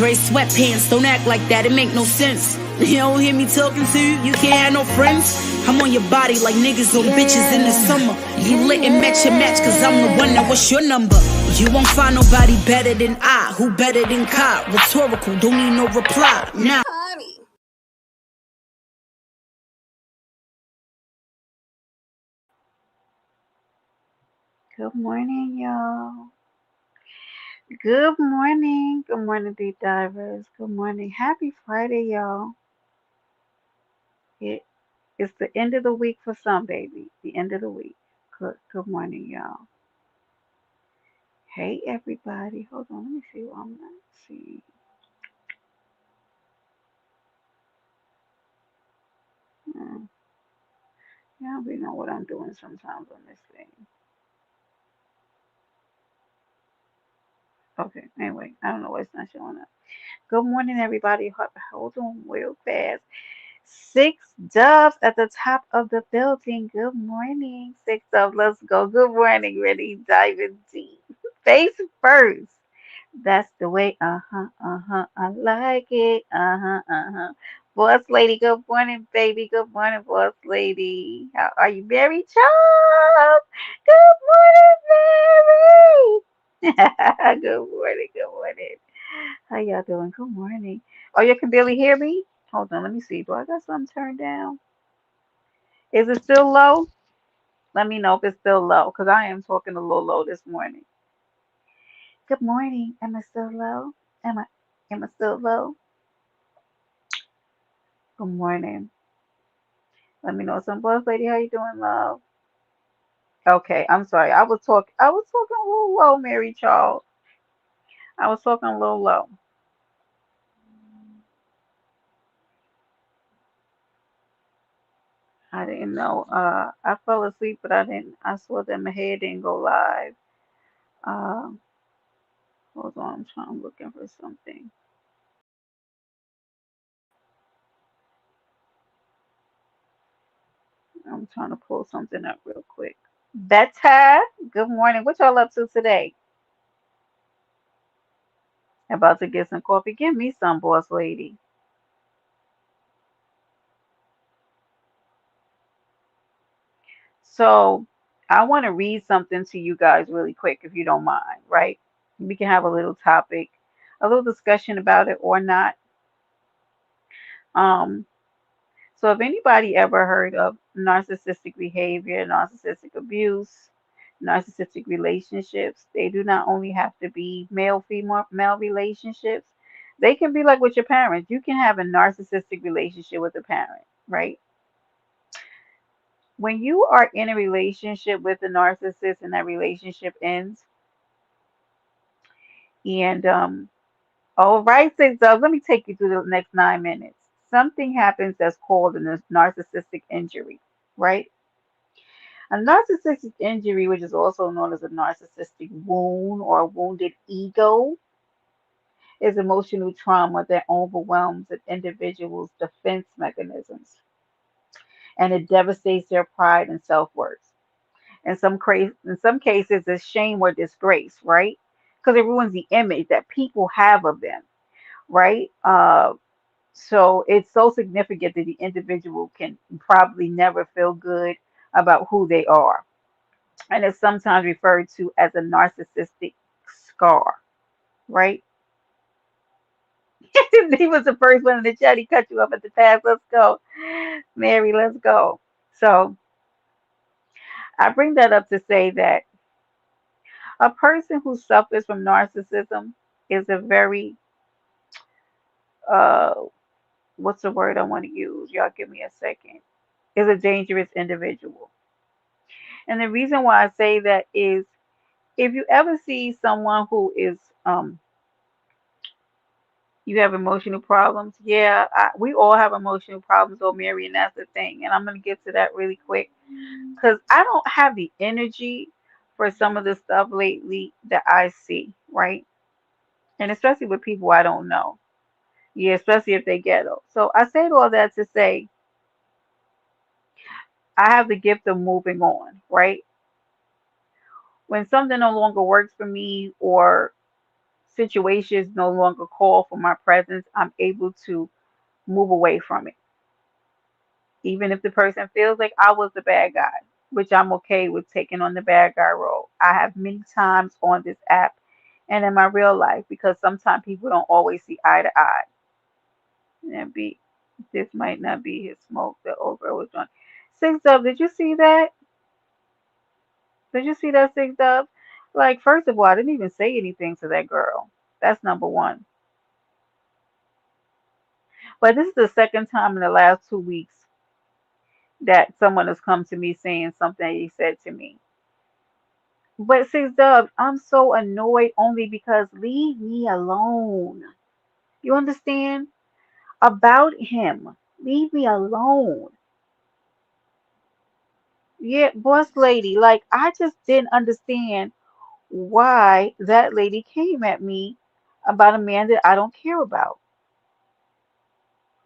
gray sweatpants. Don't act like that, it make no sense. You don't hear me talking to you, you can't have no friends. I'm on your body like niggas on bitches in the summer. You lit and match your match, cause I'm the one that what's your number? You won't find nobody better than I. Who better than Kai? Rhetorical, don't need no reply. Now. Good morning, y'all. Good morning. Good morning, deep divers. Good morning. Happy Friday, y'all. It's the end of the week for some, baby. The end of the week. Good morning, y'all. Hey, everybody. Hold on. Let me see what I'm not seeing. Hmm. Y'all be know what I'm doing sometimes on this thing. Okay. Anyway, I don't know why it's not showing up. Good morning, everybody. Hold on real fast. Six Doves at the top of the building. Good morning, Six Doves. Let's go. Good morning. Ready? Diving deep. Face first. That's the way. I like it. Boss lady. Good morning, baby. Good morning, boss lady. How are you, Mary Charles? Good morning, Mary. Good morning. Good morning. How y'all doing? Good morning. Oh, you can barely hear me? Hold on, let me see. Do I got something turned down? Is it still low? Let me know if it's still low, because I am talking a little low this morning. Good morning. Am I still low? Am I still low? Good morning. Let me know. Some boss lady, how you doing, love? Okay, I'm sorry. I was talking a little low, Mary Charles. I was talking a little low. I didn't know. I fell asleep, but I saw that my head didn't go live. Uh, Hold on, I'm looking for something. I'm trying to pull something up real quick. Better. Good morning. What y'all up to today? About to get some coffee. Give me some, boss lady. So I want to read something to you guys really quick, if you don't mind, right? We can have a little topic, a little discussion about it or not. Um, so if anybody ever heard of narcissistic behavior, narcissistic abuse, narcissistic relationships, they do not only have to be male female male relationships. They can be like with your parents. You can have a narcissistic relationship with a parent, right? When you are in a relationship with a narcissist and that relationship ends, and all right, six doves, let me take you through the next 9 minutes. Something happens that's called a narcissistic injury, right? A narcissistic injury, which is also known as a narcissistic wound or a wounded ego, is emotional trauma that overwhelms an individual's defense mechanisms and it devastates their pride and self-worth. In some cases, it's shame or disgrace, right? Because it ruins the image that people have of them, right? So it's so significant that the individual can probably never feel good about who they are. And it's sometimes referred to as a narcissistic scar, right? He was the first one in the chat. He cut you up at the pass. Let's go. Mary, let's go. So I bring that up to say that a person who suffers from narcissism is a very, uh, what's the word I want to use? Y'all give me a second. Is a dangerous individual. And the reason why I say that is if you ever see someone who is, you have emotional problems. Yeah, we all have emotional problems, though, Mary, and that's the thing. And I'm going to get to that really quick because I don't have the energy for some of the stuff lately that I see, right? And especially with people I don't know. Yeah, especially if they ghetto. So I say all that to say I have the gift of moving on, right? When something no longer works for me or situations no longer call for my presence, I'm able to move away from it. Even if the person feels like I was the bad guy, which I'm okay with taking on the bad guy role. I have many times on this app and in my real life because sometimes people don't always see eye to eye. And be this might not be his smoke that old girl was doing. Six Dub, did you see that? Did you see that, Six Dub? Like, first of all, I didn't even say anything to that girl. That's number one. But this is the second time in the last 2 weeks that someone has come to me saying something he said to me. But Six Dub, I'm so annoyed only because leave me alone. You understand? About him. Leave me alone. Yeah, boss lady, like I just didn't understand why that lady came at me about a man that I don't care about.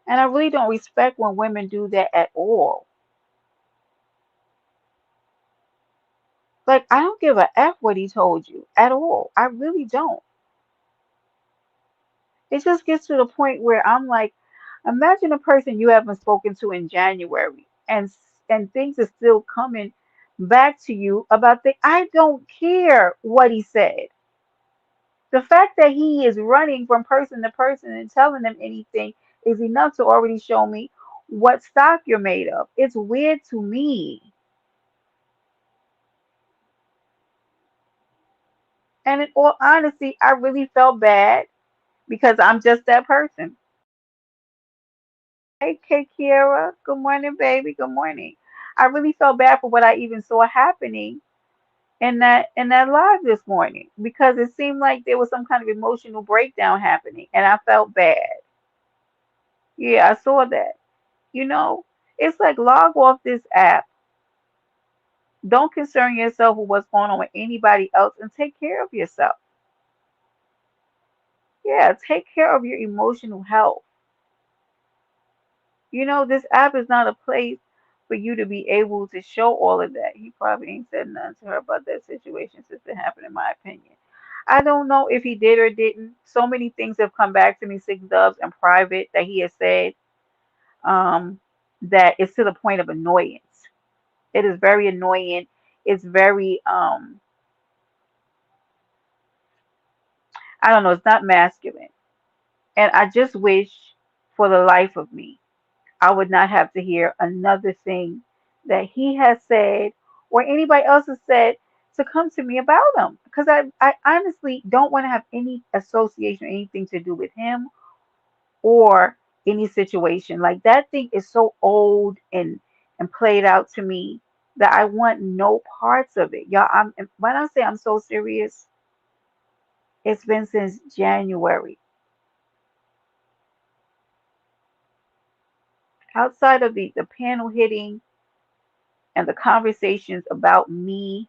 And I really don't respect when women do that at all. Like, I don't give a F what he told you at all. I really don't. It just gets to the point where I'm like, imagine a person you haven't spoken to in January and things are still coming back to you about the I don't care what he said. The fact that he is running from person to person and telling them anything is enough to already show me what stock you're made of. It's weird to me. And in all honesty, I really felt bad because I'm just that person. Hey, Kiera. Good morning, baby. Good morning. I really felt bad for what I even saw happening in that live this morning because it seemed like there was some kind of emotional breakdown happening, and I felt bad. Yeah, I saw that. You know, it's like log off this app. Don't concern yourself with what's going on with anybody else and take care of yourself. Yeah, take care of your emotional health. This app is not a place for you to be able to show all of that. He probably ain't said nothing to her about that situation since it happened, in my opinion. I don't know if he did or didn't. So many things have come back to me, Six Dubs, in private that he has said that it's to the point of annoyance. It is very annoying. It's very, I don't know, it's not masculine. And I just wish for the life of me I would not have to hear another thing that he has said or anybody else has said to come to me about him. Because I honestly don't want to have any association or anything to do with him or any situation. Like that thing is so old and played out to me that I want no parts of it. Y'all, when I say I'm so serious, it's been since January. Outside of the panel hitting and the conversations about me,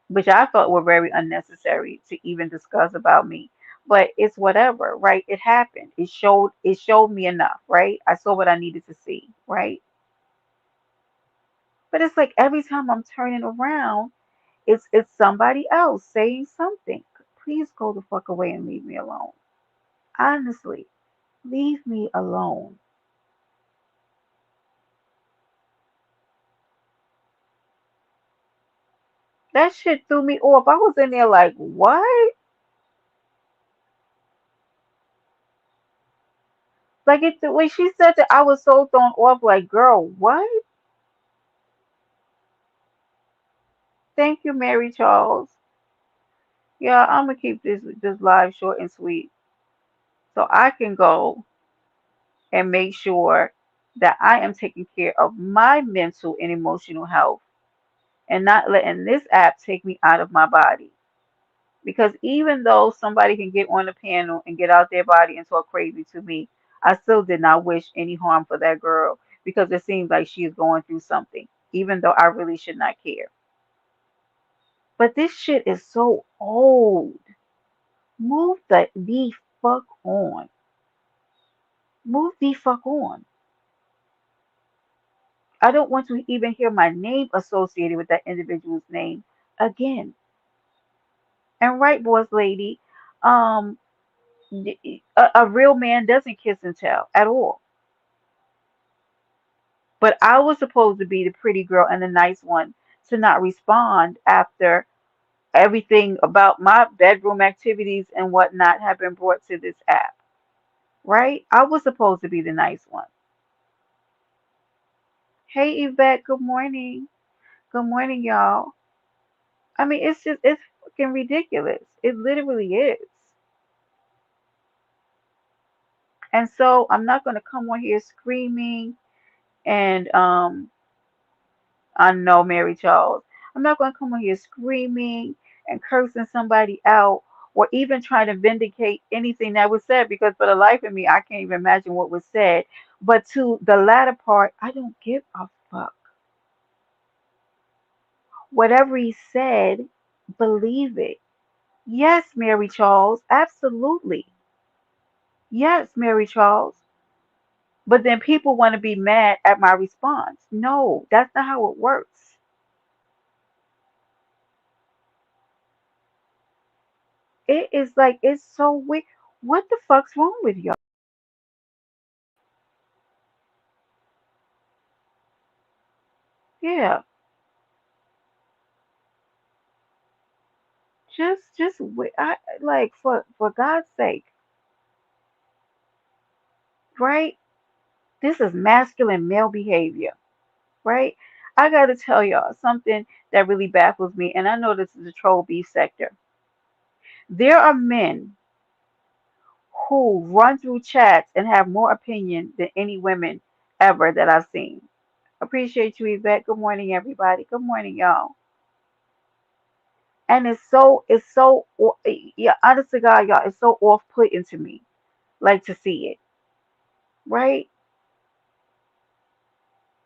which I thought were very unnecessary to even discuss about me. But it's whatever, right? It happened. It showed me enough, right? I saw what I needed to see, right? But it's like every time I'm turning around, it's somebody else saying something. Please go the fuck away and leave me alone. Honestly, leave me alone. That shit threw me off. I was in there like, what? Like when she said that, I was so thrown off. Like, girl, what? Thank you, Mary Charles. Yeah, I'm gonna keep this live short and sweet so I can go and make sure that I am taking care of my mental and emotional health and not letting this app take me out of my body. Because even though somebody can get on the panel and get out their body and talk crazy to me, I still did not wish any harm for that girl because it seems like she is going through something, even though I really should not care. But this shit is so old. Move the fuck on. Move the fuck on. I don't want to even hear my name associated with that individual's name again. And right, boss lady, um, a real man doesn't kiss and tell at all. But I was supposed to be the pretty girl and the nice one to not respond after everything about my bedroom activities and whatnot have been brought to this app, right? I was supposed to be the nice one. Hey, Yvette, good morning. Good morning, y'all. I mean, it's fucking ridiculous. It literally is. And so I'm not going to come on here screaming and I know Mary Charles. I'm not going to come on here screaming and cursing somebody out or even trying to vindicate anything that was said because for the life of me, I can't even imagine what was said. But to the latter part, I don't give a fuck. Whatever he said, believe it. Yes, Mary Charles, absolutely. Yes, Mary Charles. But then people want to be mad at my response. No, that's not how it works. It is like it's so weird. What the fuck's wrong with y'all? Yeah, like for God's sake, right? This is masculine male behavior, right? I got to tell y'all something that really baffles me, and I know this is the troll beef sector. There are men who run through chats and have more opinion than any women ever that I've seen. Appreciate you, Yvette. Good morning, everybody. Good morning, y'all. And yeah, honest to God, y'all, it's so off-putting to me, like to see it, right?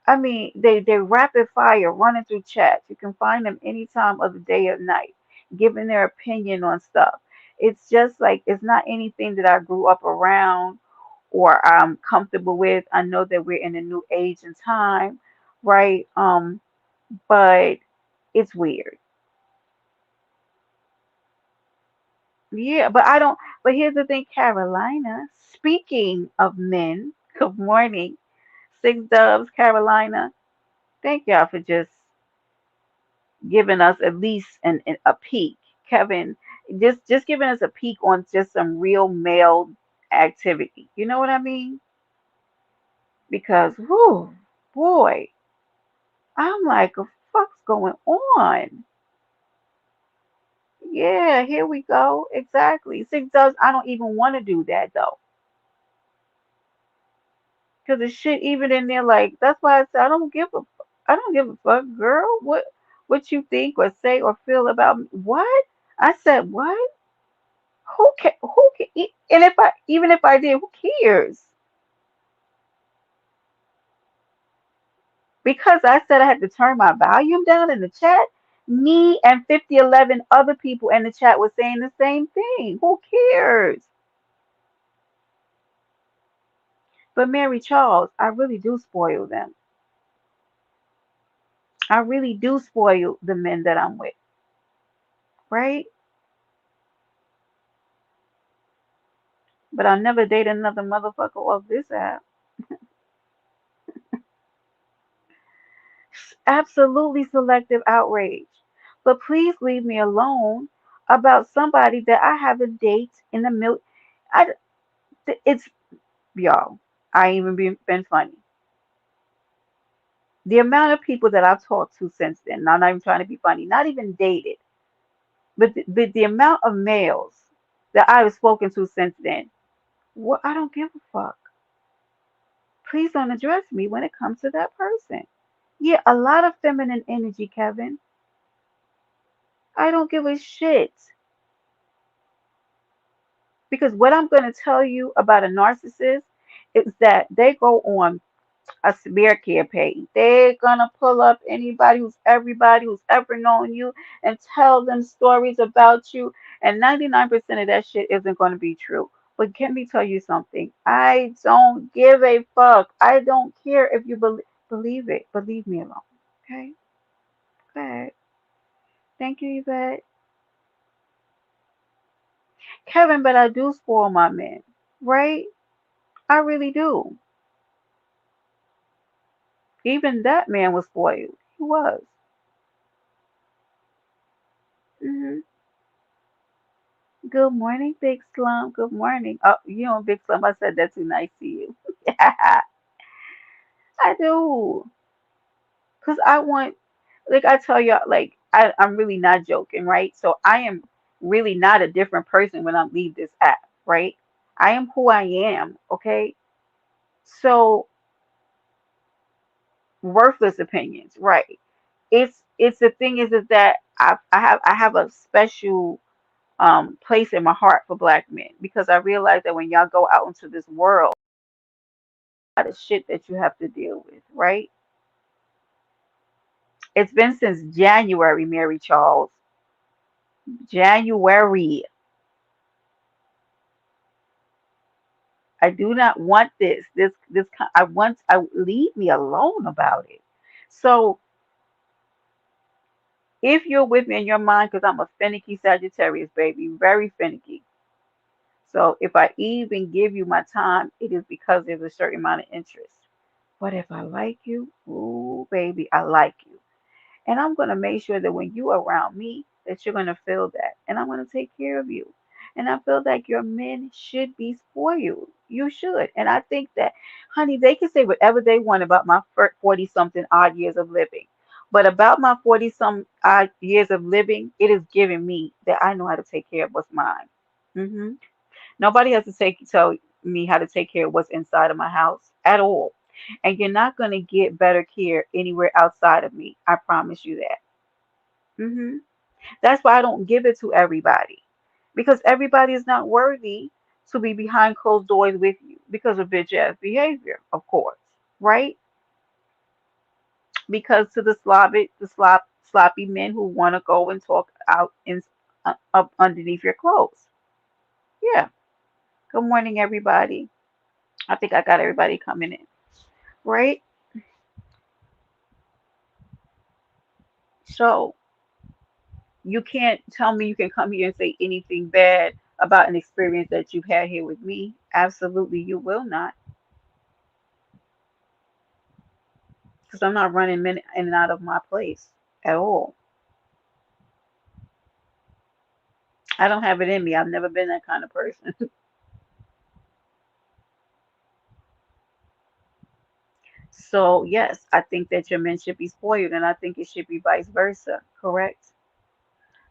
I mean, they rapid fire running through chats. You can find them any time of the day or night, giving their opinion on stuff. It's just like it's not anything that I grew up around or I'm comfortable with. I know that we're in a new age and time, right? But it's weird. Yeah, but I don't. But here's the thing, Carolina. Speaking of men, good morning, Six Doves, Carolina. Thank y'all for just giving us at least a peek. Kevin, just giving us a peek on just some real male activity. You know what I mean? Because, whoo, boy, I'm like, what the fuck's going on? Yeah, here we go. Exactly. Six Doves. I don't even want to do that though. Cause the shit even in there, like that's why I said I don't give a fuck, girl. What you think or say or feel about me? What? I said what? Who can? Who can? And if I even if I did, who cares? Because I said I had to turn my volume down in the chat. Me and 5011 other people in the chat were saying the same thing. Who cares? But Mary Charles, I really do spoil them. I really do spoil the men that I'm with, right? But I'll never date another motherfucker off this app. Absolutely selective outrage. But please leave me alone about somebody that I have a date in the middle. I, it's, y'all, I ain't even been funny. The amount of people that I've talked to since then, and I'm not even trying to be funny, not even dated, but the amount of males that I've spoken to since then, well, I don't give a fuck. Please don't address me when it comes to that person. Yeah, a lot of feminine energy, Kevin. I don't give a shit. Because what I'm going to tell you about a narcissist is that they go on a smear campaign. They're going to pull up everybody who's ever known you and tell them stories about you. And 99% of that shit isn't going to be true. But let me tell you something. I don't give a fuck. I don't care if you believe it. But leave me alone. Okay? Go ahead. Thank you, Yvette. Kevin, but I do spoil my men, right? I really do. Even that man was spoiled. He was. hmm Good morning, Big Slum. Good morning. Oh, you know, Big Slum, I said that too nice to you. I do. Because I want, like I tell you, like, I'm really not joking, right? So I am really not a different person when I leave this app, right? I am who I am, okay? So, worthless opinions, right? It's the thing is that I have a special place in my heart for black men because I realize that when y'all go out into this world, a lot of shit that you have to deal with, right? It's been since January, Mary Charles. January. I do not want this. I leave me alone about it. So if you're with me in your mind, because I'm a finicky Sagittarius, baby, very finicky. So if I even give you my time, it is because there's a certain amount of interest. But if I like you, ooh, baby, I like you. And I'm going to make sure that when you're around me, that you're going to feel that. And I'm going to take care of you. And I feel like your men should be spoiled. You should. And I think that, honey, they can say whatever they want about my 40 something odd years of living. But about my 40 some odd years of living, it is giving me that I know how to take care of what's mine. Nobody has to tell me how to take care of what's inside of my house at all. And you're not going to get better care anywhere outside of me. I promise you that. hmm That's why I don't give it to everybody. Because everybody is not worthy to be behind closed doors with you because of bitch ass behavior, of course. Right? Because to the sloppy men who want to go and talk out up underneath your clothes. Yeah. Good morning, everybody. I think I got everybody coming in. Right? So you can't tell me you can come here and say anything bad about an experience that you've had here with me. Absolutely, you will not. Because I'm not running men in and out of my place at all. I don't have it in me. I've never been that kind of person. So, yes, I think that your men should be spoiled, and I think it should be vice versa, correct?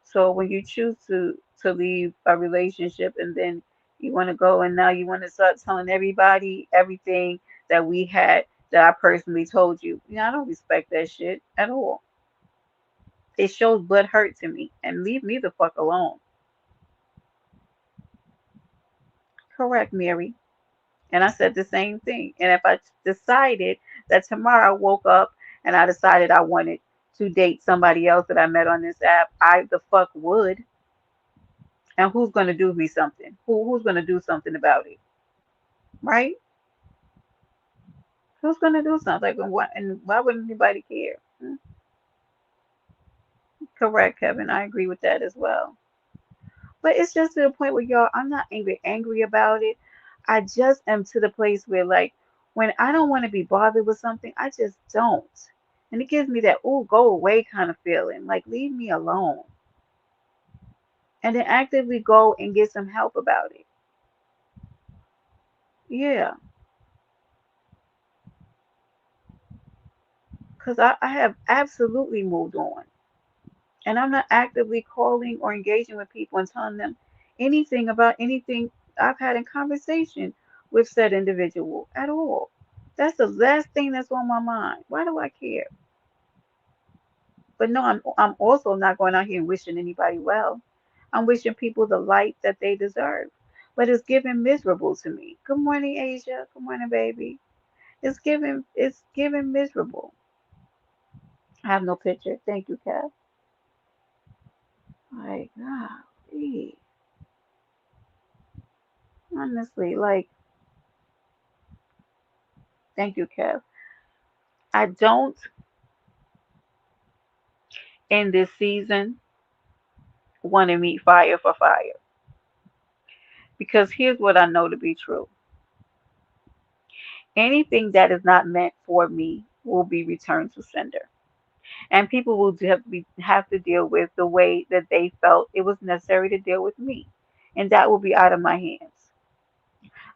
So, when you choose to leave a relationship and then you want to go and now you want to start telling everybody everything that we had that I personally told you, I don't respect that shit at all. It shows blood hurt to me, and leave me the fuck alone. Correct, Mary. And I said the same thing. And if I decided that tomorrow I woke up and I decided I wanted to date somebody else that I met on this app, I the fuck would. And who's gonna do me something? Who's gonna do something about it? Right? Who's gonna do something? Like and why would anybody care? Correct, Kevin. I agree with that as well. But it's just to the point where y'all, I'm not even angry about it. I just am to the place where, like, when I don't want to be bothered with something, I just don't. And it gives me that, oh, go away kind of feeling. Like, leave me alone. And then actively go and get some help about it. Yeah. Because I have absolutely moved on. And I'm not actively calling or engaging with people and telling them anything about anything I've had in conversation with said individual at all. That's the last thing that's on my mind. Why do I care? But no, I'm also not going out here and wishing anybody well. I'm wishing people the light that they deserve. But it's giving miserable to me. Good morning, Asia. Good morning, baby. It's giving miserable. I have no picture. Thank you, Kev. Like, golly. Honestly, like, thank you, Kev. I don't in this season want to meet fire for fire. Because here's what I know to be true: anything that is not meant for me will be returned to sender. And people will have to deal with the way that they felt it was necessary to deal with me. And that will be out of my hands.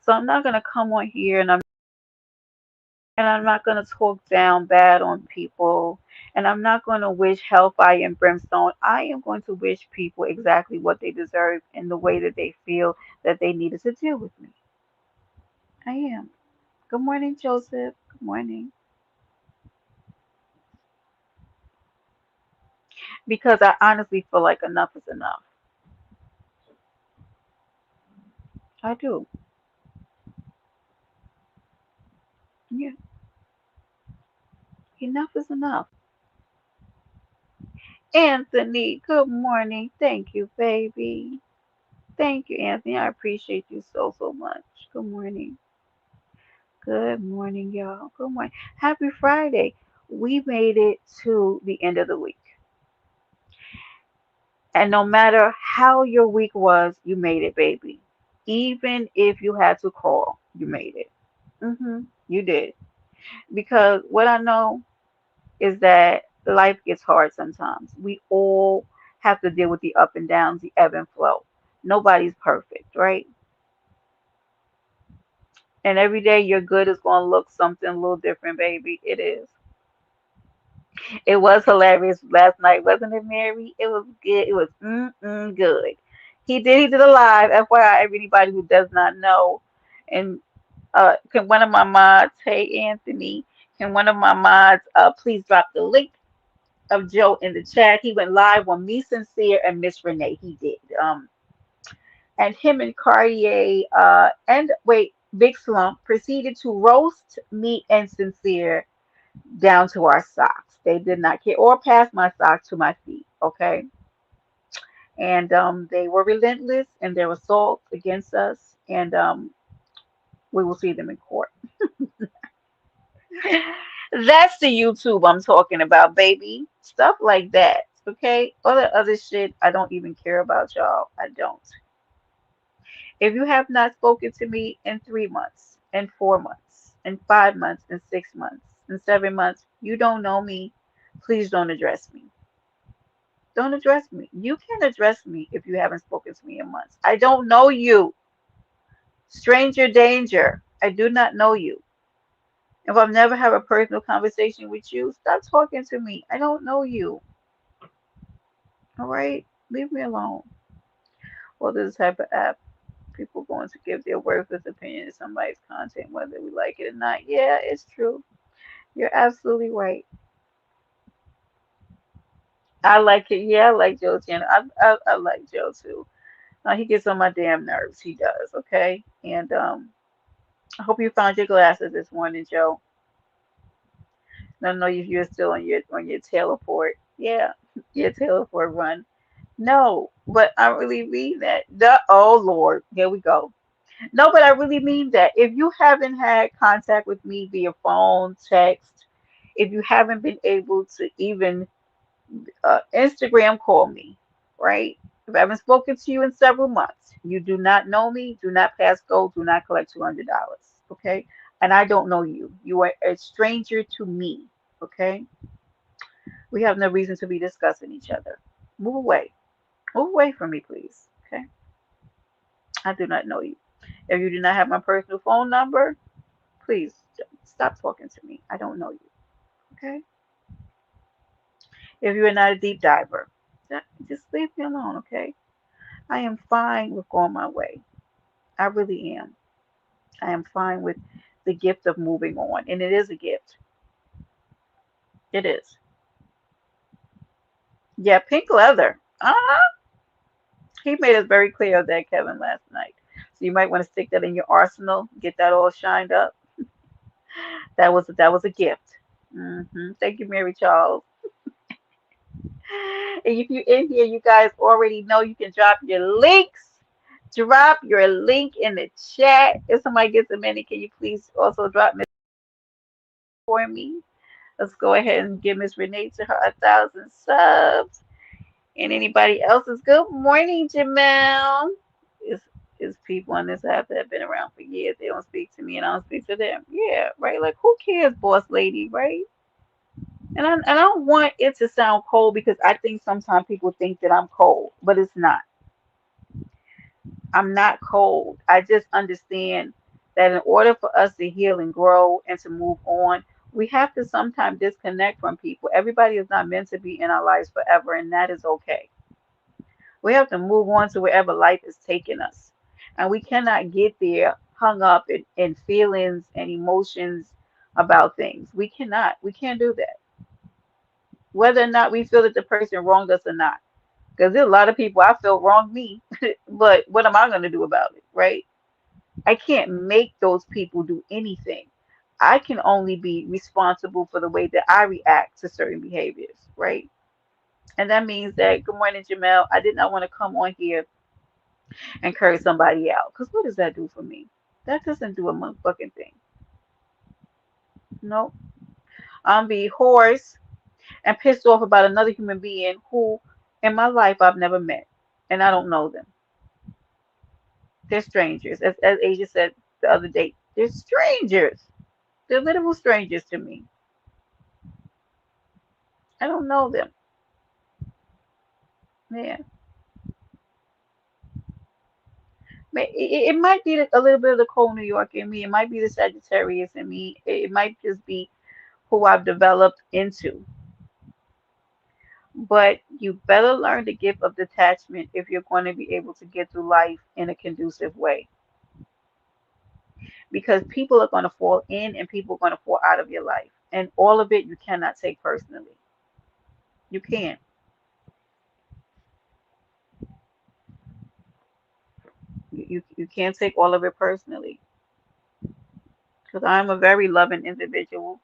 So I'm not going to come on here and I'm not going to talk down bad on people. And I'm not going to wish hellfire and brimstone. I am going to wish people exactly what they deserve in the way that they feel that they needed to deal with me. I am. Good morning, Joseph. Good morning. Because I honestly feel like enough is enough. I do. Yeah, enough is enough. Anthony, good morning. Thank you, baby. Thank you, Anthony. I appreciate you so, so much. Good morning. Good morning, y'all. Good morning. Happy Friday. We made it to the end of the week. And no matter how your week was, you made it, baby. Even if you had to crawl, you made it. You did. Because what I know is that life gets hard sometimes. We all have to deal with the up and downs, the ebb and flow. Nobody's perfect, right? And every day your good is going to look something a little different, baby. It is. It was hilarious last night, wasn't it, Mary? It was good. It was good. He did a live. FYI, everybody who does not know. And can one of my mods, hey Anthony, can one of my mods please drop the link of Joe in the chat? He went live on Me Sincere and Miss Renee. He did. And him and Cartier and wait, Big Slump proceeded to roast me and Sincere down to our socks. They did not care or pass my socks to my feet. Okay. And they were relentless in their assault against us. And we will see them in court. That's the YouTube I'm talking about, baby. Stuff like that. Okay. All the other shit, I don't even care about, y'all. I don't. If you have not spoken to me in 3 months, in 4 months, in 5 months, in 6 months, in 7 months, you don't know me. Please don't address me. Don't address me. You can't address me if you haven't spoken to me in months. I don't know you. Stranger danger. I do not know you. If I've never had a personal conversation with you, stop talking to me. I don't know you. All right? Leave me alone. Well, this type of app, people going to give their worthless opinion to somebody's content, whether we like it or not. Yeah, it's true. You're absolutely right. I like it. Yeah, I like Joe channel. I like Joe too. He gets on my damn nerves. He does. Okay. And I hope you found your glasses this morning, Joe. I don't know if you're still on your teleport. Yeah, your teleport run. No, but I really mean that. Oh Lord, here we go. No, but I really mean that. If you haven't had contact with me via phone, text, if you haven't been able to even Instagram call me, right? If I haven't spoken to you in several months, you do not know me, do not pass go, do not collect $200, okay? And I don't know you. You are a stranger to me, okay? We have no reason to be discussing each other. Move away. Move away from me, please, okay? I do not know you. If you do not have my personal phone number, please stop talking to me. I don't know you, okay? If you are not a deep diver, just leave me alone, okay? I am fine with going my way. I really am. I am fine with the gift of moving on. And it is a gift. It is. Yeah, pink leather. Uh-huh. He made it very clear of that, Kevin, last night. So you might want to stick that in your arsenal, get that all shined up. That was a gift. Thank you, Mary Charles. And if you're in here, you guys already know you can drop your links. Drop your link in the chat. If somebody gets a minute, can you please also drop Miss for me? Let's go ahead and give Miss Renee to her 1,000 subs. And anybody else is good morning, Jamel. Is It's people on this app that have been around for years. They don't speak to me and I don't speak to them. Yeah, right. Like who cares, boss lady, right? And I don't want it to sound cold because I think sometimes people think that I'm cold, but it's not. I'm not cold. I just understand that in order for us to heal and grow and to move on, we have to sometimes disconnect from people. Everybody is not meant to be in our lives forever, and that is okay. We have to move on to wherever life is taking us. And we cannot get there hung up in feelings and emotions about things. We cannot. We can't do that. Whether or not we feel that the person wronged us or not. Because there's a lot of people I feel wronged me, but what am I going to do about it, right? I can't make those people do anything. I can only be responsible for the way that I react to certain behaviors, right? And that means that, good morning, Jamel. I did not want to come on here and curse somebody out. Because what does that do for me? That doesn't do a motherfucking thing. No. I'm be hoarse and pissed off about another human being who in my life I've never met. And I don't know them. They're strangers. As Asia said the other day, they're strangers. They're literal strangers to me. I don't know them. Yeah. It might be a little bit of the cold New York in me. It might be the Sagittarius in me. It might just be who I've developed into. But you better learn the gift of detachment if you're going to be able to get through life in a conducive way. Because people are going to fall in and people are going to fall out of your life. And all of it you cannot take personally. You can't. You can't take all of it personally. Because I'm a very loving individual.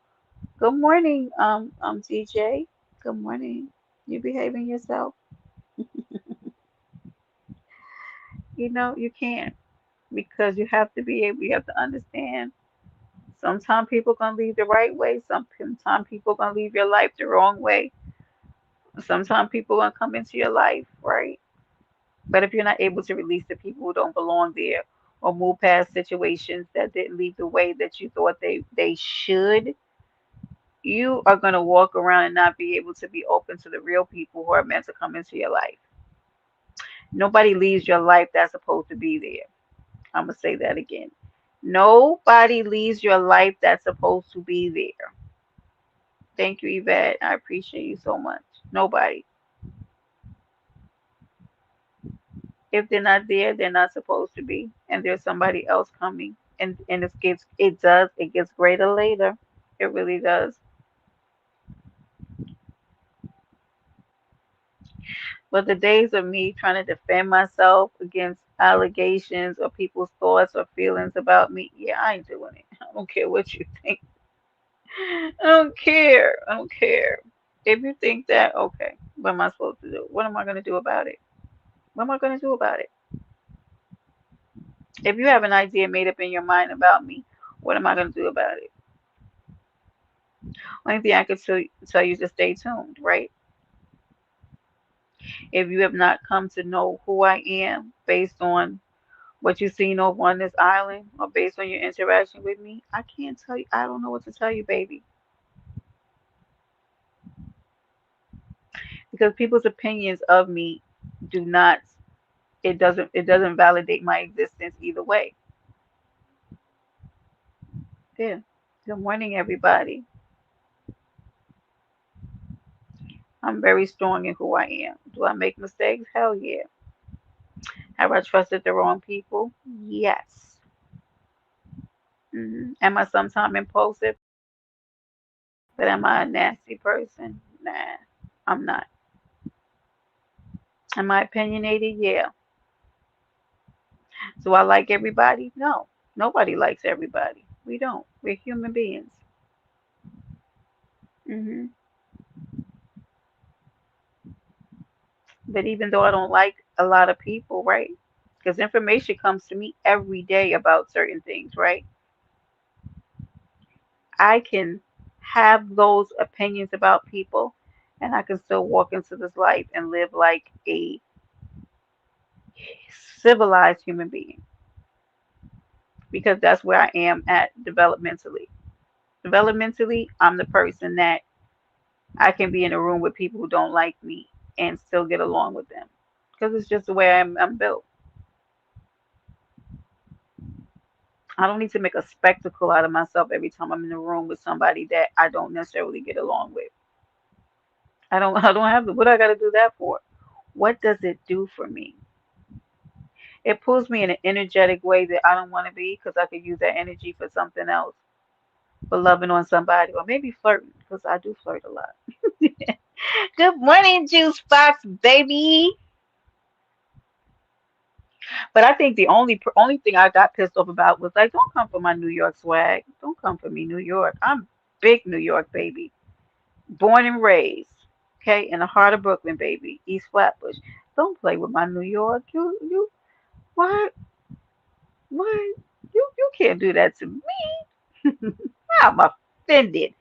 Good morning, TJ. Good morning. You behaving yourself? You can't because you have to be able. You have to understand. Sometimes people gonna leave the right way. Sometimes people gonna leave your life the wrong way. Sometimes people gonna come into your life, right? But if you're not able to release the people who don't belong there, or move past situations that didn't leave the way that you thought they should, you are gonna walk around and not be able to be open to the real people who are meant to come into your life. Nobody leaves your life that's supposed to be there. I'm gonna say that again. Nobody leaves your life that's supposed to be there. Thank you, Yvette. I appreciate you so much. Nobody. If they're not there, they're not supposed to be, and there's somebody else coming. And it gets greater later. It really does. But the days of me trying to defend myself against allegations or people's thoughts or feelings about me, yeah, I ain't doing it. I don't care what you think. I don't care. I don't care. If you think that, okay, what am I supposed to do? What am I going to do about it? What am I going to do about it? If you have an idea made up in your mind about me, what am I going to do about it? Only thing I can tell you is to stay tuned, right? If you have not come to know who I am based on what you've seen over on this island or based on your interaction with me, I can't tell you. I don't know what to tell you, baby. Because people's opinions of me do not, it doesn't validate my existence either way. Yeah. Good morning, everybody. I'm very strong in who I am. Do I make mistakes? Hell yeah. Have I trusted the wrong people? Yes. Am I sometimes impulsive? But am I a nasty person? Nah, I'm not. Am I opinionated? Yeah. Do I like everybody? No. Nobody likes everybody. We don't. We're human beings. hmm But even though I don't like a lot of people, right? Because information comes to me every day about certain things, right? I can have those opinions about people and I can still walk into this life and live like a civilized human being. because that's where I am at developmentally. Developmentally, I'm the person that I can be in a room with people who don't like me and still get along with them because it's just the way I'm built. I don't need to make a spectacle out of myself every time I'm in a room with somebody that I don't necessarily get along with. I don't have to, what I got to do that for? What does it do for me? It pulls me in an energetic way that I don't want to be because I could use that energy for something else, for loving on somebody or maybe flirting because I do flirt a lot. Good morning, Juice Box baby. But I think the only thing I got pissed off about was like, don't come for my New York swag. Don't come for me, New York. I'm big New York baby, born and raised. Okay, in the heart of Brooklyn, baby, East Flatbush. Don't play with my New York. What, what? You can't do that to me. I'm offended.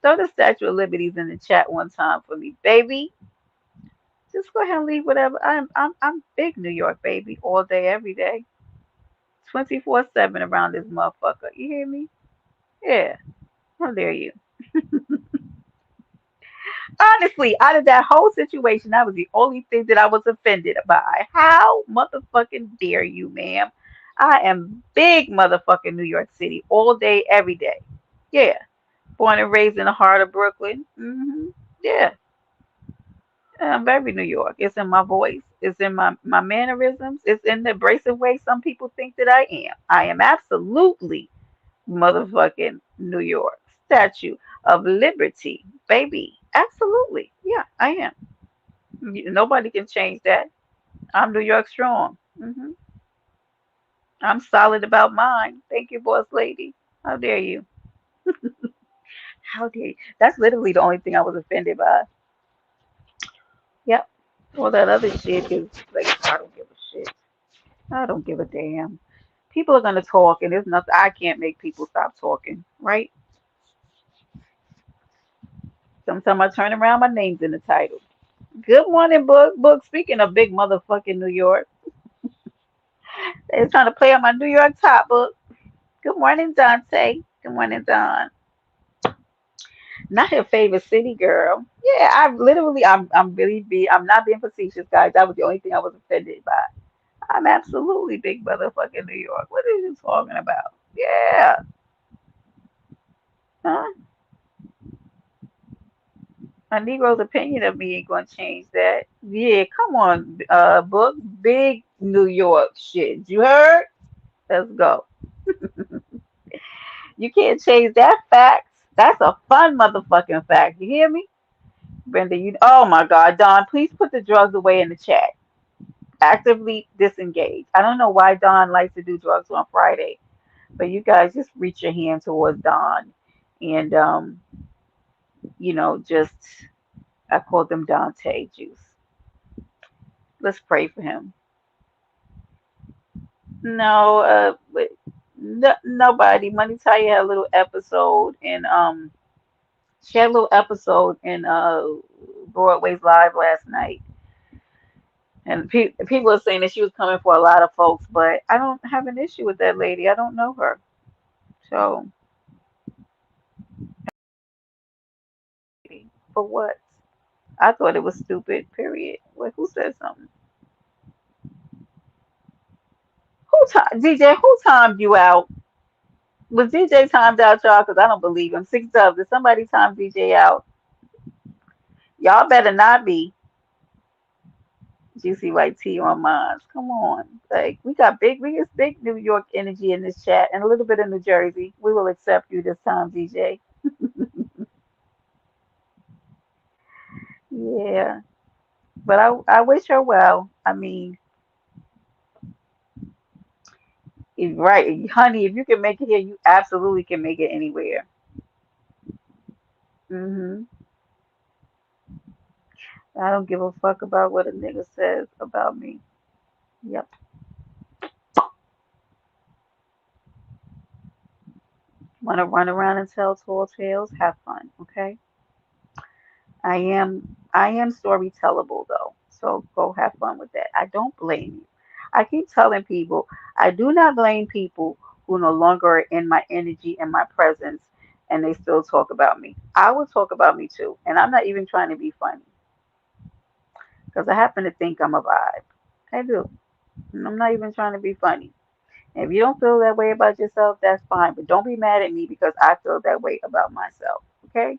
Throw the Statue of Liberties in the chat one time for me, baby. Just go ahead and leave whatever. I'm big New York, baby, all day, every day, 24/7 around this motherfucker. You hear me? Yeah. How dare you? Honestly, out of that whole situation, that was the only thing that I was offended by. How motherfucking dare you, ma'am? I am big motherfucking New York City all day, every day. Yeah. Born and raised in the heart of Brooklyn. Yeah. I'm very New York. It's in my voice. It's in my mannerisms. It's in the abrasive way some people think that I am. I am absolutely motherfucking New York. Statue of Liberty, baby. Absolutely. Yeah, I am. Nobody can change that. I'm New York strong. I'm solid about mine. Thank you, boss lady. How dare you? How dare you? That's literally the only thing I was offended by. Yep. All that other shit is like, I don't give a shit. I don't give a damn. People are gonna talk, and there's nothing I can't make people stop talking, right? Sometimes I turn around, my name's in the title. Good morning, book. Book. Speaking of big motherfucking New York, they're trying to play on my New York top book. Good morning, Dante. Good morning, Don. Not your favorite city, girl. Yeah, I'm really I'm not being facetious, guys. That was the only thing I was offended by. I'm absolutely big motherfucking New York. What are you talking about? Yeah. Huh? A Negro's opinion of me ain't gonna change that. Yeah, come on, book. Big New York shit. You heard? Let's go. You can't change that fact. That's a fun motherfucking fact. You hear me? Brenda, oh my God, Don, please put the drugs away in the chat. Actively disengage. I don't know why Don likes to do drugs on Friday, but you guys just reach your hand towards Don and just I call them Dante juice. Let's pray for him. No, but nobody. Money Taya had a little episode and she had a little episode in Broadway's Live last night. And people are saying that she was coming for a lot of folks, but I don't have an issue with that lady. I don't know her. So, for what? I thought it was stupid, period. Wait, who said something? DJ, who timed you out? Was DJ timed out, y'all? Because I don't believe him. Six Dubs. Did somebody time DJ out? Y'all better not be. Juicy white tea on mine. Come on. Like, we got big New York energy in this chat and a little bit of New Jersey. We will accept you this time, DJ. Yeah. But I wish her well. I mean, right, honey, if you can make it here, you absolutely can make it anywhere. hmm I don't give a fuck about what a nigga says about me. Yep. Want to run around and tell tall tales? Have fun, okay? I am storytellable though, so go have fun with that. I don't blame you. I keep telling people I do not blame people who no longer are in my energy and my presence, and they still talk about me. I will talk about me too, and I'm not even trying to be funny because I happen to think I'm a vibe. I do. And I'm not even trying to be funny. And if you don't feel that way about yourself, that's fine. But don't be mad at me because I feel that way about myself. Okay?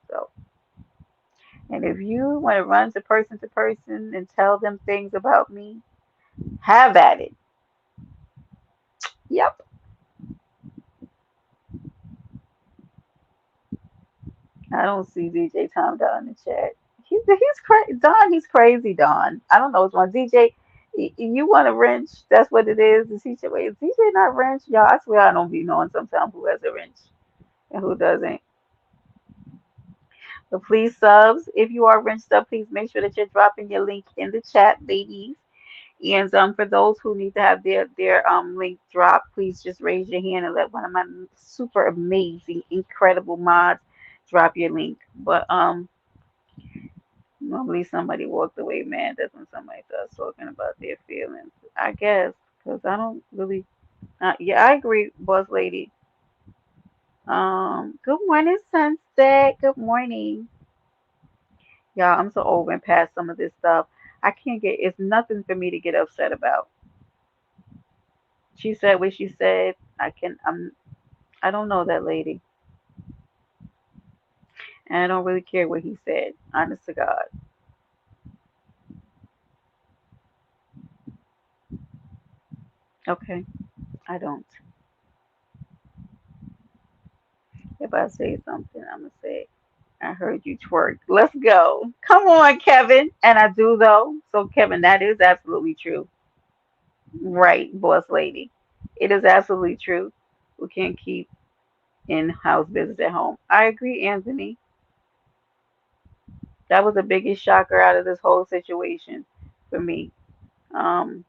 So, and if you want to run to person and tell them things about me, have at it. Yep. I don't see DJ Tom down in the chat. He's crazy. Don, he's crazy, Don. I don't know what's wrong. DJ, you want a wrench? That's what it is. Is DJ not wrench? Y'all, I swear I don't be knowing sometimes who has a wrench and who doesn't. So please subs. If you are wrenched up, please make sure that you're dropping your link in the chat, ladies. And for those who need to have their link dropped, please just raise your hand and let one of my super amazing, incredible mods drop your link. But normally somebody walked away mad. That's when somebody starts talking about their feelings. I guess because I don't really. Yeah, I agree, boss lady. Good morning, sunset. Good morning. Y'all, I'm so over and past some of this stuff. I can't get, it's nothing for me to get upset about. She said what she said. I don't know that lady. And I don't really care what he said. Honest to God. Okay. I don't. If I say something, I'm going to say, I heard you twerk. Let's go. Come on, Kevin. And I do, though. So, Kevin, that is absolutely true. Right, boss lady. It is absolutely true. We can't keep in house business at home. I agree, Anthony. That was the biggest shocker out of this whole situation for me. Um,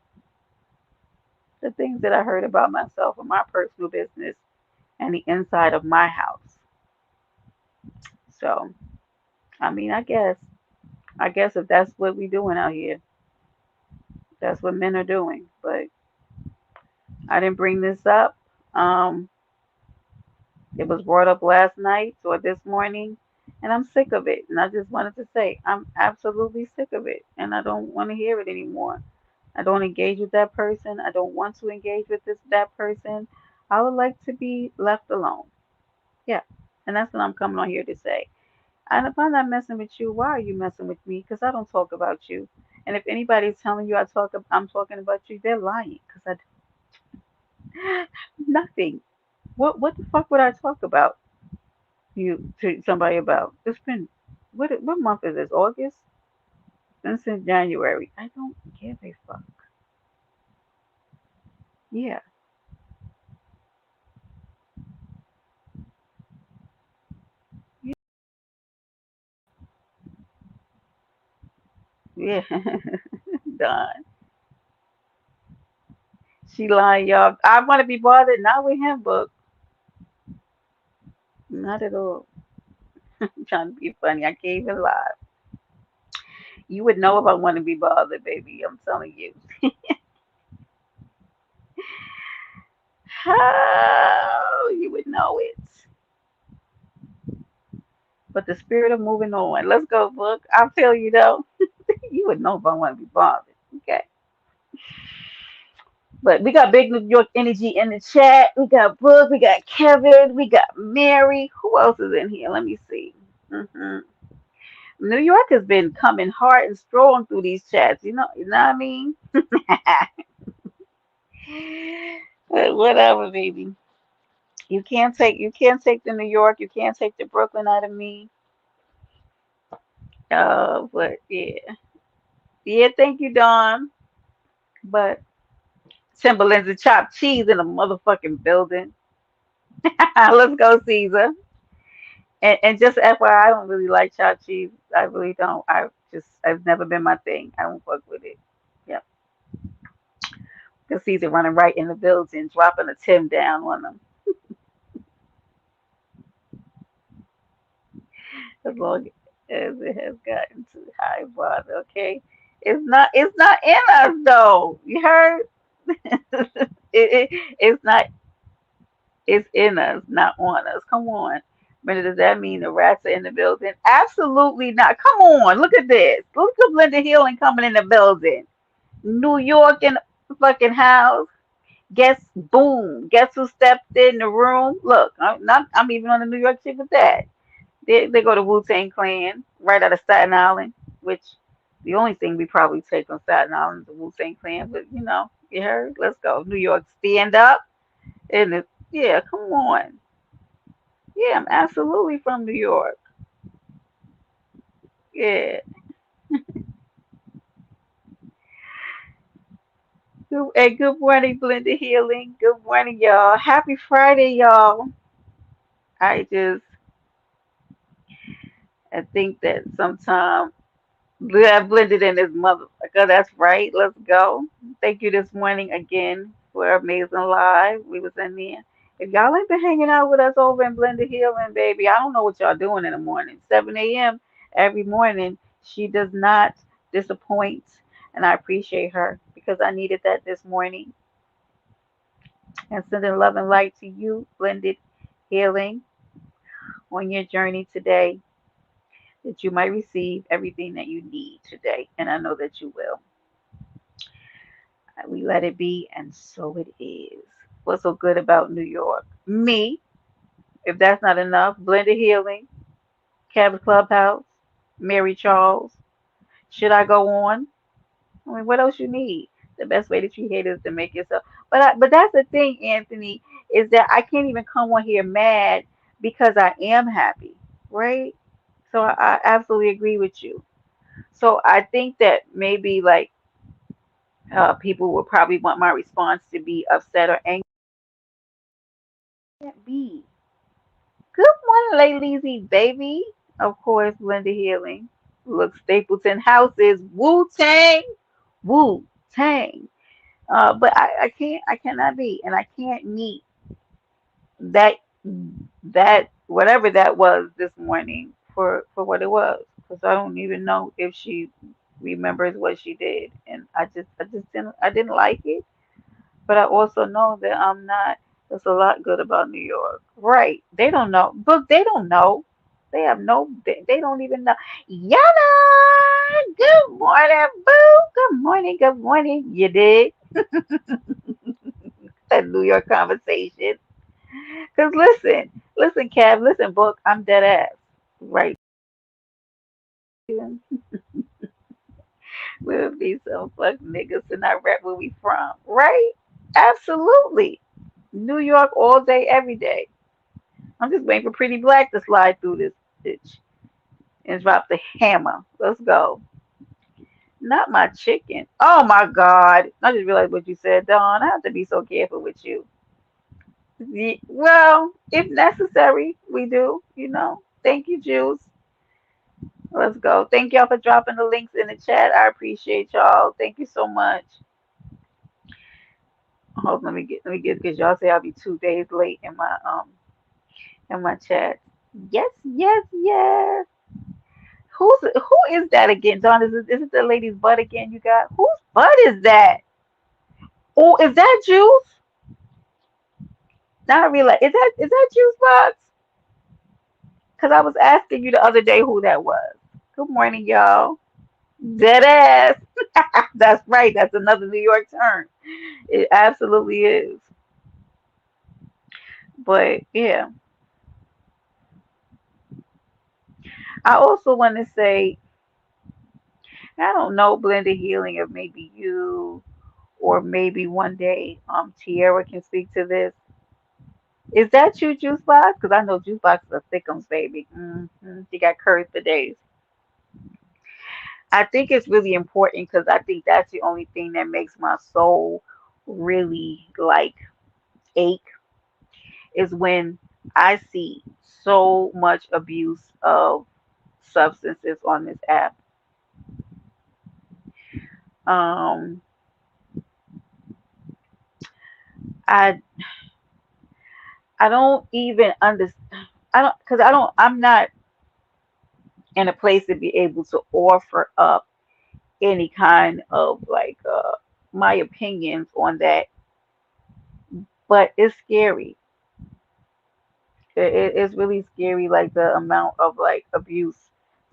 the things that I heard about myself and my personal business and the inside of my house. So, I mean, I guess if that's what we doing out here, that's what men are doing. But I didn't bring this up. Um, it was brought up last night or this morning, and I'm sick of it. And I just wanted to say I'm absolutely sick of it, and I don't want to hear it anymore. I don't engage with that person. I don't want to engage with that person. I would like to be left alone. Yeah. And that's what I'm coming on here to say. And if I'm not messing with you, why are you messing with me? Because I don't talk about you. And if anybody's telling you I'm talking about you, they're lying. Because I nothing. What the fuck would I talk about you to somebody about? It's been what month is this? August? It's since January. I don't give a fuck. Yeah. Yeah. Done. She lying, y'all. I want to be bothered, not with him, but not at all. I'm trying to be funny. I can't even lie. You would know if I want to be bothered, baby. I'm telling you. How you would know it. But the spirit of moving on. Let's go, book. I'll tell you though. You would know if I want to be bothered. Okay. But we got big New York energy in the chat. We got Brooke. We got Kevin. We got Mary. Who else is in here? Let me see. hmm New York has been coming hard and strong through these chats. You know what I mean? But whatever, baby. You can't take the New York. You can't take the Brooklyn out of me. But yeah, yeah. Thank you, Dawn. But Timberlands and chopped cheese in a motherfucking building. Let's go, Caesar. And just FYI, I don't really like chopped cheese. I really don't. I've never been my thing. I don't fuck with it. Yep. Because Caesar running right in the building, dropping a Tim down on them. As long as it has gotten to high bother, okay? It's not in us though. You heard? It's not. It's in us, not on us. Come on. But does that mean the rats are in the building? Absolutely not. Come on, look at this. Look at Linda Healing coming in the building. New York in the fucking house. Guess boom. Guess who stepped in the room? Look, I'm even on the New York shit with that. They go to Wu-Tang Clan right out of Staten Island, which the only thing we probably take on Staten Island is the Wu-Tang Clan, but you heard? Let's go. New York, stand up. And yeah, come on. Yeah, I'm absolutely from New York. Yeah. Good morning, Blended Healing. Good morning, y'all. Happy Friday, y'all. I just I think that sometimes I blended in this motherfucker. That's right. Let's go. Thank you this morning again for Amazing Live. We was in there. If y'all ain't been hanging out with us over in Blended Healing, baby, I don't know what y'all doing in the morning. 7 a.m. every morning. She does not disappoint. And I appreciate her because I needed that this morning. And sending love and light to you, Blended Healing, on your journey today, that you might receive everything that you need today. And I know that you will. We let it be, and so it is. What's so good about New York? Me, if that's not enough, Blended Healing, Cabot Clubhouse, Mary Charles. Should I go on? I mean, what else you need? The best way to treat haters is to make yourself. But that's the thing, Anthony, is that I can't even come on here mad because I am happy, right? So I absolutely agree with you. So I think that maybe like people would probably want my response to be upset or angry. Can't be. Good morning, ladies, baby. Of course, Linda Healing. Look, Stapleton Houses, Wu Tang, Wu Tang. But I can't, I cannot be, and I can't meet that whatever that was this morning for what it was, because I don't even know if she remembers what she did, and I didn't like it. But I also know that I'm not. There's a lot good about New York. Right. They don't know. But they don't know. They have no, they don't even know. Yana! Good morning, boo! Good morning, good morning. You did? That New York conversation. Because listen, Kev, listen, book, I'm dead ass. Right. We'll be some fuck niggas and not rap where we from. Right? Absolutely. New York all day, every day. I'm just waiting for Pretty Black to slide through this bitch and drop the hammer. Let's go. Not my chicken. Oh my God. I just realized what you said, Dawn. I have to be so careful with you. Well, if necessary, we do. Thank you, Juice. Let's go. Thank y'all for dropping the links in the chat. I appreciate y'all. Thank you so much. Hold on, let me get because y'all say I'll be 2 days late in my chat. Yes, yes, yes. Who is that again, John? Is it the lady's butt again? You got whose butt is that? Oh, is that Juice? Now I realize is that Juice Box? Because I was asking you the other day who that was. Good morning, y'all. Dead ass. That's right. That's another New York term. It absolutely is. But yeah, I also want to say I don't know, blended healing of maybe you or maybe one day Tierra can speak to this. Is that you, Juice Box? Because I know Juice Box is a thickums baby. She got curves for days. I think it's really important because I think that's the only thing that makes my soul really like ache is when I see so much abuse of substances on this app. Um, I I don't even understand. I don't because I don't. I'm not in a place to be able to offer up any kind of like my opinions on that, but it's scary. It's really scary, like the amount of like abuse,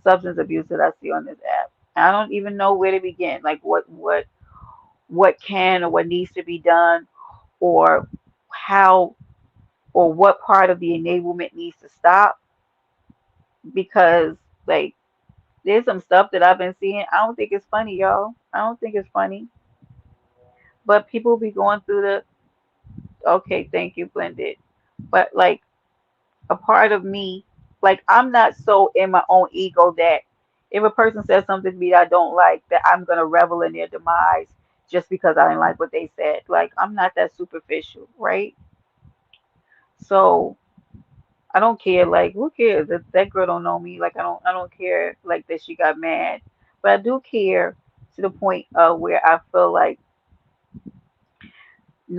substance abuse that I see on this app. I don't even know where to begin. Like what can or what needs to be done, or how or what part of the enablement needs to stop, because like there's some stuff that I've been seeing. I don't think it's funny, y'all. I don't think it's funny. But people be going through the okay, thank you, blended. But like a part of me, like I'm not so in my own ego that if a person says something to me that I don't like, that I'm gonna revel in their demise just because I didn't like what they said. Like I'm not that superficial, right? So I don't care. Like who cares? That girl don't know me. Like I don't care like that she got mad. But I do care to the point where I feel like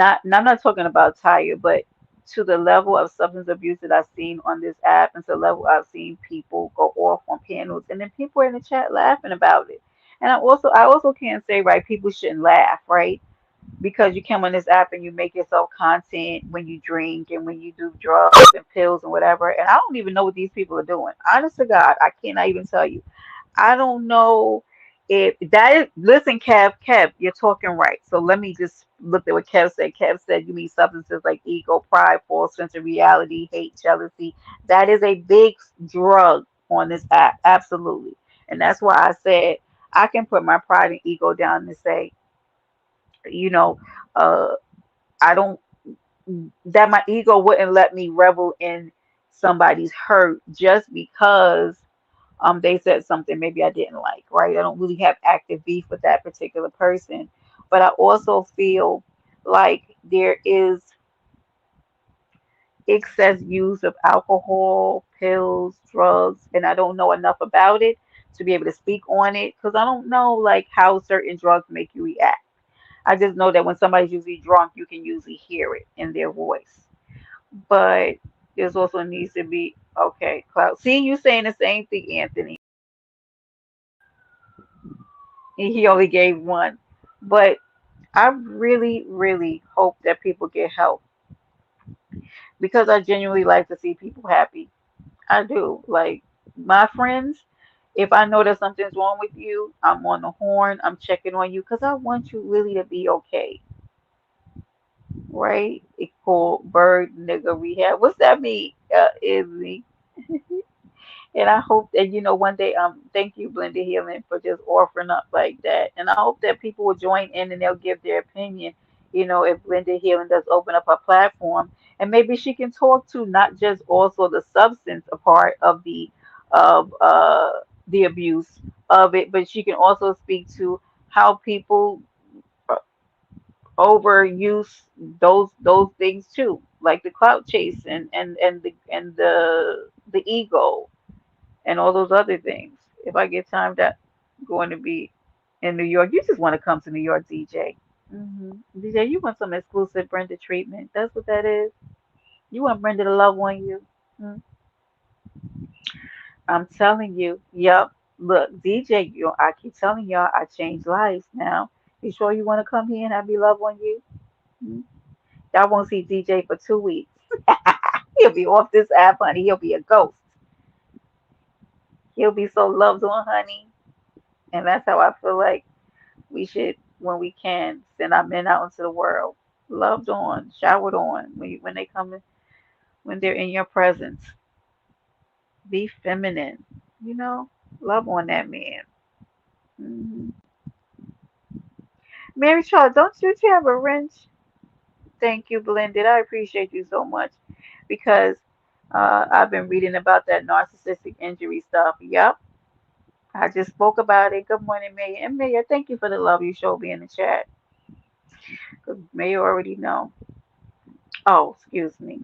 I'm not talking about tired, but to the level of substance abuse that I've seen on this app, and to the level I've seen people go off on panels, and then people are in the chat laughing about it. And I also can't say right, people shouldn't laugh, right? Because you come on this app and you make yourself content when you drink and when you do drugs and pills and whatever. And I don't even know what these people are doing. Honest to God, I cannot even tell you. I don't know if that is, listen, Kev, you're talking right. So let me just look at what Kev said. Kev said you mean substances like ego, pride, false sense of reality, hate, jealousy. That is a big drug on this app. Absolutely. And that's why I said I can put my pride and ego down and say, you know, uh, I don't, that my ego wouldn't let me revel in somebody's hurt just because they said something maybe I didn't like, right? I don't really have active beef with that particular person. But I also feel like there is excess use of alcohol, pills, drugs, and I don't know enough about it to be able to speak on it because I don't know like how certain drugs make you react. I just know that when somebody's usually drunk, you can usually hear it in their voice. But there's also needs to be okay, Cloud. See, you saying the same thing, Anthony. He only gave one. But I really, really hope that people get help because I genuinely like to see people happy. I do. Like my friends, if I know that something's wrong with you, I'm on the horn, I'm checking on you because I want you really to be okay, right? It's called bird nigga rehab. What's that mean, Izzy? And I hope that one day thank you, Blended Healing, for just offering up like that. And I hope that people will join in and they'll give their opinion. If Blended Healing does open up a platform, and maybe she can talk to not just also the substance a part of the abuse of it, but she can also speak to how people uh, overuse those things too, like the clout chase and the ego and all those other things. If I get time, that going to be in New York. You just want to come to New York, DJ. DJ, you want some exclusive Brenda treatment. That's what that is. You want Brenda to love on you. Mm, I'm telling you. Yep. Look, DJ, I keep telling y'all I changed lives now. You sure you want to come here and have me love on you? Mm. Y'all won't see DJ for 2 weeks. He'll be off this app, honey. He'll be a ghost. He'll be so loved on, honey. And that's how I feel like we should, when we can, send our men out into the world, loved on, showered on. When they come in, when they're in your presence, be feminine. You know, love on that man. hmm Mary Charles, don't you have a wrench? Thank you, Blended. I appreciate you so much because I've been reading about that narcissistic injury stuff. Yep, I just spoke about it. Good morning, Mayor. And Mayor, thank you for the love you showed me in the chat. Because Mayor already know. Oh, excuse me.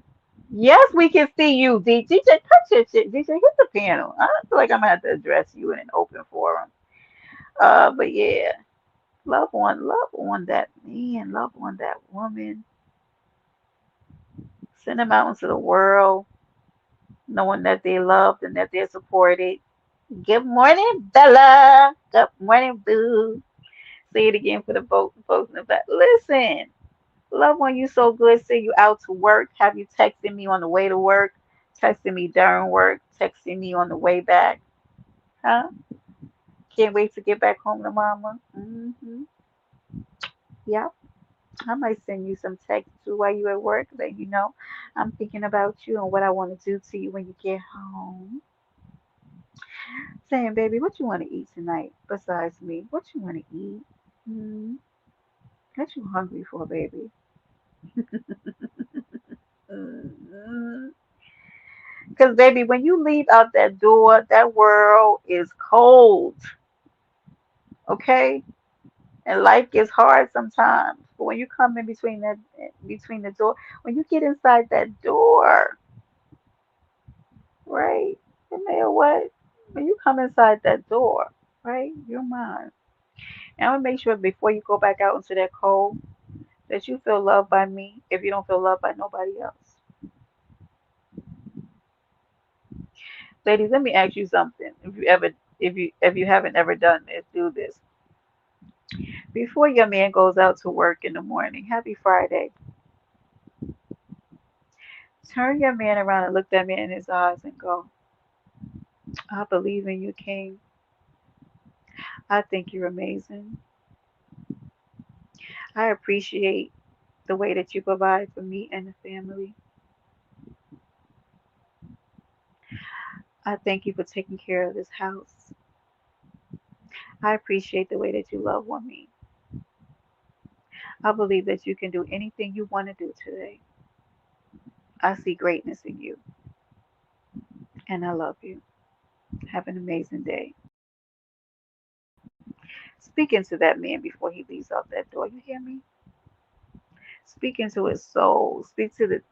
Yes, we can see you, DJ. Touch your shit. DJ, hit the panel. I feel like I'm gonna have to address you in an open forum. But yeah, love on that man, love on that woman. Send them out into the world, knowing that they're loved and that they're supported. Good morning, Bella. Good morning, Boo. Say it again for the folks in the back. Listen, love when you so good. See you out to work. Have you texting me on the way to work? Texting me during work, texting me on the way back. Huh? Can't wait to get back home to mama. Yep. I might send you some text too while you at work, let you know I'm thinking about you and what I want to do to you when you get home. Saying, baby, what you want to eat tonight besides me? What you want to eat? Mm, what you hungry for, baby? Because, baby, when you leave out that door, that world is cold, okay? And life gets hard sometimes. But when you come in between the door, when you get inside that door, right? No matter what, when you come inside that door, right? You're mine. And I want to make sure before you go back out into that cold that you feel loved by me if you don't feel loved by nobody else. Ladies, let me ask you something. If you haven't ever done this, do this. Before your man goes out to work in the morning, happy Friday. Turn your man around and look that man in his eyes and go, I believe in you, King. I think you're amazing. I appreciate the way that you provide for me and the family. I thank you for taking care of this house. I appreciate the way that you love on me. I believe that you can do anything you want to do today. I see greatness in you, and I love you. Have an amazing day. Speaking to that man before he leaves out that door. You hear me? Speak into his soul. Speak to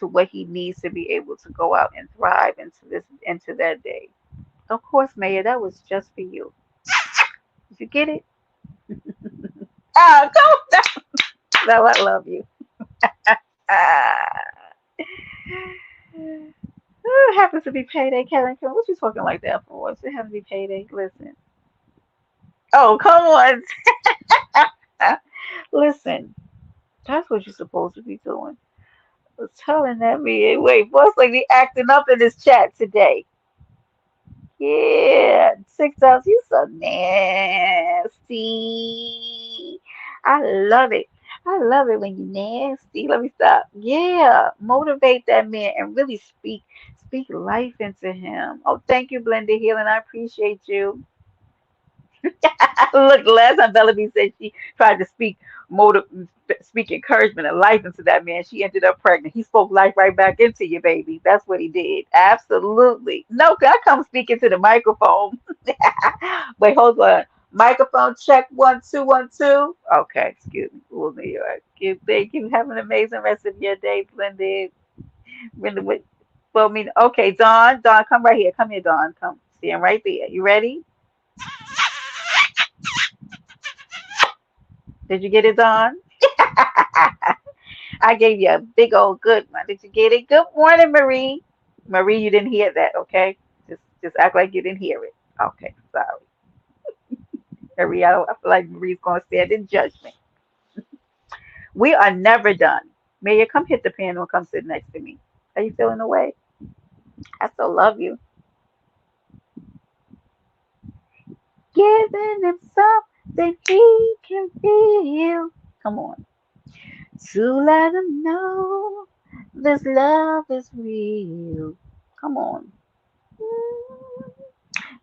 what he needs to be able to go out and thrive into that day. Of course, Mayor, that was just for you. Did you get it? Oh, come on. No, I love you. Ah. It happens to be payday, Kevin. What you talking like that for? It happens to be payday. Listen. Oh, come on. Listen. That's what you're supposed to be doing. Was telling that man, wait, boss lady acting up in this chat today. Yeah, TikToks, you so nasty. I love it. I love it when you nasty. Let me stop. Yeah, motivate that man and really speak life into him. Oh, thank you, Blended Healing. I appreciate you. Look, last time Bellamy said she tried to motive, speak encouragement and life into that man. She ended up pregnant. He spoke life right back into you, baby. That's what he did. Absolutely. No, I come speaking to the microphone. Wait, hold on. Microphone check 1 2 1 2. Okay, excuse me. Well, New York. Thank you. Have an amazing rest of your day, Blended. Really, well, I mean, okay, Dawn, come right here. Come here, Dawn. Come. See, I'm right there. You ready? Did you get it, Dawn? I gave you a big old good one. Did you get it? Good morning, Marie. Marie, you didn't hear that, okay? Just act like you didn't hear it. Okay, sorry. Marie, I feel like Marie's gonna stand in judgment. We are never done. Maya, come hit the piano and come sit next to me. Are you feeling the way? I still love you. Giving him something he can feel. Come on. To let him know this love is real. Come on.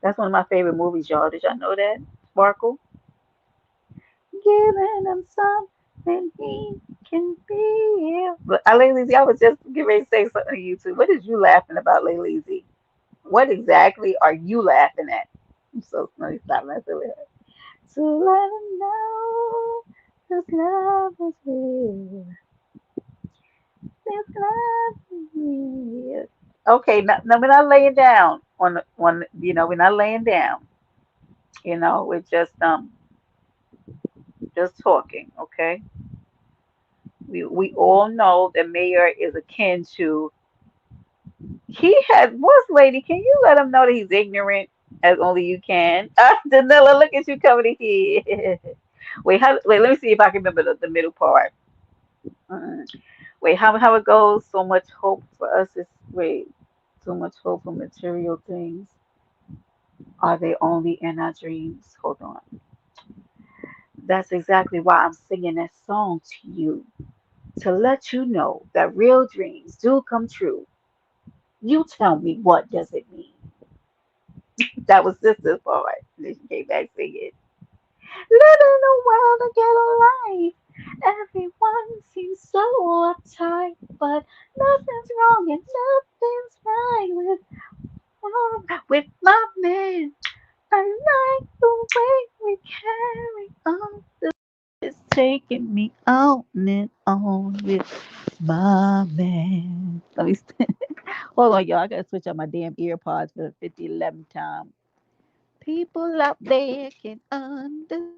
That's one of my favorite movies, y'all. Did y'all know that? Sparkle. Giving him something he can feel. But Laylee, I was just getting ready to say something to you too. What is you laughing about, Laylee? What exactly are you laughing at? I'm so sorry. Stop messing with her. To let him know this love is real. This love is real. Okay, now we're not laying down we're not laying down. We're just talking, okay? We all know that Mayor is akin to he has what's lady, can you let him know that he's ignorant as only you can? Danilla, look at you coming in here. Wait, let me see if I can remember the middle part. Mm. Wait, how it goes? So much hope for us is wait. Too much hope for material things. Are they only in our dreams? Hold on. That's exactly why I'm singing that song to you. To let you know that real dreams do come true. You tell me, what does it mean? That was Sister's part. Then she came back singing. Living in a world to get alive. Everyone seems so uptight, but nothing's wrong and nothing's right with my men. I like the way we carry on. It's taking me on and on with my man. Hold on, y'all. I gotta switch out my damn ear pods for the 5011th time. People out there can understand.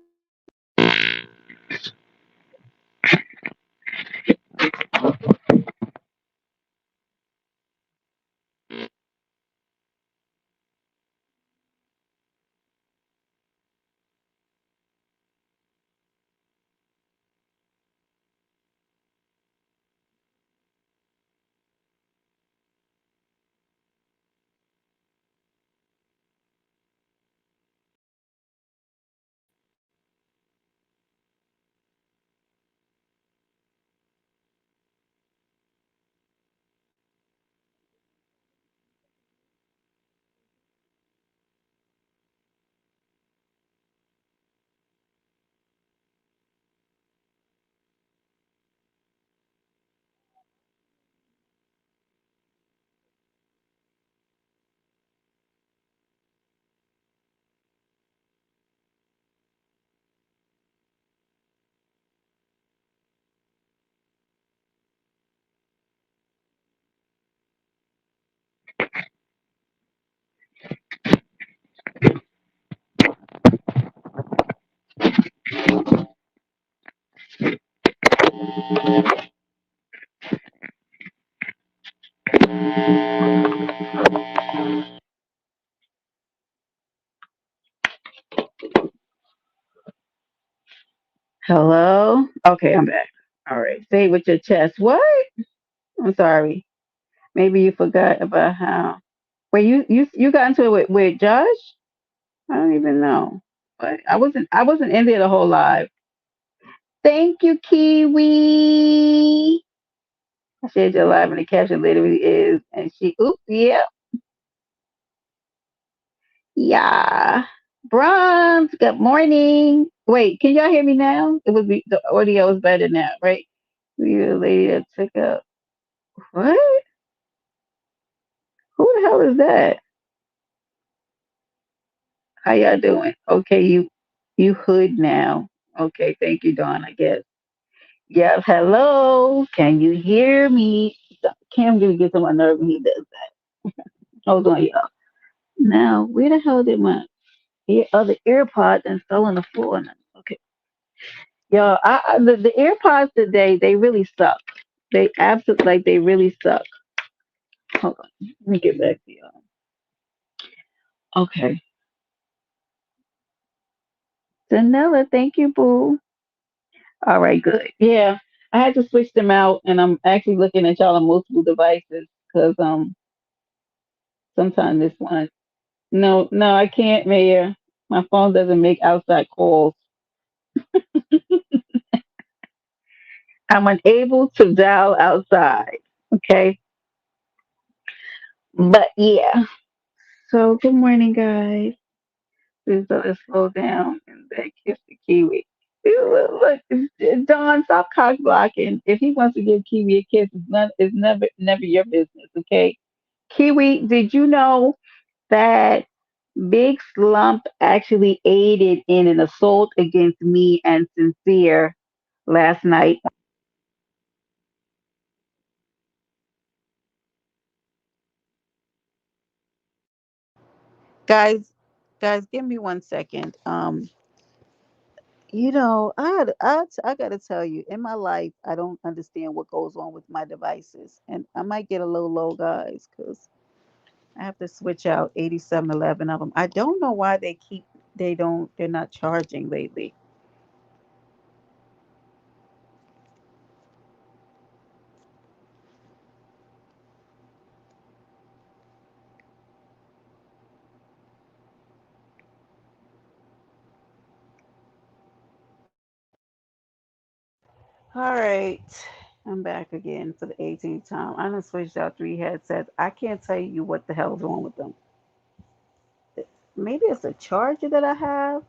Hello? Okay, I'm back. All right. Say it with your chest. What? I'm sorry. Maybe you forgot about how. Wait, you got into it with Josh? I don't even know. But I wasn't in there the whole live. Thank you, Kiwi. I shared your live and the caption literally is, and she, oop, yeah, yeah. Bronze, good morning. Wait, can y'all hear me now? The audio is better now, right? You the lady that took up. What? Who the hell is that? How y'all doing? Okay, you hood now. Okay, thank you, Dawn, I guess. Yes, hello. Can you hear me? Cam gonna get on my nerve when he does that. Hold on, y'all. Now, where the hell did my other earpod and fell on the floor? Now? Okay, y'all. The earpods today they really suck. They absolutely like they really suck. Hold on, let me get back to y'all. Okay, Danella, thank you, boo. All right, good. Yeah, I had to switch them out, and I'm actually looking at y'all on multiple devices because sometimes this one. No, no, I can't, Mayor. My phone doesn't make outside calls. I'm unable to dial outside. Okay, but yeah. So good morning, guys. Please let us slow down and then kiss the kiwi. Ew, look, Don, stop cock blocking. If he wants to give Kiwi a kiss, it's never your business, okay? Kiwi, did you know that Big Slump actually aided in an assault against me and Sincere last night? Guys, guys, give me 1 second. I gotta tell you, in my life, I don't understand what goes on with my devices, and I might get a little low, guys, because I have to switch out 8711 of them. I don't know why they're not charging lately. All right. I'm back again for the 18th time. I done switched out three headsets. I can't tell you what the hell's wrong with them. Maybe it's a charger that I have.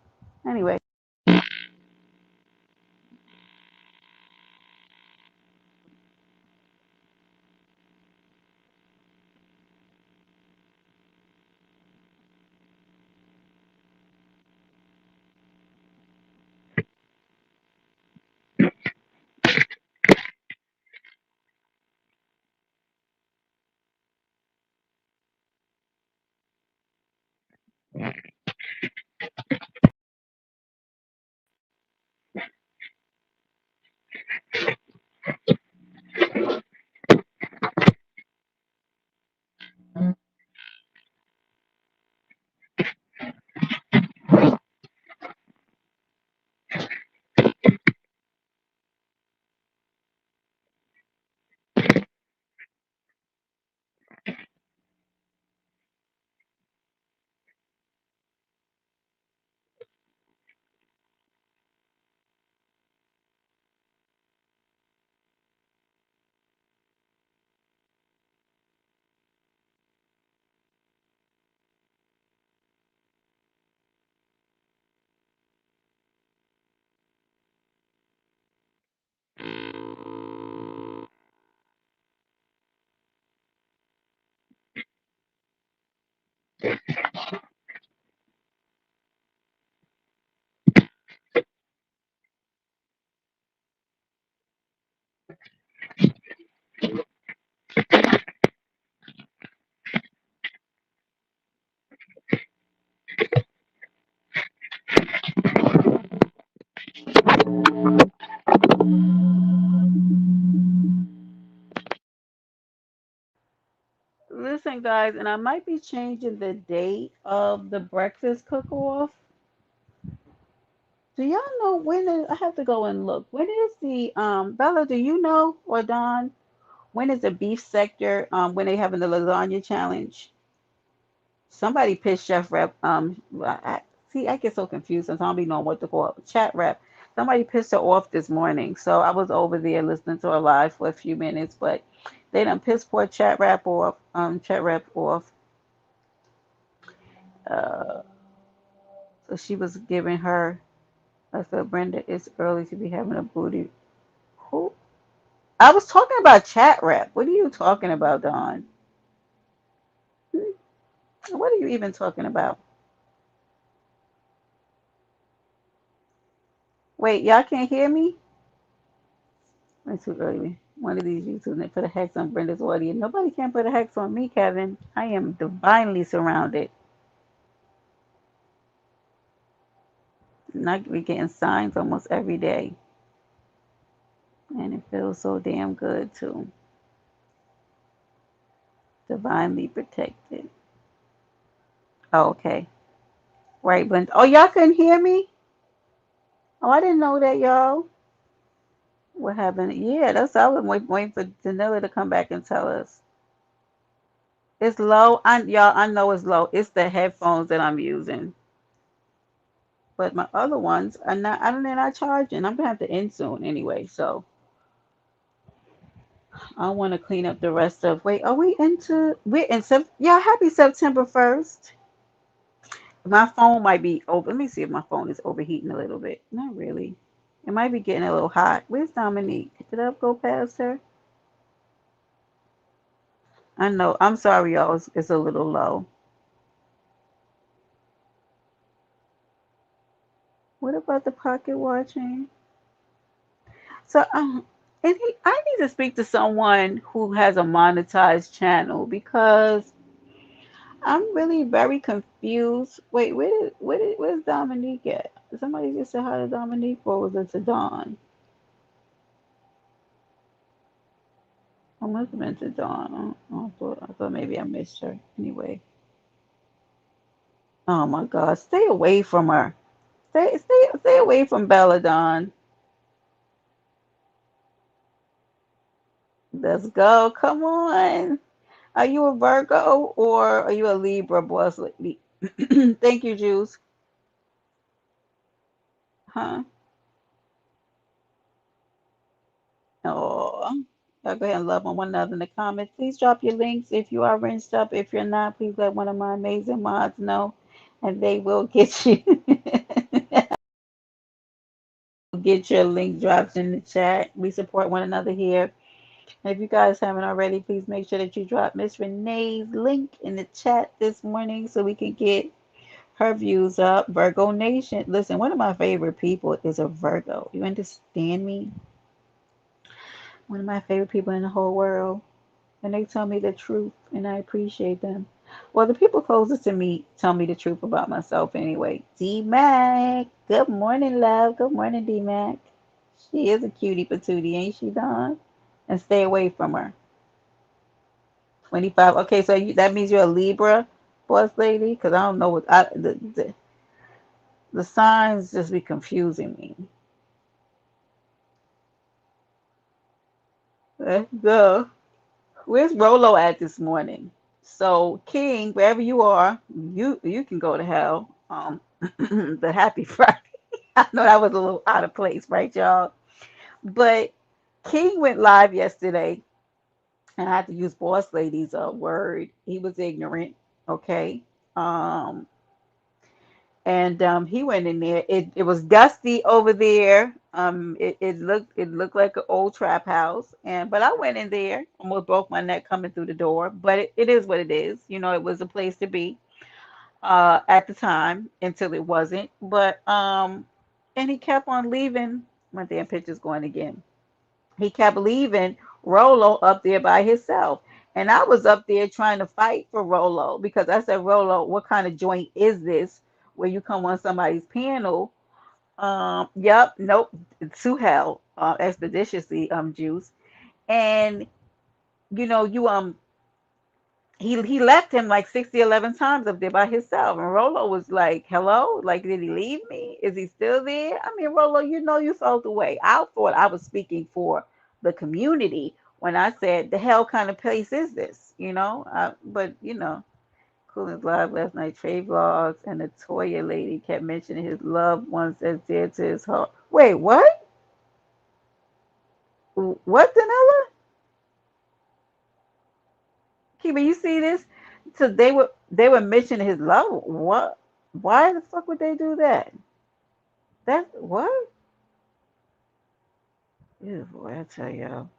Anyway. Listen, guys, and I might be changing the date of the breakfast cook off. Do y'all know when I have to go and look. When is the Bella, do you know, or Don? When is the beef sector when they having the lasagna challenge? Somebody pissed Chef Rep see I get so confused sometimes I don't be knowing what to call it. Chat Rep. Somebody pissed her off this morning. So I was over there listening to her live for a few minutes, but they done pissed poor chat rep off. Uh so she was giving her I said, Brenda, it's early to be having a booty. Who? I was talking about chat rep. What are you talking about, Don? What are you even talking about? Wait, y'all can't hear me? It's too early. One of these YouTubers they put a hex on Brenda's audience. Nobody can put a hex on me, Kevin. I am divinely surrounded. And we getting signs almost every day. And it feels so damn good too. Divinely protected. Oh, okay. Right, but oh y'all couldn't hear me? Oh, I didn't know that, y'all. What happened? Yeah, that's I was waiting for Janilla to come back and tell us. It's low. Y'all, I know it's low. It's the headphones that I'm using. But my other ones are not. I don't. They're not charging. I'm gonna have to end soon anyway. So I want to clean up the rest of. Wait, are we into? We're in. Yeah, happy September 1st. My phone might be over. Let me see if my phone is overheating a little bit. Not really. It might be getting a little hot. Where's Dominique? Did I go past her? I know. I'm sorry, y'all. It's a little low. What about the pocket watching? So, I need to speak to someone who has a monetized channel because I'm really very confused. Wait, where's Dominique at? Somebody just said hi to Dominique, or was it to Dawn? I must have been to Dawn. I thought maybe I missed her. Anyway, oh my God, stay away from her. Stay away from Bella, Dawn. Let's go. Come on. Are you a Virgo or are you a Libra, boss lady? Thank you, Juice. Huh? Y'all go ahead and love on one another in the comments. Please drop your links if you are rinsed up. If you're not, please let one of my amazing mods know, and they will get you get your link dropped in the chat. We support one another here. And if you guys haven't already, please make sure that you drop Miss Renee's link in the chat this morning so we can get her views up. Virgo Nation. Listen, one of my favorite people is a Virgo. You understand me? One of my favorite people in the whole world. And they tell me the truth, and I appreciate them. Well, the people closest to me tell me the truth about myself anyway. D Mac. Good morning, love. Good morning, D Mac. She is a cutie patootie, ain't she, Dawn? And stay away from her. 25. Okay, so that means you're a Libra, boss lady? Because I don't know what the signs just be confusing me. Let's go. Where's Rolo at this morning? So, King, wherever you are, you can go to hell. The happy Friday. I know that was a little out of place, right, y'all? But King went live yesterday, and I had to use boss lady's word. He was ignorant, okay? Um, and he went in there. It was dusty over there. It looked like an old trap house. And but I went in there, almost broke my neck coming through the door. But it is what it is. You know, it was a place to be at the time until it wasn't. But and he kept on leaving. My damn picture's going again. He kept leaving Rolo up there by himself. And I was up there trying to fight for Rolo because I said, Rolo, what kind of joint is this where you come on somebody's panel? Yep, nope, to hell, expeditiously, Juice. And you know, he left him like 60, 11 times up there by himself. And Rolo was like, hello? Like, did he leave me? Is he still there? I mean, Rolo, you know you felt away. I thought I was speaking for the community when I said, the hell kind of place is this? You know? But, you know, Cooling's live last night, Trey vlogs, and the Toya lady kept mentioning his loved ones as dear to his heart. Wait, what? What, Danella? Kiba, you see this? So they were mentioning his love. What? Why the fuck would they do that? That's what? Yeah, boy, I tell y'all.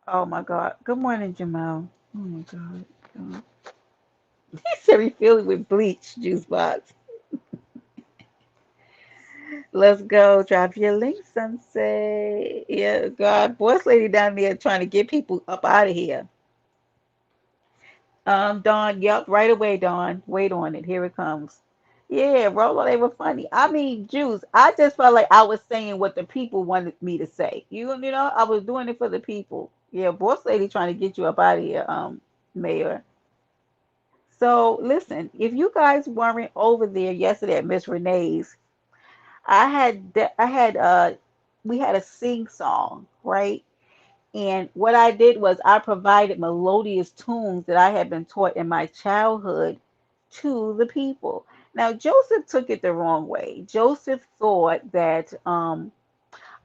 Oh my God. Good morning, Jamal. Oh my God. God. He said refill it with bleach, juice box. Let's go. Drop your link, Sensei. Yeah, God. Boss lady down there trying to get people up out of here. Dawn, yep, right away, Dawn. Wait on it. Here it comes. Yeah, Rolo, they were funny. I mean, Juice, I just felt like I was saying what the people wanted me to say. You know, I was doing it for the people. Yeah, boss lady trying to get you up out of here, Mayor. So listen, if you guys weren't over there yesterday at Miss Renee's, we had a sing song, right? And what I did was I provided melodious tunes that I had been taught in my childhood to the people. Now, Joseph took it the wrong way. Joseph thought that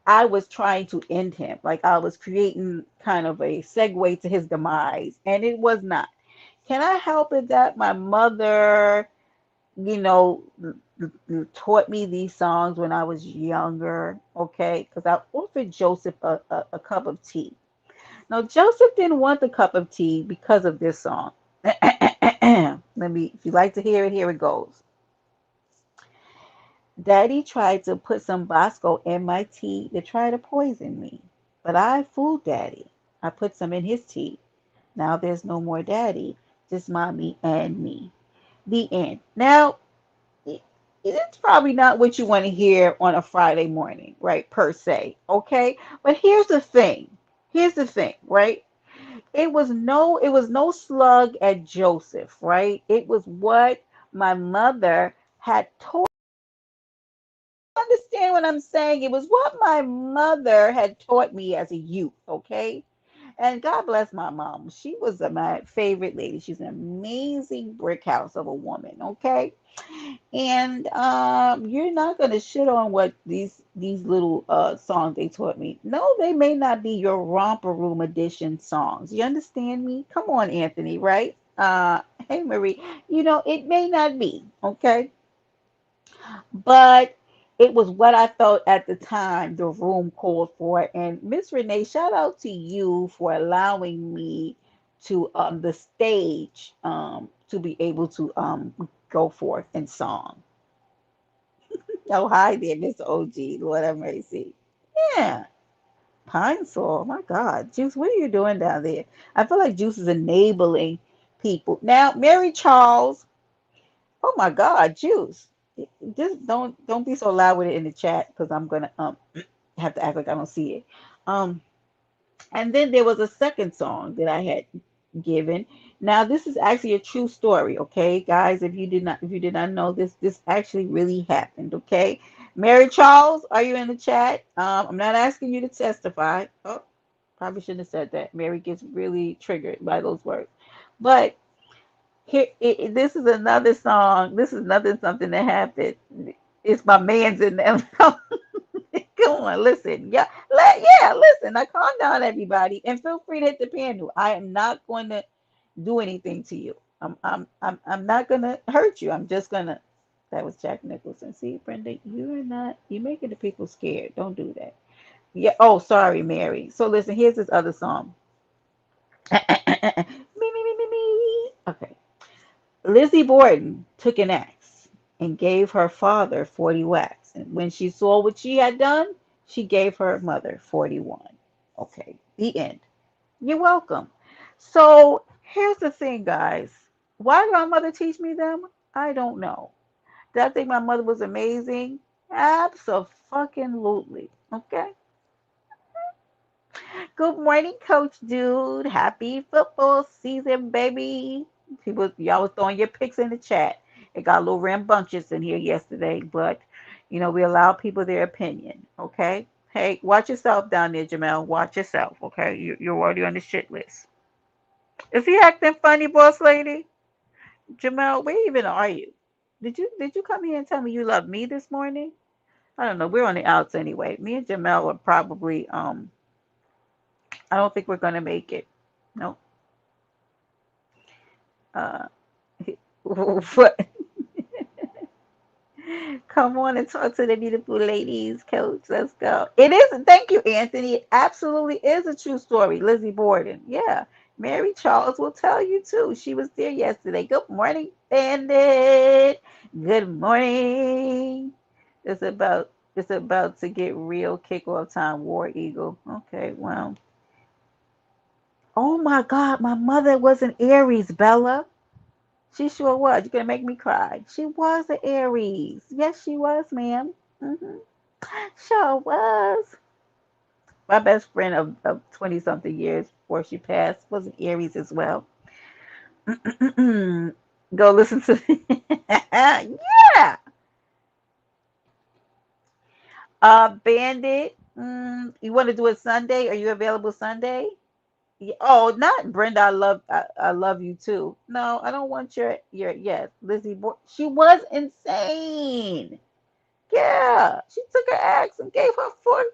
I was trying to end him, like I was creating kind of a segue to his demise, and it was not. Can I help it that my mother, you know, taught me these songs when I was younger? Okay, because I offered Joseph a cup of tea. Now, Joseph didn't want the cup of tea because of this song. Let me, if you like to hear it, here it goes. Daddy tried to put some Bosco in my tea to try to poison me. But I fooled Daddy. I put some in his tea. Now there's no more Daddy, just Mommy and me. The end. Now, it's probably not what you want to hear on a Friday morning, right? Per se. Okay? But here's the thing. Here's the thing, right? It was no slug at Joseph, right? It was what my mother had taught. Understand what I'm saying? It was what my mother had taught me as a youth, okay? And God bless my mom. She was my favorite lady. She's an amazing brick house of a woman. Okay. And you're not gonna shit on what these little songs they taught me. No, they may not be your romper room edition songs. You understand me? Come on, Anthony, right? Hey Marie, it may not be, okay? But it was what I felt at the time the room called for. And Miss Renee, shout out to you for allowing me to the stage to be able to go forth in song. Oh, hi there, Miss OG. Lord have mercy. Yeah. Pine Sol. My God. Juice, what are you doing down there? I feel like Juice is enabling people. Now, Mary Charles. Oh my God, Juice. Just don't be so loud with it in the chat because I'm gonna have to act like I don't see it. Um and then there was a second song that I had given. Now this is actually a true story, okay, guys. If you did not know this, this actually really happened, okay. Mary Charles, are you in the chat? I'm not asking you to testify. Oh, probably shouldn't have said that. Mary gets really triggered by those words. But here, this is another song. This is another something that happened. It's my man's in them. Come on, listen. Yeah, listen. Now calm down, everybody, and feel free to hit the panel. I am not going to do anything to you. I'm not gonna hurt you. I'm just gonna. That was Jack Nicholson. See, Brenda, you're making the people scared. Don't do that. Yeah. Oh, sorry, Mary. So listen, here's this other song. Me. Okay. Lizzie Borden took an axe and gave her father 40 whacks. And when she saw what she had done, she gave her mother 41. Okay, the end. You're welcome. So here's the thing, guys. Why did my mother teach me them? I don't know. Did I think my mother was amazing? Absolutely. Okay. Good morning, Coach Dude. Happy football season, baby. Y'all was throwing your picks in the chat. It got a little rambunctious in here yesterday, but we allow people their opinion. Okay. Hey, watch yourself down there, Jamel. Watch yourself. Okay. You're already on the shit list. Is he acting funny, boss lady? Jamel, where even are you? Did you come here and tell me you love me this morning? I don't know. We're on the outs anyway. Me and Jamel are probably I don't think we're gonna make it. No. Uh, what? Come on and talk to the beautiful ladies, Coach. Let's go. It is. Thank you, Anthony. It absolutely is a true story. Lizzie Borden. Yeah. Mary Charles will tell you too. She was there yesterday. Good morning, Bandit. Good morning. It's about to get real kickoff time, War Eagle. Okay, well. Oh my God, my mother was an Aries, Bella. She sure was. You're gonna make me cry. She was an Aries. Yes, she was, ma'am. Sure was. My best friend of 20 something years before she passed was an Aries as well. Go listen to yeah. Bandit. You want to do it Sunday? Are you available Sunday? Yeah. Oh, not Brenda. I love you too. No, I don't want your yes, Lizzie. She was insane. Yeah, she took her axe and gave her four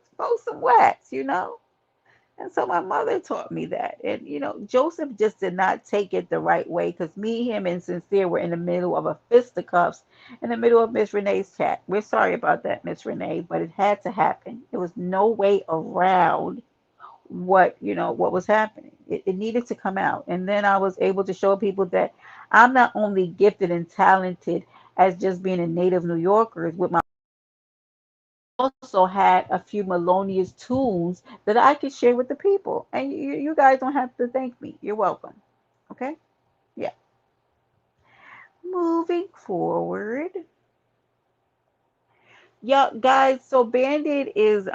some wax. And so my mother taught me that. And Joseph just did not take it the right way because me, him, and Sincere were in the middle of a fisticuffs in the middle of Miss Renee's chat. We're sorry about that, Miss Renee, but it had to happen. There was no way around what was happening. It needed to come out. And then I was able to show people that I'm not only gifted and talented as just being a native New Yorker with my also had a few melodious tunes that I could share with the people. And you guys don't have to thank me. You're welcome. Okay? Yeah. Moving forward. Yeah, guys, so Bandit is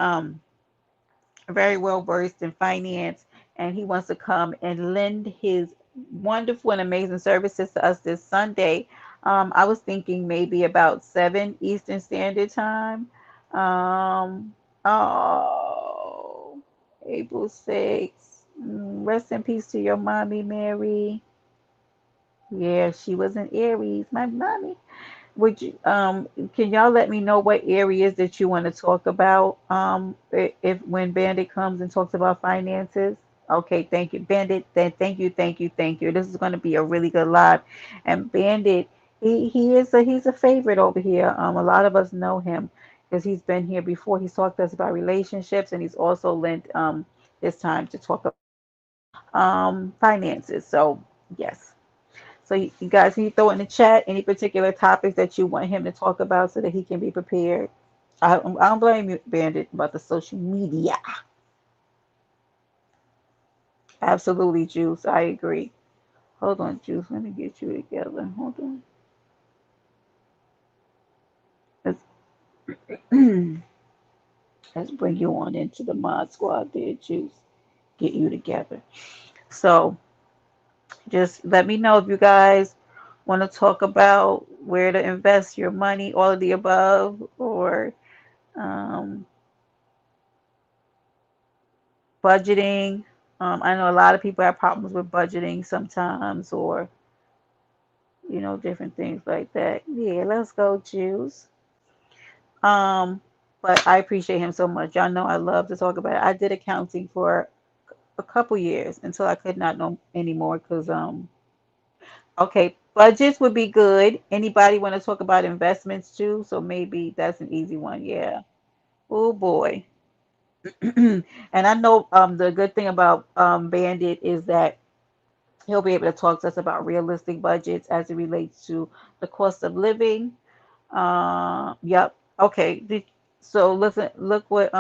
very well versed in finance, and he wants to come and lend his wonderful and amazing services to us this Sunday. I was thinking maybe about 7 Eastern Standard Time. Um, oh, April 6th. Rest in peace to your mommy, Mary. Yeah, she was an Aries, my mommy. Would you can y'all let me know what areas that you want to talk about if when Bandit comes and talks about finances? Okay, thank you, Bandit. Then thank you. This is going to be a really good live. And Bandit, he's a favorite over here. A lot of us know him because he's been here before. He's talked to us about relationships, and he's also lent his time to talk about finances. So yes. So you guys, can you throw in the chat any particular topics that you want him to talk about so that he can be prepared? I don't blame you, Bandit, about the social media. Absolutely, Juice. I agree. Hold on, Juice. Let me get you together. Hold on. Let's, let's bring you on into the mod squad there, Juice. Get you together. So just let me know if you guys want to talk about where to invest your money, all of the above, or um, budgeting. I know a lot of people have problems with budgeting sometimes, or different things like that. Yeah, let's go, Jews. Um, but I appreciate him so much. Y'all know I love to talk about it. I did accounting for a couple years until I could not know anymore. Okay, budgets would be good. Anybody want to talk about investments too? So maybe that's an easy one. Yeah. Oh boy. And I know the good thing about Bandit is that he'll be able to talk to us about realistic budgets as it relates to the cost of living. Yep. Okay. So listen, look what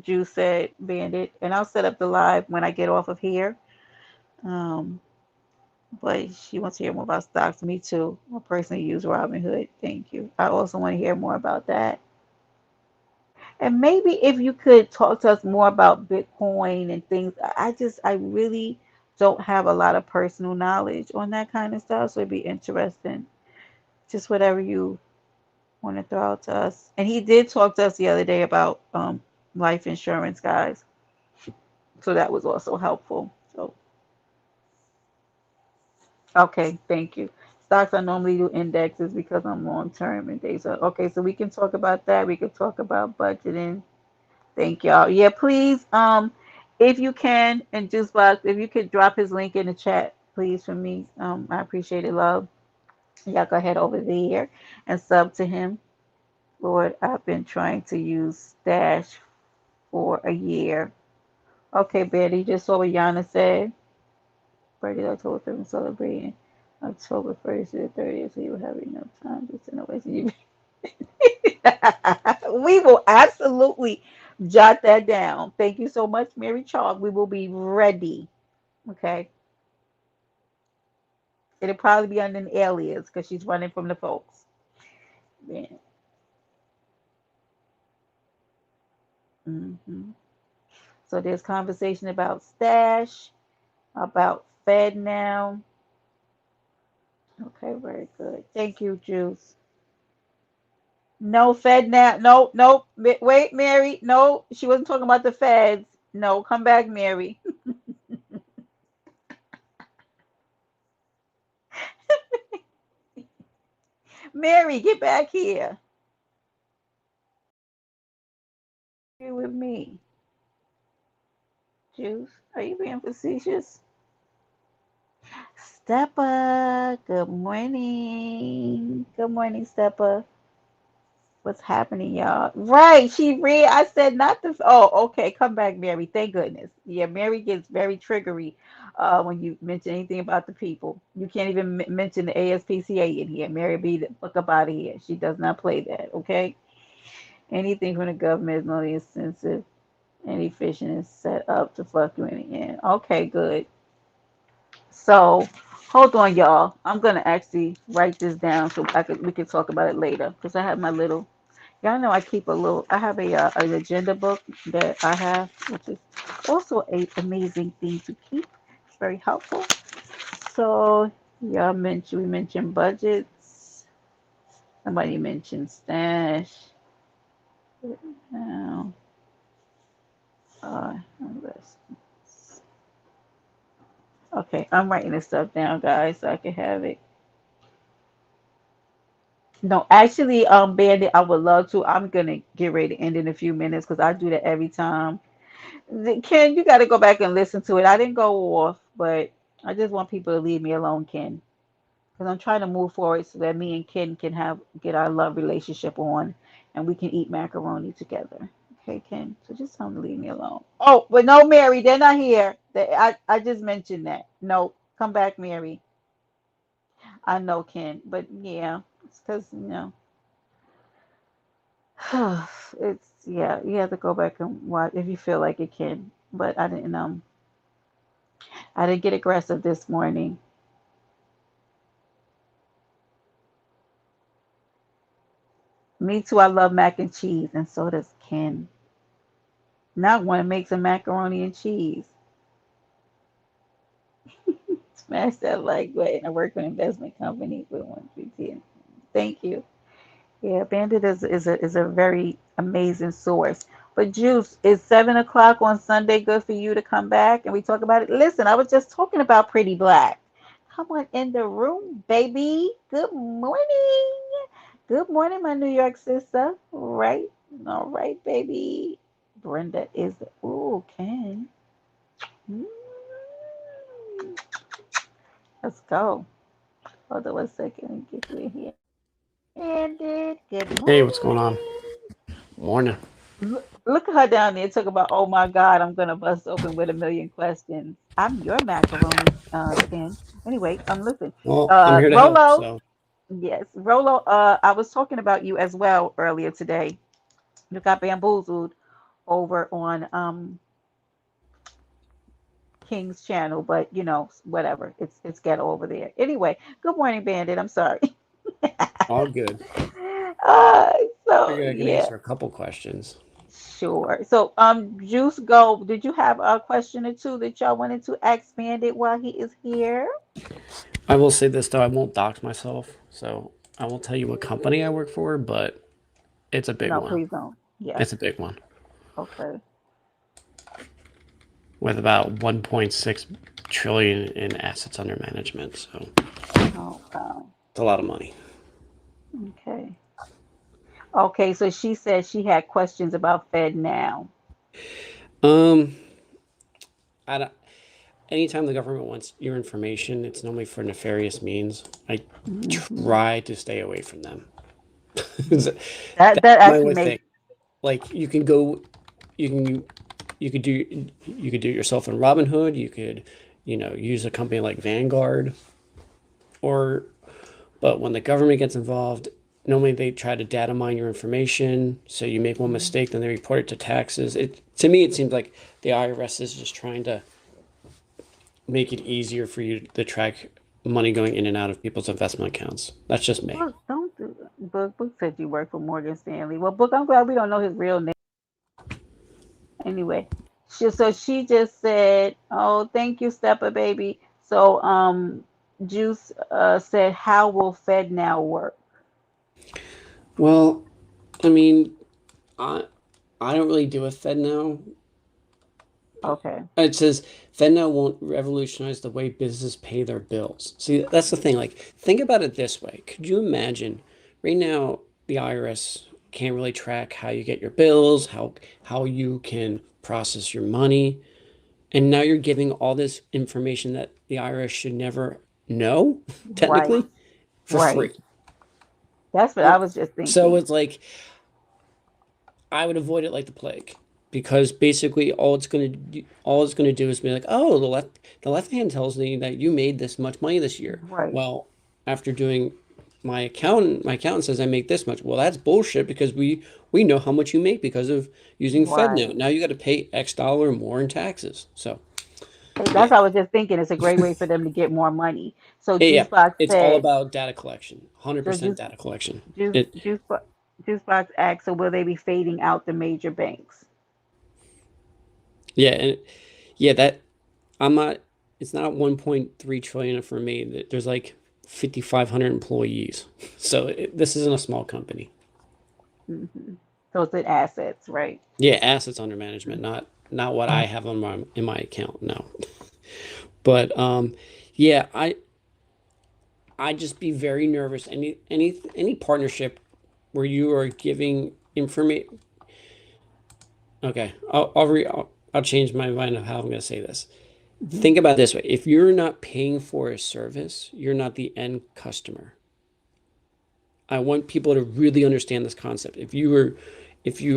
Drew said, Bandit, and I'll set up the live when I get off of here. Um, but she wants to hear more about stocks. Me too. I personally use Robinhood. Thank you. I also want to hear more about that. And maybe if you could talk to us more about Bitcoin and things. I really don't have a lot of personal knowledge on that kind of stuff, so it'd be interesting. Just whatever you want to throw out to us. And he did talk to us the other day about life insurance, guys. So that was also helpful. So okay, thank you. Stocks I normally do indexes because I'm long term and days. Okay, so we can talk about that. We can talk about budgeting. Thank y'all. Yeah, please, if you can, and Juicebox, if you could drop his link in the chat, please, for me. I appreciate it, love. Y'all go ahead over there and sub to him. Lord, I've been trying to use Stash for a year. Okay, Betty, you just saw what Yana said. Birthday October 3rd, celebrating October 1st to the 30th, so you will have enough time to send away. We will absolutely jot that down. Thank you so much, Mary Chalk. We will be ready. Okay. It'll probably be under an alias because she's running from the folks. Yeah. hmm So there's conversation about stash, about Fed now. Okay, very good. Thank you, Juice. No Fed now. No, no. Wait, Mary. No, she wasn't talking about the Feds. No, come back, Mary. Mary, get back here. Here with me. Juice, are you being facetious? Steppa, good morning. Good morning, Steppa. What's happening, y'all? Right, she read. I said not the. Oh, okay. Come back, Mary. Thank goodness. Yeah, Mary gets very triggery when you mention anything about the people. You can't even mention the ASPCA in here. Mary, be the fuck up out of here. She does not play that. Okay. Anything from the government is not insensitive and efficient is set up to fuck you in the end. Okay, good. So hold on, y'all. I'm gonna actually write this down so we can talk about it later because I have my little. Y'all know I keep a little. I have an agenda book that I have, which is also a amazing thing to keep. It's very helpful. So we mentioned budgets. Somebody mentioned stash. Now, investments. Okay, I'm writing this stuff down, guys, so I can have it. No, actually, Bandit, I would love to. I'm gonna get ready to end in a few minutes because I do that every time. Ken, you got to go back and listen to it. I didn't go off, but I just want people to leave me alone, Ken, because I'm trying to move forward so that me and Ken can have get our love relationship on, and we can eat macaroni together. Okay, Ken. So just tell them to leave me alone. Oh, but no, Mary, they're not here. I just mentioned that. No, come back, Mary. I know, Ken, but yeah, it's because it's yeah. You have to go back and watch if you feel like it, Ken. But I didn't get aggressive this morning. Me too. I love mac and cheese, and so does Ken. Not want to make some macaroni and cheese. Smash that like button. I work for an investment company with 150. Thank you. Yeah, Bandit is a very amazing source. But Juice, is 7 o'clock on Sunday good for you to come back and we talk about it? Listen, I was just talking about Pretty Black. Come on in the room, baby. Good morning. Good morning, my New York sister. All right, baby. Brenda is. Ooh, Ken. Mm, let's go. Hold on 1 second and get you in here. Bandit, good Hey, what's going on? morning. Morning. Look at her down there talking about, oh my God, I'm gonna bust open with a million questions. I'm your macaroni, Ken. Anyway, listen, Well, I'm here to help. Rolo, So, yes, Rolo. I was talking about you as well earlier today. You got bamboozled over on King's channel, but whatever. It's ghetto over there. Anyway, good morning, Bandit. I'm sorry. all good. Uh, so Figured I can yeah. answer a couple questions. Sure. So, Juice Go, did you have a question or two that y'all wanted to ask Bandit while he is here? I will say this though, I won't dox myself. So, I won't tell you what company I work for, but it's a big No, one. please don't. Yes. It's a big one Okay. with about 1.6 trillion in assets under management. So, Oh, wow. it's a lot of money. Okay. Okay, so she said she had questions about Fed now. Um, I don't, anytime the government wants your information, it's normally for nefarious means. I Hmm. try to stay away from them. That's That my actually only thing. makes Like you can go, you can you could do it yourself in Robinhood. You could, use a company like Vanguard, or but when the government gets involved, normally they try to data mine your information. So you make one mm, mistake, then they report it to taxes. It to me, it seems like the IRS is just trying to make it easier for you to track money going in and out of people's investment accounts. That's just me. Book. Don't do that. Book said you work for Morgan Stanley. Well, Book, I'm glad we don't know his real name. Anyway, she just said, "Oh, thank you, Stepper baby." So Juice said, "How will Fed now work?" Well, I mean, I I don't really do a Fed now. Okay. It says FedNow won't revolutionize the way businesses pay their bills. See, that's the thing. Like, think about it this way. Could you imagine right now the IRS can't really track how you get your bills, how you can process your money, and now you're giving all this information that the IRS should never know, Right. technically, for Right. free. That's what I was just So thinking. it's like I would avoid it like the plague because basically all it's gonna do is be like, oh, the left hand tells me that you made this much money this year. Right. Well, after doing my accountant says I make this much. Well, that's bullshit because we know how much you make because of using Right. FedNow. Now you got to pay X dollar more in taxes. So Hey, yeah, that's what I was just thinking. It's a great way for them to get more money. So yeah, yeah. Juicebox It's all said, about data collection. so 100% data collection. Juice, It Juice, Juicebox asked, so will they be fading out the major banks? yeah, and yeah, that I'm not. It's not 1.3 trillion for me. There's like 5,500 employees, so this isn't a small company. Hmm. So it's in assets, right? Yeah, assets under management, not what I have on my in my account. No, But yeah, I just be very nervous. Any partnership where you are giving information. Okay, I'll change my mind of how I'm going to say this. Mhm. Think about it this way: if you're not paying for a service, you're not the end customer. I want people to really understand this concept. If you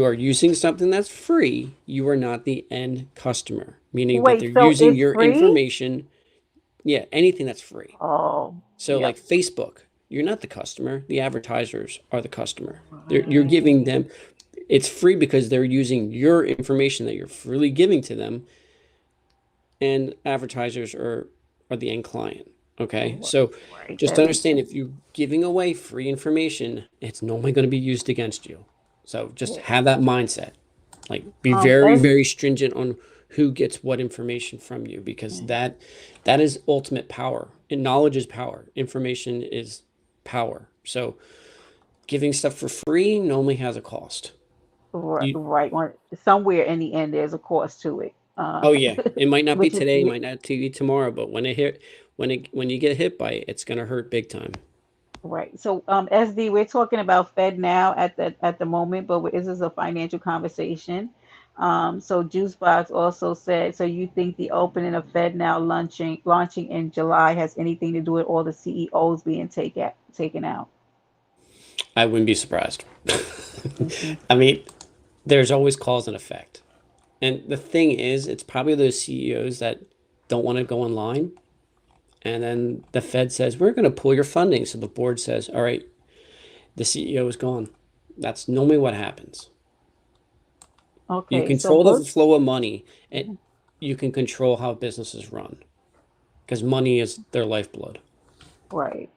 are using something that's free, you are not the end customer, meaning that Wait, they're so using it's your free? information. Yeah, anything that's free. Oh, So like yep. Facebook, you're not the customer. The advertisers are the customer. You're giving Right. them, it's free because they're using your information that you're freely giving to them, and advertisers are the end client. Okay, Right. so Right. just That makes understand sense. if you're giving away free information, it's normally going to be used against you. So just Yeah. have that mindset. Like be very, As very stringent on who gets what information from you because that is ultimate power. And knowledge is power. Information is power. So giving stuff for free normally has a cost. right, You right. Somewhere in the end, there's a cost to it. Oh yeah, it might not be Which is today, it might not be tomorrow, but when you get hit by it, it's gonna hurt big time. right. So, SD, we're talking about Fed now at the moment, but this is a financial conversation. So Juicebox also said, so you think the opening of Fed now launching in July has anything to do with all the CEOs being taken out? I wouldn't be surprised. Hmm. I mean, there's always cause and effect. And the thing is, it's probably those CEOs that don't want to go online. And then the Fed says, we're going to pull your funding. So the board says, all right, the CEO is gone. That's normally what happens. You Okay, so control the book. flow of money and you can control how businesses run because money is their lifeblood. Right.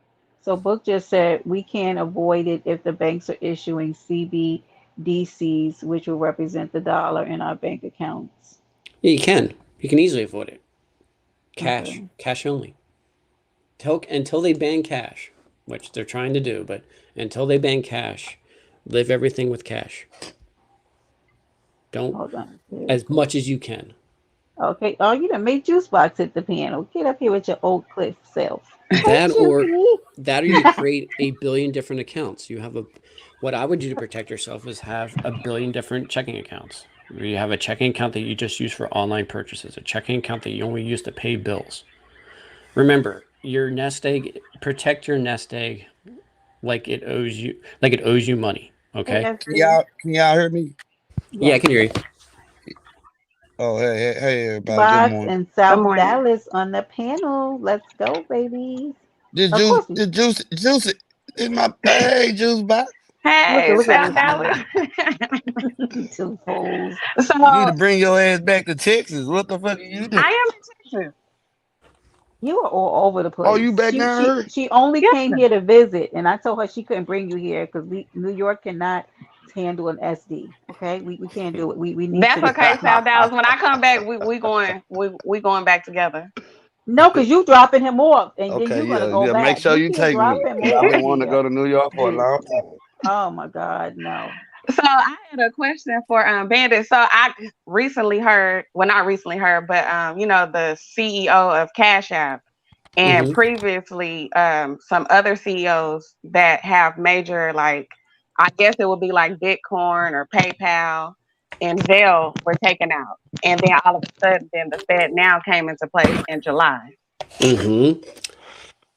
So Book just said we can't avoid it if the banks are issuing CBDCs, which will represent the dollar in our bank accounts. Yeah, you can. You can easily avoid it. Cash, Okay. cash only. Until they ban cash, which they're trying to do, but until they ban cash, live everything with cash. Don't Hold on. Here as goes. much as you can. Okay. Oh, you done made Juice Box hit the piano. Get up here with your old Cliff self. Hey, That or Juicy. that or you create a billion different accounts. You have a what I would do to protect yourself is have a billion different checking accounts. Where you have a checking account that you just use for online purchases, a checking account that you only use to pay bills. Remember, your nest egg, protect your nest egg like it owes you money. Hey, Okay? SD. Can y'all hear me? Yeah, I Yes. can hear you. Oh, hey, everybody. Good Box morning. and Good South morning. Dallas on the panel. Let's go, babies. This Of juice, course we this juice is my hey juice box. Hey, look at South this Dallas. man. Two fools. So You need to I bring your ass back to Texas. What the fuck are you doing? am in Texas. You are all over the Oh, you place. back down here? She only Yeah, came here to visit, and I told her she couldn't bring you here because we New York cannot handle an SD. Okay, we can't do it. We need that's to. okay, South Dallas. When I come back, we going back together. No, because you dropping him off, and then Okay, you're gonna yeah, go yeah. Make back. sure You you can't take drop me. him 'Cause I've off been wanting to go here. to New York for a long time. Oh my God, no. So I had a question for Bandit. So I recently heard, well, not recently heard, but the CEO of Cash App, and Hmm. previously some other CEOs that have major, like, I guess it would be like Bitcoin or PayPal and Zelle were taken out, and then all of a sudden, then the Fed now came into place in July. Hmm.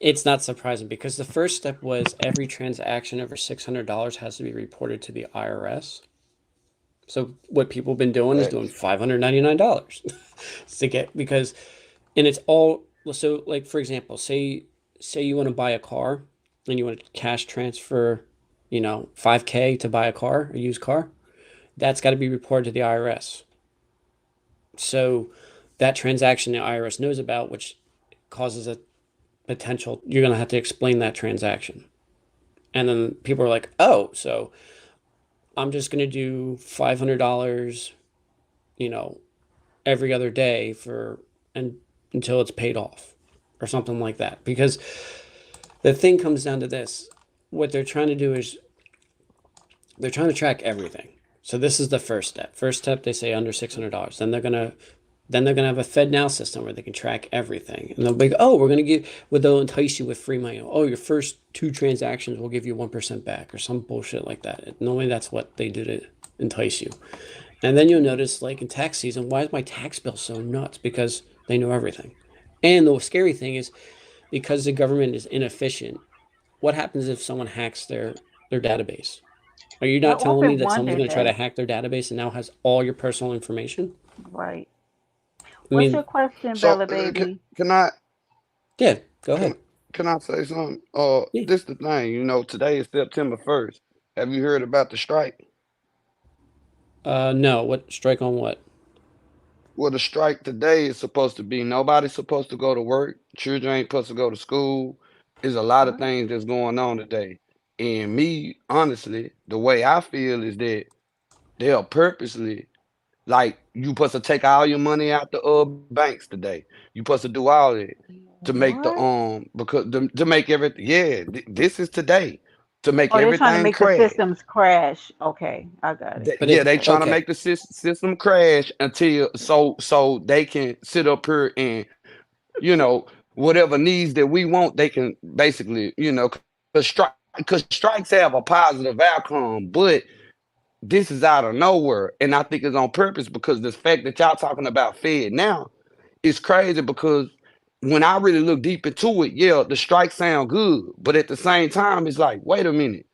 It's not surprising because the first step was every transaction over $600 has to be reported to the IRS. So what people have been doing is doing Facts. $599 to get because and it's all so like for example, say you want to buy a car and you want to cash transfer, 5K to buy a car, a used car, that's got to be reported to the IRS. So that transaction the IRS knows about, which causes a potential, you're going to have to explain that transaction. And then people are like, oh, so I'm just going to do $500, you know, every other day and until it's paid off or something like that. Because the thing comes down to this. What they're trying to do is they're trying to track everything. So this is the first step. First step, they say under $600. Then they're going to Then they're gonna have a FedNow system where they can track everything, and they'll be, oh, we're gonna they'll entice you with free money. Oh, your first 2 transactions will give you 1% back, or some bullshit like that. Normally, that's what they do to entice you. And then you'll notice, like in tax season, why is my tax bill so nuts? Because they know everything. And the scary thing is, because the government is inefficient, what happens if someone hacks their database? Are you I not telling me often that someone's wondered going to try to that. hack their database and now has all your personal information? Right. I What's your mean, question, So Bella baby? can I yeah, go can ahead. can I say something? Yeah. This the thing. Today is September 1st. Have you heard about the strike? No, what strike on what? Well, the strike today is supposed to be nobody's supposed to go to work. Children ain't supposed to go to school. There's a lot of What? things that's going on today. And me, honestly, the way I feel is that they'll purposely, like, you supposed to take all your money out the banks today. You supposed to do all that to make the What? because to make everything. Yeah, this is today to make Oh, they're trying to everything make the crash. systems crash. Okay, I got it. But Yeah, they Okay. trying to okay. make the system crash until so they can sit up here and whatever needs that we want, they can basically because strikes have a positive outcome, but this is out of nowhere, and I think it's on purpose because the fact that y'all talking about Fed now is crazy because when I really look deep into it, yeah, the strikes sound good, but at the same time, it's like, wait a minute,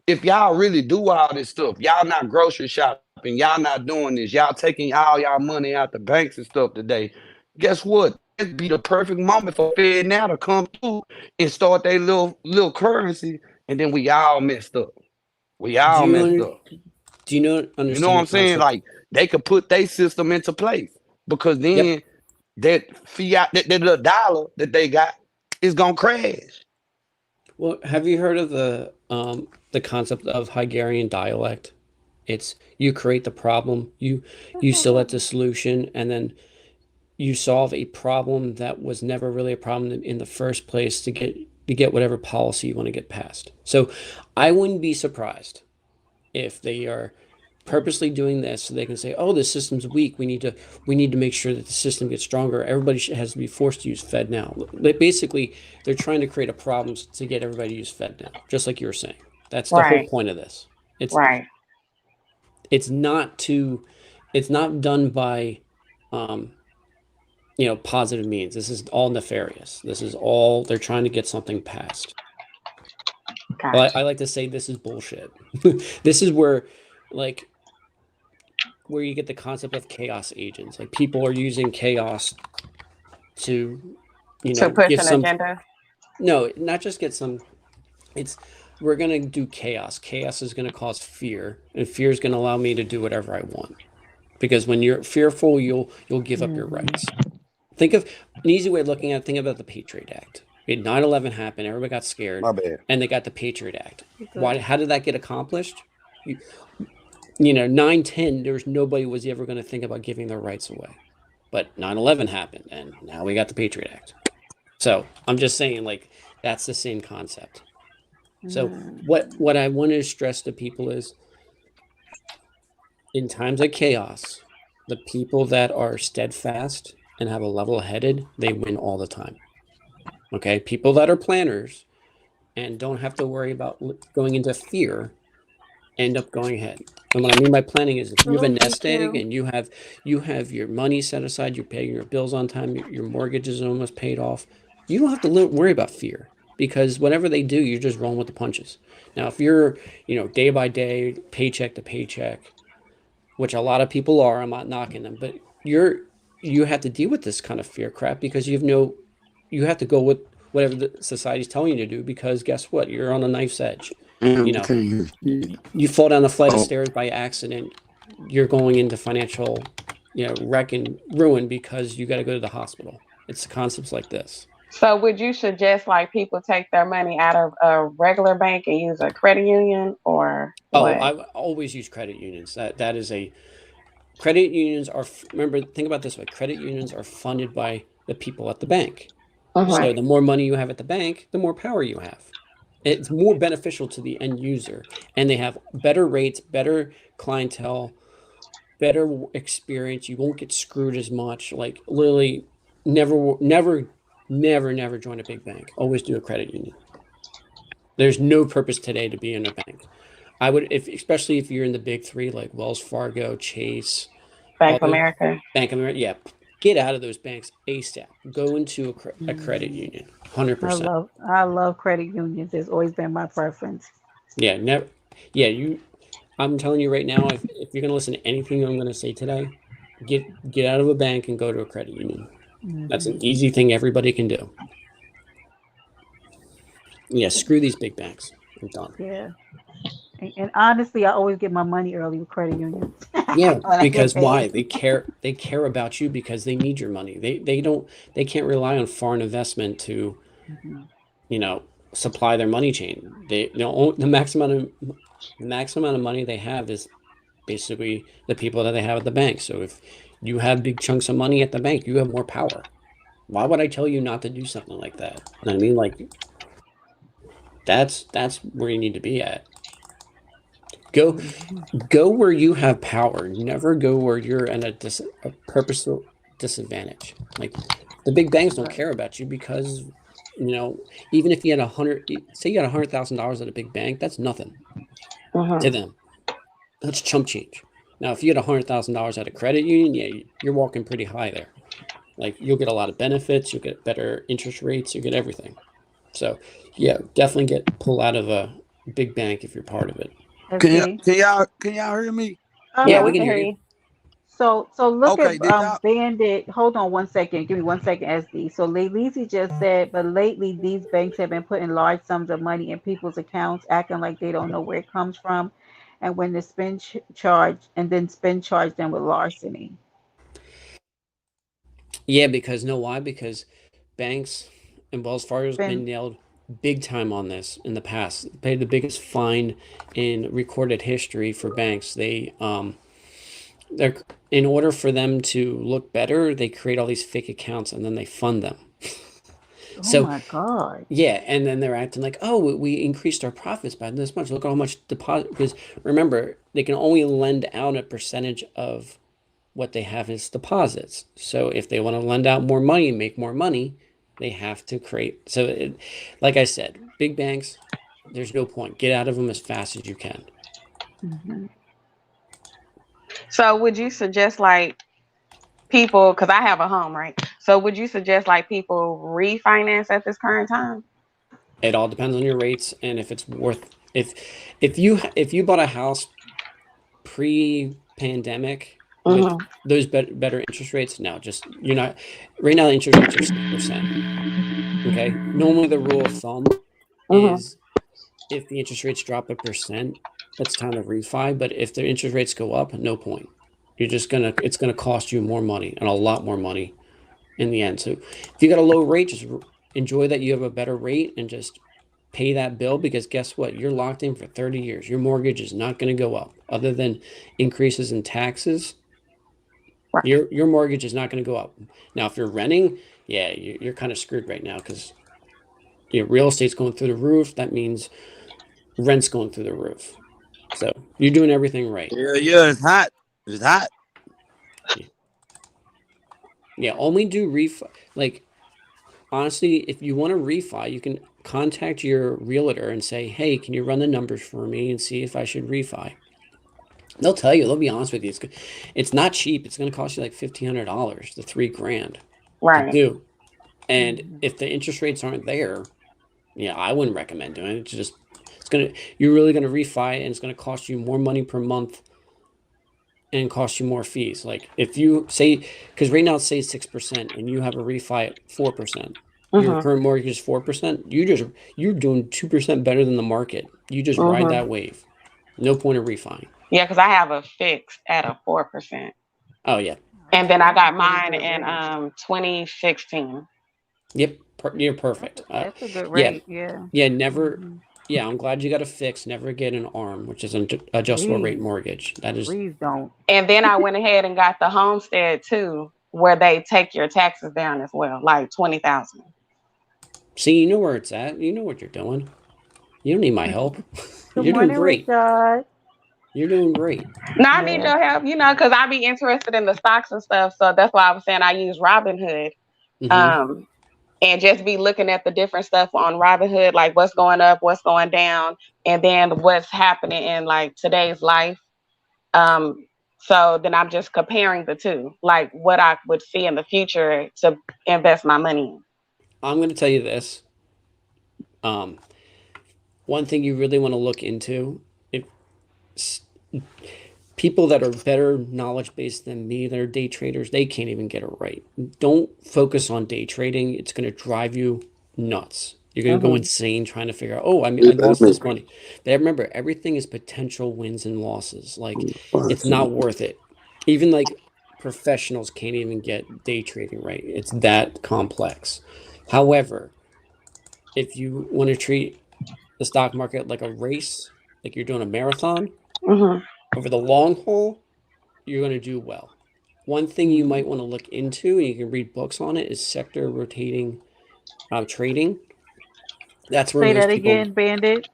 if y'all really do all this stuff, y'all not grocery shopping, y'all not doing this, y'all taking all y'all money out the banks and stuff today, guess what? That'd be the perfect moment for Fed now to come through and start their little currency, and then we all messed up. We Do all you messed under, up. do you know You know understand what the I'm saying? concept? Like they could put their system into place because Yep. then that fiat, that little dollar that they got is gonna crash. Well, have you heard of the concept of Hungarian dialect? It's you create the problem, you select a solution, and then you solve a problem that was never really a problem in the first place to get whatever policy you want to get passed. So I wouldn't be surprised if they are purposely doing this so they can say, "Oh, the system's weak. We need to make sure that the system gets stronger. Everybody has to be forced to use Fed now." But basically, they're trying to create a problem to get everybody to use Fed now, just like you were saying. That's the whole Right. point of this. It's Right. it's not to it's not done by um, positive means. This is all nefarious. This is all they're trying to get something passed. Well, I Gotcha. like to say this is bullshit. This is like, where you get the concept of chaos agents. Like people are using chaos to, To push give an some. agenda. No, not just get some. It's We're gonna do chaos. Chaos is gonna cause fear, and fear is gonna allow me to do whatever I want. Because when you're fearful, you'll give up your Hmm. rights. Think of an easy way of looking at it. Think about the Patriot Act. 9/11 happened. Everybody got scared, My bad. and they got the Patriot Act. You Why? good? How did that get accomplished? You, 9/10. There was nobody was ever going to think about giving their rights away, but 9/11 happened, and now we got the Patriot Act. So I'm just saying, like, that's the same concept. So what Hmm. I want to stress to people is, in times of chaos, the people that are steadfast and have a level headed, they win all the time. Okay, people that are planners and don't have to worry about going into fear end up going ahead. And what I mean by planning is, if you have a Salute, nest egg GQ. and you have your money set aside, you're paying your bills on time, your mortgage is almost paid off, you don't have to worry about fear, because whatever they do, you're just rolling with the punches. Now, if you're, day by day, paycheck to paycheck, which a lot of people are, I'm not knocking them, but you have to deal with this kind of fear crap because you have to go with whatever the society's telling you to do, because guess what? You're on a knife's edge. You know, Everything. you fall down a flight of Oh, stairs by accident, you're going into financial, wreck and ruin because you got to go to the hospital. It's concepts like this. So would you suggest like people take their money out of a regular bank and use a credit union or Oh, what? I always use credit unions. That is a credit unions are remember, think about it this way: credit unions are funded by the people at the bank. Hmm. So the more money you have at the bank, the more power you have. It's more beneficial to the end user, and they have better rates, better clientele, better experience. You won't get screwed as much. Like literally, never join a big bank. Always do a credit union. There's no purpose today to be in a bank. I would, if especially if you're in the big three like Wells Fargo, Chase, Bank all of those America. Bank of America. Yeah, get out of those banks ASAP. Go into a credit union. 100%. I love credit unions. It's always been my preference. Yeah, never. Yeah, you. I'm telling you right now, if you're gonna listen to anything I'm gonna say today, get out of a bank and go to a credit union. That's an Hmm. easy thing everybody can do. Yeah, screw these big banks. I'm done. Yeah. And honestly, I always get my money early with credit unions Yeah, when I get because why? paid. They care about you because they need your money. They can't rely on foreign investment to, Hmm. you know, supply their money chain. The maximum amount of money they have is basically the people that they have at the bank. So if you have big chunks of money at the bank, you have more power. Why would I tell you not to do something like that? You know what I mean? Like that's where you need to be at. Go Hmm. go where you have power. Never go where you're in a purposeful disadvantage. Like the big banks don't Right. care about you because even if you had say you had $100,000 at a big bank, that's nothing to Hmm. them. That's chump change. Now, if you had $100,000 at a credit union, yeah, you're walking pretty high there. Like you'll get a lot of benefits, you'll get better interest rates, you get everything. So, yeah, definitely pull out of a big bank if you're part of it. SD. can y'all hear me? Yeah, Yeah, we we Uh-huh. can can hear hear you. you. So look at Okay, did y'all Bandit. Hold on one second. Give me 1 second, SD. So Lizzie just said, but lately these banks have been putting large sums of money in people's accounts, acting like they don't know where it comes from, and when the spend charge them with larceny. Yeah, because know why? Because banks and Wells Fargo's been Spend. nailed big time on this in the past. Paid the biggest fine in recorded history for banks. They're in order for them to look better, they create all these fake accounts and then they fund them. Oh So my God. yeah, and then they're acting like, oh, we increased our profits by this much. Look at how much deposit. Because remember, they can only lend out a percentage of what they have as deposits. So if they want to lend out more money and make more money, they have to create. So, like I said, big banks, there's no point. Get out of them as fast as you can. Hmm. So would you suggest like people, because I have a home, right? So would you suggest like people refinance at this current time? It all depends on your rates and if it's worth if you bought a house pre-pandemic with Hmm. those better interest rates, no, just you're not. Right now, the interest rates are 6%. Okay. Normally, the rule of thumb Hmm. is if the interest rates drop 1%, that's time to refi. But if the interest rates go up, no point. It's gonna cost you more money and a lot more money in the end. So if you got a low rate, just enjoy that you have a better rate and just pay that bill because guess what? You're locked in for 30 years. Your mortgage is not going to go up other than increases in taxes. Right. Your mortgage is not going to go up. Now, if you're renting, yeah, you're kind of screwed right now because real estate's going through the roof. That means rent's going through the roof. So you're doing everything right. Yeah, yeah, it's hot. It's hot. Yeah, only do like honestly, if you want to refi, you can contact your realtor and say, "Hey, can you run the numbers for me and see if I should refi?" They'll tell you. They'll be honest with you. It's not cheap. It's going to cost you like $1,500 to $3,000 to Right. do. And Hmm. if the interest rates aren't there, yeah, I wouldn't recommend doing it. You're really gonna refi and it's gonna cost you more money per month and cost you more fees. Like if you say, because right now it says 6% and you have a refi at 4%, your Hmm. current mortgage is 4%, you're doing 2% better than the market. You just ride Hmm. that wave. No point of refining. Yeah, because I have a fixed at a 4%. Oh yeah. And then I That's a got pretty mine good in rate. 2016. Yep. You're perfect. That's a good Yeah. rate. Yeah. Yeah. Never. Hmm. Yeah. I'm glad you got a fix. Never get an ARM, which is an adjustable rate Please, mortgage. That is. please don't. And then I went ahead and got the homestead too, where they take your taxes down as well, like 20,000. See, you know where it's at. You know what you're doing. You don't need my help. Good You're doing morning, great. Rashad. You're doing great. No, I need Yeah. your help, because I be interested in the stocks and stuff. So that's why I was saying I use Robinhood. Hmm. Um, and just be looking at the different stuff on Robinhood, like what's going up, what's going down, and then what's happening in like today's life. Um, so then I'm just comparing the two, like what I would see in the future to invest my money in. I'm going to tell you this. Um, One thing you really want to look into, if people that are better knowledge based than me, that are day traders, they can't even get it right. Don't focus on day trading. It's going to drive you nuts. You're going to go Mm-hmm. insane trying to figure out, oh, I lost this money. But remember, everything is potential wins and losses. Like, it's not worth it. Even like professionals can't even get day trading right. It's that complex. However, if you want to treat the stock market like a race, like you're doing a marathon, Hmm. over the long haul, you're going to do well. One thing you might want to look into, and you can read books on it, is sector rotating trading. That's where Say that most people again, Bandit.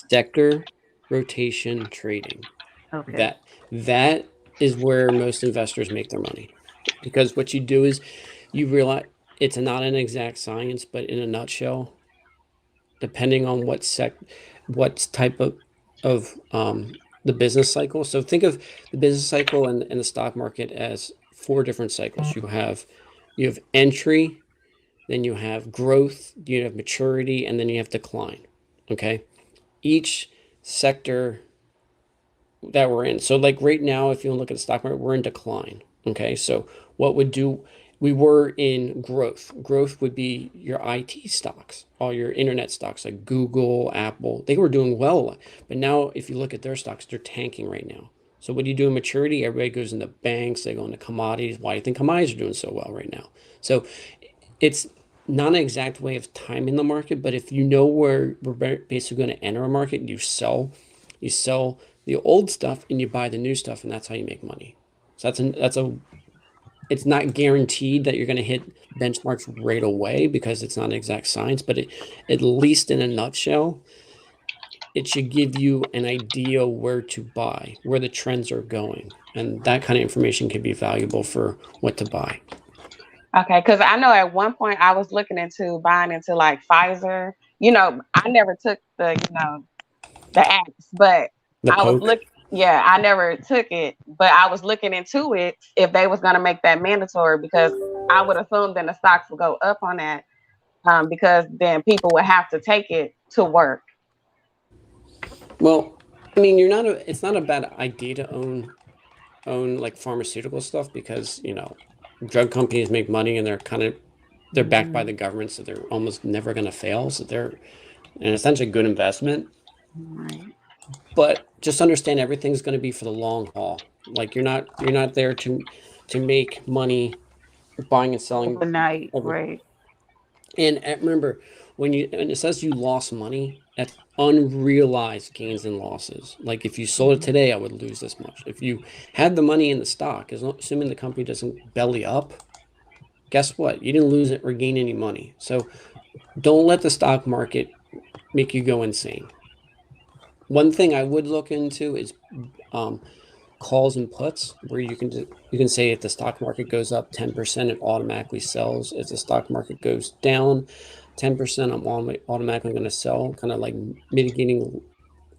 sector rotation trading. Okay. That is where most investors make their money, because what you do is you realize it's not an exact science, but in a nutshell, depending on what type of the business cycle. So think of the business cycle and the stock market as four different cycles. You have entry, then you have growth, you have maturity, and then you have decline. Okay. Each sector that we're in. So like right now, if you look at the stock market, we're in decline. Okay. So what would do we were in growth. Growth would be your IT stocks, all your internet stocks like Google, Apple. They were doing well. But now if you look at their stocks, they're tanking right now. So what do you do in maturity? Everybody goes into banks, they go into commodities. Why do you think commodities are doing so well right now? So it's not an exact way of timing the market, but if you know where we're basically going to enter a market, you sell the old stuff and you buy the new stuff, and that's how you make money. So it's not guaranteed that you're going to hit benchmarks right away because it's not an exact science, but at least in a nutshell, it should give you an idea where to buy, where the trends are going, and that kind of information can be valuable for what to buy. Okay, because I know at one point I was looking into buying into like Pfizer. I never took the apps, but The I was poke. look. Yeah, I never took it, but I was looking into it if they was gonna make that mandatory because I would assume then the stocks would go up on that, because then people would have to take it to work. Well, I mean, it's not a bad idea to own like pharmaceutical stuff because, drug companies make money and they're backed by Mm-hmm. the government, so they're almost never going to fail. So they're an essentially good investment. Right. But just understand everything's going to be for the long haul. Like you're not there to make money buying and selling Overnight. every. Right. And remember, when it says you lost money, that's unrealized gains and losses. Like if you sold it today, I would lose this much. If you had the money in the stock, assuming the company doesn't belly up, guess what? You didn't lose it or gain any money. So don't let the stock market make you go insane. One thing I would look into is um, calls and puts, where you can say if the stock market goes up 10%, it automatically sells. If the stock market goes down 10%, I'm automatically going to sell, kind of like mitigating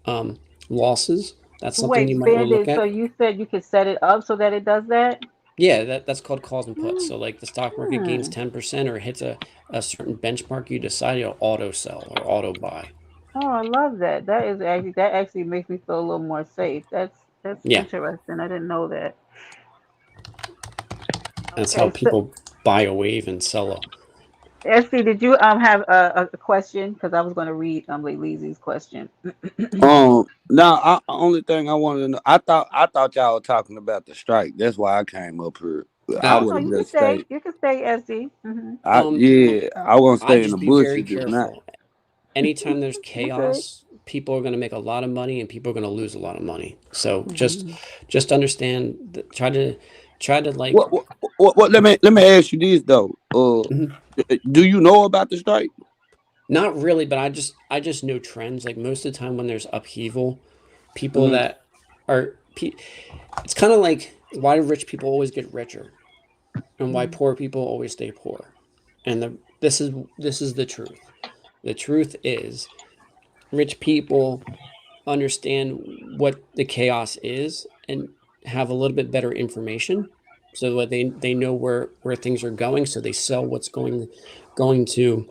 um, losses. That's something you Wait, might want to look Bandit. So at. you said you could set it up so that it does that? Yeah, that's called calls and puts. So like the stock market gains Hmm. 10% or hits a certain benchmark, you decide you'll auto sell or auto buy. Oh, I love that. That actually makes me feel a little more safe. That's Yeah, interesting. I didn't know that. that's how Okay, so people buy a wave and sell a. Esty, did you have a question? Because I was going to read Lizzie's question. Now, only thing I wanted to know, I thought y'all were talking about the strike. That's why I came up here. I Oh Uh, no, would have you can just stay. stayed. You can stay, Esty. Hmm. Yeah, I want to I'd stay in the just be very bushes if not. careful. Anytime there's You're good. chaos, people are going to make a lot of money and people are going to lose a lot of money. So just Hmm. just understand that, try to like. What? Let me ask you this though. Mhm. Do you know about the strike? Not really, but I just know trends. Like most of the time when there's upheaval, people Hmm. that are it's kind of like why do rich people always get richer and why poor people always stay poor. And this is the truth. The truth is rich people understand what the chaos is and have a little bit better information so that they know where things are going, so they sell what's going to,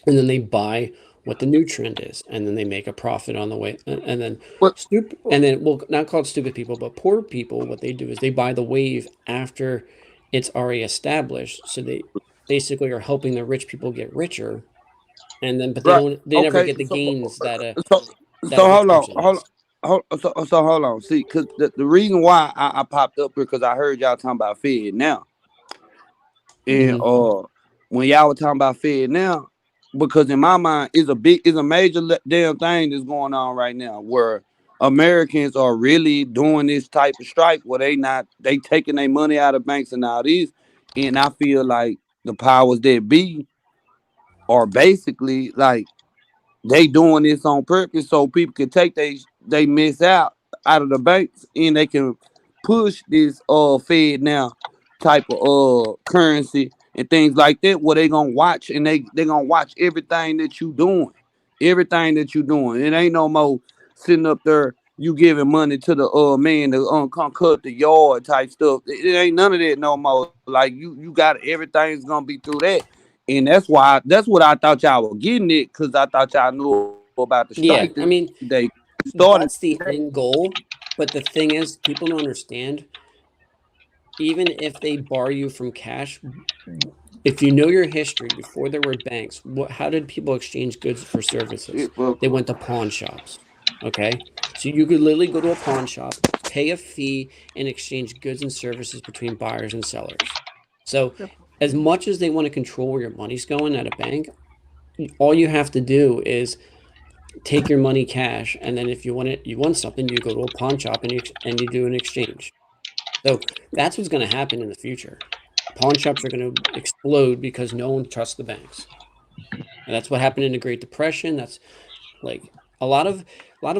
and then they buy what the new trend is, and then they make a profit on the way. And then What? stupid, and then well, not called stupid people, but poor people, what they do is they buy the wave after it's already established, so they basically are helping the rich people get richer, and then but Right. they never Okay. get the gains that So a so rich hold on, person hold on. has. So hold on. See, because the reason why I popped up here because I heard y'all talking about Fed now, and Hmm. when y'all were talking about Fed now, because in my mind it's a major damn thing that's going on right now where Americans are really doing this type of strike where they taking their money out of banks and all this, and I feel like the powers that be are basically like they doing this on purpose so people can take they miss out of the banks and they can push this Fed now type of currency and things like that where they gonna watch and they gonna watch everything that you doing. Everything that you doing. It ain't no more sitting up there you giving money to the man to come cut the yard type stuff. It ain't none of that no more. Like you got everything's gonna be through that. And that's what I thought y'all were getting it because I thought y'all knew about the strike Yeah, I today. mean, Started that's today. the end goal. But the thing is, people don't understand, even if they bar you from cash, if you know your history before there were banks, how did people exchange goods for services? Shit, fuck. They went to pawn shops. Okay. So you could literally go to a pawn shop, pay a fee, and exchange goods and services between buyers and sellers. So, as much as they want to control where your money's going at a bank, all you have to do is take your money cash, and then if you want something, you go to a pawn shop and you do an exchange. So that's what's going to happen in the future. Pawn shops are going to explode because no one trusts the banks, and that's what happened in the Great Depression. That's like a lot of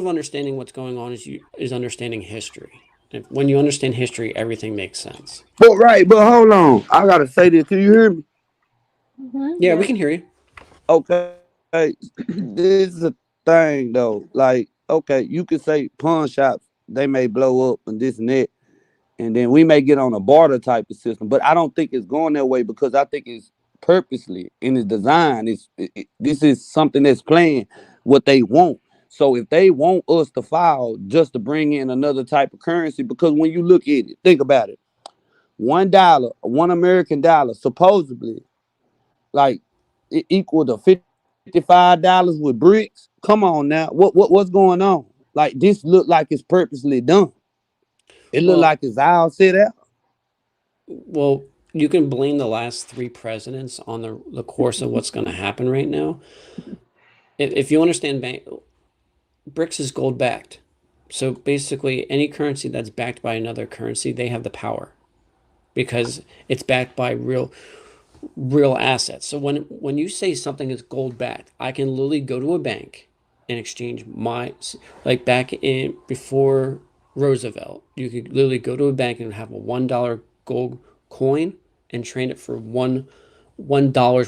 understanding what's going on is understanding history. And when you understand history, everything makes sense. But hold on. I gotta say this. Can you hear me? Yeah, we Yes. can hear you. Okay. This is a thing though. Like, okay, you could say pawn shops, they may blow up and this and that. And then we may get on a barter type of system. But I don't think it's going that way because I think it's purposely in its design. This is something that's playing what they want. So if they want us to file just to bring in another type of currency, because when you look at it, think about it. $1, $1 American, supposedly, like it equal to $55 with bricks. Come on now. What's going on? Like this look like it's purposely done. It look Well, like it's all set out. well, you can blame the last three presidents on the course of what's going to happen right now. If you understand BRICS is gold backed. So basically, any currency that's backed by another currency, they have the power because it's backed by real assets. So when you say something is gold backed, I can literally go to a bank and exchange my, like back in before Roosevelt, you could literally go to a bank and have a $1 gold coin and trade it for $1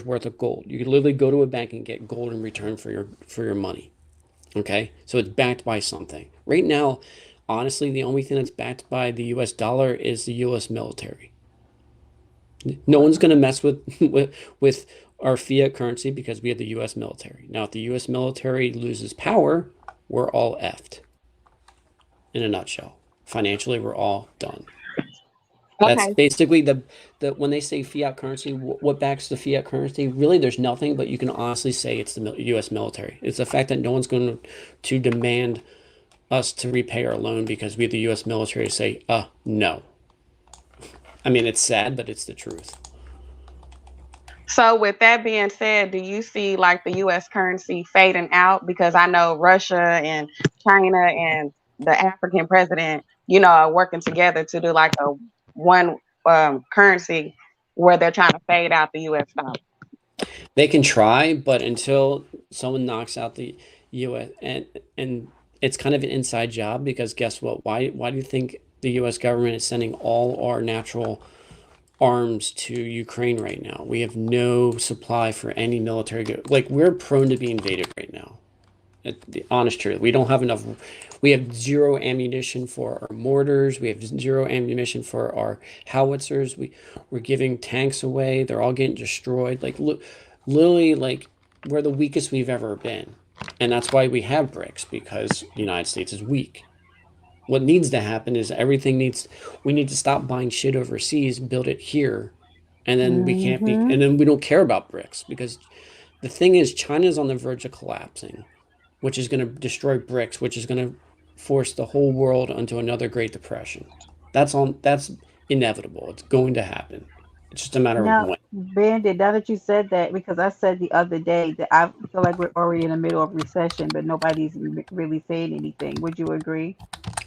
worth of gold. You could literally go to a bank and get gold in return for your money. Okay, so it's backed by something. Right now, honestly, the only thing that's backed by the U.S. dollar is the U.S. military. No one's going to mess with, with our fiat currency because we have the U.S. military. Now, if the U.S. military loses power, we're all effed. In a nutshell, financially, we're all done. That's Okay. basically the when they say fiat currency, what backs the fiat currency? Really, there's nothing, but you can honestly say it's the U.S. military. It's the fact that no one's going to demand us to repay our loan because we have the U.S. military say, no. I mean, it's sad, but it's the truth. So with that being said, do you see like the US currency fading out? Because I know Russia and China and the African president, are working together to do like a one currency where they're trying to fade out the US dollar. They can try, but until someone knocks out the U.S. and it's kind of an inside job because guess what? Why do you think the US government is sending all our natural arms to Ukraine right now? We have no supply for any military good. Like we're prone to be invaded right now. The honest truth. We don't have enough. We have zero ammunition for our mortars. We have zero ammunition for our howitzers. We're giving tanks away. They're all getting destroyed. Like look, literally, like we're the weakest we've ever been, and that's why we have BRICS because the United States is weak. What needs to happen is we need to stop buying shit overseas, build it here, and then we can't be, Mm-hmm. and then we don't care about BRICS because the thing is China's on the verge of collapsing, which is going to destroy BRICS, which is going to force the whole world into another Great Depression. That's inevitable. It's going to happen. It's just a matter of Now, when. Bandit, now that you said that, because I said the other day that I feel like we're already in the middle of recession, but nobody's really saying anything. Would you agree?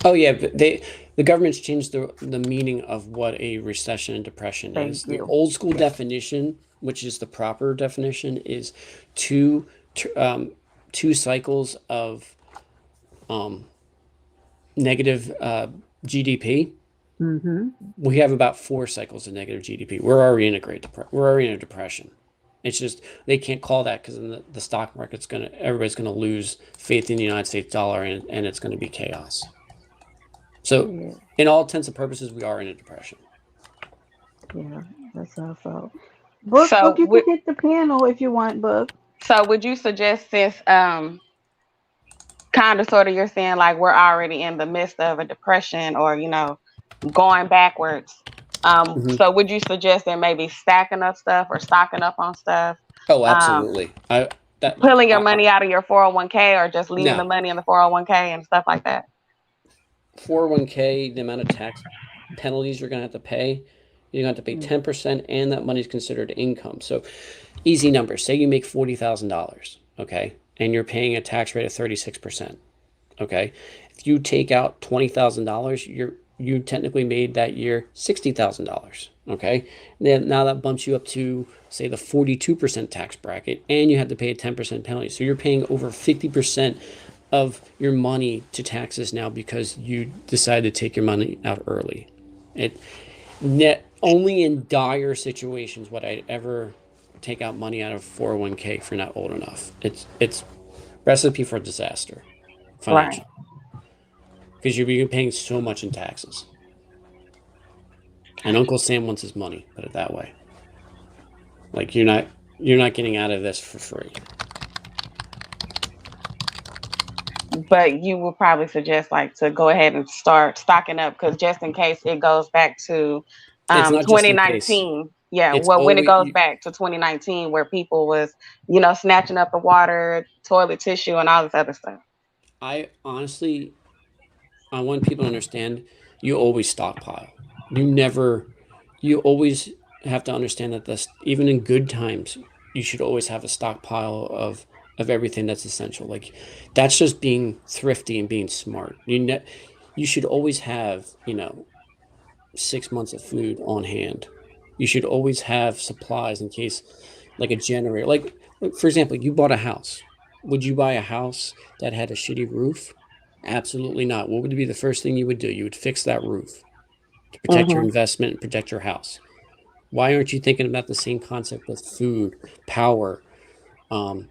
Oh yeah, but the government's changed the meaning of what a recession and depression Thank is. The you. old school Yes. definition, which is the proper definition, is two t- um, two cycles of um, negative GDP. Mm-hmm. We have about 4 cycles of negative GDP. We're already in a depression. It's just they can't call that because the stock market's everybody's gonna lose faith in the United States dollar and it's gonna be chaos. So, Yeah. in all intents and purposes, we are in a depression. Yeah. That's how I felt. Book, So you can would get the panel if you want, Book. would you suggest, since kind of sort of you're saying like we're already in the midst of a depression, or going backwards, Mhm. so would you suggest that maybe stacking up stuff or stocking up on stuff, Oh, um absolutely. I that pulling your money out of your 401k, or just leaving the no money in the 401k and stuff like that? 401k. The amount of tax penalties you're gonna have to pay, you're gonna have to pay Mm. 10%, and that money is considered income. So, easy numbers. Say you make $40,000, okay, and you're paying a tax rate of 36%. Okay, if you take out $20,000, you technically made that year $60,000. Okay, then now that bumps you up to say the 42% tax bracket, and you have to pay a 10% penalty. So you're paying over 50% of your money to taxes now because you decided to take your money out early. It net only in dire situations would I ever take out money out of 401k if you're not old enough. It's recipe for disaster Right. financially because you're paying so much in taxes. And Uncle Sam wants his money, put it that way. Like you're not getting out of this for free. But you would probably suggest like to go ahead and start stocking up, because just in case it goes back to It's not just in case. 2019. Yeah, It's well, when it always goes back to 2019, where people was snatching up the water, toilet tissue, and all this other stuff. I honestly I want people to understand you always stockpile. You never you always have to understand that this even in good times, you should always have a stockpile of everything that's essential. Like that's just being thrifty and being smart. You should always have, 6 months of food on hand. You should always have supplies in case, like a generator. Like, for example, you bought a house. Would you buy a house that had a shitty roof? Absolutely not. What would be the first thing you would do? You would fix that roof to protect your Hmm. investment and protect your house. Why aren't you thinking about the same concept with food, power, um,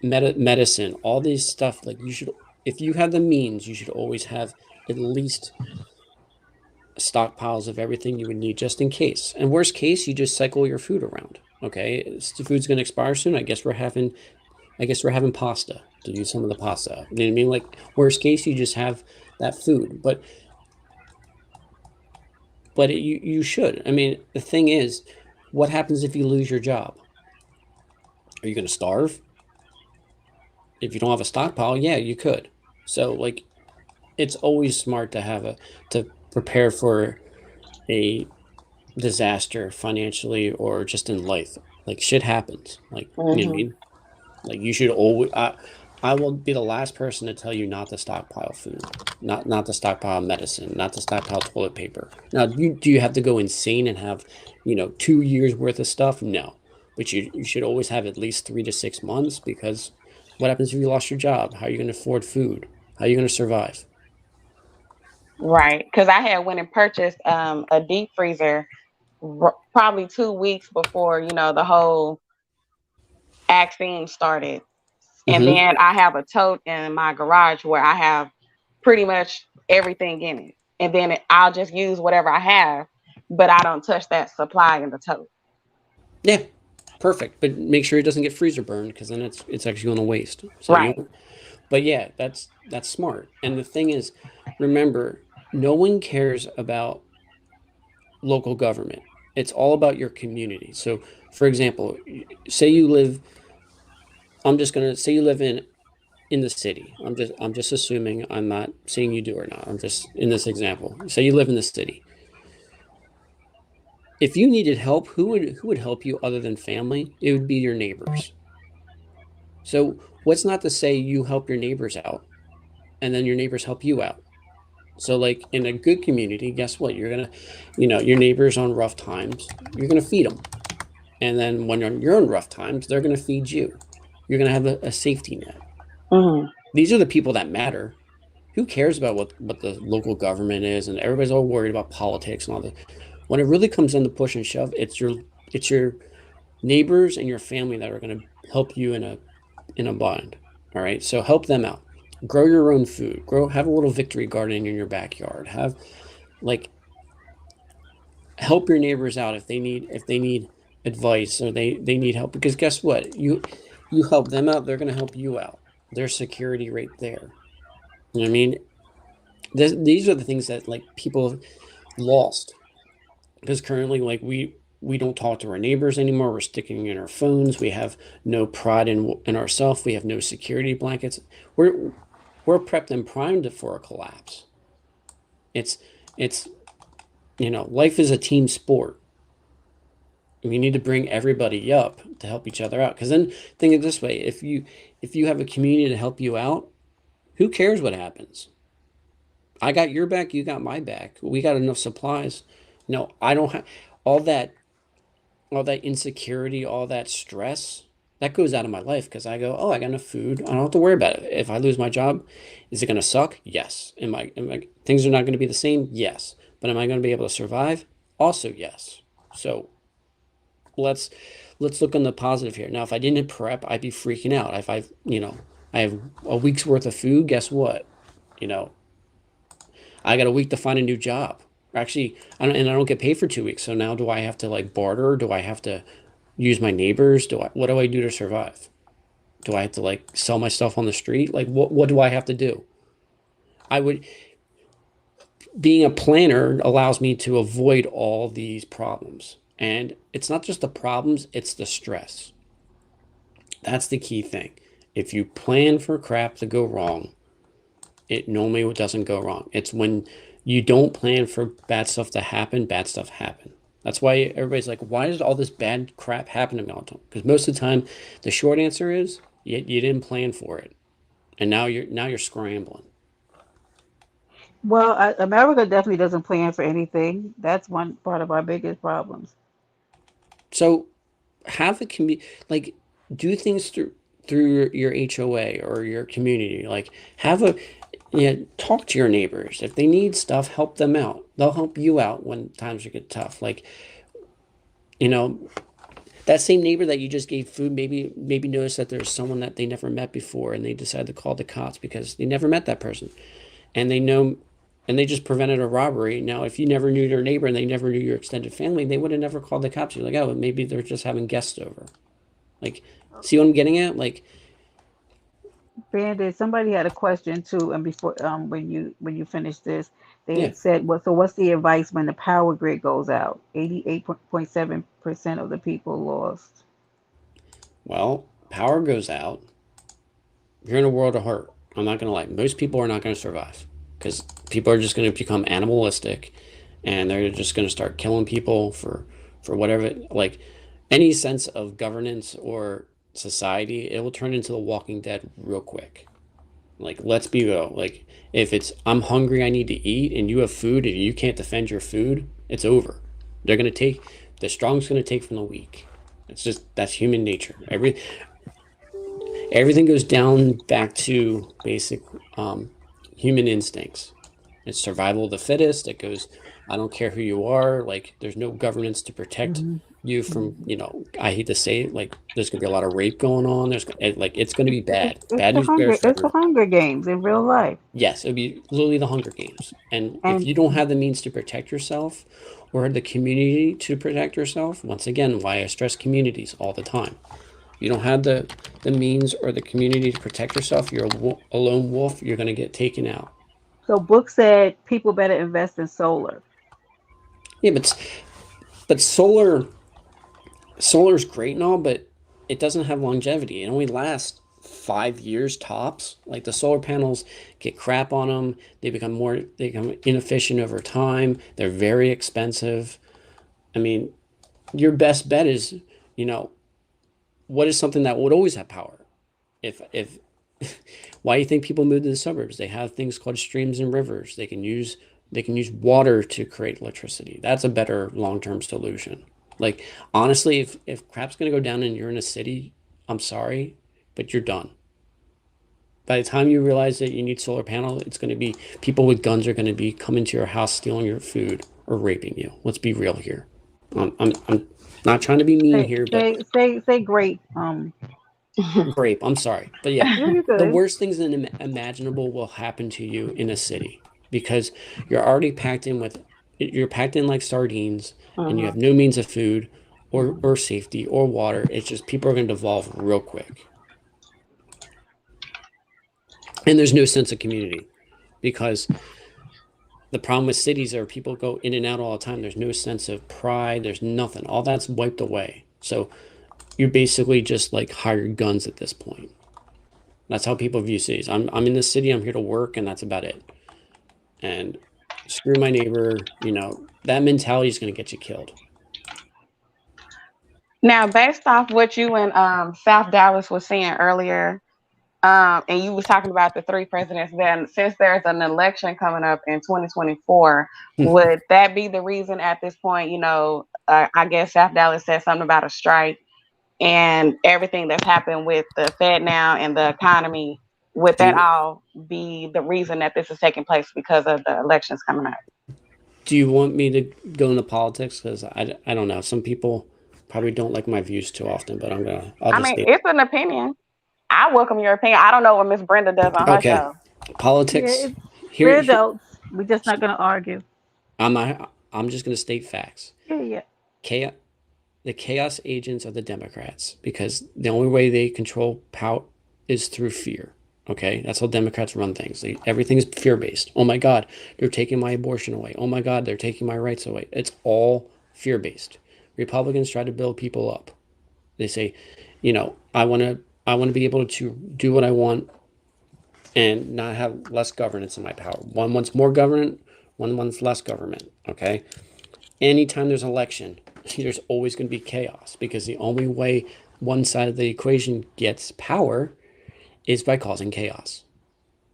medicine, all these stuff? Like you should, if you have the means, you should always have at least stockpiles of everything you would need just in case. And worst case, you just cycle your food around. Okay, the food's gonna expire soon. I guess we're having pasta to use some of the pasta. You know what I mean? Like worst case, you just have that food. But you should. I mean, the thing is, what happens if you lose your job? Are you gonna starve? If you don't have a stockpile, yeah, you could. So like, it's always smart to prepare for a disaster financially or just in life. Like shit happens. Like you know what I Hmm. mean? Like you should always. I will be the last person to tell you not to stockpile food, not to stockpile medicine, not to stockpile toilet paper. Now, do you have to go insane and have, 2 years worth of stuff? No, but you should always have at least 3 to 6 months because what happens if you lost your job? How are you going to afford food? How are you going to survive? Right. Because I had went and purchased a deep freezer probably 2 weeks before, the whole vaccine started. And Mm-hmm. then I have a tote in my garage where I have pretty much everything in it. And then I'll just use whatever I have, but I don't touch that supply in the tote. Yeah, perfect. But make sure it doesn't get freezer burned because then it's actually going to waste. So Right. you, but yeah, that's smart. And the thing is, remember, no one cares about local government. It's all about your community. So, for example, say you live. I'm just gonna say you live in the city. I'm just assuming. I'm not saying you do or not. I'm just in this example. Say you live in the city. If you needed help, who would help you other than family? It would be your neighbors. So what's not to say you help your neighbors out and then your neighbors help you out? So like in a good community, guess what? You're gonna, your neighbors on rough times, you're gonna feed them. And then when you're on rough times, they're gonna feed you. You're gonna have a safety net. Hmm. These are the people that matter. Who cares about what the local government is? And everybody's all worried about politics and all that. When it really comes down to push and shove, it's your neighbors and your family that are going to help you in a bind. All right, so help them out. Grow your own food. Have a little victory garden in your backyard. Have like help your neighbors out if they need advice or they need help because guess what? You help them out, they're going to help you out. There's security right there. You know what I mean? These are the things that like people have lost because currently like we don't talk to our neighbors anymore. We're sticking in our phones. We have no pride in ourselves. We have no security blankets. We're prepped and primed for a collapse. It's life is a team sport. We need to bring everybody up to help each other out. Because then think of it this way: if you have a community to help you out, who cares what happens? I got your back, you got my back. We got enough supplies. No, I don't have all that all that insecurity, all that stress. That goes out of my life because I go, oh, I got enough food. I don't have to worry about it. If I lose my job, is it going to suck? Yes. Things are not going to be the same? Yes. But am I going to be able to survive? Also, yes. So let's let's look on the positive here. Now, if I didn't prep, I'd be freaking out. If I have a week's worth of food, guess what? You know, I got a week to find a new job. Actually, I don't get paid for 2 weeks. So now do I have to like barter? Do I have to use my neighbors? What do I do to survive? Do I have to like sell my stuff on the street? Like what do I have to do? I would Being a planner allows me to avoid all these problems. And it's not just the problems, it's the stress. That's the key thing. If you plan for crap to go wrong, it normally doesn't go wrong. It's when you don't plan for bad stuff happen. That's why everybody's like, why does all this bad crap happen to me all the time? Because most of the time, the short answer is you didn't plan for it, and now you're scrambling. Well, America definitely doesn't plan for anything. That's one part of our biggest problems. So have a community like do things through your HOA or your community. Like have a talk to your neighbors. If they need stuff, help them out. They'll help you out when times get tough. Like, you know, that same neighbor that you just gave food, maybe notice that there's someone that they never met before and they decide to call the cops because they never met that person. And they know and they just prevented a robbery. Now, if you never knew your neighbor and they never knew your extended family, they would have never called the cops. You're like, oh, maybe they're just having guests over. Like, see what I'm getting at? Like, Bandit, somebody had a question too, and before when you finish this, they yeah, said, "Well, so what's the advice when the power grid goes out?" 88.7% of the people lost. well, power goes out. You're in a world of hurt. I'm not going to lie. Most people are not going to survive because people are just going to become animalistic and they're just going to start killing people for whatever, like any sense of governance or society, it will turn into the Walking Dead real quick. Like, let's be real. Like, if it's I'm hungry, I need to eat, and you have food, and you can't defend your food, it's over. They're gonna take the strong's gonna take from the weak. It's just that's human nature. Everything goes down back to basic human instincts. It's survival of the fittest. It goes, I don't care who you are. Like, there's no governance to protect Hmm. you from, I hate to say it, like, there's gonna be a lot of rape going on. It's gonna be bad. Bad news bears for It's the everyone. Hunger Games in real life. Yes, it would be literally the Hunger Games. And if And you don't have the means to protect yourself or the community to protect yourself, once again, why I stress communities all the time. You don't have the means or the community to protect yourself, you're a lone wolf, you're going to get taken out. so Book said people better invest in solar. Yeah, but solar's great and all, but it doesn't have longevity. It only lasts 5 years tops. Like the solar panels get crap on them. They become inefficient over time. They're very expensive. I mean, your best bet is, you know, what is something that would always have power? If why do you think people move to the suburbs? They have things called streams and rivers. They can use water to create electricity. That's a better long-term solution. Like honestly, if crap's gonna go down and you're in a city, I'm sorry, but you're done. By the time you realize that you need solar panel, it's gonna be people with guns are gonna be coming to your house, stealing your food, or raping you. Let's be real here. I'm not trying to be mean Say here, but say great. grape. I'm sorry, but yeah, Yeah, you the good. worst things imaginable will happen to you in a city because you're already packed in with you're packed in like sardines, and you Mhm. have no means of food or safety or water. It's just people are going to devolve real quick, and there's no sense of community because the problem with cities are people go in and out all the time. There's no sense of pride. There's nothing. All that's wiped away. So you're basically just like hired guns at this point. That's how people view cities. I'm in the city. I'm here to work, and that's about it. And screw my neighbor. That mentality is going to get you killed. Now, based off what you and South Dallas was saying earlier, and you was talking about the three presidents, then since there's an election coming up in 2024, would that be the reason at this point? I guess South Dallas said something about a strike and everything that's happened with the Fed now and the economy. Would Do that you all be the reason that this is taking place because of the elections coming up? do you want me to go into politics? Because I don't know. Some people probably don't like my views too often, but I'll I just mean, state. it's an opinion. I welcome your opinion. I don't know what Miss Brenda does on her Okay, show. Yeah, politics. we're Here adults. We're just not gonna argue. I'm not. I'm just going to state facts. Yeah, yeah. Chaos. The chaos agents are the Democrats because the only way they control power is through fear. Okay, that's how Democrats run things. Everything's fear based. Oh my God, they're taking my abortion away. Oh my God, they're taking my rights away. It's all fear based. Republicans try to build people up. They say, I want to be able to do what I want and not have less governance in my power. One wants more government, one wants less government. Okay, anytime there's an election, there's always going to be chaos because the only way one side of the equation gets power is by causing chaos.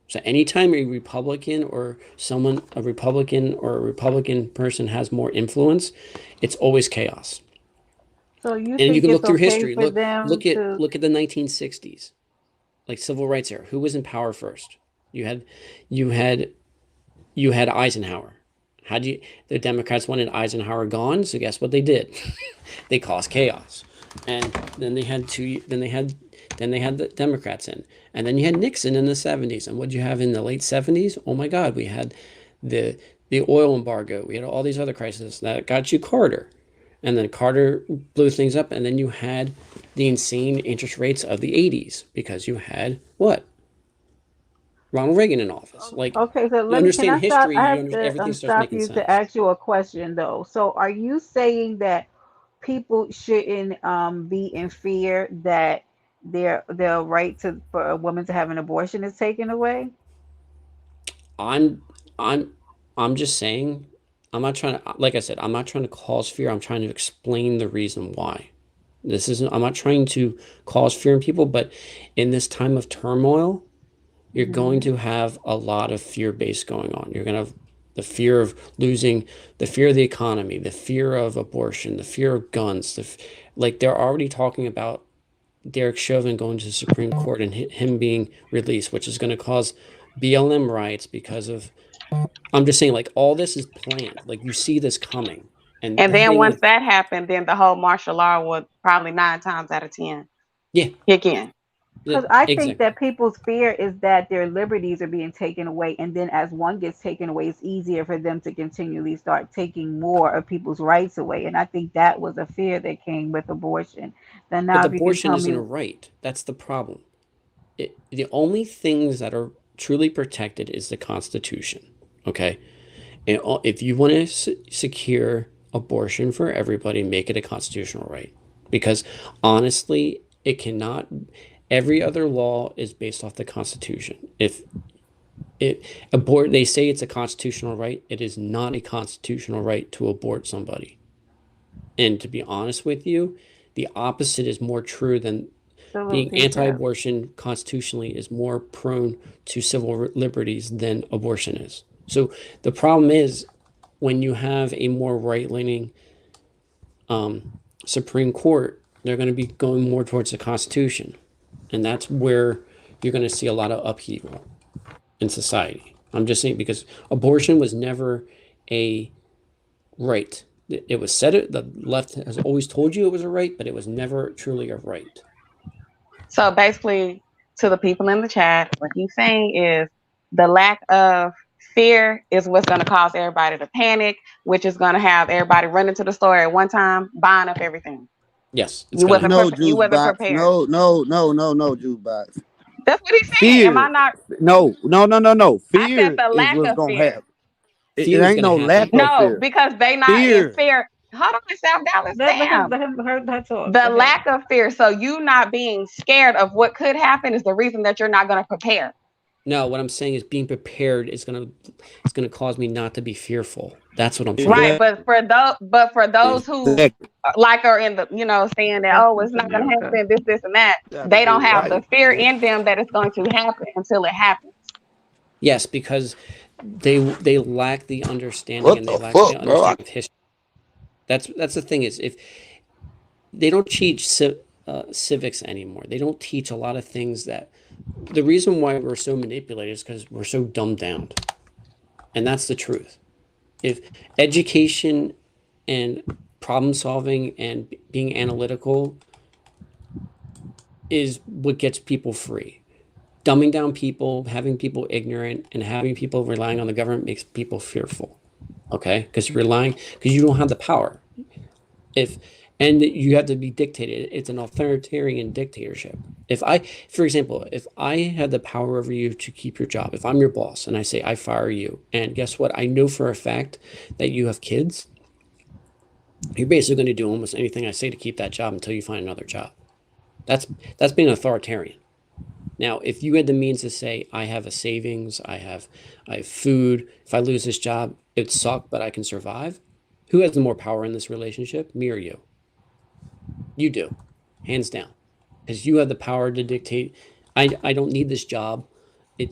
So anytime a Republican person has more influence, it's always chaos. So you And you think can it's look through okay history. for Look them look at to? look at the 1960s, like civil rights era. Who was in power first? You had you had you had Eisenhower. The Democrats wanted Eisenhower gone, so guess what they did? They caused chaos. And then they had the Democrats in. And then you had Nixon in the 70s. And what did you have in the late 70s? Oh my God, we had the the oil embargo. We had all these other crises that got you Carter. And then Carter blew things up, and then you had the insane interest rates of the 80s because you had what? Ronald Reagan in office. Like, Okay, so you let me. Can understand I stop? history, I you have understand to everything starts stop making you to sense. ask you a question though. So are you saying that people shouldn't be in fear that their right to for a woman to have an abortion is taken away? I'm I'm I'm just saying, I'm not trying to, like I said, I'm not trying to cause fear. I'm trying to explain the reason why. I'm not trying to cause fear in people, but in this time of turmoil, you're going Hmm. to have a lot of fear based going on. You're going to have the fear of losing, the fear of the economy, the fear of abortion, the fear of guns. Like they're already talking about Derek Chauvin going to the Supreme Court and him being released, which is going to cause BLM riots because of, I'm just saying, like, all this is planned. Like, you see this coming. And And the then thing once is, that happened, then the whole martial law would probably 9 times out of 10 yeah, kick in. Because I think exactly. that people's fear is that their liberties are being taken away, and then as one gets taken away, it's easier for them to continually start taking more of people's rights away. And I think that was a fear that came with abortion. Then now, But if you can abortion tell isn't me, a right. That's the problem. The only things that are truly protected is the Constitution. Okay, and if you want to secure abortion for everybody, make it a constitutional right. Because honestly, it cannot. Every other law is based off the Constitution. If they say it's a constitutional right, it is not a constitutional right to abort somebody. And to be honest with you, the opposite is more true than being absolutely, Jeff. anti-abortion constitutionally is more prone to civil liberties than abortion is. So the problem is when you have a more right-leaning Supreme Court, they're going to be going more towards the Constitution, and that's where you're going to see a lot of upheaval in society. I'm just saying because abortion was never a right. It was said it. The left has always told you it was a right, but it was never truly a right. So basically, to the people in the chat, what he's saying is the lack of fear is what's going to cause everybody to panic, which is going to have everybody running to the store at one time, buying up everything. Yes, it's You going to wasn't happen. No, you juice wasn't box. prepared. No, juice box. That's what he's saying. Am I Fear. not? No. I said Fear the is lack what's of gonna fear. happen. It Fear is ain't going to no lack happen. of No, fear. because they not in Fear. fear. Hold on, South Dallas. Damn. Let her talk. The Go ahead. lack of fear. So you not being scared of what could happen is the reason that you're not going to prepare. No, what I'm saying is being prepared is gonna cause me not to be fearful. That's what I'm saying. Right, Exactly. but for those who Exactly. like are in the saying that, That's oh, it's Miss not going to America. happen, this and that, Gotta they be don't have right. the fear in them that it's going to happen until it happens. Yes, because they lack the understanding What and they the lack the fuck, bro? understanding of history. That's the thing is if they don't teach civics anymore, they don't teach a lot of things that the reason why we're so manipulated is because we're so dumbed down, and that's the truth. If education and problem solving and being analytical is what gets people free. Dumbing down people, having people ignorant, and having people relying on the government makes people fearful. Okay, because you don't have the power. If and you have to be dictated. It's an authoritarian dictatorship. For example, if I had the power over you to keep your job, if I'm your boss and I say I fire you, and guess what? I know for a fact that you have kids. You're basically going to do almost anything I say to keep that job until you find another job. That's that's being authoritarian. Now, if you had the means to say, I have a savings, I have food, if I lose this job, it suck, but I can survive. Who has the more power in this relationship? Me or you? You do, hands down. Because you have the power to dictate, I don't need this job. It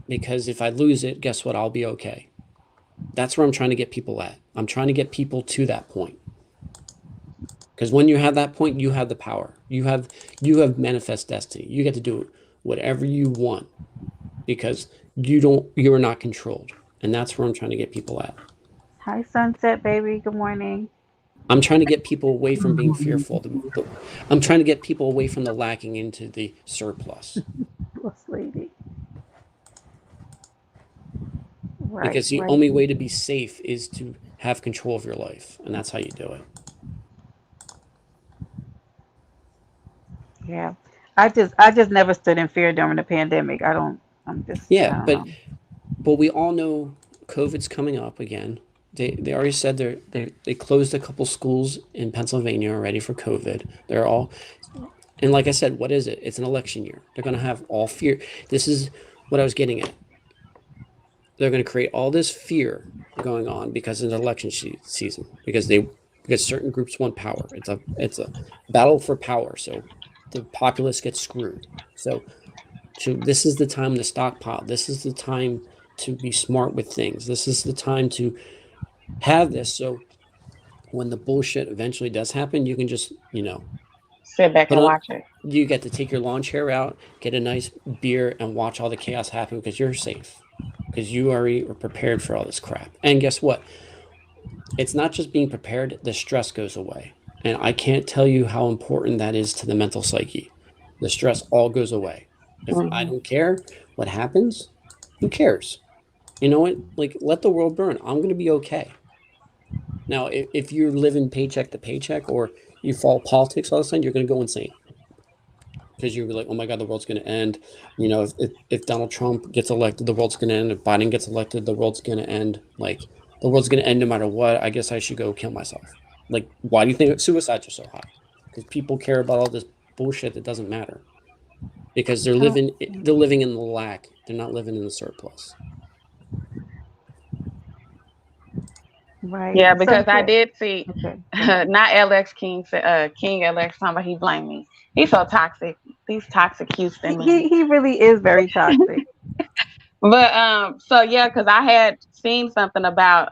because if I lose it, guess what? I'll be okay. That's where I'm trying to get people at. I'm trying to get people to that point. Because when you have that point, you have the power. You have manifest destiny. You get to do whatever you want because you're not controlled. And that's where I'm trying to get people at. Hi, Sunset Baby. Good morning. I'm trying to get people away from being fearful. I'm trying to get people away from the lacking into the surplus. Plus lady. Right, Because the right. only way to be safe is to have control of your life. And that's how you do it. Yeah. I just never stood in fear during the pandemic. I Yeah, don't but know. we all know COVID's coming up again. They already said they closed a couple schools in Pennsylvania already for COVID. They're all and like I said, what is it? It's an election year. They're gonna have all fear. This is what I was getting at. They're gonna create all this fear going on because it's an election season. Because certain groups want power. It's a battle for power. So the populace gets screwed. So this is the time to stockpile. This is the time to be smart with things. This is the time to have this. So when the bullshit eventually does happen, you can just Sit back Put and on, watch it. you get to take your lawn chair out, get a nice beer, and watch all the chaos happen because you're safe. Because you already are prepared for all this crap. And guess what? It's not just being prepared, the stress goes away. And I can't tell you how important that is to the mental psyche. The stress all goes away. If I Hmm. don't care what happens, who cares? You know what? Like, let the world burn. I'm going to be okay. Now, if you're living paycheck to paycheck or you follow politics all of a sudden, you're going to go insane because you're like, oh my God, the world's going to end. You know, if Donald Trump gets elected, the world's going to end. If Biden gets elected, the world's going to end. Like, the world's going to end no matter what. I guess I should go kill myself. Like, why do you think suicides are so high? Because people care about all this bullshit that doesn't matter. Because Oh, they're living in the lack. They're not living in the surplus. right. Yeah, because I Sunset. did see, Okay, go ahead. not LX King, King LX talking about he blamed me. He's so toxic. These toxic Houston men. He really is very toxic. But so yeah, because I had seen something about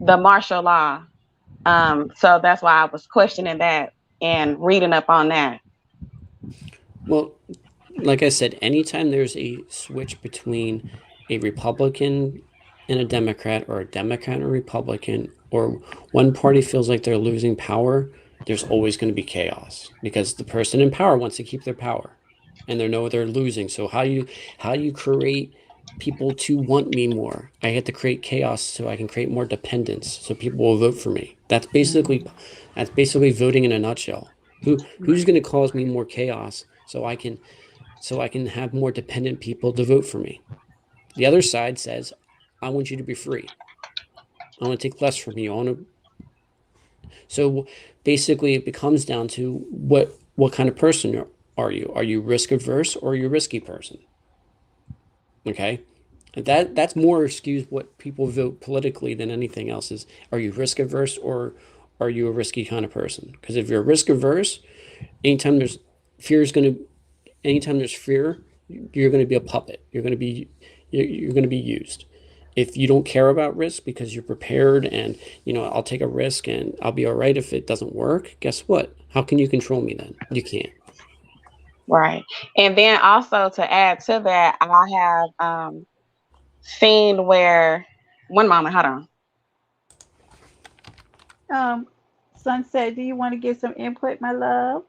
the martial law. So that's why I was questioning that and reading up on that. Well, like I said, anytime there's a switch between a Republican and a Democrat, or a Democrat and a Republican, or one party feels like they're losing power, there's always going to be chaos because the person in power wants to keep their power and they know they're losing. So how do you create people to want me more? I have to create chaos so I can create more dependence so people will vote for me. That's basically voting in a nutshell. Who's Right. going to cause me more chaos so I can have more dependent people to vote for me. The other side says, I want you to be free. I want to take less from you. So basically it becomes down to what kind of person are you? Are you risk averse or are you a risky person? Okay. And that's more skews what people vote politically than anything else is, are you risk averse or are you a risky kind of person? Because if you're risk averse, anytime there's fear is going to anytime there's fear, you're going to be a puppet. You're going to be used. If you don't care about risk because you're prepared and I'll take a risk and I'll be all right if it doesn't work, guess what? How can you control me then? You can't. Right. And then also to add to that, I have seen where one moment, hold on. Um, Sunset, do you want to get some input, my love?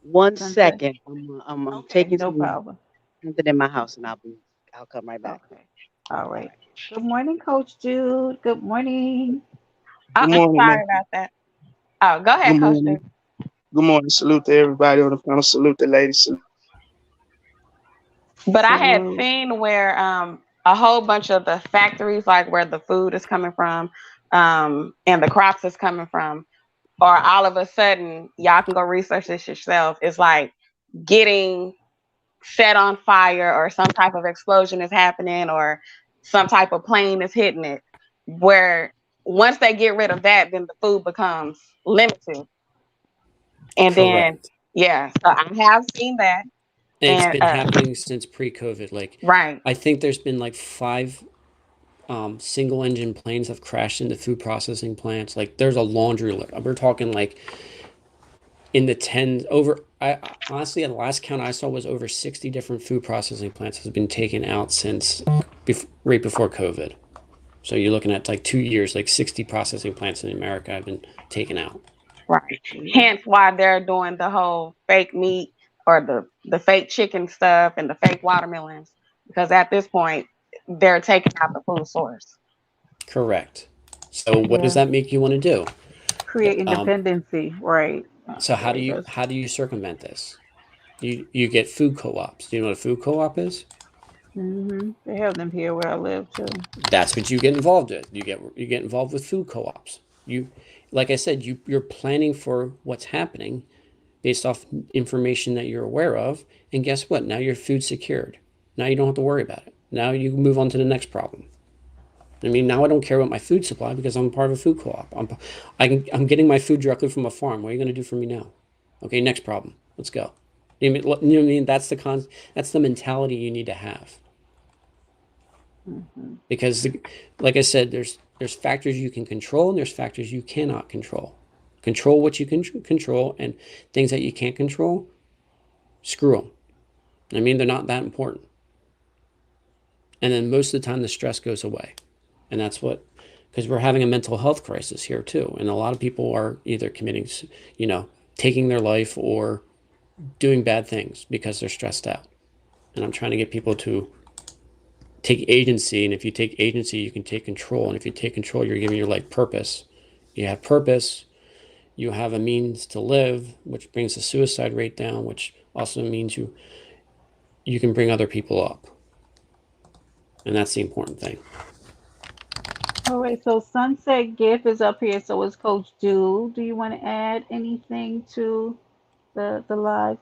One Sunset. second. I'm Okay, taking no problem. something in my house, and I'll come right back. Okay. All right. Good morning, Coach Jude. Good morning. Good I'm morning, man. sorry about that. Oh, go Good ahead, Coach Dude. morning. Good morning. Salute to everybody on the panel. Salute the ladies. But I had Salute. seen where a whole bunch of the factories, like where the food is coming from, and the crops is coming from, or all of a sudden, y'all can go research this yourself. It's like getting set on fire, or some type of explosion is happening, or some type of plane is hitting it. Where once they get rid of that, then the food becomes limited. And then, Correct. yeah, so I have seen that. And it's And been happening since pre-COVID. Like, right, I think there's been like five single engine planes have crashed into food processing plants. Like, there's a laundry list. We're talking like in the tens over. I honestly, at the last count I saw was over 60 different food processing plants has been taken out since right before COVID. So you're looking at like 2 years, like 60 processing plants in America have been taken out. right. Hence why they're doing the whole fake meat, or the fake chicken stuff, and the fake watermelons, because at this point they're taking out the food source. Correct. So what does Yeah. that make you want to do? Create Um, independency. Right. so how do Right. you how do you circumvent this? You get food co-ops. Do you know what a food co-op is? They have them here where I live too. That's what you get involved with. You get involved with food co-ops. Like I said, you're planning for what's happening based off information that you're aware of, and guess what? Now your food's secured. Now you don't have to worry about it. Now you move on to the next problem. I mean, now I don't care about my food supply because I'm part of a food co-op. I'm getting my food directly from a farm. What are you going to do for me now? Okay, next problem. Let's go. You know what I mean? That's the mentality you need to have. Because, like I said, There's factors you can control and there's factors you cannot control. Control what you can control, and things that you can't control, screw them. I mean, they're not that important. And then most of the time, the stress goes away. And that's what, because we're having a mental health crisis here too. And a lot of people are either committing, taking their life or doing bad things because they're stressed out. And I'm trying to get people to take agency. And if you take agency, you can take control. And if you take control, you're giving your life purpose. You have purpose, you have a means to live, which brings the suicide rate down, which also means you can bring other people up. And that's the important thing. All right, so Sunset Gift is up here, so is Coach Jewel. Do you want to add anything to the live?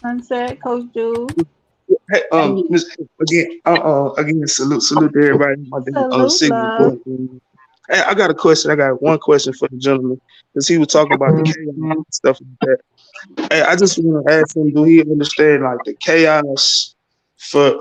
Sunset, Coach Jewel. Hey, again, salute to everybody. My Salute, signal love. going. Hey, I got a question. I got one question for the gentleman because he was talking about the chaos and stuff like that. Hey, I just want to ask him, do he understand like the chaos for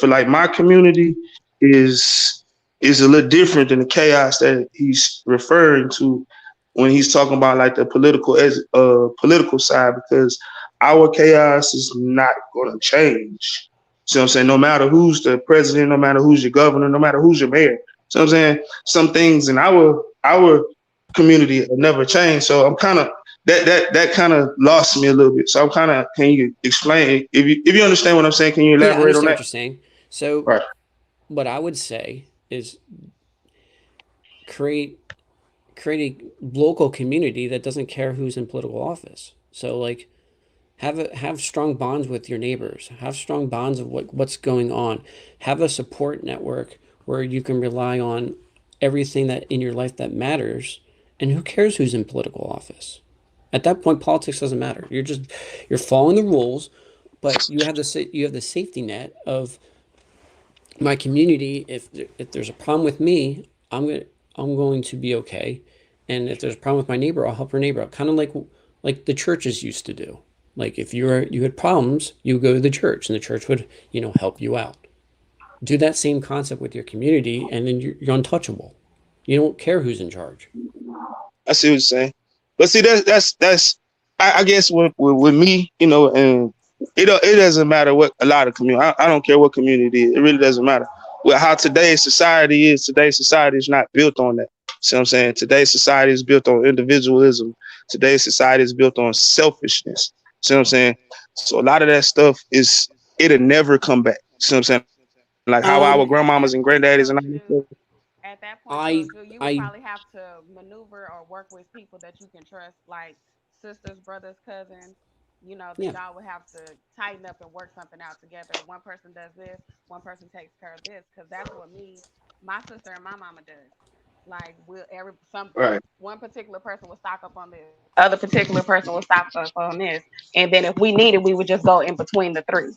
like my community is a little different than the chaos that he's referring to when he's talking about like the political side, because our chaos is not gonna change. See what I'm saying? No matter who's the president, no matter who's your governor, no matter who's your mayor. So I'm saying some things in our community have never changed. So I'm kind of that kind of lost me a little bit. So I'm kind of, can you explain if you understand what I'm saying? Can you Yeah, I elaborate on understand what that? you're saying. So, Right. what I would say is create create a local community that doesn't care who's in political office. So, like, have strong bonds with your neighbors. Have strong bonds of what's going on. Have a support network where you can rely on everything that in your life that matters. And who cares who's in political office? At that point, politics doesn't matter. You're following the rules, but you have the safety net of my community. If there's a problem with me, I'm going to be okay. And if there's a problem with my neighbor, I'll help her neighbor out. Kind of like the churches used to do. Like if you had problems, you go to the church, and the church would help you out. Do that same concept with your community, and then you're untouchable. You don't care who's in charge. I see what you're saying. But see, that's I guess with me, and it doesn't matter what a lot of community. I don't care what community it is. It really doesn't matter. Well, how today's society is. Today's society is not built on that. See what I'm saying? Today's society is built on individualism. Today's society is built on selfishness. See what I'm saying? So a lot of that stuff it'll never come back. See what I'm saying? Like how our Um, At grandmamas that and point, granddaddies and Coach all that Jew, stuff. at that point, I Coach Jew, you would I probably have to maneuver or work with people that you can trust, like sisters, brothers, cousins. That yeah. y'all would have to tighten up and work something out together. One person does this, one person takes care of this, because that's what my sister and my mama does. Like we'll every some Right. one particular person will stock up on this, other particular person will stock up on this, and then if we needed, we would just go in between the three.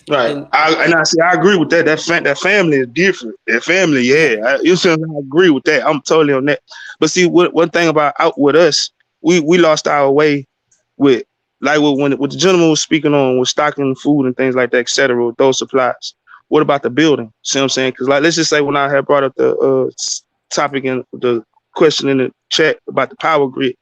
Right. And I see. I agree with that. That family is different. That family, yeah. yeah. I agree with that. I'm totally on that. But see, one thing about out with us, we lost our way with like when the gentleman was speaking on with stocking food and things like that, etc. With those supplies. What about the building? See what I'm saying? Because like let's just say when I had brought up the topic and the question in the chat about the power grid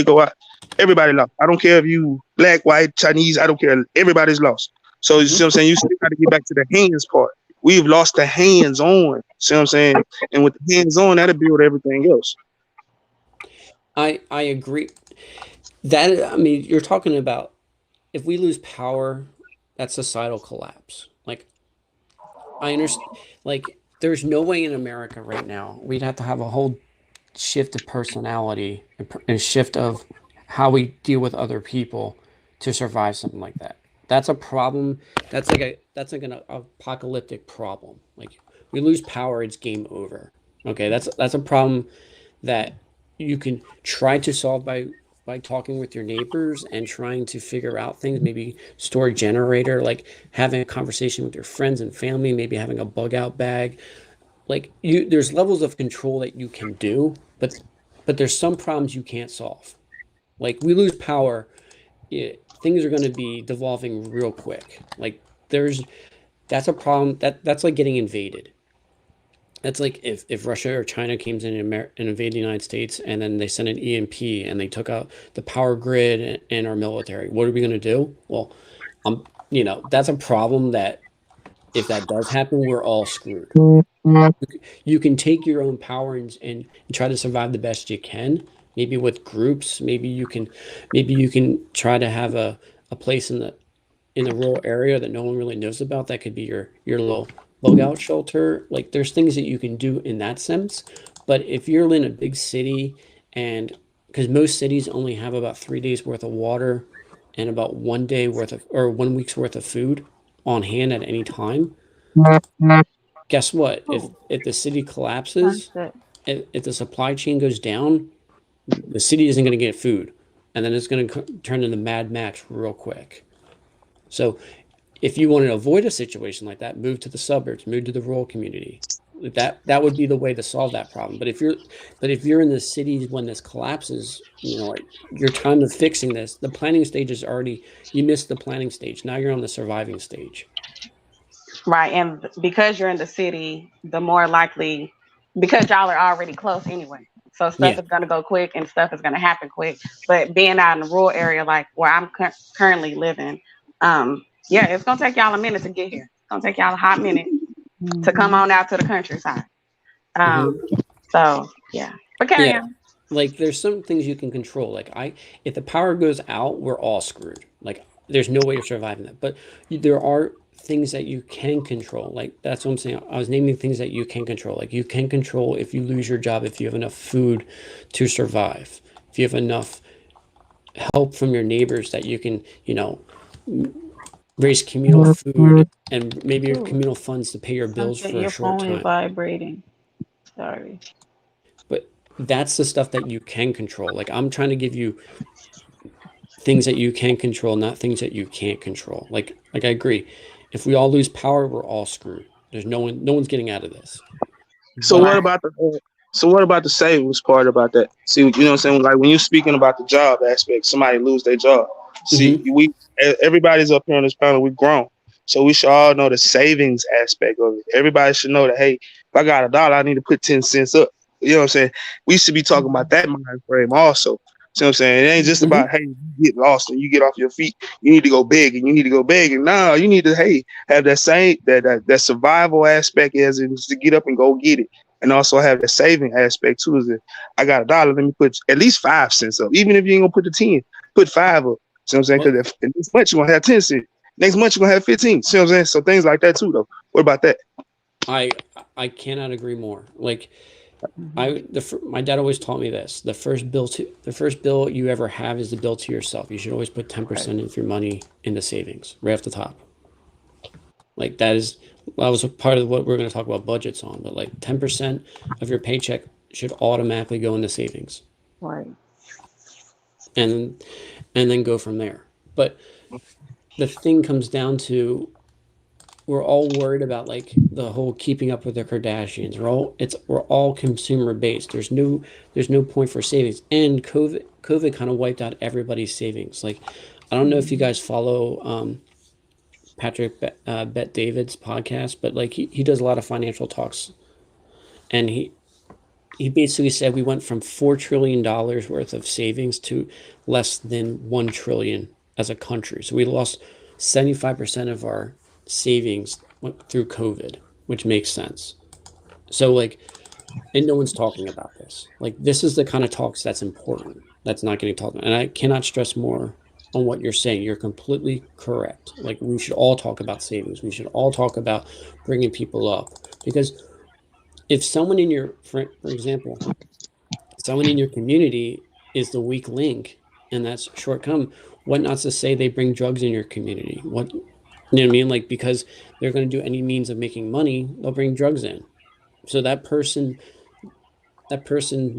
go out. Everybody lost. I don't care if you black, white, Chinese. I don't care. Everybody's lost. So you see what I'm saying? You still got to get back to the hands part. We've lost the hands on. See what I'm saying? And with the hands on, that'll build everything else. I agree. That I mean, you're talking about if we lose power, that's societal collapse. Like I understand. Like there's no way in America right now we'd have to have a whole shift of personality and shift of how we deal with other people to survive something like that. That's a problem. That's like an apocalyptic problem. Like we lose power, it's game over. Okay, that's a problem that you can try to solve by talking with your neighbors and trying to figure out things, maybe story generator, like having a conversation with your friends and family, maybe having a bug out bag. Like there's levels of control that you can do, but there's some problems you can't solve. Like we lose power, things are going to be devolving real quick. Like that's a problem that's like getting invaded. That's like if Russia or China came in and invaded the United States and then they sent an EMP and they took out the power grid and our military. What are we going to do? Well, that's a problem that if that does happen, we're all screwed. You can take your own power and try to survive the best you can. Maybe with groups, maybe you can try to have a place in the rural area that no one really knows about. That could be your little bug out shelter. Like there's things that you can do in that sense. But if you're in a big city and because most cities only have about 3 days worth of water and about 1 day worth of or 1 week's worth of food on hand at any time, guess what? If Oh, if the city collapses, sunset. if the supply chain goes down, the city isn't going to get food, and then it's going to turn into Mad Max real quick. So if you want to avoid a situation like that, move to the suburbs, move to the rural community. That would be the way to solve that problem. But if you're in the cities when this collapses, like your time of fixing this, the planning stage is already you missed the planning stage. Now you're on the surviving stage. Right. And because you're in the city, the more likely, because y'all are already close anyway. So stuff Yeah. is going to go quick and stuff is going to happen quick. But being out in the rural area, like where I'm currently living, yeah, it's going to take y'all a minute to get here. It's going to take y'all a hot minute to come on out to the countryside. Mhm. So, yeah. But carry Yeah. on. Like there's some things you can control. If the power goes out, we're all screwed. Like there's no way of surviving that. But there are things that you can control. Like that's what I'm saying. I was naming things that you can control. Like you can control if you lose your job, if you have enough food to survive, if you have enough help from your neighbors that you can, raise communal food and maybe your Ooh, communal funds to pay your bills sunset, for a your short phone is time. vibrating. Sorry. But that's the stuff that you can control. Like I'm trying to give you things that you can control, not things that you can't control. Like I agree. If we all lose power, we're all screwed. There's no one's getting out of this. So But what Right. about the savings part about that? See, you know what I'm saying? Like when you're speaking about the job aspect, somebody lose their job. See, mhm, everybody's up here on this panel, we grown. So we should all know the savings aspect of it. Everybody should know that, hey, if I got $1, I need to put 10 cents up. You know what I'm saying? We should be talking about that mind frame also. See what I'm saying? It ain't just mhm. about, hey, you get lost and you get off your feet. You need to go big and you need to go big. And no, you need to, hey, have that same that survival aspect as it is to get up and go get it. And also have the saving aspect too. Is that I got $1, let me put at least 5 cents up. Even if you ain't gonna put the 10, put 5 up. See what I'm saying? Well, Because if this month you're gonna have 10 cents. Next month you're gonna have 15. See what I'm saying? So things like that too though. What about that? I I cannot agree more. Like Hmm. my dad always taught me this. The first bill you ever have is the bill to yourself. You should always put ten Right. percent of your money into savings right off the top. Like that was a part of what we're going to talk about budgets on. But like 10% of your paycheck should automatically go into savings, Right. and and then go from there. But the thing comes down to we're all worried about like the whole keeping up with the Kardashians. We're all consumer based. There's no point for savings. And COVID kind of wiped out everybody's savings. Like I don't know if you Hmm. guys follow Patrick Bet David's podcast, but like he does a lot of financial talks, and he basically said we went from $4 trillion worth of savings to less than 1 trillion as a country. So we lost 75% of our savings went through COVID, which makes sense. So like, and no one's talking about this. Like this is the kind of talks that's important. That's not getting talked about. And I cannot stress more on what you're saying. You're completely correct. Like we should all talk about savings. We should all talk about bringing people up because if someone for example, someone in your community is the weak link and that's shortcome, what not to say they bring drugs in your community? What, you know what I mean? Like, because they're going to do any means of making money, they'll bring drugs in. So that person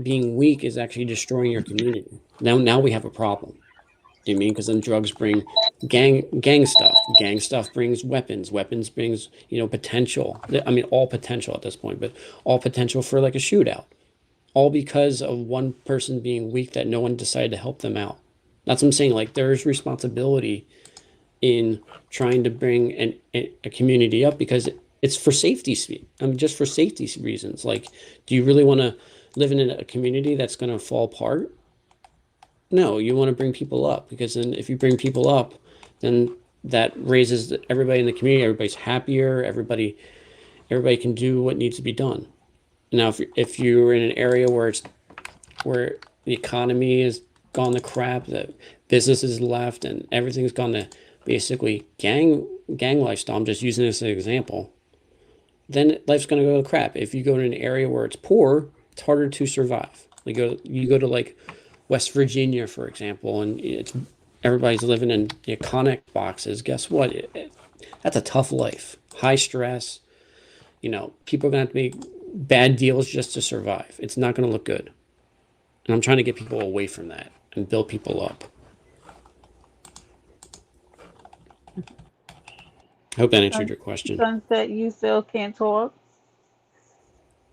being weak is actually destroying your community. Now we have a problem. Do you mean? Because then drugs bring gang stuff. Gang stuff brings weapons. Weapons brings, potential. I mean, all potential at this point, but all potential for like a shootout all because of one person being weak that no one decided to help them out. That's what I'm saying. Like there's responsibility in trying to bring a community up because it's for safety speed. I mean, just for safety reasons. Like, do you really want to live in a community that's going to fall apart? No, you want to bring people up because then if you bring people up, then that raises everybody in the community. Everybody's happier. Everybody can do what needs to be done. Now, if you're in an area where the economy has gone to crap, that businesses left, and everything's gone to basically gang lifestyle. I'm just using this as an example. Then life's going to go to crap. If you go to an area where it's poor, it's harder to survive. You go to like West Virginia, for example, and it's everybody's living in the iconic boxes. Guess what? That's a tough life. High stress. People are going to have to make bad deals just to survive. It's not going to look good. And I'm trying to get people away from that and build people up. I hope that answered your question. Sunset, you still can't talk?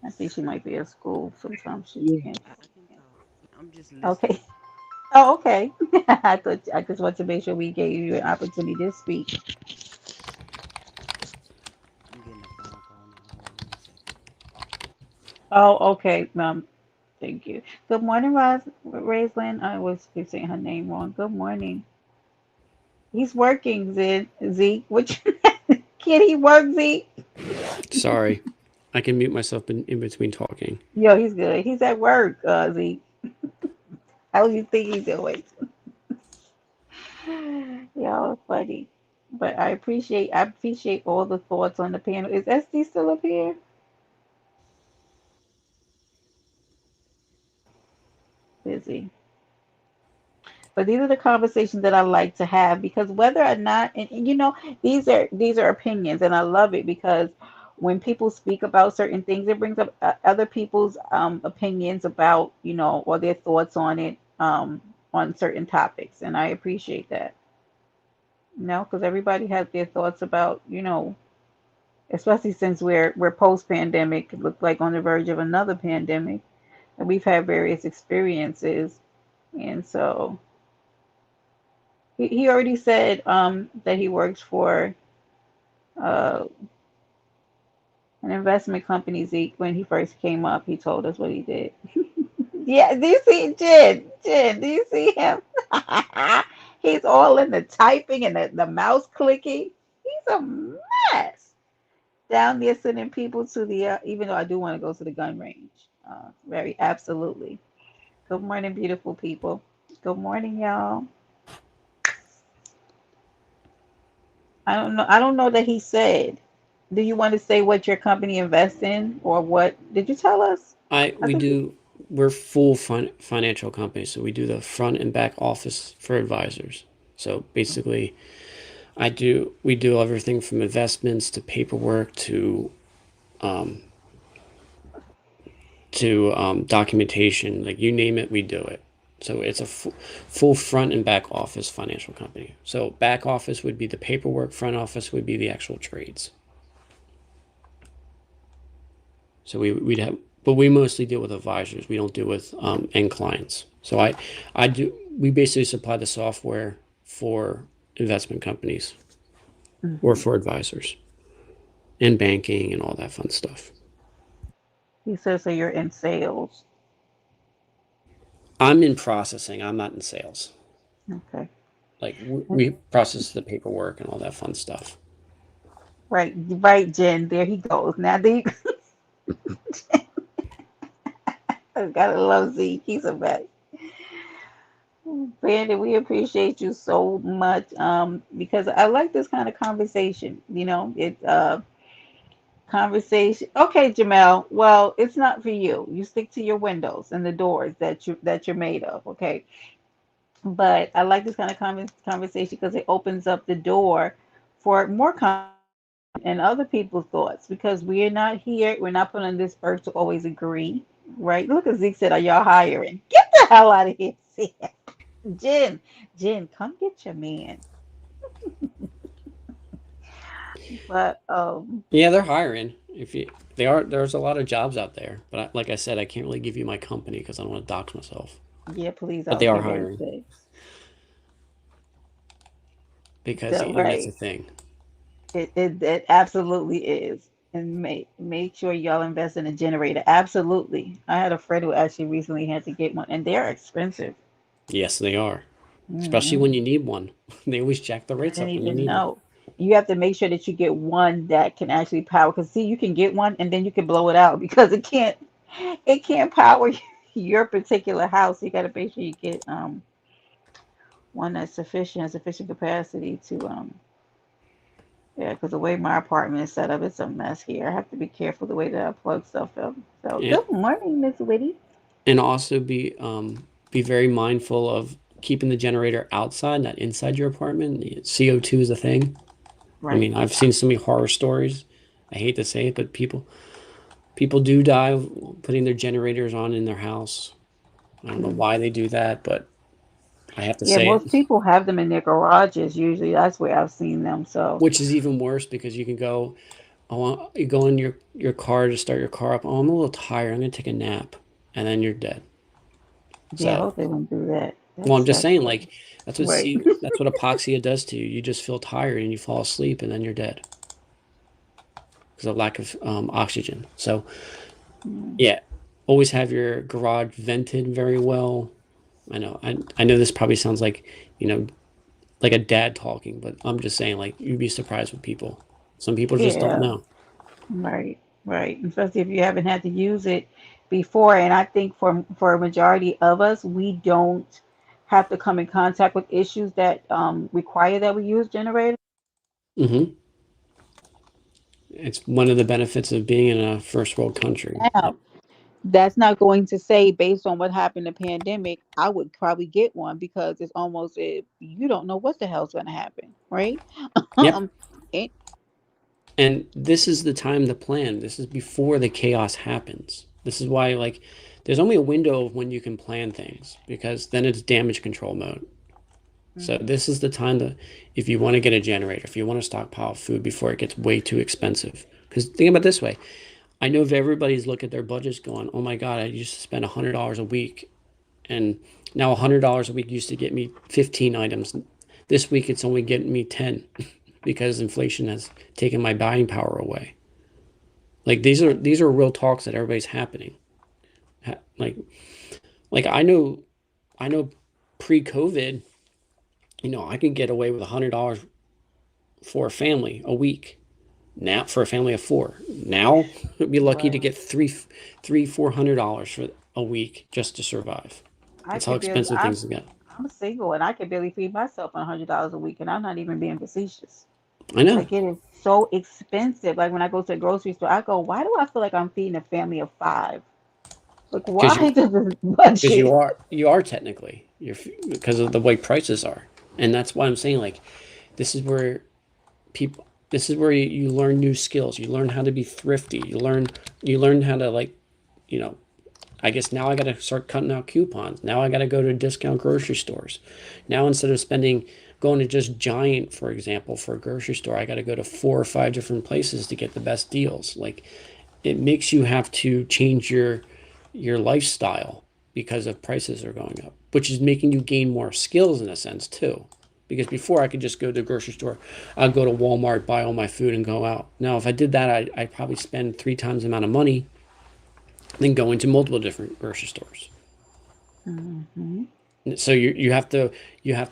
I think she might be at school. Sometimes she Yeah, can't. I can talk. I'm just listening. Okay. Oh, okay. I just want to make sure we gave you an opportunity to speak. I'm getting a phone call now. Hold on 1 second. Oh, okay. Thank you. Good morning, Raislyn. I always keep saying her name wrong. Good morning. He's working, Zeke. Which can he work, Zeke? Sorry. I can mute myself in between talking. Yo, he's good. He's at work, Zeke. How do you think he's doing? Y'all funny. But I appreciate all the thoughts on the panel. Is SD still up here? Busy. But these are the conversations that I like to have because whether or not, and these are opinions, and I love it because when people speak about certain things, it brings up other people's opinions about or their thoughts on it on certain topics, and I appreciate that. Because everybody has their thoughts about especially since we're post pandemic, it looked like on the verge of another pandemic, and we've had various experiences, and so. He already said that he works for uh, an investment company, Zeke. When he first came up, he told us what he did. Yeah, do you see Jen? Jen, do you see him? He's all in the typing and the mouse clicking. He's a mess. Down there sending people to even though I do want to go to the gun range. Very absolutely. Good morning, beautiful people. Good morning, y'all. I don't know that he said. Do you want to say what your company invests in or what did you tell us? I I we think do we're full financial company, so we do the front and back office for advisors. So basically, we do everything from investments to paperwork um, to documentation. Like you name it, we do it. So it's a full front and back office financial company. So back office would be the paperwork, front office would be the actual trades. So we'd have, but we mostly deal with advisors. We don't deal with end clients. So we basically supply the software for investment companies or hmm for advisors and banking and all that fun stuff. he says so you're in sales. I'm in processing. I'm not in sales. Okay. Like we process the paperwork and all that fun stuff. Right, right, Jen. There he goes. Now the I gotta love Zeke. He's a mess. Brandon, we appreciate you so much. Because I like this kind of conversation. It conversation. Okay, Jamel. Well, it's not for you. You stick to your windows and the doors that you're made of. Okay, but I like this kind of conversation because it opens up the door for more and other people's thoughts because we're not here. We're not put on this earth to always agree, right? Look at Zeke said, "Are y'all hiring? Get the hell out of here, Zeke." Jen, Jen, come get your man. But Yeah, they're hiring. If you they are, there's a lot of jobs out there. But like I said, I can't really give you my company because I don't want to dox myself. yeah, please, I But they was are getting ready to hiring. say. because So, and that's the right. thing. It absolutely is. And make sure y'all invest in a generator. Absolutely. I had a friend who actually recently had to get one, and they're expensive. Yes, they are. Especially Mm-hmm. when you need one. They always jack the I rates didn't up when you even need one. know. You have to make sure that you get one that can actually power. Because see, you can get one and then you can blow it out because it can't power your particular house. You got to make sure you get one that's sufficient capacity to yeah. Because the way my apartment is set up, it's a mess here. I have to be careful the way that I plug stuff in. So And good morning, Miss Witty. also be very mindful of keeping the generator outside, not inside your apartment. CO2 is a thing. I Right. mean, I've seen so many horror stories. I hate to say it, but people do die putting their generators on in their house. I don't know Mm. why they do that, but I have to Yeah, say most it. people have them in their garages. Usually, that's where I've seen them. So Which is even worse because you can go, oh, you go in your car to start your car up. Oh, I'm a little tired. I'm gonna take a nap, and then you're dead. yeah, I So, hope they don't do that. well, I'm That's just that's saying, what. like Right. that's what apoxia does to you. You just feel tired and you fall asleep, and then you're dead because of lack of oxygen. So, Mm. yeah, always have your garage vented very well. I know this probably sounds like, you know, like a dad talking, but I'm just saying, like, you'd be surprised with people. Some people just don't Yeah. know. Right. Right. Especially if you haven't had to use it before. And I think for a majority of us, we don't have to come in contact with issues that require that we use generators. Hmm. It's one of the benefits of being in a first world country. Now, that's not going to say based on what happened in the pandemic, I would probably get one because it's almost you don't know what the hell's going to happen, right? Yep. um, it, And this is the time to plan. This is before the chaos happens. This is why, like, there's only a window of when you can plan things because then it's damage control mode. So Mhm. this is the time to, if you want to get a generator, if you want to stockpile food before it gets way too expensive. Because think about it this way. I know if everybody's look at their budgets going, oh my God, I used to spend $100 a week. And now $100 a week used to get me 15 items. This week it's only getting me 10 because inflation has taken my buying power away. Like these are real talks that everybody's happening. Like I know pre-COVID, I could get away with $100 for a family a week. Now for a family of four. Now I'd be lucky to Right. get $400 for a week just to survive. I That's how could barely. expensive things get. I'm single and I could barely feed myself on $100 a week, and I'm not even being facetious. I know. Like it is so expensive. Like when I go to the grocery store, I go, why do I feel like I'm feeding a family of five? Like Because why you does this because you budget? are you are technically because of the way prices are. And that's why I'm saying, like, this is where people this is where you learn new skills. You learn how to be thrifty. You learn how to, like, you know, I guess now I got to start cutting out coupons. Now I got to go to discount grocery stores. Now instead of going to just Giant, for example, for a grocery store, I got to go to 4 or 5 different places to get the best deals. Like, it makes you have to change your lifestyle because of prices are going up, which is making you gain more skills in a sense too. Because before I could just go to the grocery store, I'd go to Walmart, buy all my food, and go out. Now, if I did that, I'd probably spend 3 times the amount of money than going to multiple different grocery stores. Hmm. So you have to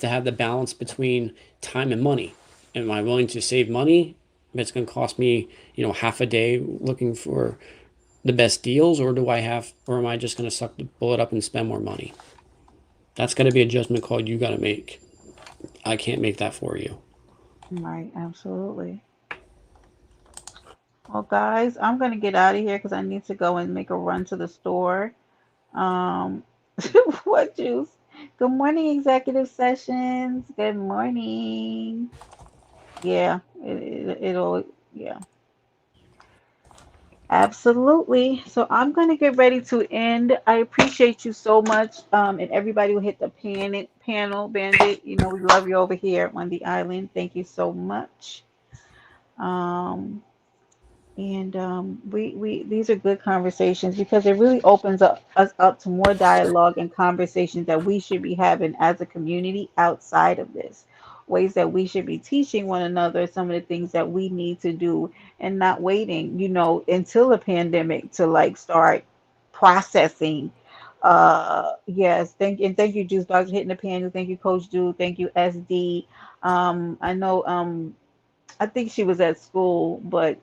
have the balance between time and money. Am I willing to save money if it's going to cost me, half a day looking for the best deals, or am I just going to suck the bullet up and spend more money? That's going to be a judgment call you got to make. I can't make that for you. Right, absolutely. Well, guys, I'm gonna get out of here because I need to go and make a run to the store. Um, what juice? Good morning, executive sessions. Good morning. Yeah, it'll. Yeah, absolutely. So I'm gonna get ready to end. I appreciate you so much, and everybody who hit the panel, Bandit. You know we love you over here on the island. Thank you so much. Um, and we these are good conversations because it really opens us up to more dialogue and conversations that we should be having as a community outside of this. ways that we should be teaching one another some of the things that we need to do and not waiting, until the pandemic to like start processing. Yes, thank you, Juice Box, for hitting the panel. Thank you, Coach Dude. Thank you, SD. I know I think she was at school, but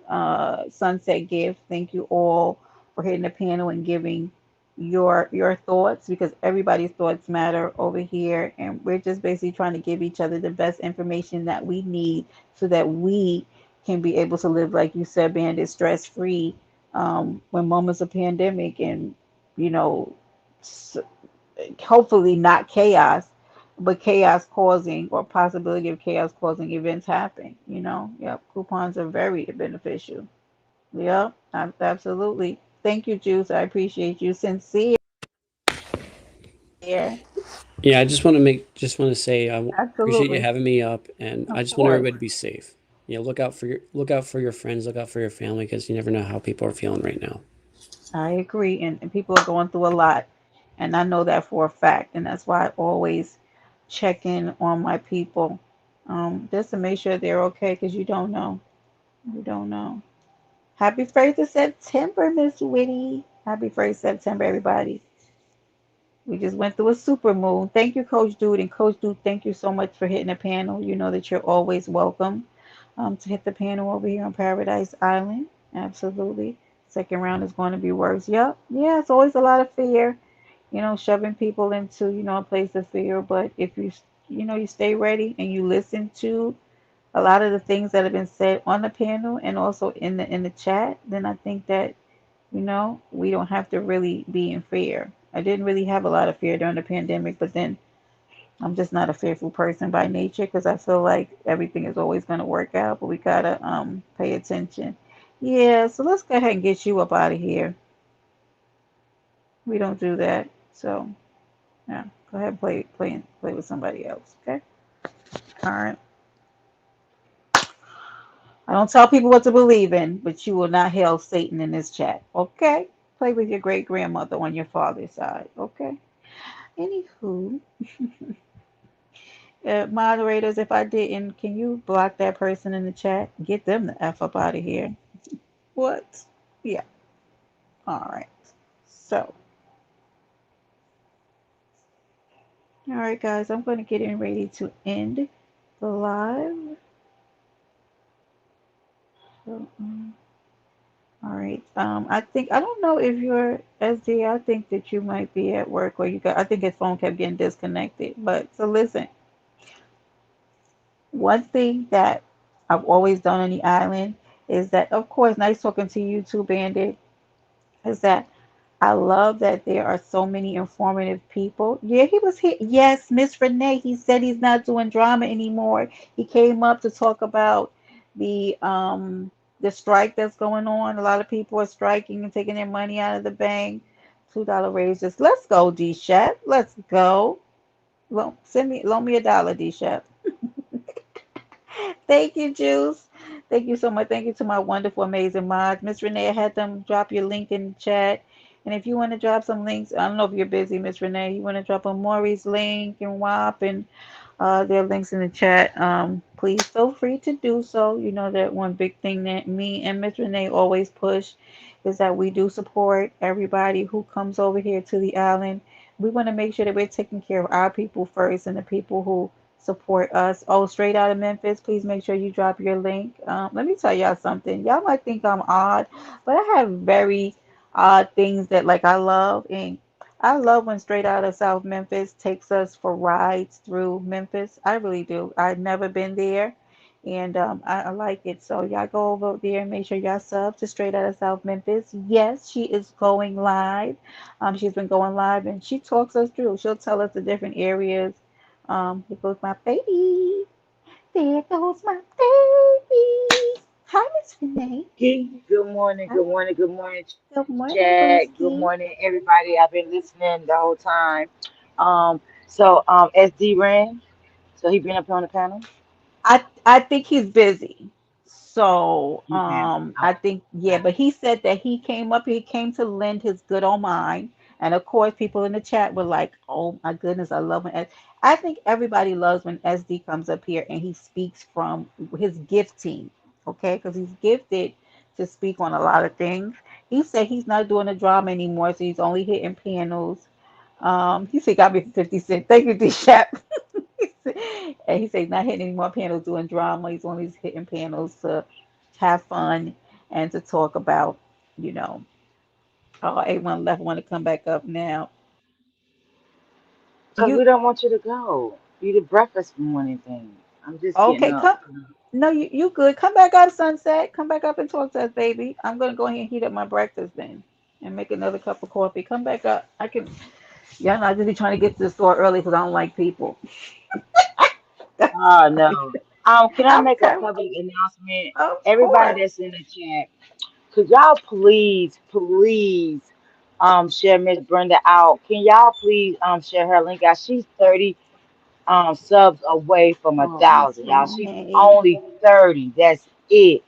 Sunset Gift, thank you all for hitting the panel and giving your thoughts, because everybody's thoughts matter over here, and we're just basically trying to give each other the best information that we need so that we can be able to live, like you said, Bandit, stress free, when moments of pandemic and you know s- hopefully not chaos, but chaos causing or possibility of chaos causing events happen. Yep, coupons are very beneficial. Yep, absolutely. Thank you, Juice. I appreciate you. Sincere. Yeah, I just want to say appreciate you Absolutely. having me up, and I Of just want course. everybody to be safe. Look out for your friends, look out for your family, because you never know how people are feeling right now. I agree. And people are going through a lot. And I know that for a fact. And that's why I always check in on my people, just to make sure they're okay, because you don't know. You don't know. Happy 1st of September, Miss Whitty. Happy 1st September, everybody. We just went through a super moon. Thank you, Coach Dude. And Coach Dude, thank you so much for hitting the panel. You know that you're always welcome to hit the panel over here on Paradise Island. Absolutely. Second round is going to be worse. Yep. Yeah, it's always a lot of fear, shoving people into, a place of fear. But if you stay ready and you listen to a lot of the things that have been said on the panel and also in the chat, then I think that we don't have to really be in fear. I didn't really have a lot of fear during the pandemic, but then I'm just not a fearful person by nature because I feel like everything is always going to work out, but we gotta pay attention. Yeah, so let's go ahead and get you up out of here. We don't do that, so yeah, go ahead and play with somebody else. Okay, all right. I don't tell people what to believe in, but you will not hail Satan in this chat. Okay, play with your great grandmother on your father's side. Okay. Anywho, moderators, if I didn't, can you block that person in the chat? Get them the F up out of here. What? Yeah. All right. So, all right, guys, I'm going to get in ready to end the live. So, all right. I don't know if you're SD. I think that you might be at work or I think his phone kept getting disconnected. But so listen, one thing that I've always done on the island is that, of course, nice talking to you too, Bandit, is that I love that there are so many informative people. Yeah, he was here. Yes, Miss Renee, he said he's not doing drama anymore. He came up to talk about the um the strike that's going on. A lot of people are striking and taking their money out of the bank. $2 raises. Let's go, D Shep. Let's go. Well, loan me $1, D Shep. Thank you, Juice. Thank you so much. Thank you to my wonderful, amazing mods. Miss Renee, I had them drop your link in the chat. And if you want to drop some links, I don't know if you're busy, Miss Renee. You want to drop a Maury's link and WAP and there are links in the chat. Please feel free to do so. You know that one big thing that me and Miss Renee always push is that we do support everybody who comes over here to the island. We want to make sure that we're taking care of our people first and the people who support us. Oh, straight out of Memphis, please make sure you drop your link. Let me tell y'all something. Y'all might think I'm odd, but I have very odd things that like I love, and I love when Straight Out of South Memphis takes us for rides through Memphis. I really do. I've never been there, and I like it. So y'all go over there and make sure y'all sub to Straight Out of South Memphis. Yes, she is going live. She's been going live, and she talks us through. She'll tell us the different areas. Here goes my baby. There goes my baby. Hi, Miss Renee. Good morning, Hi. good morning, good morning, Good Chad. morning, Good morning, Booski. everybody. I've been listening the whole time. SD ran, so he been up on the panel. I think he's busy. So Okay. I think yeah, but he said that he came to lend his good old mind, And of course, people in the chat were like, "Oh my goodness, I love when." I think everybody loves when SD comes up here and he speaks from his gifting, okay? Because he's gifted to speak on a lot of things. He said he's not doing the drama anymore, so he's only hitting panels. He said got me for 50 cents. Thank you, D Shap. And he said he's not hitting any more panels doing drama. He's only hitting panels to have fun and to talk about, you know. Oh, A1 left want to come back up now. Cause You we don't want you to go. You the breakfast morning thing. I'm just getting okay? up. Come. No, you good. Come back up, Sunset. Come back up and talk to us, baby. I'm gonna go ahead and heat up my breakfast then, and make another cup of coffee. Come back up. I can. Yeah, no, I just be trying to get to the store early because I don't like people. Oh no. Can I I'm make a telling. public announcement? Of Everybody course. that's in the chat, could y'all please, share Miss Brenda out? Can y'all please share her link out? She's 30 subs away from a Oh, Miss thousand, y'all. She's Renee. only 30. That's it.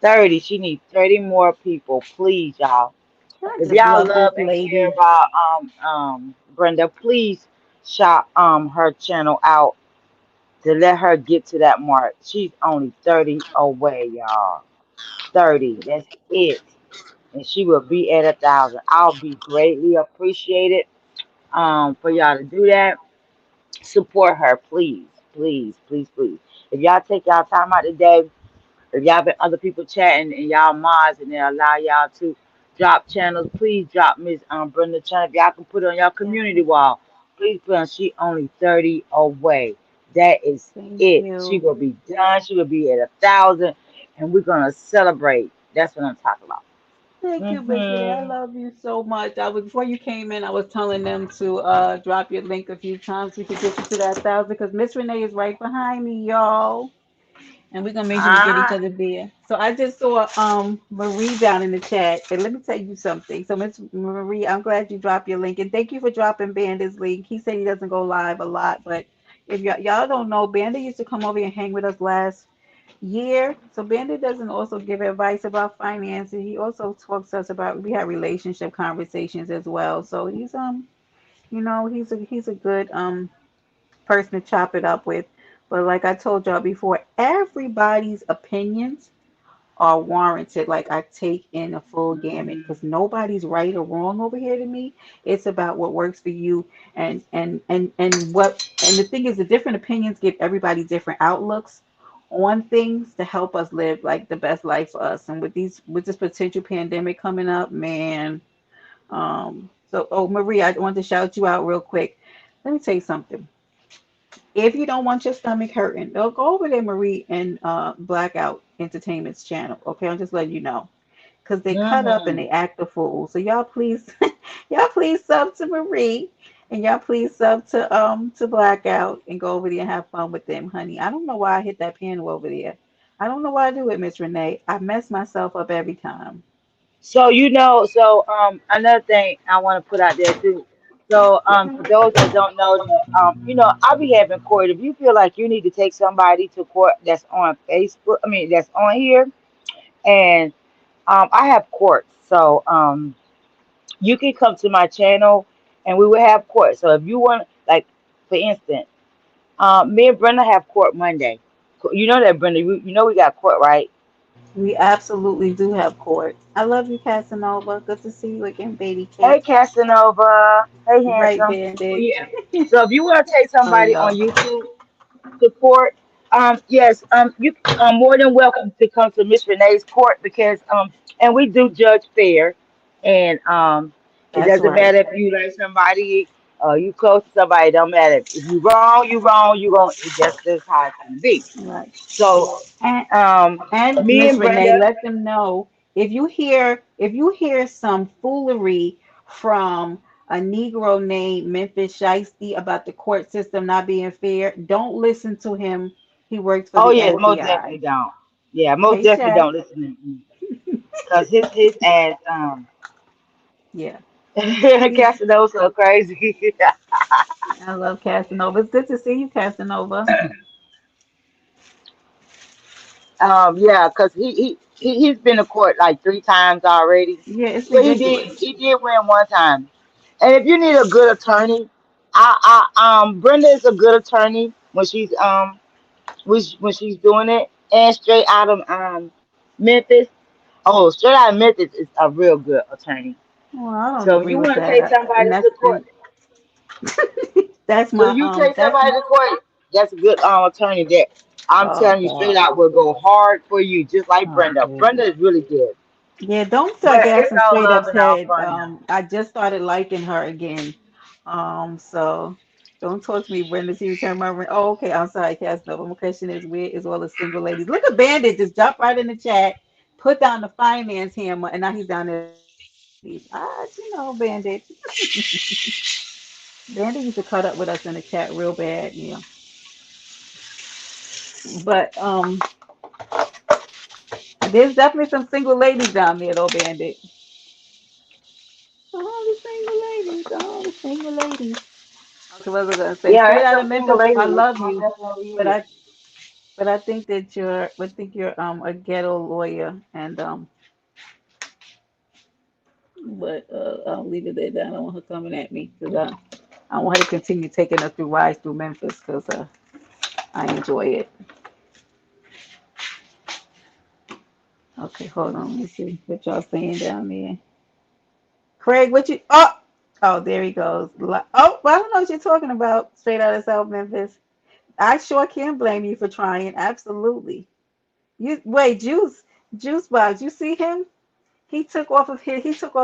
30. She needs 30 more people, please, y'all. I If just y'all love this love and care lady. about Brenda, please shop her channel out to let her get to that mark. She's only 30 away, y'all. 30. That's it. And she will be at 1,000. I'll be greatly appreciated for y'all to do that. Support her, please. Please, please, please. If y'all take y'all time out today, if y'all been other people chatting and y'all mods and they allow y'all to drop channels, please drop Miss Brenda channel. If y'all can put it on your Yes, community wall, please put on she only 30 away. That is thank it. She you. will be done. She will be at 1,000 and we're gonna celebrate. That's what I'm talking about. Thank you, Miss Renee. I Hmm. love you so much. I was before you came in, I was telling them to drop your link a few times. We could get you to that 1,000 because Miss Renee is right behind me, y'all. And we're gonna make sure we get each Ah, other there. So I just saw Marie down in the chat, and let me tell you something. So Miss Marie, I'm glad you dropped your link, and thank you for dropping Bandit's link. He said he doesn't go live a lot, but if y'all don't know, Bandit used to come over and hang with us last year. So Bandit doesn't also give advice about finances. He also talks to us about we have relationship conversations as well. So he's he's a good person to chop it up with. But like I told y'all before, everybody's opinions are warranted. Like I take in a full gamut because nobody's right or wrong over here to me. It's about what works for you and the thing is the different opinions give everybody different outlooks on things to help us live like the best life for us. And with this potential pandemic coming up, man. So Maria, I want to shout you out real quick. Let me tell you something. If you don't want your stomach hurting, they'll go over there, Marie, and Blackout Entertainment's channel. Okay, I'm just letting you know. Because they cut up and hmm. they act a fool. So y'all please y'all please sub to Marie and y'all please sub to Blackout and go over there and have fun with them, honey. I don't know why I hit that piano over there. I don't know why I do it, Miss Renee. I mess myself up every time. So another thing I want to put out there too. So for those that don't know that I'll be having court. If you feel like you need to take somebody to court that's on Facebook, I mean that's on here, and I have court. So you can come to my channel and we will have court. So if you want, like for instance, me and Brenda have court Monday. You know that, Brenda. You know we got court, right? We absolutely do have court. I love you, Casanova. Good to see you again, baby Hey, cake. Casanova. Hey, Right, handsome. Well, Bandit. yeah. So if you want to take Oh, somebody on yo. YouTube support, yes, you are more than welcome to come to Miss Renee's court because and we do judge fair, and it That's doesn't right. matter if you like somebody, you close to somebody. It don't matter if you wrong, you wrong. You going it just how it's gonna be. Right. So And and me Miss and Renee, Brenda. let them know if you hear some foolery from a Negro named Memphis Shiesty about the court system not being fair, don't listen to him. He works for Oh the yes, most FBI. definitely don't. Yeah, most Hey, definitely Chef. don't listen to him because his ass Yeah. He's Casano's so crazy. I love Casanova. It's good to see you, Casanova. Yeah, because he's been to court like 3 times already. Yeah, it's Well, he did ridiculous. he did win one time, And if you need a good attorney, Brenda is a good attorney when she's doing it, and straight out of Memphis. Oh, straight out of Memphis is a real good attorney. Well, I don't So if agree you with want to take that. somebody And to court, that's so my you take that's somebody to court, that's a good attorney that I'm oh telling you straight God. out will go hard for you, just like Oh Brenda. Brenda goodness. is really good, Yeah, don't start but it's gassing all straight love up's and all head. fun now. I just started liking her again. So don't talk to me, Brenda, till you turn my ring. Oh, okay. I'm sorry, Casanova. My question is, where is all the single ladies? Look at Bandit. Just jump right in the chat, put down the finance hammer, and now he's down there looking for single ladies. Bandit. Bandit used to cut up with us in the chat real bad, But there's definitely some single ladies down there, though, Bandit. All the single ladies, all the single ladies. Okay, what was I gonna say? Yeah, Straight there's out of some single Memphis, I ladies. It love most you, definitely but is. I think that you're a ghetto lawyer, and but I'll leave it there. I don't want her coming at me because I want her to continue taking us through rides through Memphis because I enjoy it. Okay, hold on. Let me see what y'all saying down there. Craig, what you? Oh, there he goes. Oh, well, I don't know what you're talking about. Straight out of South Memphis. I sure can blame you for trying. Absolutely. You wait, Juice Box. You see him? He took off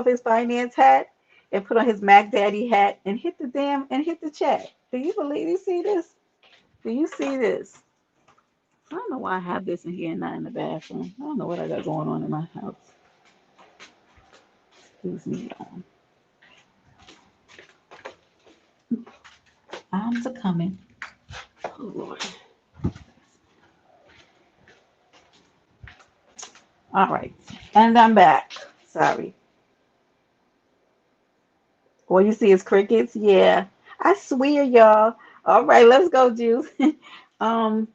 his finance hat and put on his Mac Daddy hat and hit the chat. Do you believe you see this? Do you see this? I don't know why I have this in here and not in the bathroom. I don't know what I got going on in my house. Excuse me, y'all. I'm a coming. Oh Lord. All right. And I'm back. Sorry. All you see is crickets? Yeah. I swear, y'all. All right, let's go, Juice. um,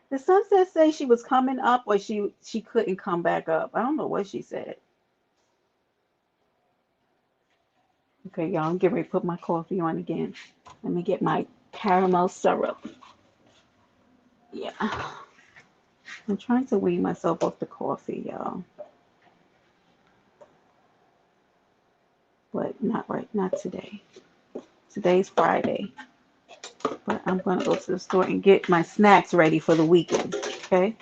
the sunset say she was coming up or she couldn't come back up. I don't know what she said. Okay, y'all, I'm getting ready to put my coffee on again. Let me get my caramel syrup. Yeah. I'm trying to wean myself off the coffee, y'all. But not right, not today. Today's Friday. But I'm gonna go to the store and get my snacks ready for the weekend. Okay?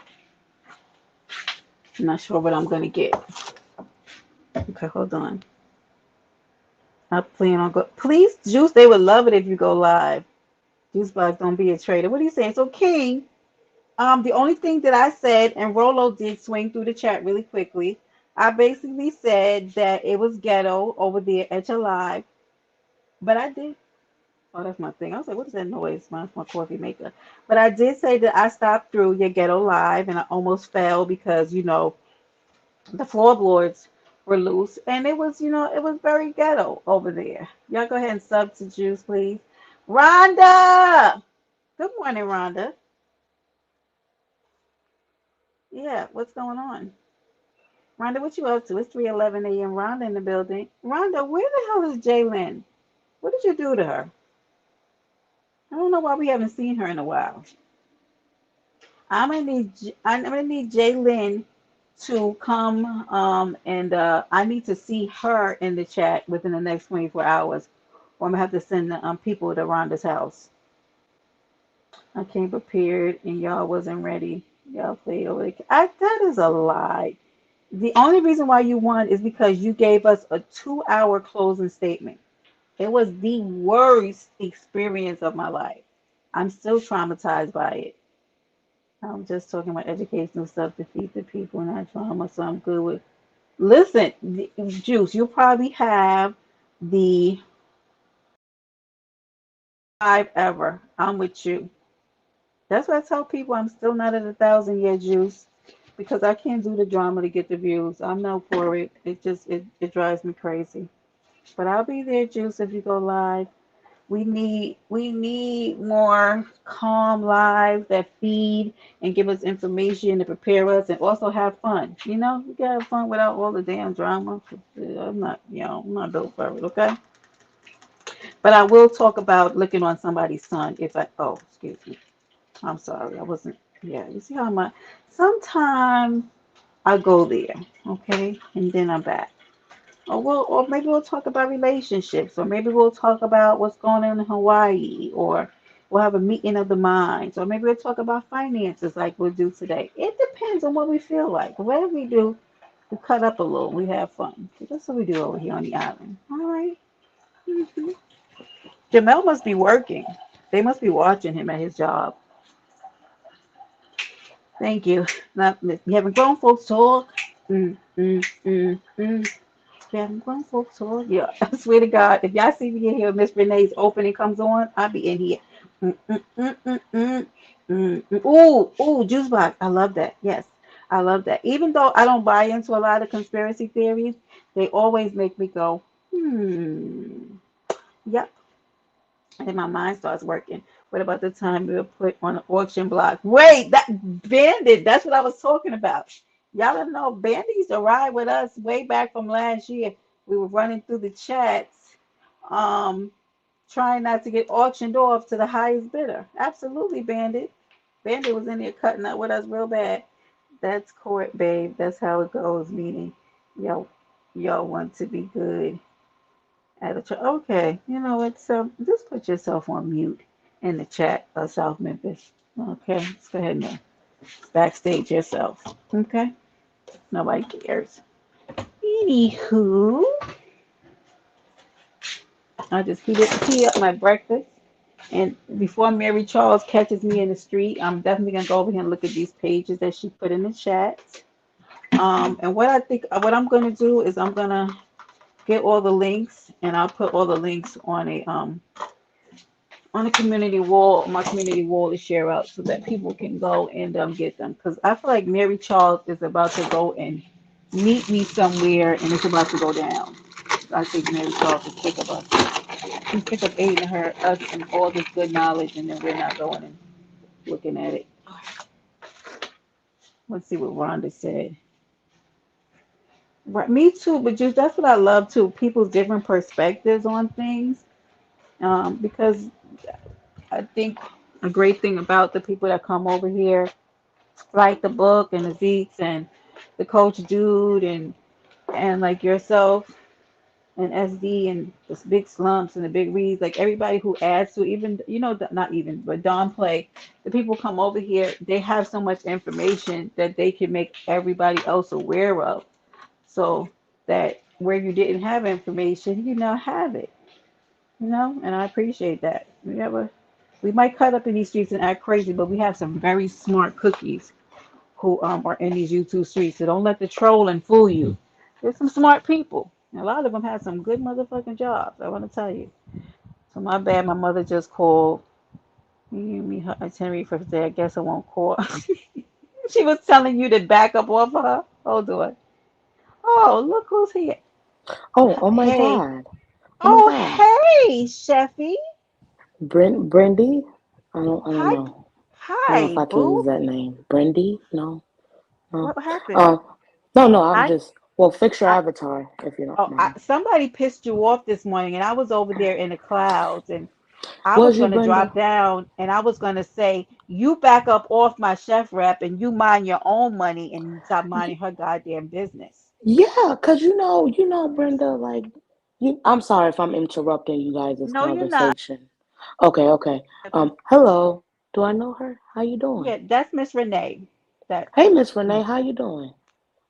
I'm not sure what I'm gonna get. Okay, hold on. I plan on go. Please, Juice, they would love it if you go live. Juice Box, don't be a traitor. What are you saying? So, King, the only thing that I said, and Rolo did swing through the chat really quickly. I basically said that it was ghetto over there at your live, but I did. Oh, that's my thing. I was like, what is that noise? Mine's my coffee maker. But I did say that I stopped through your ghetto live, and I almost fell because the floorboards were loose, and it was very ghetto over there. Y'all go ahead and sub to Juice, please. Rhonda! Good morning, Rhonda. Yeah, what's going on? Rhonda, what you up to? It's 3:11 a.m. Rhonda in the building. Rhonda, where the hell is Jalen? What did you do to her? I don't know why we haven't seen her in a while. I'm gonna need Jalen to come and I need to see her in the chat within the next 24 hours. Or I'm gonna have to send people to Rhonda's house. I came prepared and y'all wasn't ready. Y'all played over that is a lie. The only reason why you won is because you gave us a 2-hour closing statement. It was the worst experience of my life. I'm still traumatized by it. I'm just talking about educational stuff to feed the people, not trauma, so I'm good with. Listen, Juice, you probably have the five ever. I'm with you. That's why I tell people I'm still not at 1,000 yet, Juice, because I can't do the drama to get the views. I'm not for it. It drives me crazy. But I'll be there, Juice, if you go live. We need more calm lives that feed and give us information to prepare us and also have fun. We can have fun without all the damn drama. 'Cause, I'm not built for it. Okay, but I will talk about looking on somebody's son if I. Oh, excuse me. I'm sorry. I wasn't. Yeah, you see how my sometimes I go there, okay, and then I'm back. Or maybe we'll talk about relationships, or maybe we'll talk about what's going on in Hawaii, or we'll have a meeting of the minds, or maybe we'll talk about finances like we'll do today. It depends on what we feel like. Whatever we do, we cut up a little, we have fun. So that's what we do over here on the island. All right. Mm-hmm. Jamel must be working. They must be watching him at his job. Thank you. Not you having grown folks talk. Mm. Having grown folks talk. Yeah, I swear to God, if y'all see me in here, Miss Renee's opening comes on, I'll be in here. Mm, mm, mm, mm, mm, ooh, juice box. I love that. Yes, I love that. Even though I don't buy into a lot of conspiracy theories, they always make me go, hmm. Yep, and my mind starts working. What about the time we were put on an auction block? Wait, that bandit, that's what I was talking about. Y'all don't know bandit used to ride with us way back from last year. We were running through the chats, um, trying not to get auctioned off to the highest bidder. Absolutely, bandit. Bandit was in there cutting up with us real bad. That's court, babe. That's how it goes, meaning y'all y'all want to be good. Okay, you know what? So just put yourself on mute in the chat of South Memphis. Okay, let's go ahead and backstage yourself. Okay, nobody cares. Anywho, I just heat up my breakfast. And before Mary Charles catches me in the street, I'm definitely gonna go over here and look at these pages that she put in the chat. And what I'm gonna do is I'm gonna get all the links, and I'll put all the links on the community wall, my community wall to share out so that people can go and get them. Because I feel like Mary Charles is about to go and meet me somewhere and it's about to go down. I think Mary Charles is sick of us. She's sick of aiding us and all this good knowledge and then we're not going and looking at it. Let's see what Rhonda said. Right, me too, but just that's what I love too. People's different perspectives on things. Because I think a great thing about the people that come over here like the book and the Zeeks and the coach dude and like yourself and SD and the big slumps and the big reads, like everybody who adds to even not even but Don play, the people come over here, they have so much information that they can make everybody else aware of, so that where you didn't have information, you now have it, and I appreciate that. We might cut up in these streets and act crazy, but we have some very smart cookies who are in these YouTube streets. So don't let the trolling fool you. There's some smart people. A lot of them have some good motherfucking jobs. I want to tell you. So my bad. My mother just called. You give me her itinerary for today. I guess I won't call. She was telling you to back up off of her. Hold on. Oh, look who's here. Oh my Hey. God. Oh my Oh, God. hey, Sheffy. Brendy? I don't Hi. know. I don't know if Hi, I can use boo. that name. Brendy? No. No. What happened? Uh no, I'm I, just well, fix your I, avatar if you don't mind. somebody pissed you off this morning, and I was over there in the clouds, and I was Was you going to Brenda? drop down, and I was going to say, you back up off my chef rep, and you mind your own money, and stop minding her goddamn business. Yeah, cause Brenda, like I'm sorry if I'm interrupting you guys' No, you're not. conversation. Okay. Hello. Do I know her? How you doing? Yeah, that's Miss Renee. That. Hey, Miss Renee, Mm, how you doing?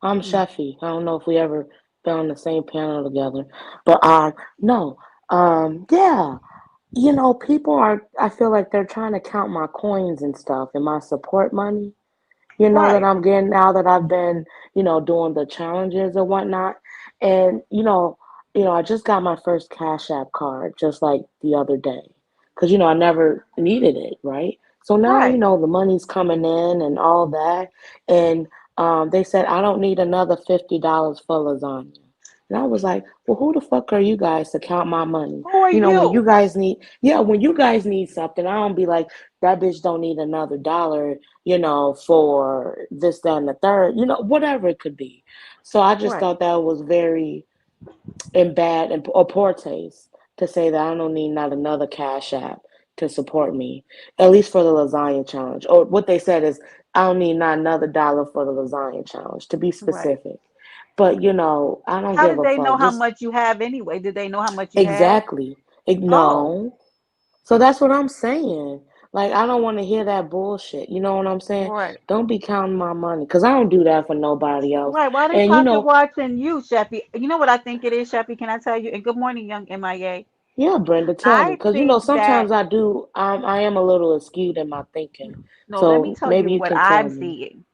I'm mm. Sheffy. I don't know if we ever been on the same panel together, but no, yeah. People I feel like they're trying to count my coins and stuff and my support money, that Right, I'm getting now that I've been, doing the challenges and whatnot. And, I just got my first Cash App card just like the other day because, I never needed it, right? So now, right. the money's coming in and all that. And they said, I don't need another $50 for lasagna. And I was like, well, who the fuck are you guys to count my money? Who are When you you? guys need, yeah, when you guys need something, I don't be like, that bitch don't need another dollar, for this, that, and the third, whatever it could be. So I just Right. thought that was very in bad and or poor taste to say that I don't need not another cash app to support me, at least for the lasagna challenge. Or what they said is, I don't need not another dollar for the lasagna challenge, to be Right. specific. But I don't How give did a they know fuck. how Just much you have anyway? Did they know how much you had? exactly. Oh, No. So that's what I'm saying. Like, I don't want to hear that bullshit. You know what I'm saying? right. Don't be counting my money because I don't do that for nobody else. Right. Why they And pocket watching you, Sheffy? You know what I think it is, Sheffy? Can I tell you? And good morning, young MIA. yeah, Brenda, tell me, I because think that sometimes I do. I am a little skewed in my thinking. no, let me So tell you maybe you what can I'm tell me seeing.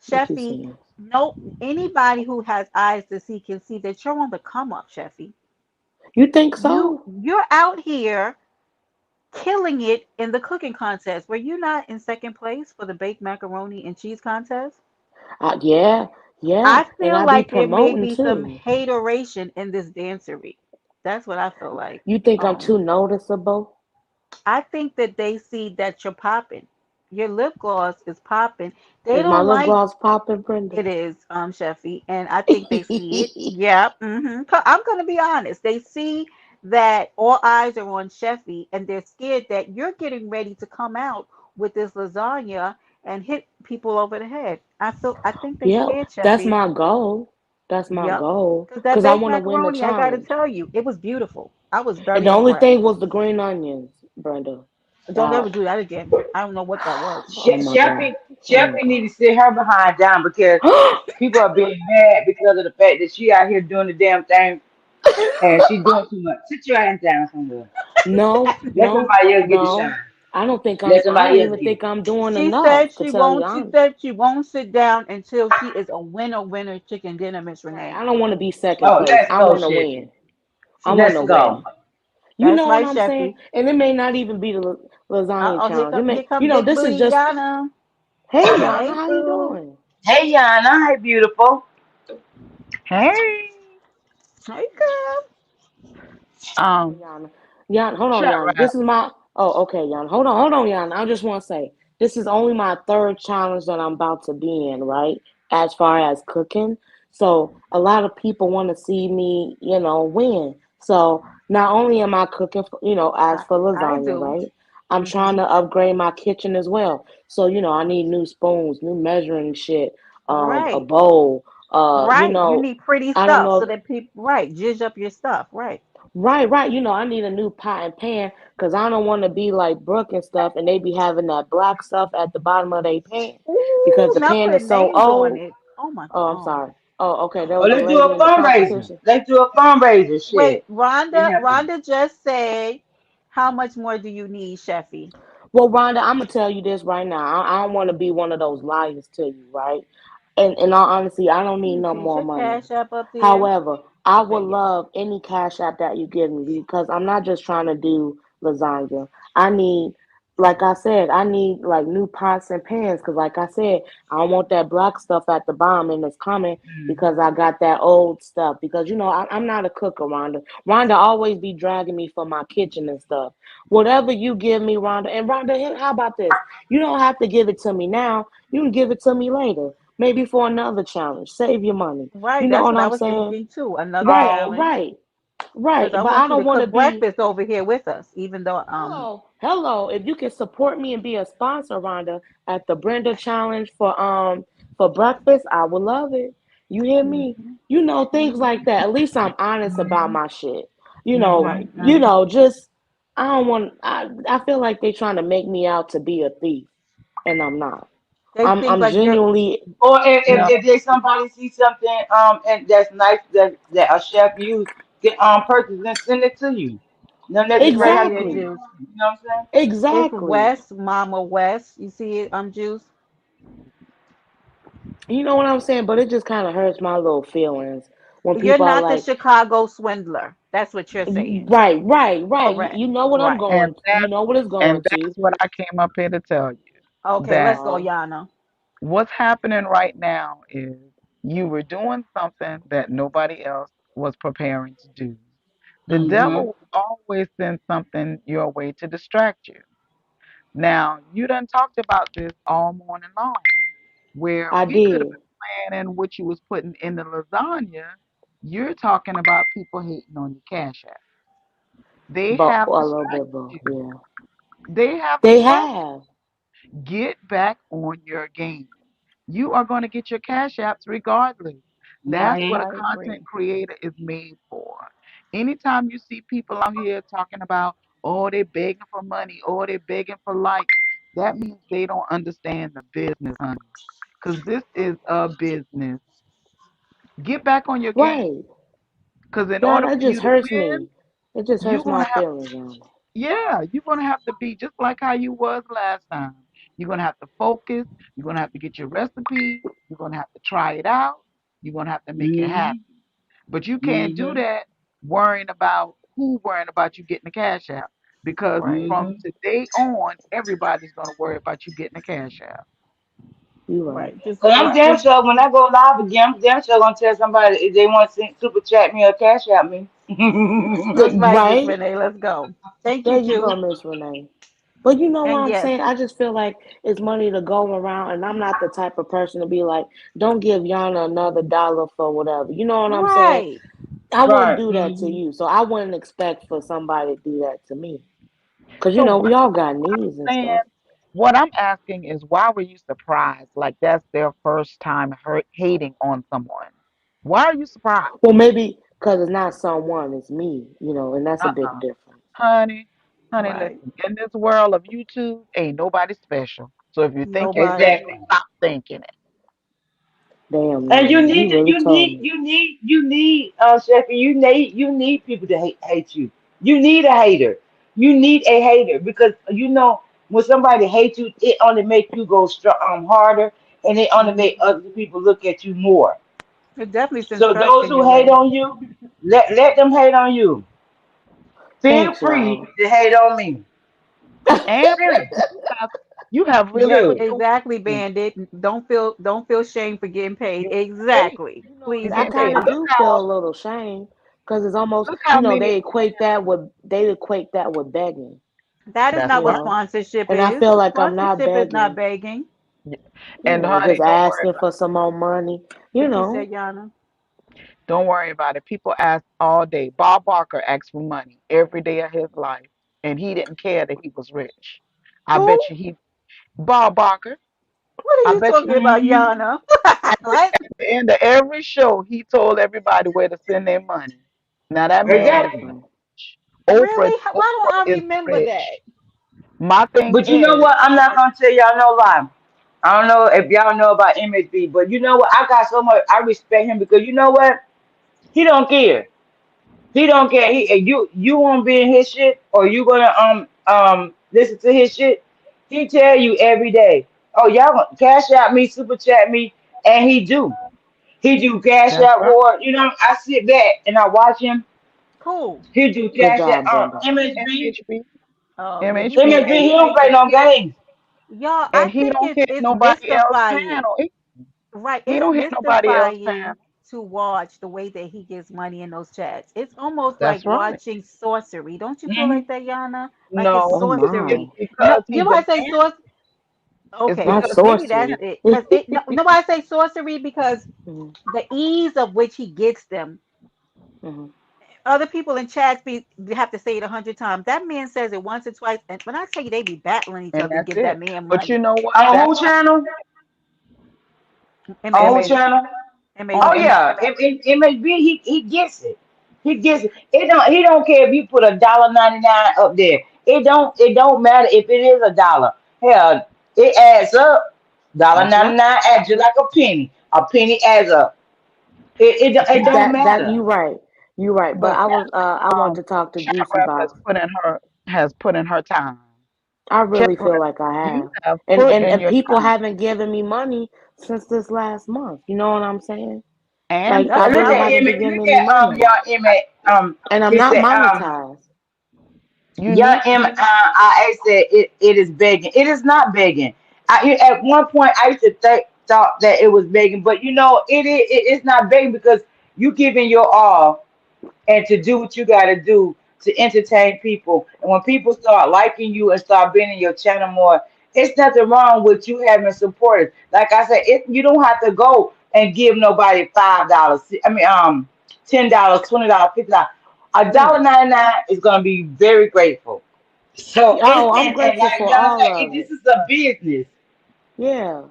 what you Sheffy, seeing. no anybody who has eyes to see can see that you're on the come up, Sheffy. You think You so? you're out here killing it in the cooking contest. Were you not in second place for the baked macaroni and cheese contest? Yeah, yeah, I and feel I be like there may promoting be some too. hateration in this dancery. That's what I feel like. You think I'm Um, too noticeable? I think that they see that you're popping. Your lip gloss is popping. They Is my don't lip like gloss popping, Brenda? it is, Sheffy, and I think they see it. Yeah, I'm gonna be honest. They see that all eyes are on Sheffy, and they're scared that you're getting ready to come out with this lasagna and hit people over the head. I think they Yep, scared that's Sheffy. my goal. That's my Yep. goal. Because that Because I baked want to win the macaroni, I gotta challenge. tell you, it was beautiful. I was And very the only impressed. thing was the green onions, Brenda. Don't ever That, do that again. I don't know what that was. oh my God. Sheffy, Oh my Sheffy need to God. sit her behind down because people are being mad because of the fact that she out here doing the damn thing and she doing too much. Sit your ass down somewhere. No, Let no, somebody else get the shine. no. I don't Let somebody else even get think it. I'm doing She said enough, to she tell you won't. She honest. said she won't sit down until she is a winner chicken dinner, Miss Right. Renee. I don't want to be second Oh, place. let's I go, want to Sheffy. win. I See, want to Let's see, go. win. You that's know what right, I'm saying? Sheffy. And it may not even be the lasagna Oh, challenge. It here may, come Big this is Booty just, Yana. hey, Yana, Hey, how you boo. doing? Hey, Yana. Hi, beautiful. Hey, Hey, girl. Hey, um, Yana. Yana, hold on, chat Yana. rap. This is my. Oh, okay, Yana. Hold on, Yana. I just want to say this is only my third challenge that I'm about to be in, right? As far as cooking, so a lot of people want to see me, win. So not only am I cooking, as I, for I lasagna, do. right? I'm Hmm. trying to upgrade my kitchen as well. So I need new spoons, new measuring shit, a Right. bowl. Right. You need pretty I don't stuff know so if that people, right, zhuzh up your stuff. Right. right, right. I need a new pot and pan because I don't want to be like Brooke and stuff, and they be having that black stuff at the bottom of their pan because Ooh, the not pan is putting so names on old. it. Oh my Oh, I'm God. sorry. Oh, okay. There Oh, was a let's do lady a in the fundraiser. competition. Let's do a fundraiser. Wait, Shit. It Rhonda. happened. Rhonda just said, how much more do you need, Sheffy? Well, Rhonda, I'm gonna tell you this right now. I don't want to be one of those liars to you, right? And in all honesty, I don't Let need me no see. Is more your money. cash app up there? However, I Okay, would yeah. love any cash app that you give me because I'm not just trying to do lasagna. I need, like I said, I need like new pots and pans because, like I said, I don't want that black stuff at the bottom and it's coming because I got that old stuff. Because I'm not a cooker, Rhonda. Rhonda always be dragging me for my kitchen and stuff. Whatever you give me, Rhonda, and Rhonda, how about this? You don't have to give it to me now. You can give it to me later. Maybe for another challenge. Save your money. Right, You know that's what what I I'm was saying? thinking too. Another Right, challenge. right, Because right. I But I want you to don't want to cook be. breakfast over here with us, even though Hello. If you can support me and be a sponsor, Rhonda, at the Brenda Challenge for breakfast, I would love it. You hear me? hmm Things hmm like that. At least I'm honest about my shit. right. Uh-huh. Just I don't want. I feel like they trying to make me out to be a thief, and I'm not. They think I'm like you're genuinely Or No, if there's somebody see something and that's nice that a chef use, get purchase and send it to you. No necessarily right have there, to be. exactly, Juice. You know what I'm It's exactly. West, Mama West. You see it, Juice. You know what I'm saying? But it just kind of hurts my little feelings when You're people are not the like, Chicago swindler. That's what you're saying. right, right, right. Correct. You know what I'm Right. and going. You that's know what it's and going to. that's what I came up here to tell you. Okay, let's That go, Oh, Yana. what's happening right now is you were doing something that nobody else was preparing to do. The Mm-hmm. devil will always send something your way to distract you. Now, you done talked about this all morning long, where I we could have did. been planning what you was putting in the lasagna. You're talking about people hating on your cash app. They But have a little distracted bit both, you. yeah. They have They distracted. have. Get back on your game. You are going to get your cash apps regardless. That's Right, what a I Mm-hmm. content agree. creator is made for. Anytime you see people out here talking about, oh, they're begging for money, oh, they're begging for likes, that means they don't understand the business, honey. Because this is a business. Get back on your game. Right. Because in Yeah, order that for you just to hurts win, me. It just you're hurts going my to have feelings on it. yeah, you're gonna have to be just like how you was last time. You're gonna have to focus. You're gonna have to get your recipe. You're gonna have to try it out. You're gonna have to make it happen. Mm-hmm. But you can't do Mm-hmm. that worrying about you getting the cash out. Because Right. from Mm-hmm. today on, everybody's gonna worry about you getting the cash out. You right. Right. Just Cause I'm just damn just sure when I go live again, I'm damn sure gonna tell somebody if they want to super chat me or cash at me. that's right, Miss Right? Renee. Let's go. Thank There you, you go, Jew. Miss Renee. But you know what And I'm yes, saying? I just feel like it's money to go around, and I'm not the type of person to be like, don't give Yana another dollar for whatever. You know what I'm saying? right. I wouldn't Right. do that to Hmm. you. So I wouldn't expect for somebody to do that to me. Because, So we what all got needs and saying stuff. what I'm asking is why were you surprised? Like that's their first time hating on someone. Why are you surprised? Well, maybe because it's not someone, it's me, and that's a big Uh-uh. difference. Honey, honey, Right. listen. In this world of YouTube, ain't nobody special. So if you think you Nobody. special, Exactly. stop thinking it. Damn, And you Nina, need you to, really told me. Sheffy, you need people to hate you. You need a hater. You need a hater because when somebody hates you, it only makes you go harder, and it only make Hmm. other people look at you more. It definitely sends So trust those in who your hate way. on you, let them hate on you. Feel Thanks, free y'all. to hate on me. And Period. have, you have really Yep, Period. put your work exactly, in. Bandit. Don't feel shame for getting paid. You're getting paid. Exactly. You're Please I and getting kind paid. of thank you. do feel a little shame because it's almost, Look how they many. equate that with, begging, That is That's not you what right. know? sponsorship And I is. feel like I'm not Sponsorship is not begging, begging. Yeah. And just honey, don't worry asking about for some more money, What you said, Yana? it. Don't worry about it. People ask all day. Bob Barker asked for money every day of his life, and he didn't care that he was rich. I Who? bet you he Bob Barker. What are I you bet you talking about, Hmm. Yana? What? at the end of every show, he told everybody where to send their money. Now that man is Exactly. mm-mm. rich. Oprah, Really? Why Oprah don't I is remember that? rich. My thing But you know is, what? I'm not gonna tell y'all no lie. I don't know if y'all know about MSB, but you know what? I got so much. I respect him because you know what? He don't care. He don't care. You won't be in his shit, or you gonna listen to his shit. He tell you every day. Oh, y'all gonna cash out me, super chat me, and he do. He do cash that's out right. war. I sit back and I watch him. Cool. He do Good cash out. job, Brenda. MSB. MHB, Oh yeah, he MHB, MSB. play He he don't play play too. no games. Y'all, I and he think don't it's hit it's nobody else mystifying. panel. Right. He It's don't hit nobody else mystifying panel. to watch the way that he gets money in those chats. It's almost like That's right. watching sorcery. Don't you feel Hmm. like that, Yana? Like it's No, Oh, it's my. sorcery. No, because he you know why I say demands. sorcery? It's Okay, Not because maybe that's sorcery. he it. Because it no why I say sorcery because Mhm, the ease of which he gets them. mhm. Other people in chats have to say it 100 times. That man says it once or twice, and when I tell you they be battling each and other to that's give that it. man But you money. know what? On That's who why channel? On who MHB, channel? MHB on Oh MHB. yeah, MHB. MSB. He gets it. He gets it. He don't care if you put $1.99 up there. It don't matter if it is a dollar. Hell, it adds up. Dollar That's ninety right. nine adds just like a penny. A penny adds up. It don't That matter. you right. You right. But But I wanted to talk to Chat Juicy Rap has about. put in her time. I Chat really Rap, feel like I you have. have And put and in and your people time. haven't given me money since this last month. You know what I'm saying? And Like That's I Look really at fine. haven't Emma. been given Look any at money. y'all Emma. And I'm It not said monetized. you Young need M, you I said it is begging. It is not begging. At one point I used to thought that it was begging, but it's not begging because you giving your all. and to do what you got to do to entertain people. And when people start liking you and start being in your channel more, it's nothing wrong with you having supporters. Like I said, you don't have to go and give nobody $5. I mean, $10, $20, $50. A Yeah. dollar 99 is gonna be very grateful. So Oh, I'm and grateful like for y'all all say, of this it. is a business. Yeah.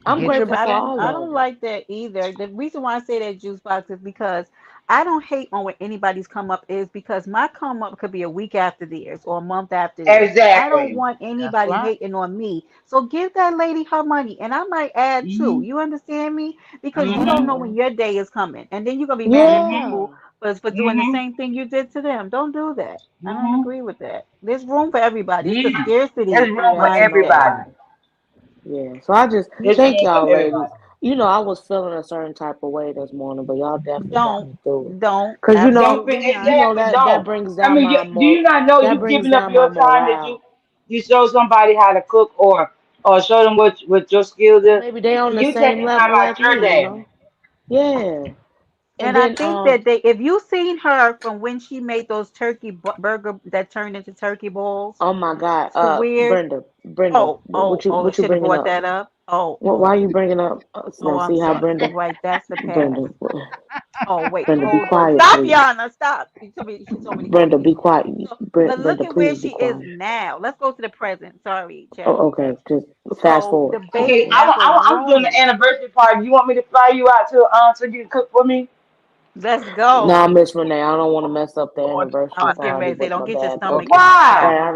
I'm Get your Listen, grateful I for don't bag. all I don't of it. like that either. The reason why I say that juice box is because I don't hate on when anybody's come up is because my come up could be a week after theirs or a month after theirs. And I don't Exactly. want That's anybody right. hating on me. So give that lady her money and I might add too. Hmm. You understand me? Because you don't Hmm. know when Mm-hmm. your day is coming. And then you're gonna be mad at Hmm. people Yeah. for doing the Hmm. same thing you did to them. Don't do that. I don't Hmm. agree with that. There's room for everybody. It's a Hmm. There's scarcity room for I mindset. everybody. know. Yeah. So I just There's thank room for y'all, ladies. everybody. I was feeling a certain type of way this morning, but y'all definitely got Don't me through it. don't Cause Don't feel absolutely not. exactly. that Don't. brings I down mean, my do you not know that you brings giving up down my your time that morale. you show somebody how to cook or show them what your skills And is? maybe they on the You same taking time level out like your me, day. Yeah. And And I then think that if you seen her from when she made those turkey burger that turned into turkey balls oh my God, to where, Brenda, oh, what you should have bringing brought up? that up. Why are you bringing up? Oh, Now I'm see how sorry. Brenda, You're right. That's the past. Brenda, Oh, wait, Brenda, be hold on. quiet, Stop, please. Yana. Stop. She told me to Brenda, keep be it. quiet. So, but look Brenda, at where please she be is quiet. now. Let's go to the present. Sorry, Oh, Jeffy. okay, just fast So forward. the Fast Okay, baby forward. has a I'm doing the room. anniversary party. You want me to fly you out to so you can cook for me? Let's go. Nah, Miss Renee, I don't want to mess up the Lord, I anniversary was getting party ready to say, with don't my get your bad stomach cooking. upset. Why? Right?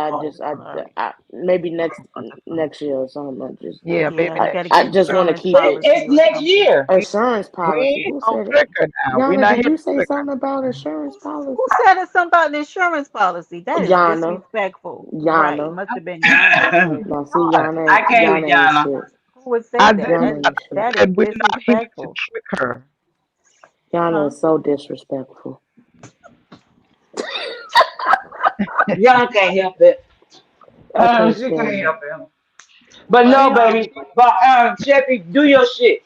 Oh, sorry. Maybe next year or something. yeah, Yeah, maybe I next got to I get year. just want to insurance keep it It's policy or next something. year. insurance We policy. ain't Who no said it? trigger now. We're Yana, not did here you to say trigger. something about insurance Who policy? said it's something about an insurance policy? That is Yana, disrespectful. Right. Yana. Must have been Yana. Now see, I can't with Yana ain't Yana. shit. Who would I say that? didn't. Yana That I ain't shit. that is said we're not here to disrespectful. trick her. Yana Huh? is so disrespectful. Yana can't help it. I can't She can't stand it. help it. But But no, baby. But Jeffy, do your shit.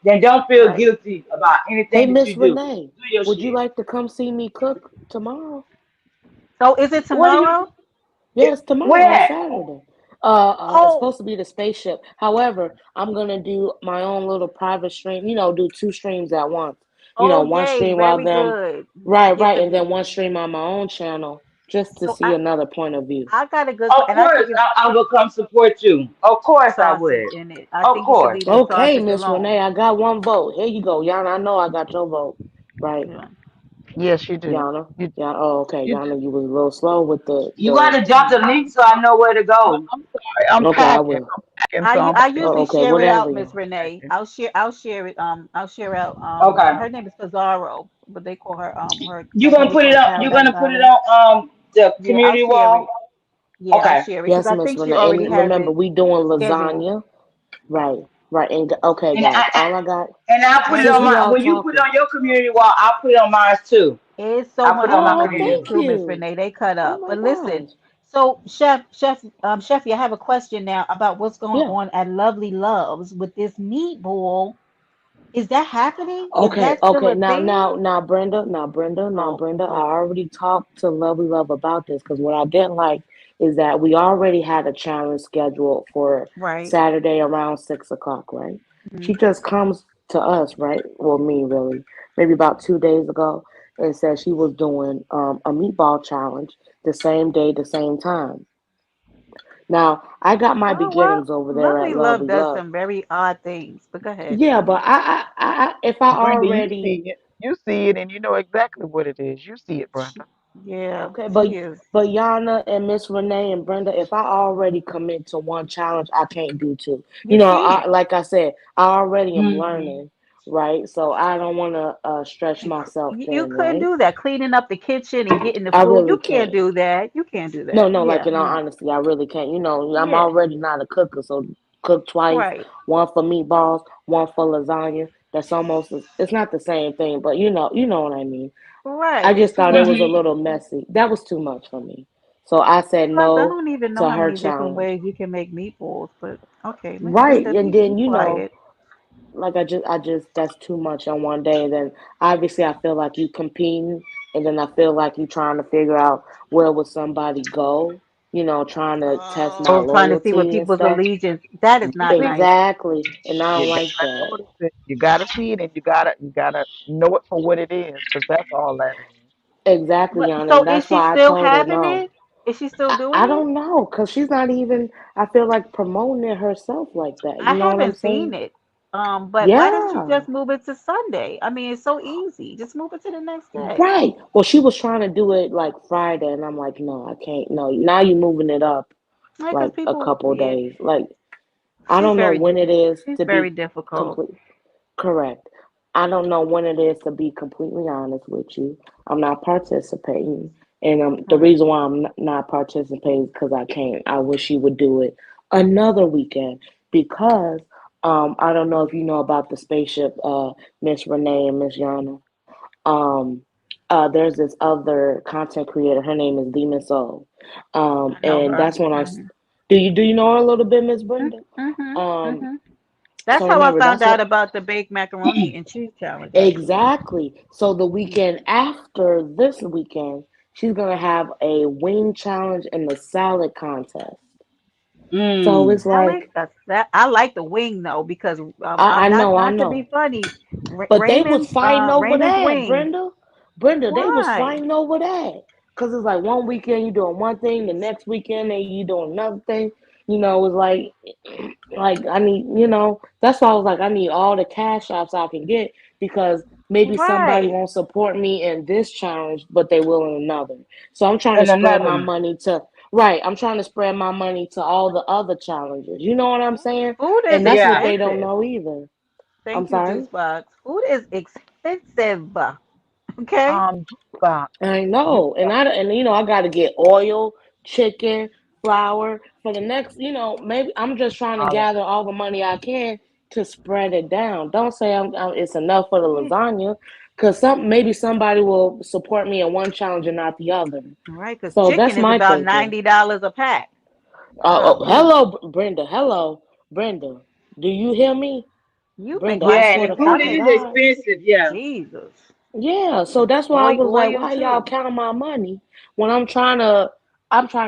Then don't feel right. guilty about Hey, anything that you Miss do. Renee, Do your would you shit. like to come see me cook tomorrow? So is it What do you? tomorrow? Yes, tomorrow Where on at? Saturday. It's Oh, supposed to be the spaceship. However, I'm gonna do my own little private stream. Do two streams at once. oh One yay, stream while very them, good. right, Get right, the and then one stream on my own channel just to so see another point of view. I got a good Of and I think course, it's I will come support you. Of course, I sausage would. in it. I Of think you should course. leave the Okay, sausage Miss Renee, alone. I got one vote. Here you go, Yana. I know I got your vote, right? Yeah. Yes, you do. Yana, You Yana. Oh, okay, you do. Yana. You was a little slow with You got to drop the link so I know where to go. I'm sorry. I'm Okay, I packing. will. I'm packing, so I'm I putting Oh, usually okay, share it whatever, out, Miss y'all. Renee. packing. I'll share it. I'll share out. Okay. Her name is Pizarro, but they call her her You like how gonna they put call it her on? You Paradise gonna put it Island. on the Yeah, I'll community share it. wall? Yeah, I'll Okay. share it because Yes, I Miss think she Renee. already And has remember, it we doing scheduled. lasagna. Right, right. And okay, And guys, all I got, I'll put it And since on we my. all When you put it talking. on your community wall, I'll put it on mine too. it's so I'll put much it on my on Oh, mine community is thank wall. too, Miss you. Renee. They cut Oh up. my But listen, gosh. so Chefy, I have a question now about what's going Yeah. on at Lovely Loves with this meatball. Is that happening? Is Okay, that still okay. a thing? Now, Oh, Brenda, I oh, already talked to Lovely Love about this because what I didn't like is that we already had a challenge scheduled for right. Saturday around 6 o'clock, right? Mhm. She just comes to us, right? Well, me really, maybe about 2 days ago, and said she was doing a meatball challenge the same day, the same time. Now, I got my Oh well, beginnings over there at Lovely Love Lovely does Love. some very odd things. But go ahead. Yeah, but if I Brenda, you already see it. You see it, and you know exactly what it is. You see it, Brenda. Yeah, okay, she is. but Yana and Miss Renee and Brenda, if I already commit to one challenge, I can't do two. You I can't. like I said, I already am Hmm. learning, right? So I don't want to stretch myself You thin, couldn't right? do that. Cleaning up the kitchen and getting the I food. really You can't can't. do that. You can't do No, that. no, like Yeah, in all no. honesty, I really can't. I'm Yeah, already not a cooker, so cook twice, right. one for meatballs, one for lasagna. That's almost it's not the same thing, but you know what I mean. I Right. It's just too thought it much. was a little messy. That was too much for me. So I said Plus, I no don't even know to how her many different challenge. ways you can make meatballs. But okay, let Right. that And be then, quiet. I just that's too much on one day. And then obviously I feel like you competing, and then I feel like you trying to figure out where would somebody go. Trying to test my Oh, Oh. trying to see what loyalty and people's stuff. allegiance. That is You not see, nice. Exactly, and I you don't like gotta that. notice it. You gotta see it, and you gotta know it for what it is, because that's all that is. Exactly, But Yana, so and is that's she why I still told her having no. it? Is she still I doing it? don't know, cause she's not even. I feel like promoting it herself like that. I You know what I'm haven't seen saying? it. But why didn't you Yeah. just move it to Sunday? I mean, it's so easy. Just move it to the next day. Right. Well, she was trying to do it like Friday, and I'm like, no, I can't. No, now you're moving it up Like, because like a people, couple of yeah, days. Like, I she's don't know very, when it is she's to very be difficult. complete. Correct. I don't know when it is to be completely honest with you. I'm not participating, and the Right. reason why I'm not participating is because I can't. I wish you would do it another weekend because I don't know if you know about the spaceship, Miss Renee and Miss Yana. Um, there's this other content creator. Her name is Demon Soul, I know and her. that's when Hmm. do you know her a little bit, Miss Brenda? Hmm. Um, Hmm. That's so how I remember, found that's out what about the baked macaroni and cheese challenge, actually. exactly. So the Mhm. weekend after this weekend, she's gonna have a wing challenge and the salad contest. So Mm. it's Salad? like That I like the wing though because I know, I not to be know. funny, But they was fighting over Raymond's that, wings. Brenda. Brenda, they was Why? fighting over that. Cause it's like one weekend you doing one thing, the next weekend you doing another thing. It's like I need, that's why I was like, I need all the cash apps I can get because maybe somebody Right. won't support me in this challenge, but they will in another. So I'm trying to And spread another my one. money to right. I'm trying to spread my money to all the other challenges. You know what I'm saying? Food is And that's what Yeah. they don't expensive. know either. I'm Thank you, sorry. Juice Box. Food is expensive. Okay? Juice box, I juice know, and box. I got to get oil, chicken, flour for the next. Maybe I'm just trying to All that. gather all the money I can to spread it down. Don't say it's enough for the Yeah. lasagna, because maybe somebody will support me in one challenge and not the other. Right, because So chicken that's is my about thinking. $90 a pack. Golly. Hello, Brenda. Hello, Brenda. Do you hear me, You think Brenda? I like Yeah, swear the to food I fucking is make God. expensive. Yeah. Jesus. Yeah, so that's why I was like, Oil why y'all too. counting my money when I'm trying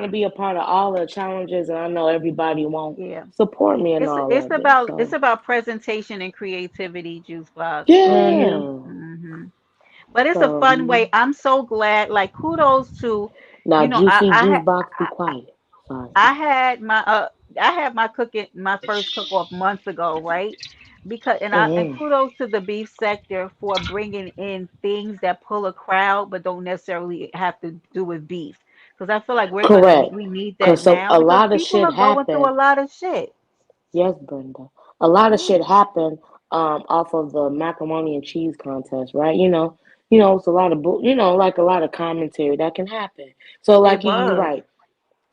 to be a part of all the challenges and I know everybody won't Yeah. support me and It's all it's of it. about it's So about presentation and creativity, Juice Box. Mm-hmm. yeah. But it's a So fun way. I'm so glad. Like kudos to, now you know, juicy juice box be quiet. Sorry. I had my cooking my first cook off months ago, right? Because and Hmm. kudos to the beef sector for bringing in things that pull a crowd but don't necessarily have to do with beef. Because I feel like Correct. we need that Cause so now a because lot of people shit are going through happened. a lot of shit. Yes, Brenda. A lot of Yeah, shit happened off of the macaroni and cheese contest, right? It's a lot of like a lot of commentary that can happen. So it like you was. right.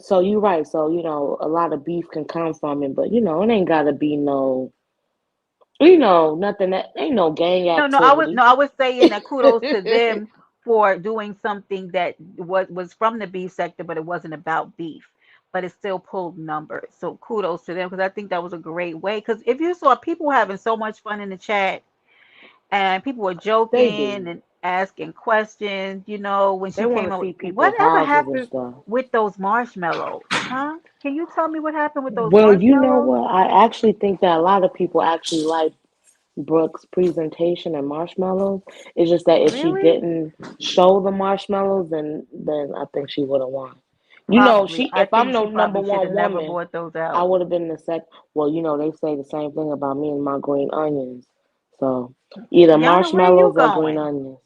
So you're right. So a lot of beef can come from it, but it ain't gotta be no, nothing that ain't no gang No, activity. I was saying that kudos to them for doing something that was from the beef sector, but it wasn't about beef, but it still pulled numbers. So kudos to them because I think that was a great way. Because if you saw people having so much fun in the chat and people were They joking do. and asking questions, when They she want came to up, see people's whatever houses and happened stuff. with those marshmallows, huh? Can you tell me what happened with those Well, you know marshmallows? what? I actually think that a lot of people actually like Brooke's presentation and marshmallows. It's just that if she Really? didn't show the marshmallows, then I think she would have won. Probably. She I if I'm think the she number probably should have one never woman, bought those I out. would have been the second. Well, they say the same thing about me and my green onions. So either Yana, where you marshmallows or green going? onions.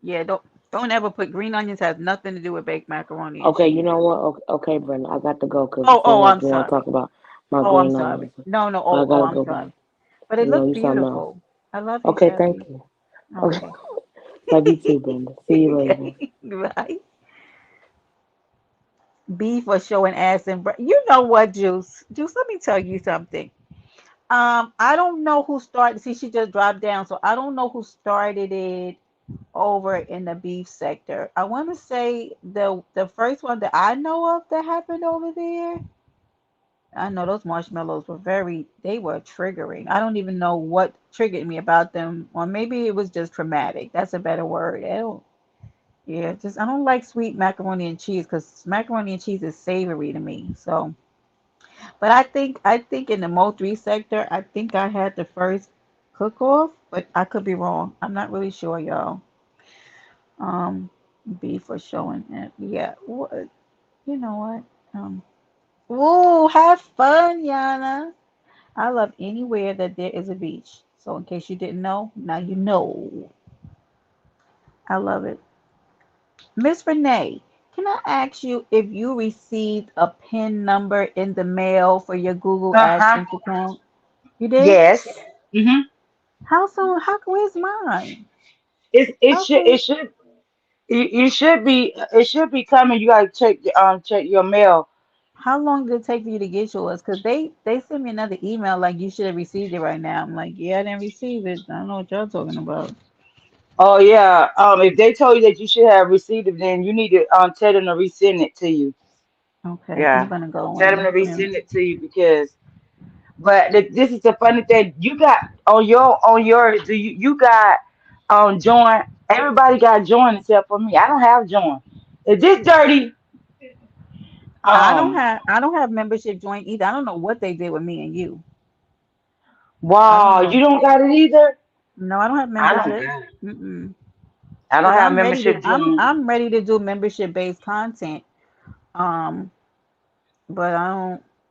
Yeah, don't ever put green onions has nothing to do with baked macaroni and Okay, you cheese. know what? Okay, okay, Brenda, I got to go because it Oh, seems like I'm you want to talk sorry. about my Oh, I'm green sorry. onions, No, no. but I Oh, gotta I'm go back. sorry. But it looked You something else. beautiful. I love you, Okay, thank Chevy. you. Okay, Okay. love you too, Brenda. See you later. Okay. Right. Beef for showing ass and you know what, Juice? Juice, let me tell you something. I don't know who started. See, she just dropped down, so I don't know who started it over in the beef sector. I want to say the first one that I know of that happened over there. I know those marshmallows were they were triggering. I don't even know what triggered me about them, or maybe it was just traumatic. That's a better word. Yeah, just I don't like sweet macaroni and cheese because macaroni and cheese is savory to me. So, but I think in the Mo3 sector, I think I had the first cook off, but I could be wrong. I'm not really sure, y'all. Um, B for showing it. Yeah, you know what? Ooh, have fun, Yana. I love anywhere that there is a beach. So in case you didn't know, now you know. I love it. Miss Renee, can I ask you if you received a PIN number in the mail for your Google Uh-huh. AdSense account? You did? Yes. Mm-hmm. How soon? Where's mine? It How should soon? it should be coming. You gotta check your mail. How long did it take for you to get yours? Because they sent me another email like you should have received it right now. I'm like, yeah, I didn't receive it. I don't know what y'all talking about. Oh yeah. If they told you that you should have received it, then you need to tell them to resend it to you. Okay, I'm Yeah. gonna go Tell them in. to resend it to you because but this is the funny thing. You got on yours, do you got join everybody got join except for me. I don't have join. Is this dirty? Um I don't have membership joint either. I don't know what they did with me and you. I don't wow, you know. don't got it either? No, I don't have I don't membership. got it. Mm-mm. I don't Cause have membership join. I'm ready to do membership based content. Um, but I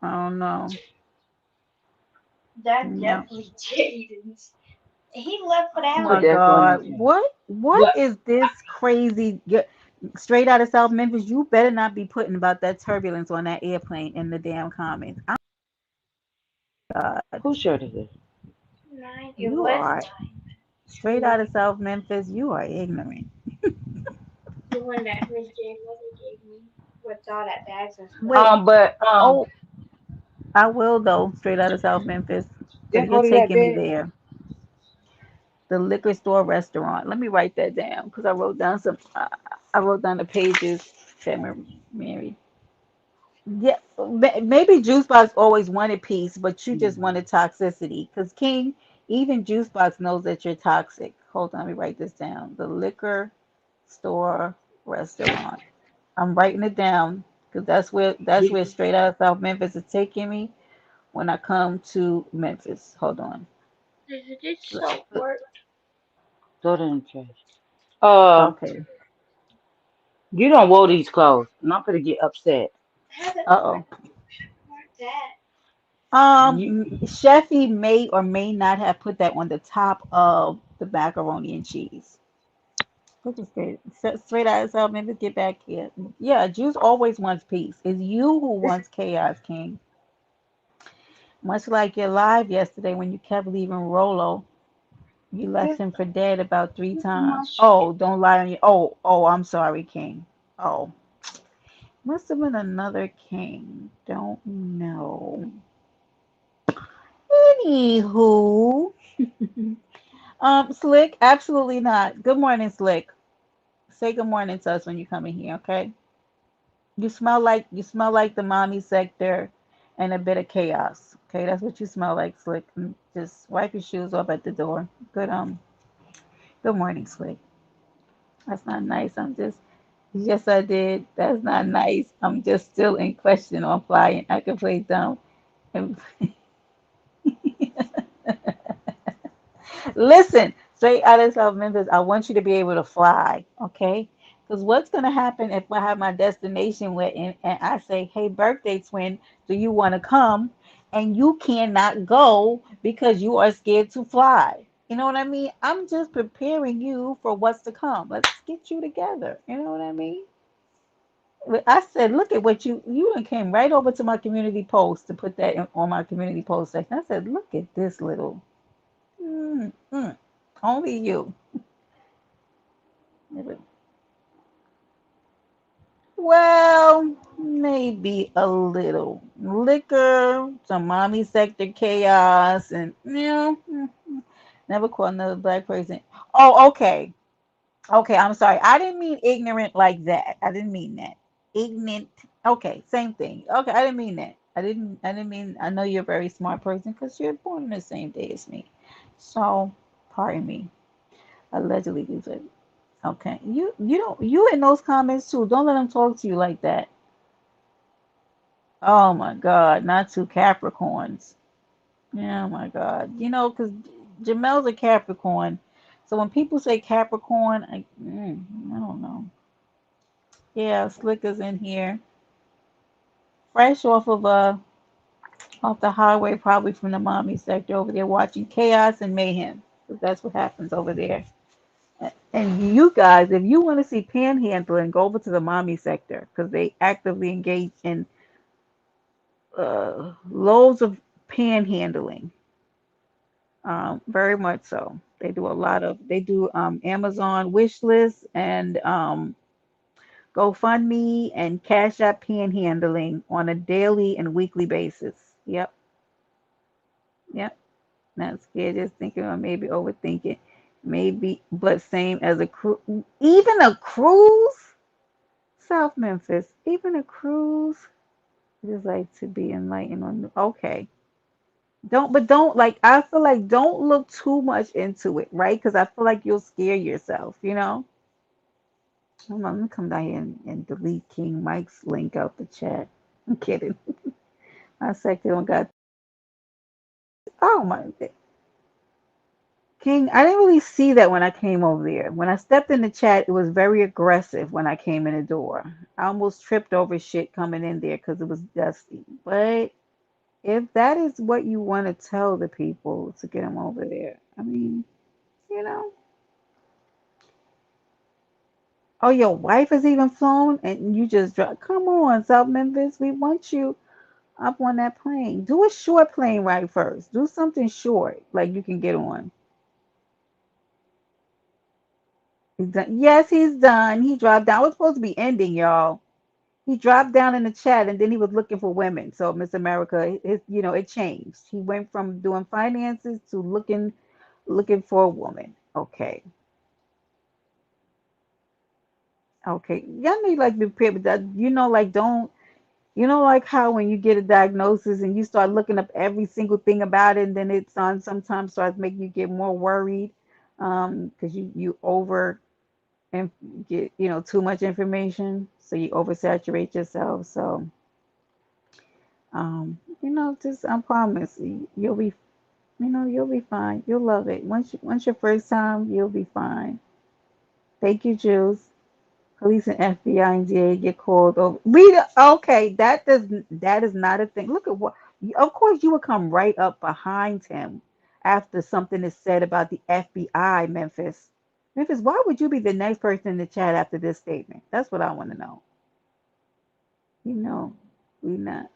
don't know. That's No. definitely Jaden's. He left for Oh that my one. That's funny God. too. What But is this crazy straight out of South Memphis? You better not be putting about that turbulence on that airplane in the damn comments. Oh my God. whose shirt is this? Mine. It You was are mine. straight out of South Memphis. You are ignorant. The one that Miss Jane Mother gave me with all that bags and stuff. Wait. But Oh, I will though, straight out of South Memphis. Cause that you're go to that taking me bed. there. The liquor store restaurant. Let me write that down because I wrote down the pages. Said Mary. Yeah, maybe Juicebox always wanted peace, but you just wanted toxicity. Because King, even Juicebox knows that you're toxic. Hold on, let me write this down. The liquor store restaurant. I'm writing it down because that's where straight out of South Memphis is taking me when I come to Memphis. Hold on. This soap work. Throw it in the trash. Okay. You don't wear these clothes. And I'm gonna get upset. How the Uh-oh. work that? You, Chefy may or may not have put that on the top of the macaroni and cheese. Look at straight, straight out of South Memphis. Get back here. Yeah, Juice always wants peace. It's you who this, wants chaos, King. Much like your live yesterday when you kept leaving Rolo. You left this, him for dead about three this is my times. shirt. Oh, don't lie on you. Oh, I'm sorry, King. Oh, must have been another King. Don't know. Anywho, Slick, absolutely not. Good morning, Slick. Say good morning to us when you come in here, okay? You smell like the mommy sector and a bit of chaos. Okay, that's what you smell like, Slick. Just wipe your shoes off at the door. Good morning, Slick. That's not nice. Yes, I did. That's not nice. I'm just still in question on flying. I can play dumb. And listen, straight out of South Memphis, I want you to be able to fly, okay? Because what's going to happen if I have my destination with and I say, hey, birthday twin, do you want to come? And you cannot go because you are scared to fly. You know what I mean? I'm just preparing you for what's to come. Let's get you together. You know what I mean? I said, look at what you done came right over to my community post to put that on my community post section. I said, look at this little, mm, mm, only you. Well, maybe a little liquor, some mommy sector chaos, and never caught another black person. Oh, okay, okay. I'm sorry. I didn't mean ignorant like that. I didn't mean that. Ignorant. Okay, same thing. Okay, I didn't mean that. I didn't mean. I know you're a very smart person because you're born on the same day as me. So, pardon me. Allegedly, you said. Okay. You don't you in those comments too. Don't let them talk to you like that. Oh my God, not two Capricorns. Yeah, oh my God. Because Jamel's a Capricorn. So when people say Capricorn, I don't know. Yeah, Slicker's in here, fresh off the highway, probably from the mommy sector over there, watching chaos and mayhem. 'Cause that's what happens over there. And you guys, if you want to see panhandling, go over to the mommy sector because they actively engage in loads of panhandling. Very much so. They do Amazon wish lists and GoFundMe and Cash App panhandling on a daily and weekly basis. Yep, yep. Not scared, just thinking or maybe overthinking. Maybe, but same as a cruise. Even a cruise? South Memphis. Even a cruise? Just like to be enlightened on. Okay. Don't like, I feel like don't look too much into it, right? Because I feel like you'll scare yourself. Hold on, let me come down here and delete King Mike's link out the chat. I'm kidding. My second got, oh my, King, I didn't really see that when I came over there. When I stepped in the chat, it was very aggressive when I came in the door. I almost tripped over shit coming in there because it was dusty. But if that is what you want to tell the people to get them over there, I mean, you know. Oh, your wife has even flown and you just dropped. Come on, South Memphis. We want you up on that plane. Do a short plane ride first. Do something short, like you can get on. He's done. Yes, he's done. He dropped down. It was supposed to be ending, y'all. He dropped down in the chat and then he was looking for women. So Miss America, it changed. He went from doing finances to looking for a woman. Okay. Okay. Y'all need like be prepared, but like don't like how when you get a diagnosis and you start looking up every single thing about it, and then it's on sometimes starts making you get more worried, because you over and get too much information, so you oversaturate yourself. So just I promise you'll be you'll be fine. You'll love it once your first time. You'll be fine. Thank you, Jules. Police and FBI and DA get called over. Okay, that is not a thing. Look at what. Of course, you would come right up behind him after something is said about the FBI, Memphis. Memphis, why would you be the next person in the chat after this statement? That's what I want to know. You know, we not.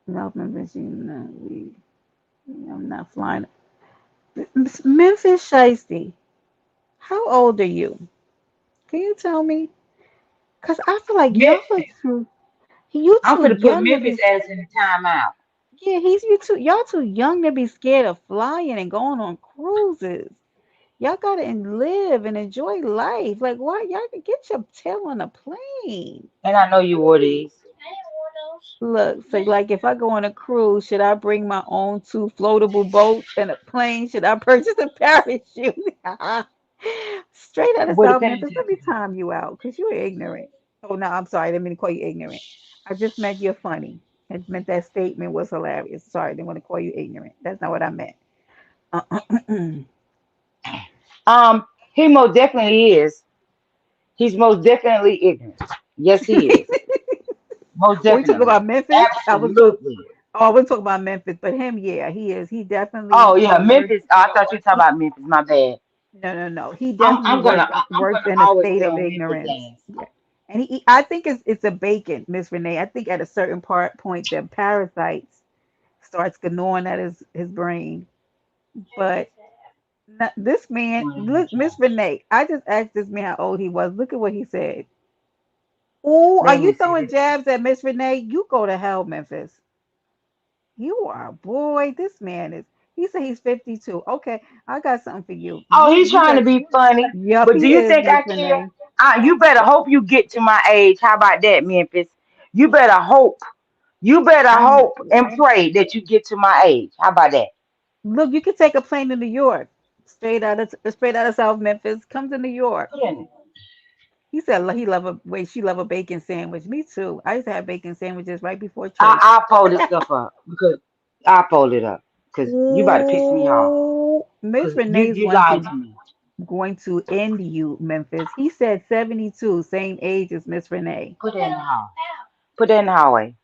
No, Memphis, I'm not flying. Memphis Shiesty, how old are you? Can you tell me? Cause I feel like y'all are Memphis. you I'm too gonna put young to Memphis be. as in the timeout. Yeah, y'all too young to be scared of flying and going on cruises. Y'all gotta live and enjoy life. Like why y'all can get your tail on a plane. And I know you wore these. Look, so like if I go on a cruise, should I bring my own two floatable boats and a plane? Should I purchase a parachute? Straight out of With a South Memphis, ponytail. let me time you out because you're ignorant. Oh no, I'm sorry, I didn't mean to call you ignorant. I just meant you're funny. I meant that statement was hilarious. Sorry, I didn't want to call you ignorant. That's not what I meant. He most definitely is. He's most definitely ignorant. Yes, he is. Most When we talk definitely. about Memphis, Absolutely. I was talking about Memphis, but him, yeah, he is. He definitely Oh yeah, works. Memphis. Oh, I thought you were talking He, about Memphis. My bad. no, no, no. He I'm definitely I'm works gonna works in a always state stay of on Memphis ignorance. ass. Yeah. And I think it's a bacon, Miss Renee. I think at a certain point the parasites starts gnawing at his brain. But this man, look, Miss Renee, I just asked this man how old he was. Look at what he said. Oh, are Let you me see throwing this. jabs at Miss Renee? You go to hell, Memphis. You are, boy. This man is. He said he's 52. Okay, I got something for you. Oh, You he's you trying to got. be funny, Yup, but do he you is, think Miss I care? Renee. You better hope you get to my age. How about that, Memphis? You better hope. You better I'm hope and pray that you get to my age. How about that? look. You can take a plane to New York, straight out of South Memphis. Come to New York. Put in it. He said he love a wait. She love a bacon sandwich. Me too. I used to have bacon sandwiches right before church. I'll fold this stuff up because I'll fold it up because you about to piss me off Miss because you Renee's you one lied to to me. going to end you, Memphis. He said 72, same age as Miss Renee. Put it in the hall. Put it in the hallway.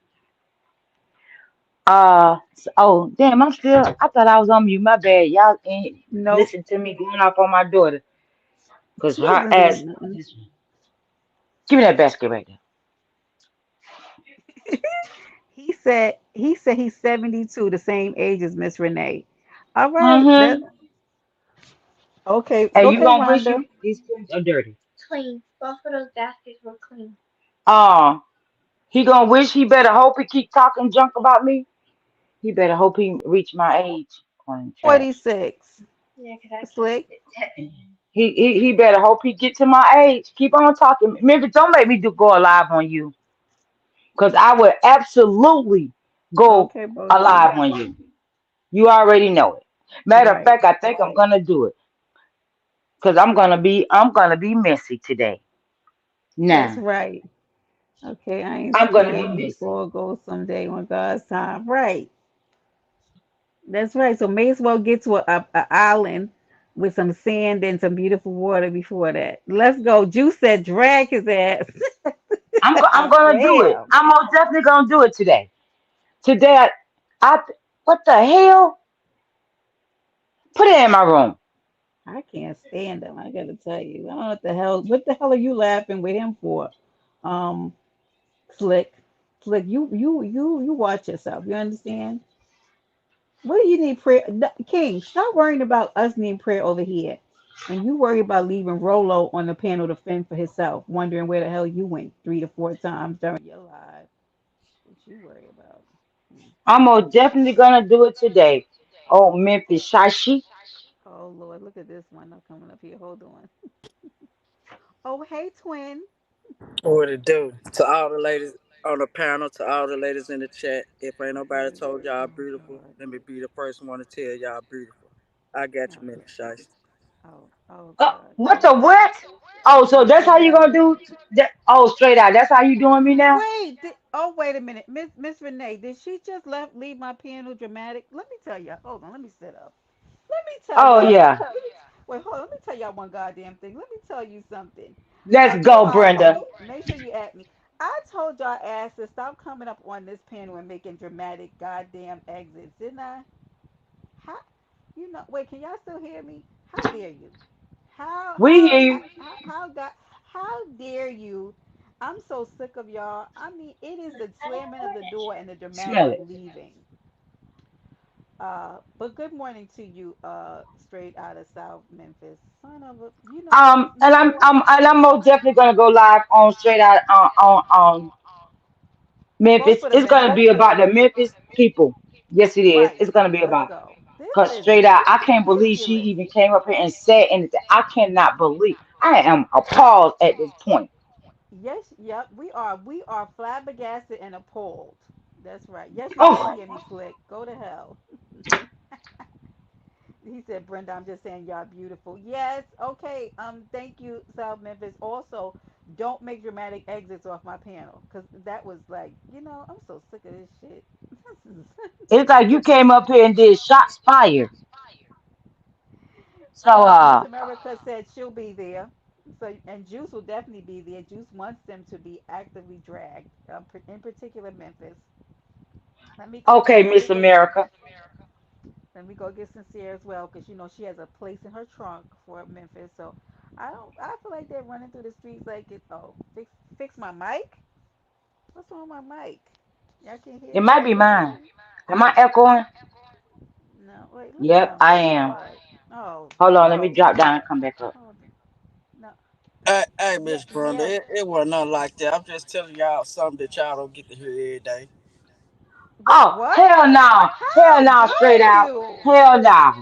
Oh damn, I'm still. I thought I was on mute. My bad. Y'all ain't Nope, listen to me going off on my daughter because she her wasn't ass. doing nothing. Give me that basket right there. He said he's 72, the same age as Miss Renee. All right, that Mm-hmm. okay, Hey, you okay, gonna wish Wanda. you these clothes are dirty. Clean. Both of those baskets were clean. Uh, he gonna wish he better hope he keep talking junk about me. He better hope he reach my age on trash. 46. Yeah, 'cause I can't Slick. sit that. He better hope he get to my age. Keep on talking. Memphis, don't make me do go alive on you. Cause I would absolutely go Okay, Boji. alive on you. You already know it. Matter of Right. fact, I think I'm gonna do it. Cause I'm gonna be messy today. That's Now right. Okay, I ain't I'm gonna be scared. You messy. four go someday on God's time. Right. That's right. So may as well get to a island with some sand and some beautiful water before that. Let's go. Juice said drag his ass. I'm gonna do it. Bam. I'm most definitely gonna do it today. Today, I what the hell? Put it in my room. I can't stand him. I gotta tell you. I don't know what the hell. What the hell are you laughing with him for? Um, Slick. Slick. You watch yourself. You understand? What do you need prayer? King, stop worrying about us needing prayer over here. And you worry about leaving Rolo on the panel to fend for himself, wondering where the hell you went 3 to 4 times during your life. What you worry about? Hmm. I'm most definitely gonna do it today. Oh, Memphis Shashi. Oh Lord, look at this one. I'm coming up here. Hold on. Oh hey twin. What it do? To all the ladies on the panel, to all the ladies in the chat. If ain't nobody told y'all Oh beautiful, God. let me be the first one to tell y'all beautiful. I got you, Minnie Okay. Shiesty. Oh God. What Here the we go. what? Oh, so What that's the how you hell? gonna do that? Oh, straight out. That's how you doing me now? Wait a minute, Miss Renee. Did she just leave my piano dramatic? Let me tell you. Hold on. Let me sit up. Let me tell Oh y'all. yeah. Wait, hold on. Let me tell y'all one goddamn thing. Let me tell you something. I Let's told go, y'all Brenda. make sure you at me. I told y'all ass to stop coming up on this panel and making dramatic goddamn exits, didn't I? How wait, can y'all still hear me? How dare you? How We how hear how you. how, how God how dare you? I'm so sick of y'all. I mean, it is the slamming of the door and the Smell dramatic it. leaving. But good morning to you, straight out of South Memphis. Son of a, And I'm most definitely gonna go live on straight out on both Memphis. of the It's gonna Memphis. be about the Memphis people. Yes, it is. Right. It's gonna be Let's about. go. This Cause is straight out, I can't believe she ridiculous. even came up here and said anything. I cannot believe. I am appalled at this point. Yes, yep, we are flabbergasted and appalled. That's right. Yes, you can Oh, hear me, Slick. Go to hell. He said, Brenda, I'm just saying y'all beautiful. Yes, okay. Thank you, South Memphis. Also, don't make dramatic exits off my panel. Cause that was like, I'm so sick of this shit. it's like you came up here and did shots fired. So Miss America said she'll be there. So and Juice will definitely be there. Juice wants them to be actively dragged, in particular Memphis. Let me go. okay, Let me Miss go. America. Let me go get sincere as well, because she has a place in her trunk for Memphis. So I don't. I feel like they're running through the streets like it. Oh, fix my mic. What's wrong with my mic? Y'all can hear It me. might Y'all be can hear mine. me. Am I echoing? No. Wait. Let me Yep, I am. what? Oh. Hold on, let me Oh. drop down and come back up. Hold on. No. Hey, Yeah. Miss Brenda, Yes. it wasn't nothing like that. I'm just telling y'all something that y'all don't get to hear every day. Wait. Oh, What? hell no. Hell How no, straight dare out. you? Hell no.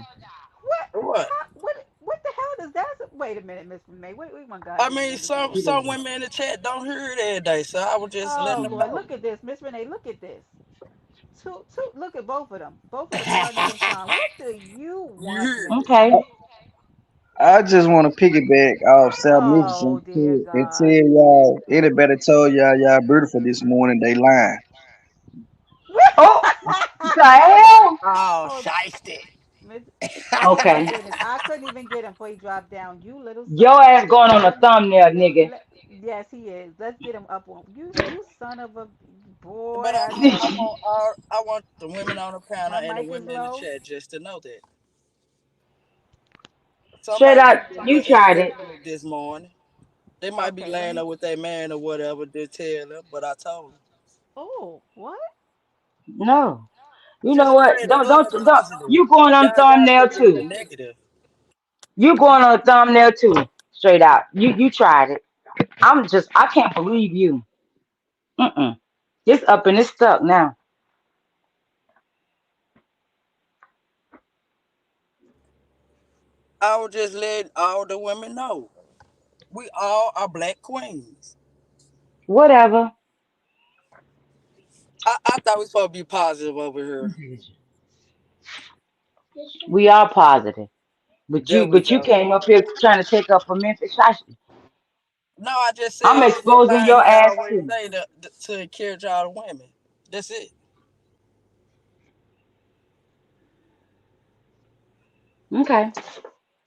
What? What? How? What the hell does that? Wait a minute, Miss May. Wait one I goddamn mean, minute here. some women in the chat don't hear it every day, so I was just letting Oh them Lord, know. look at this, Miss Renee. Look at this. two. Look at both of them. Both of the partners in crime. What do you You want, hear me? Milton? Okay. I just want to piggyback off South Oh Milton dear and tell God. y'all anybody told y'all beautiful this morning, they lying. Oh, the Hold on. hell? Oh, Hold. shiesty. Miss- Oh my Okay. goodness. I couldn't even get him before he dropped down. You little son Your of a ass bitch. going on a thumbnail, nigga. Yes, he is. Let's get him up on you son of a But boy. I I want, tell you. I want the women on the panel My and the mic is women in the low. chat just to know that Straight somebody out, could be a you little tried it. effeminate this morning. They might be Okay, let laying me. up with their man or whatever. They tell them, but I told them. Oh, what? No. You know Just what? straight Don't. positive. You going on Y'all thumbnail put me in the too. negative. You going on a thumbnail too. Straight out. You tried it. I can't believe you. Mm-mm. It's up and it's stuck now. I was just letting all the women know we all are black queens. Whatever. I thought we were supposed to be positive over here. We are positive. But There you we but you go. came up here trying to take up for Memphis. No, I just said I'm it's that exposing line your he ass always too. say to encourage all the women. That's it. Okay.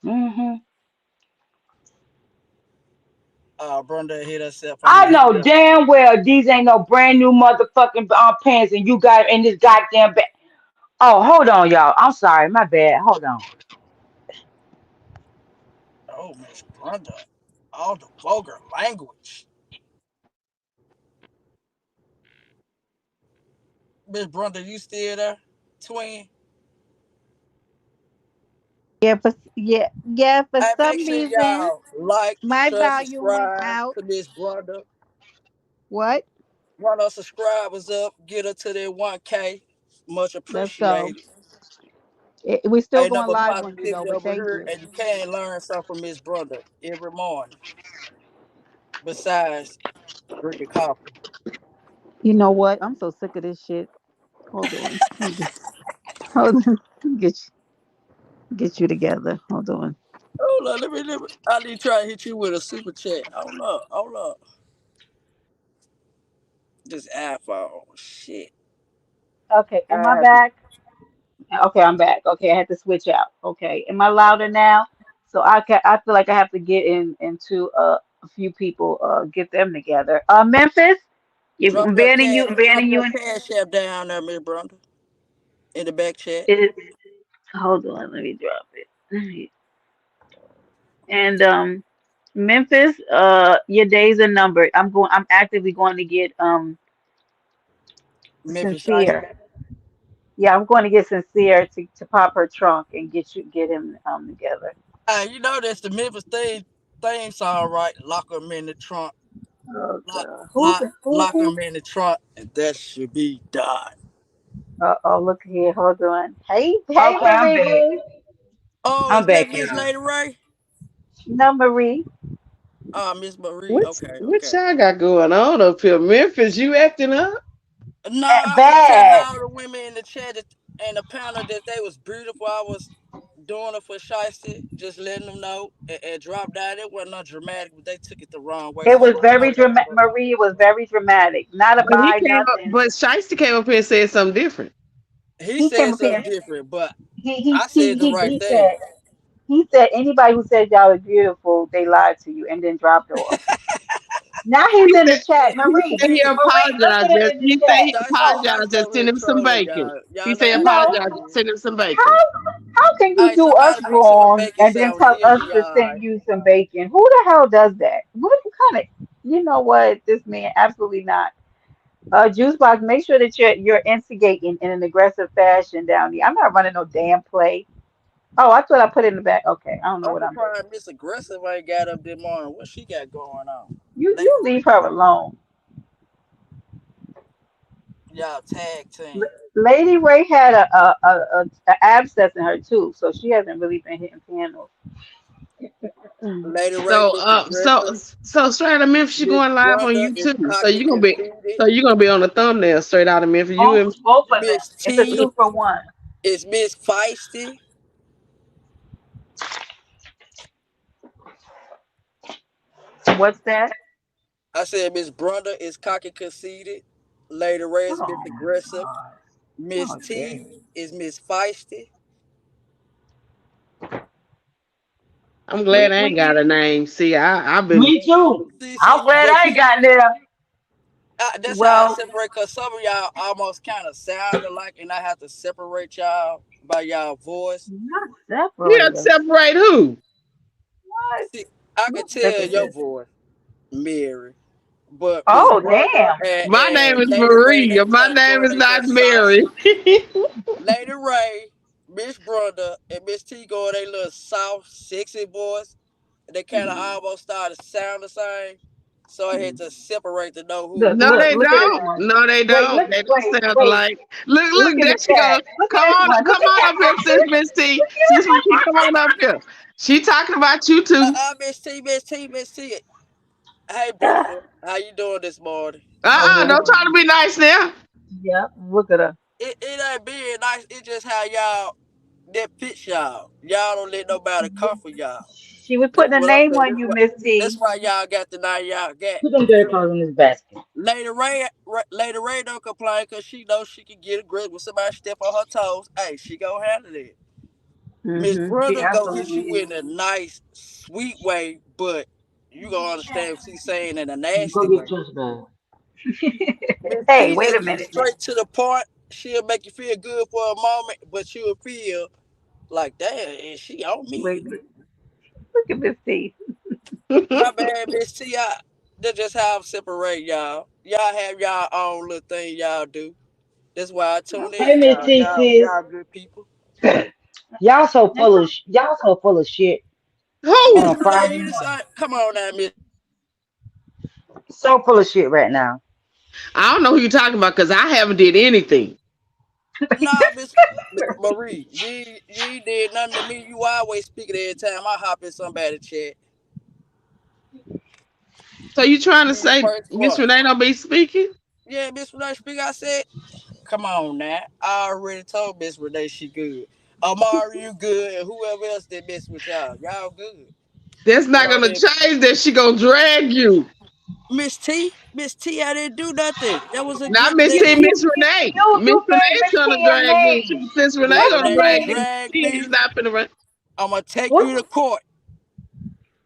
Hmm. Brenda hit herself on the I know head. damn well these ain't no brand new motherfucking pants and you got in this goddamn bag. Oh, hold on, y'all. I'm sorry. My bad. Hold on. Oh, Miss Brenda, all the vulgar language. Miss Brenda, you still there? Twin. Yeah, for I make some sure reason y'all like, my share, volume went subscribe out. to Miss Brenda. What? Run our subscribers up, get her to that 1K. Much Let's go. appreciated. We're still Ain't going number live on you though, positivity but over thank here, you. and you can learn something from Miss Brenda every morning. Besides drinking coffee. You know what? I'm so sick of this shit. Hold on. Hold on. Get you together. Hold on. Hold on, let me. I need to try to hit you with a super chat. Hold up. This iPhone, shit. Okay, am I I have to. back? Okay, I'm back. Okay, I had to switch out. Okay, am I louder now? So I feel like I have to get into a few people, get them together. Memphis, you I'm banning you, I'm Drop banning you your in cash app down there, Miss Brenda, in the back chat. it. Hold on, let me drop it. And Memphis, your days are numbered. I'm actively going to get Memphis sincere. Shiesty. Yeah, I'm going to get sincere to pop her trunk and get him together. Hey, you know that's the Memphis theme song, right? Lock 'em in the trunk. Oh Lock, God, lock who? 'em in the trunk, and that should be done. Oh, look here. Hold on. Hey, Okay, I'm Marie back. boo. Oh, I'm is that back, Miss y'all. Lady Ray? No, Marie. Miss Marie. What Okay, what okay. y'all got going on up here? Memphis, you acting up? No, I was telling Bad. all the women in the chat and the panel that they was beautiful. I was doing it for Shiesty, just letting them know and drop down. It wasn't not dramatic, but they took it the wrong way. It So was just know very that was dramatic. Marie, it was very dramatic. Not a But he buy came up, nothing. but Shiesty came up here and said something different. he He came said up here. something different, but He I said the right he thing. said anybody who says y'all are beautiful, they lied to you and then dropped off. Now he's He in said the chat. he Marie, said he look at apologized. him in the He said chat. he Shiesty, Oh apologized Shiesty and over send here him some trolling bacon. y'all. He Y'all know said how he no. apologized do. and send him some bacon. How how can you Hey, do us somebody bring some of wrong bacon and then sandwich tell here us for to y'all. send you some bacon? Who the hell does that? What kind of you know what? This man absolutely not. Juice box, make sure that you're instigating in an aggressive fashion down here. I'm not running no damn play. Oh, I thought I put it in the back. Okay, I don't know I'm what I'm doing. surprised Miss Aggressive ain't got up this morning. What she got going on? Lady You leave Ray, her alone. y'all tag team. Lady Ray had a abscess in her tooth, so she hasn't really been hitting panels. Lady Ray, So Miss so Aggressive. straight out of Memphis, you Miss going live on Brother is YouTube. cocky conceited. So you're gonna be on the thumbnail straight out of Memphis. You Both and both of them. Miss It's a T 2 for 1. is Miss Feisty. What's that? I said Miss Brother is cocky conceited. Lady Ray is Miss Oh my Aggressive. God. Miss Oh T dang. is Miss Feisty. I'm glad I ain't got a name. See, I've been Me too. See, I'm glad but I ain't see, got there. that's how I Well, separate. Cause some of y'all almost kind of sound alike, and I have to separate y'all by y'all voice. not you have to separator. separate who? What? See, I can What tell your separator? voice, Mary, but Miss Oh Brother damn. My name and is Lady Ray, they Maria. My kind of name doing is they not little sauce. Mary. Lady Ray, Miss Brother, and Miss T going they little soft, sexy voice. They kind of almost started to sound the same, so I had to separate to know who Look, was No, look, they who. look at this don't. one. No, they Wait, don't. look, They don't wait, sound wait. alike. Look, Look at there the she goes. chat. Look at this one. Look Come on up here, sis, Miss T. Sis, Miss T, come on up here. She talking about you too. Miss T. Hey, beautiful, how you doing this morning? Oh, here we Don't go. try to be nice now. Yep, look at her. It ain't being nice. It's just how y'all that fits y'all. Y'all don't let nobody comfort y'all. She was That's putting a what I'm name saying. on you, Miss That's T. why y'all got the nine y'all got. Put them dirty clothes in this basket. Lady Ray don't complain because she knows she can get a grip when somebody step on her toes. Hey, she gonna handle it. Miss She Brother gonna hit absolutely you is. in a nice, sweet way, but you gonna understand what she's saying in a Go nasty get way. your trash bag. Miss T Hey, wait a is minute now. straight to the point. She'll make you feel good for a moment, but you'll feel like, damn, is she on me? Wait, look at Miss T. My bad, Miss T. That's just how I'm separating y'all. Y'all have y'all own little thing y'all do. That's why I tune Okay. Hey, in. Miss T, sis. Y'all good people. Y'all so full of shit on Who? a Miss Renee, Friday you morning. decide. Come on now, Miss. So full of shit right now. I don't know who you talking about because I haven't did anything. Nah, Miss Marie, you ain't did nothing to me. You always speaking every time I hop in somebody's chat. So you trying to You the say first Miss one. Renee don't be speaking? Yeah, Miss Renee speak. I said, come on now. I already told Miss Renee she good. Amari, you good, and whoever else that mess with y'all, y'all good. That's But not on gonna that change that she gonna drag you. Miss T, I didn't do nothing. That was a Not good Miss T, thing. Miss Renee. Miss You Renee gave is Miss gonna T a drag you. name. Miss Renee Miss What's gonna the Renee drag gonna you. name? drag She is me. not finna run. I'm gonna take What? you to court.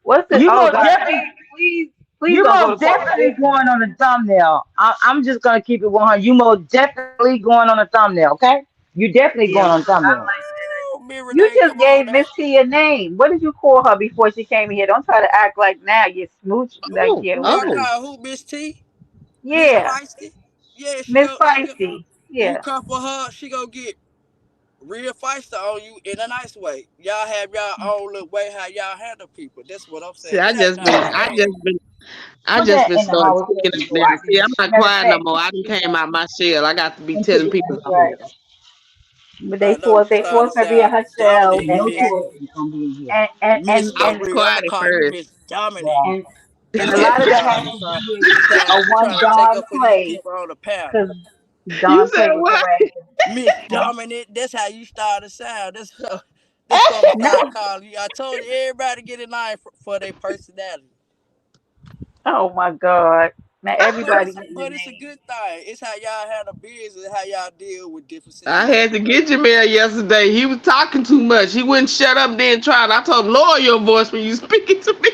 What's the? You Oh most God, definitely, please you don't go to most court with definitely this. going on the thumbnail. I'm just gonna keep it 100. You most definitely going on the thumbnail, okay? You definitely going Yeah, on the I thumbnail. like that. Ooh, Miss You Renee, just come on gave now. Miss T a name. What did you call her before she came here? Don't try to act like now you're smooch. Like, Oh, yeah, Who I who? oh. call who? Miss T? Miss Yeah, Feisty? Yeah, Miss she go. Feisty. You Yeah. come for her, she gonna get real feisty on you in a nice way. Y'all have y'all own little way how y'all handle people. That's what I'm See, saying. It ain't nothing but bad. Put just that been in the started hallway speaking up so now. I can. See, I'm not Matter of quiet no fact, more. put I the done shit came down out my shell. I got to be and put telling the people things the whole. right. But I know you they starting to forced her to be a sound her shell, And dominating, no toilet is gonna be in here. Miss I was Marie. I'm quiet gonna at call you first. Miss Dominant. Yeah. and a lot of that has to do with a You one trying to take darn up for these play people on the panel. because You Don said played with what? her ass. Miss Huh? Dominant. That's how you start to sound. That's what I'm gonna No. start calling you. I told you everybody get in line for their personality. Oh my God. Now everybody getting a But it's a name. good thing. It's how y'all handle business, how y'all deal with different I situations. had to get your man yesterday. He was talking too much. He wouldn't shut up then trying. I told him, lower your voice when you speaking to me.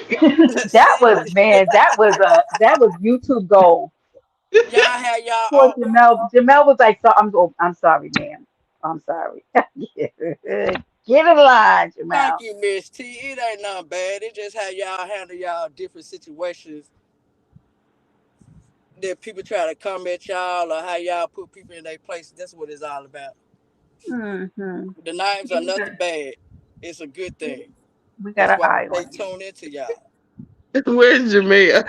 That See, was man. That was YouTube gold. y'all have y'all Poor own. Jamel. Jamel was like, so I'm sorry, ma'am. I'm sorry. Get in line, Thank Jamel. you, Miss T. It ain't nothing bad. It's just how y'all handle y'all different situations that people try to come at y'all or how y'all put people in their place. That's what it's all about. Mm-hmm. The names are We got nothing bad. It's a good thing. we got That's our why eye they on you. tune into y'all. Where's Jamel?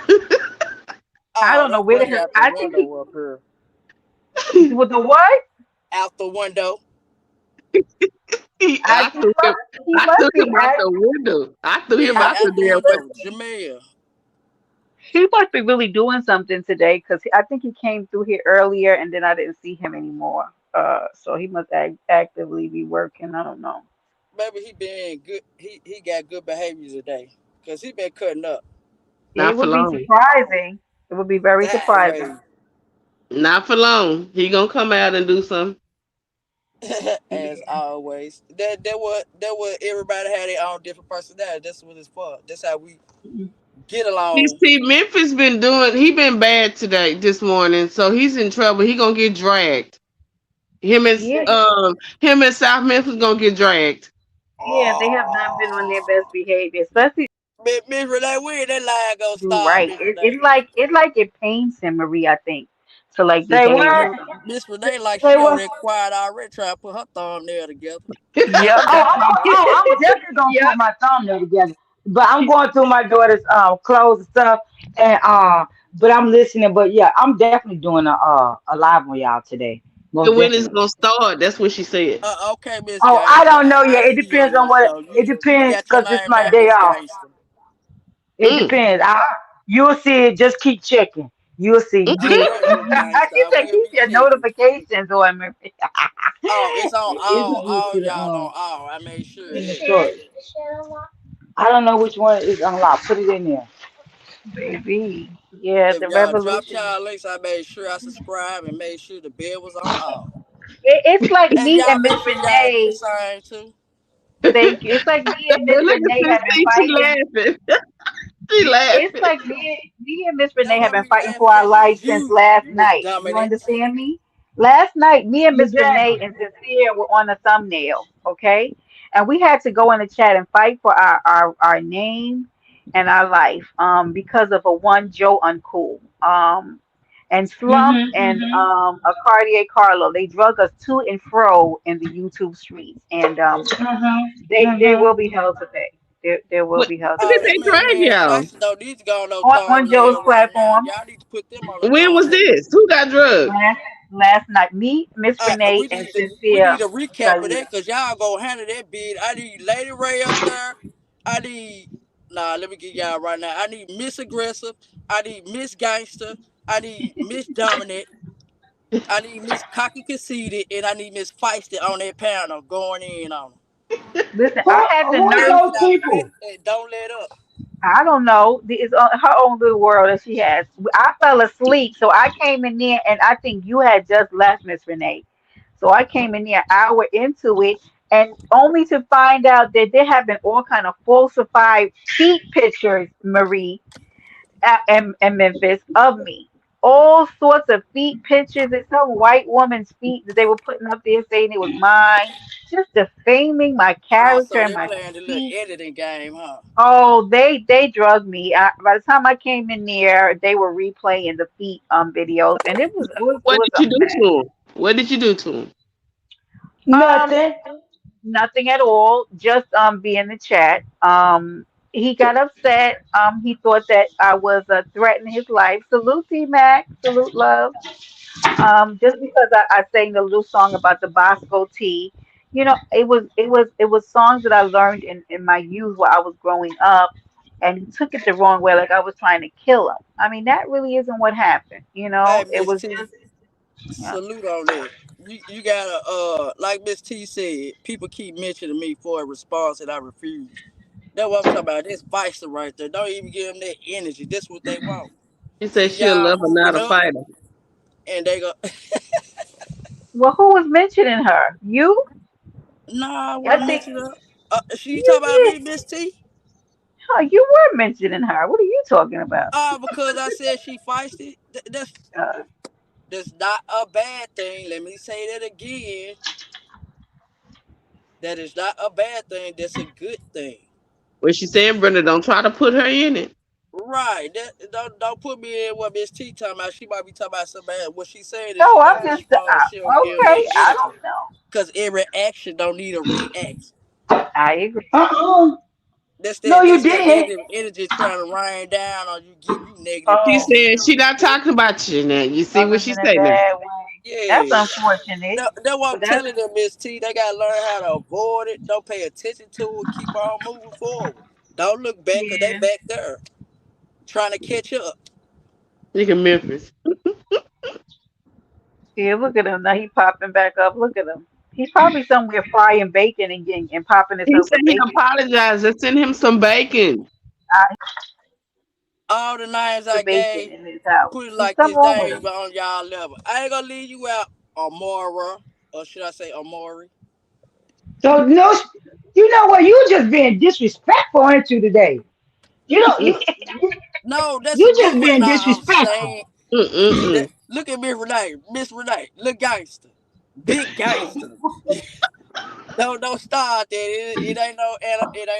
I Oh, don't know that where the buddy hell. out the I think he window up here. with the what? Out the window. I threw him. He I threw must be him out act, the window. I threw him Hey, out I the threw damn him too. Jamel. he must be really doing something today because I think he came through here earlier and then I didn't see him anymore. So he must actively be working. I don't know. Maybe he been good. He got good behavior today. Cause he been cutting up. It Not for would be long. surprising. It would be very surprising. Sideways. Not for long. He gonna come out and do something. As always. That what everybody had their own different personality. That's what it's for. That's how we get He along. see Memphis been doing. He been bad today, this morning, so he's in trouble. He gonna get dragged. Him and Yeah, him and South Memphis gonna get dragged. yeah, they have not been on their best behavior, especially Miss Renee, when that line gonna do start, right. Miss It, Renee? it like it like it pains him, Marie. I think to like Say behave what? this Miss way. Miss Renee like Say she over what? there quiet already trying to put her thumbnail together. Yep, Oh, that's what he I'm did. definitely gonna put Yep. my thumbnail together. But I'm going through my daughter's clothes and stuff, and but I'm listening. But yeah, I'm definitely doing a live on y'all today, most And when it's definitely. gonna start? That's what she said. Okay, Miss Oh, I Gangster, don't know yet. I It see you on depends on your what. show. It You depends got your because it's name my now, day Miss off. Gangster. It Mm. depends. You'll see it. Just keep checking. You'll see. I Mhm. will, Miss Gangster. He I said will keep be your checking. notifications on me. Oh, it's on It's good all to the y'all on all. I made sure of in the that. store. I don't know which one is unlocked. Put it in there. Baby. Yeah, If the y'all dropped revolution. y'all links, I made sure I subscribed and made sure the bell was on all. It's like And me y'all and Miss make sure y'all do the Renee. same too. Thank you. It's like me and Miss Look at Renee have been Christine. She fighting. laughing. She It's laughing. like me and Miss That Renee have wasn't been me fighting for laughing our at lives since you, last Miss night. You Dominant. understand me? Last night, me and Miss Renee Exactly. and Sincere were on a thumbnail, okay? And we had to go in the chat and fight for our name and our life because of a one Joe Uncool. And Slump Mhm. and a Cartier Carlo. They drug us to and fro in the YouTube streets. And Mhm. they Mhm. will be held to pay. There will When be held to did pay. they drag Man, y'all? gangsters don't need to go on no On Joe's thumbnail right now. platform. Y'all need to put them on the When was thumbnail. this? Who got drugged? last last night. Me, Miss Renee, and We need Sincere a recap of Shalita. that because y'all gonna handle that bid. I need Lady Ray up there. I need let me get y'all right now. I need Miss Aggressive. I need Miss Gangster. I need Miss Dominant. I need Miss Cocky Conceited, and I need Miss Feisty on that panel going in on them. Listen, I had the Who is nerve. those Stop people? and don't let up. I don't know. It's her own little world that she has. I fell asleep, so I came in there, and I think you had just left, Miss Renee. So I came in there an hour into it, and only to find out that there have been all kind of falsified feet pictures, Marie, and Memphis of me. All sorts of feet pictures. It's some white woman's feet that they were putting up there saying it was mine, just defaming my Oh, character so and they my playing the little feet. editing game, huh? Oh, they drugged me. By the time I came in there, they were replaying the feet videos, and it What was did a you do mess. to him? What did you do to him? Um, Nothing. Nothing at all. Just be in the chat. He got upset. He thought that I was threatening his life. Salute T Mac. Salute love. Just because I sang the little song about the Bosco tea, it was songs that I learned in my youth while I was growing up, and he took it the wrong way, like I was trying to kill him. I mean, that really isn't what happened. Hey, It Miss was T, just, yeah. salute on that. You gotta like Miss T said, people keep mentioning me for a response and I refuse. That's what I'm talking about. This vice right there. Don't even give them that energy. That's what they want. He See said she a y'all lover, not moving a up fighter. and they go Well, who was mentioning her? You? nah, I I wasn't think mentioning her. She talking you about did. me, Miss T? Oh, you were mentioning her. What are you talking about? Because I said she feisty. Uh, That's not a bad thing. Let me say that again. That is not a bad thing. That's a good thing. What she saying, Brenda, don't try to put her in it. Right. Don't put me in what Miss T talking about. She might be talking about somebody else. What she saying is no, she I'm don't just respond. She don't give them that okay. I energy. don't know. Cause every action don't need a reaction. I agree. Uh-uh. That's No, that you that's that didn't. negative energy trying to rain down on you, give you negative She Oh, energy. said she not talking about you now. You see what others she in a say now? bad way. That's Yeah. unfortunate. That's what I'm But that's telling them, Miss T. They gotta learn how to avoid it. Don't pay attention to it. Keep on moving forward. Don't look back, cause they yeah. back there trying to catch up. Look at Memphis. Yeah, look at him. Now he popping back up. Look at him. He's probably somewhere frying bacon and getting and popping He himself said with he bacon. apologized. Let's send him some bacon. All the names I With bacon gave, in his house. put it There's like something this, wrong they with ain't him. even on y'all level. I ain't gonna leave you out, Amora, or should I say Amori? So no, you know what? You just being disrespectful, aren't you today? You know No, that's a you good just one. being Nah, I'm disrespectful. saying Mm-mm-mm. look at Miss Renee, Miss Renee, look gangster, big gangster. Don't start that. It ain't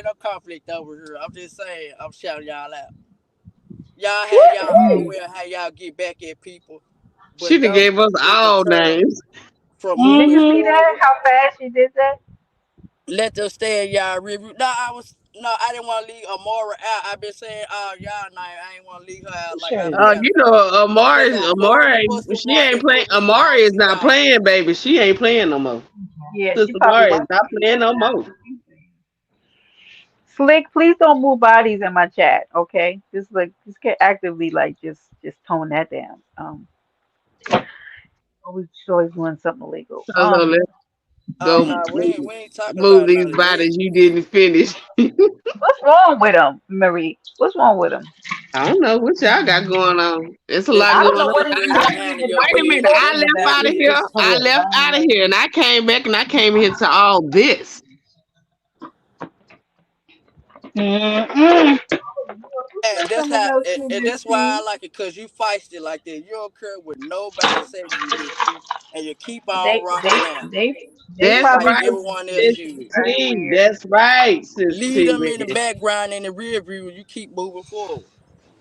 no conflict over here. I'm just saying. I'm shouting y'all out. Y'all have y'all own way of how y'all get back at people, She but done don't gave us get all deterred names. from Did moving you Mm-hmm. see that? forward. How fast she did that? Let them stay in y'all review. No, I didn't want to leave Amora out. I've been saying y'all night. I ain't want to leave her out like I forgot You about her. know, Cause Amari, Amora was the she one ain't that playing. put me Amari on is to not y'all. playing, baby. She ain't playing no more. Yeah, she Sister probably Amari is not watching you playing right no now. more. Slick, please don't move bodies in my chat, okay? Just get actively like just tone that down. Always doing something illegal. So let's Oh go no, we ain't talking move about these none of that. bodies you didn't finish. What's wrong with him, Marie? What's wrong with him? I don't know what y'all got going on. It's a Just lot I going don't just know on. what just it learn is. how to He handle just your Wait a minute. business. talking I That's the left about out of biggest you. here. thing. I left out of here and I came back and I came here to all this. Mm-mm. And that's Something how, about you, and Miss that's why T. I like it, cause you feisty like that. You don't care what nobody say to you, Miss T, and you keep on They rocking they out, they That's like probably right, do everyone else Sis should. very T. weird. That's right, Sis Leave T, them in the man. background in the rear view. You keep moving forward.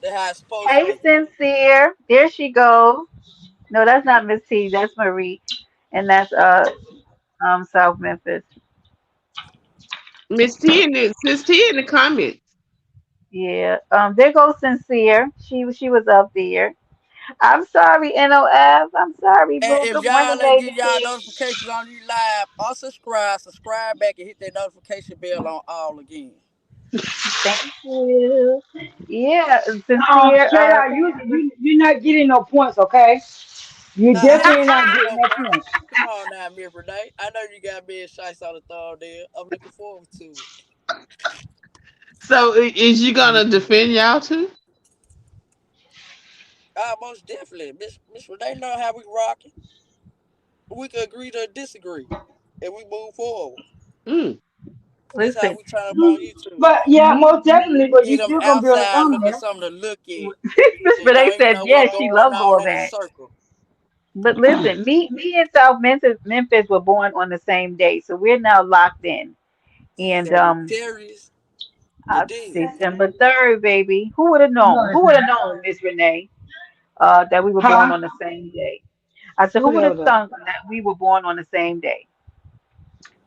That's how it's supposed to Hey, be. sincere. There she goes. No, that's not Miss T. That's Marie, and that's South Memphis. Miss T in the Sis T in the comments. Yeah. There goes sincere. She was up there. I'm sorry, NOF. I'm sorry, And boo. if Good morning, y'all ain't baby get y'all T. notifications on these live, unsubscribe, subscribe back, and hit that notification bell on all again. Thank you. Yeah, sincere. Straight out, you're not getting no points, okay? You Now I ain't definitely trying not to get getting no no points. points. Come on now, Miss Renee. I know you got me and Shice on the thumb there. I'm looking forward to it. So is you gonna defend y'all too? Most definitely. Miss Renee know how we rocking. We can agree to disagree. And we move forward. Mm. This how Listen, we turn up on YouTube. But yeah, most definitely. But you Get them still gonna be on the outside thumb looking there. something to look at. Miss And Renee don't even said, know yeah, what's she going loves all on in the that. circle. But listen, me and South Memphis were born on the same day, so we're now locked in. And Sagittarius, you did. December 3rd, baby. Who would have known? No, it's Who would have not. known, Miss Renee, that we were born Huh? on the same day? I said, who Put it would have over there. thunk that we were born on the same day?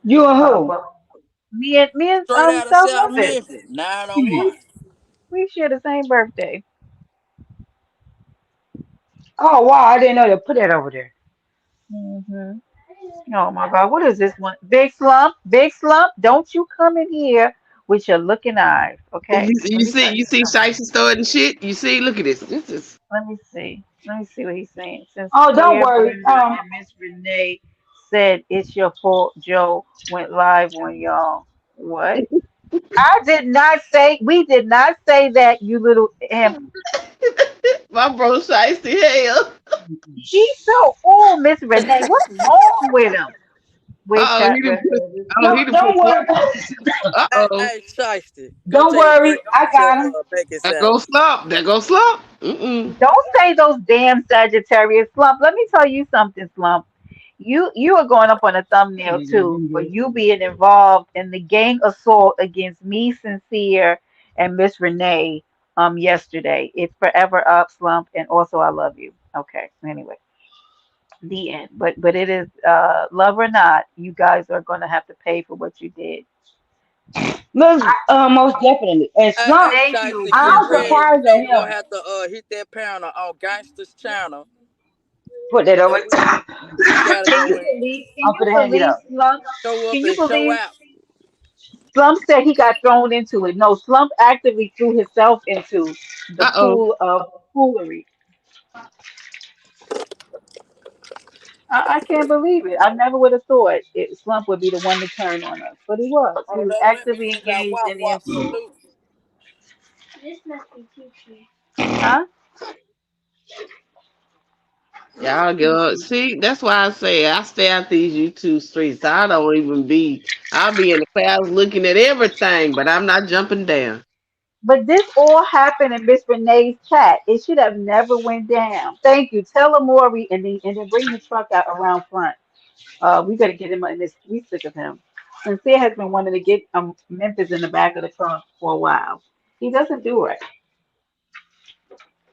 You and who? But me and Straight out of South South Memphis, Memphis, 901. we share the same birthday. Oh wow, I didn't know to put that over there. hmm Oh my God, what is this one? Big slump, big slump. Don't you come in here with your looking eyes, okay? Let me tell You you see something. Shiesty starting shit? You see, look at this. This is Let me see. Let me see what he's saying. Oh, don't Sincere worry. Brenda and Miss Renee said it's your fault. Joe went live on y'all. What? I did not say. We did not say that. You little imp. my bro Shiesty hell. He's so old, Miss Renee. What's wrong with him? Wait, Oh, chat. he done put he done put don't worry. uh oh. Hey, Shiesty, go Don't take a worry. break and I get your got him. bacon That go sandwich. slump. That go slump. Mm-mm. Don't say those damn Sagittarius slump. Let me tell you something, slump. You are going up on a thumbnail too for you being involved in the gang assault against me, Sincere, and Miss Renee yesterday. It's forever up, slump, and also I love you. Okay. Anyway, the end. But it is love or not, you guys are gonna have to pay for what you did. Most definitely. And Slump, Hey, Thank you. Shiesty, get I'm ready. surprised at We gonna him. have to hit that pounder on Gangster's channel Put that over Yeah, the top. you gotta Can go you in, believe? Can I'm you gonna hang it believe up. Slump? show up Can you and show believe out. Slump said he got thrown into it? No, Slump actively threw himself into the Uh-oh. pool of foolery. I can't believe it. I never would have thought Slump would be the one to turn on us, but he was. He Oh, was that women actively who got engaged wop in the wop incident. salute. Huh? Y'all go. See, that's why I say I stay out these YouTube streets. I don't even be. I'll be in the clouds looking at everything, but I'm not jumping down. But this all happened in Miss Renee's chat. It should have never went down. Thank you. Tell Amori and then bring the truck out around front. We gotta get him in this. We sick of him. Sincere has been wanting to get Memphis in the back of the trunk for a while. He doesn't do it.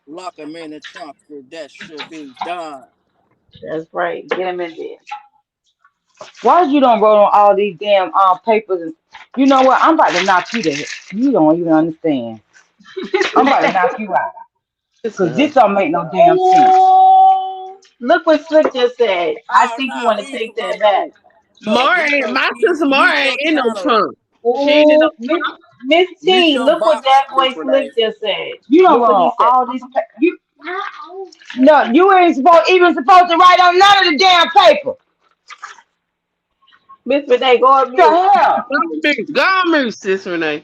Lock him in the trunk. That should be done. That's right. Get him in there. Why you don't vote on all these damn papers? And you know what? I'm about to knock you to. You don't even understand. I'm about to knock you out Listen, because this huh? don't make no damn sense. Oh, look what Slick just said. I Oh think you no, want to he take that look, back. look. Mara ain't my sister. Mara You ain't just in no trying to trunk. She ain't in no Oh, Miss mute T, your look what box, that Miss boy Renee. Slick just said. You don't Look vote what he on said. all these. You no, you ain't even supposed to write on none of the damn paper. Miss Renee, go on The mute. hell? Go on mute, sis Renee.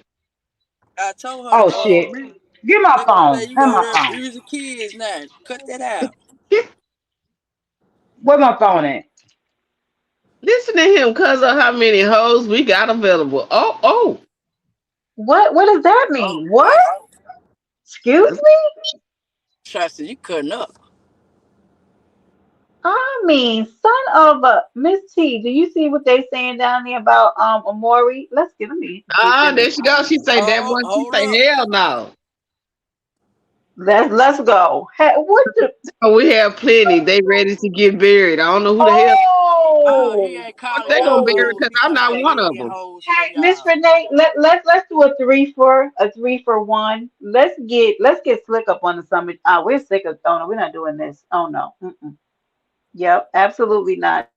I told her to Oh go on shit! mute. Get my They gonna say phone. you Have over my there phone. abusing kids now. Cut that out. Where my phone at? Listen to him because of how many hoes we got available. Oh, oh. What does that Oh mean? What? damn. Excuse me? Chastain, you cutting up. I mean, son of a Miss T, do you see what they saying down there about Amori? Let's get him in. Get Ah, them there in. she goes. She say that Oh, one. She hold up. say hell no. Let's go. Hey, what the Oh, we have plenty. They ready to get buried. I don't know who the hell Oh, he Oh ain't calling they gonna y'all bury hoes. because He I'm talking not about one of Indian them. hoes for Hey, Miss y'all. Renee, let's do a three for one. Let's get Slick up on the summit. We're sick of oh no, we're not doing this. Oh no. Mm-mm. Yep, absolutely not.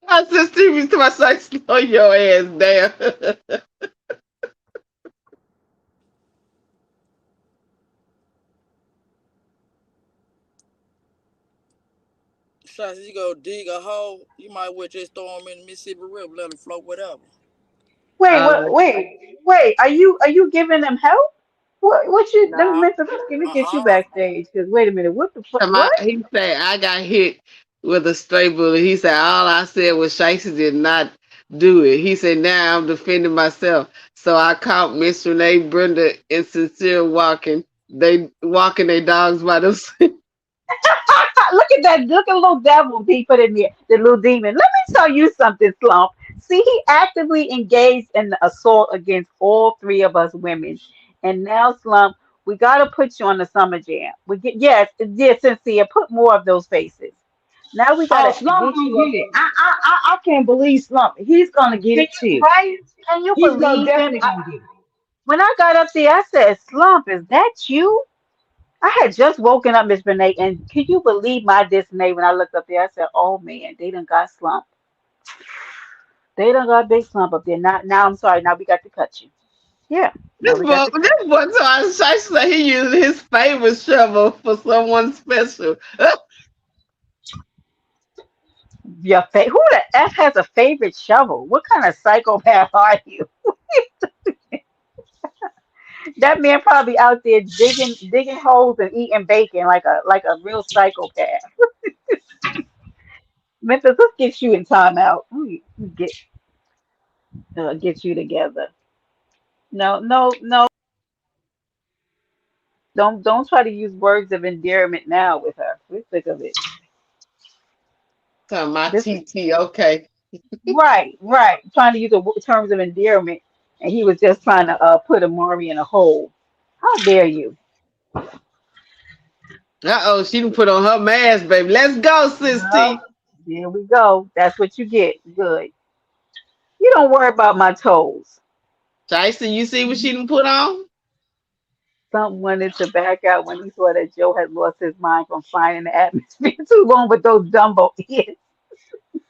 I said, Stevie to my side, slow your ass down. Shots, you go dig a hole, you might well just throw him in the Mississippi River, let him float whatever. Wait, uh, what? Wait. Are you giving them help? What you? Let me Nah. let me get you Uh-uh. backstage. Cause wait a minute. What the fuck? What? he said I got hit with a stray bullet. He said all I said was Shicey did not do it. He said now I'm defending myself. So I caught Miss Renee, Brenda, and Sincere walking. They walking their dogs by themselves. Look at that. Look at the little devil he put in there. The little demon. Let me tell you something, Slump. See, he actively engaged in the assault against all three of us women. And now, Slump, we gotta put you on the summer jam. We get yes, sincere. Put more of those faces. Now we Oh, gotta Slump get gonna you up get it. on. I can't believe Slump. He's gonna get Can it you too. right? Can you He's gonna believe him? definitely gonna get it. When I got up there, I said, "Slump, is that you?" I had just woken up, Miss Renee, and can you believe my dismay when I looked up there? I said, "Oh man, they done got slump. They done got big slump up there." Now, I'm sorry. Now we got to cut you. Yeah, now we got to cut This boy told Shicey said he using his favorite shovel for someone special. you. Who the f has a favorite shovel? What kind of psychopath are you? That man probably out there digging holes and eating bacon like a real psychopath. Memphis, let's get you in timeout. We get you together. No, no, no. Don't try to use words of endearment now with her. We're sick of it. Talking my This is TT, okay. right. Trying to use the terms of endearment, and he was just trying to put Amari in a hole. How dare you? Uh-oh, she done put on her mask, baby. Let's go, sis Well, T. there we go. That's what you get. Good. You don't worry about my toes. Shicey, you see what she done put on? Slump wanted to back out when he saw that Joe had lost his mind from flying in the atmosphere too long with those Dumbo ears.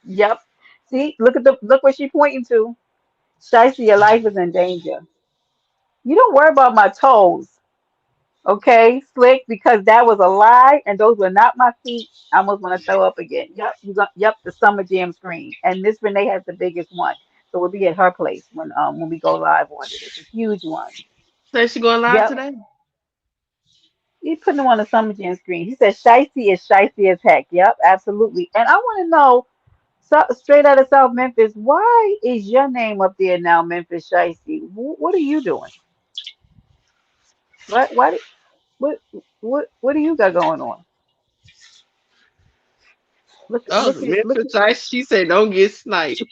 Yep. See, look what she pointing to. Shicey, your life is in danger. You don't worry about my toes, okay, Slick, because that was a lie and those were not my feet. I almost want to throw up again. Yep, yep, the Summer Jam screen. And Miss Renee has the biggest one. So we'll be at her place when we go live on it. It's a huge one. Say she going live Yep. today? He's putting them on the Summer Jam screen. He says Shicey is Shicey as heck. Yep, absolutely. And I want to know, so, straight out of South Memphis, why is your name up there now, Memphis Shicey? What are you doing? What why what what do you got going on? Oh, Look Memphis at Ice. She said, "Don't get sniped."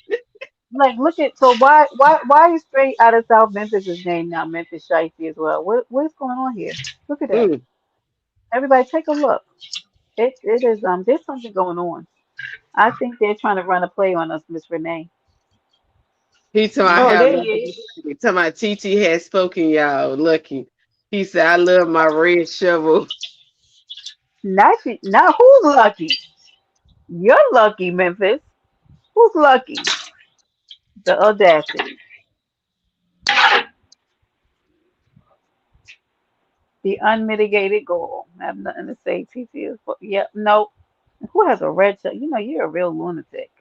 look at so why is straight out of South Memphis' name now Memphis Shicey as well? What's going on here? Look at that. Mm. Everybody take a look. It is there's something going on. I think they're trying to run a play on us, Miss Renee. He told I Oh, Hmm. have there he nothing to is. say. Tell my TT had spoken, y'all. Lucky. He said, "I love my red shovel." Not who's lucky. You're lucky, Memphis. Who's lucky? The audacity, the unmitigated goal. I have nothing to say. TT is. Yep. Nope. Who has a red shirt? You know you're a real lunatic,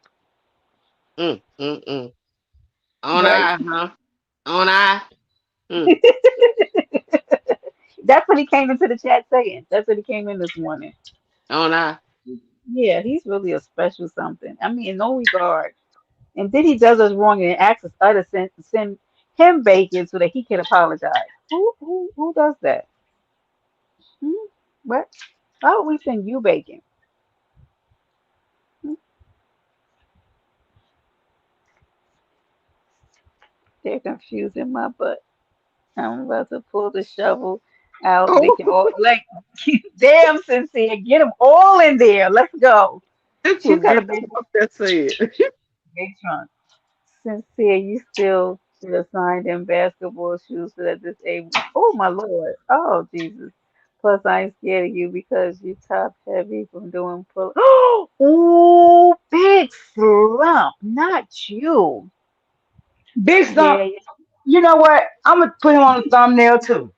Mm, mm, mm. On right? I, huh? On I. Mm, That's what he came into the chat saying. That's what he came in this morning. on I. Yeah, he's really a special something. I mean, in no regard. And then he does us wrong and asks us to send him bacon so that he can apologize. Who does that? Hmm? What? Why would we send you bacon? Hmm? They're confusing my butt. I'm about to pull the shovel out. They Oh, can all like, damn, sincere, get them all in there. Let's go. that's She's what got a Big big, Trump that said. big trunk. Sincere, you still should have signed in basketball shoes for that disabled. Oh my lord. Oh Jesus. Plus, I ain't scared of you because you top heavy from doing pull. Oh, big slump, not you. Big Stump. Yeah, You know what? I'm gonna put him on the thumbnail too.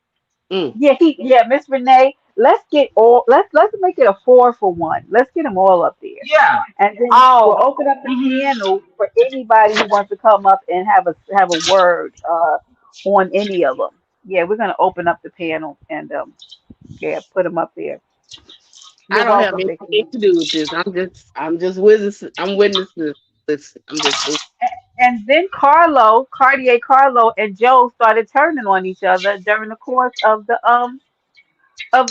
Mm. yeah, Miss Renee. Let's make it a 4 for 1. Let's get them all up there, Yeah. and then we'll Oh. open up the Mhm. panel for anybody who wants to come up and have a word on any of them. Yeah, we're gonna open up the panel and yeah, put them up there. I You're don't have welcome, anything Big Sis. to do with this. I'm just witness. I'm witnessing this. I'm just. And then Cartier Carlo, and Joe started turning on each other during the course of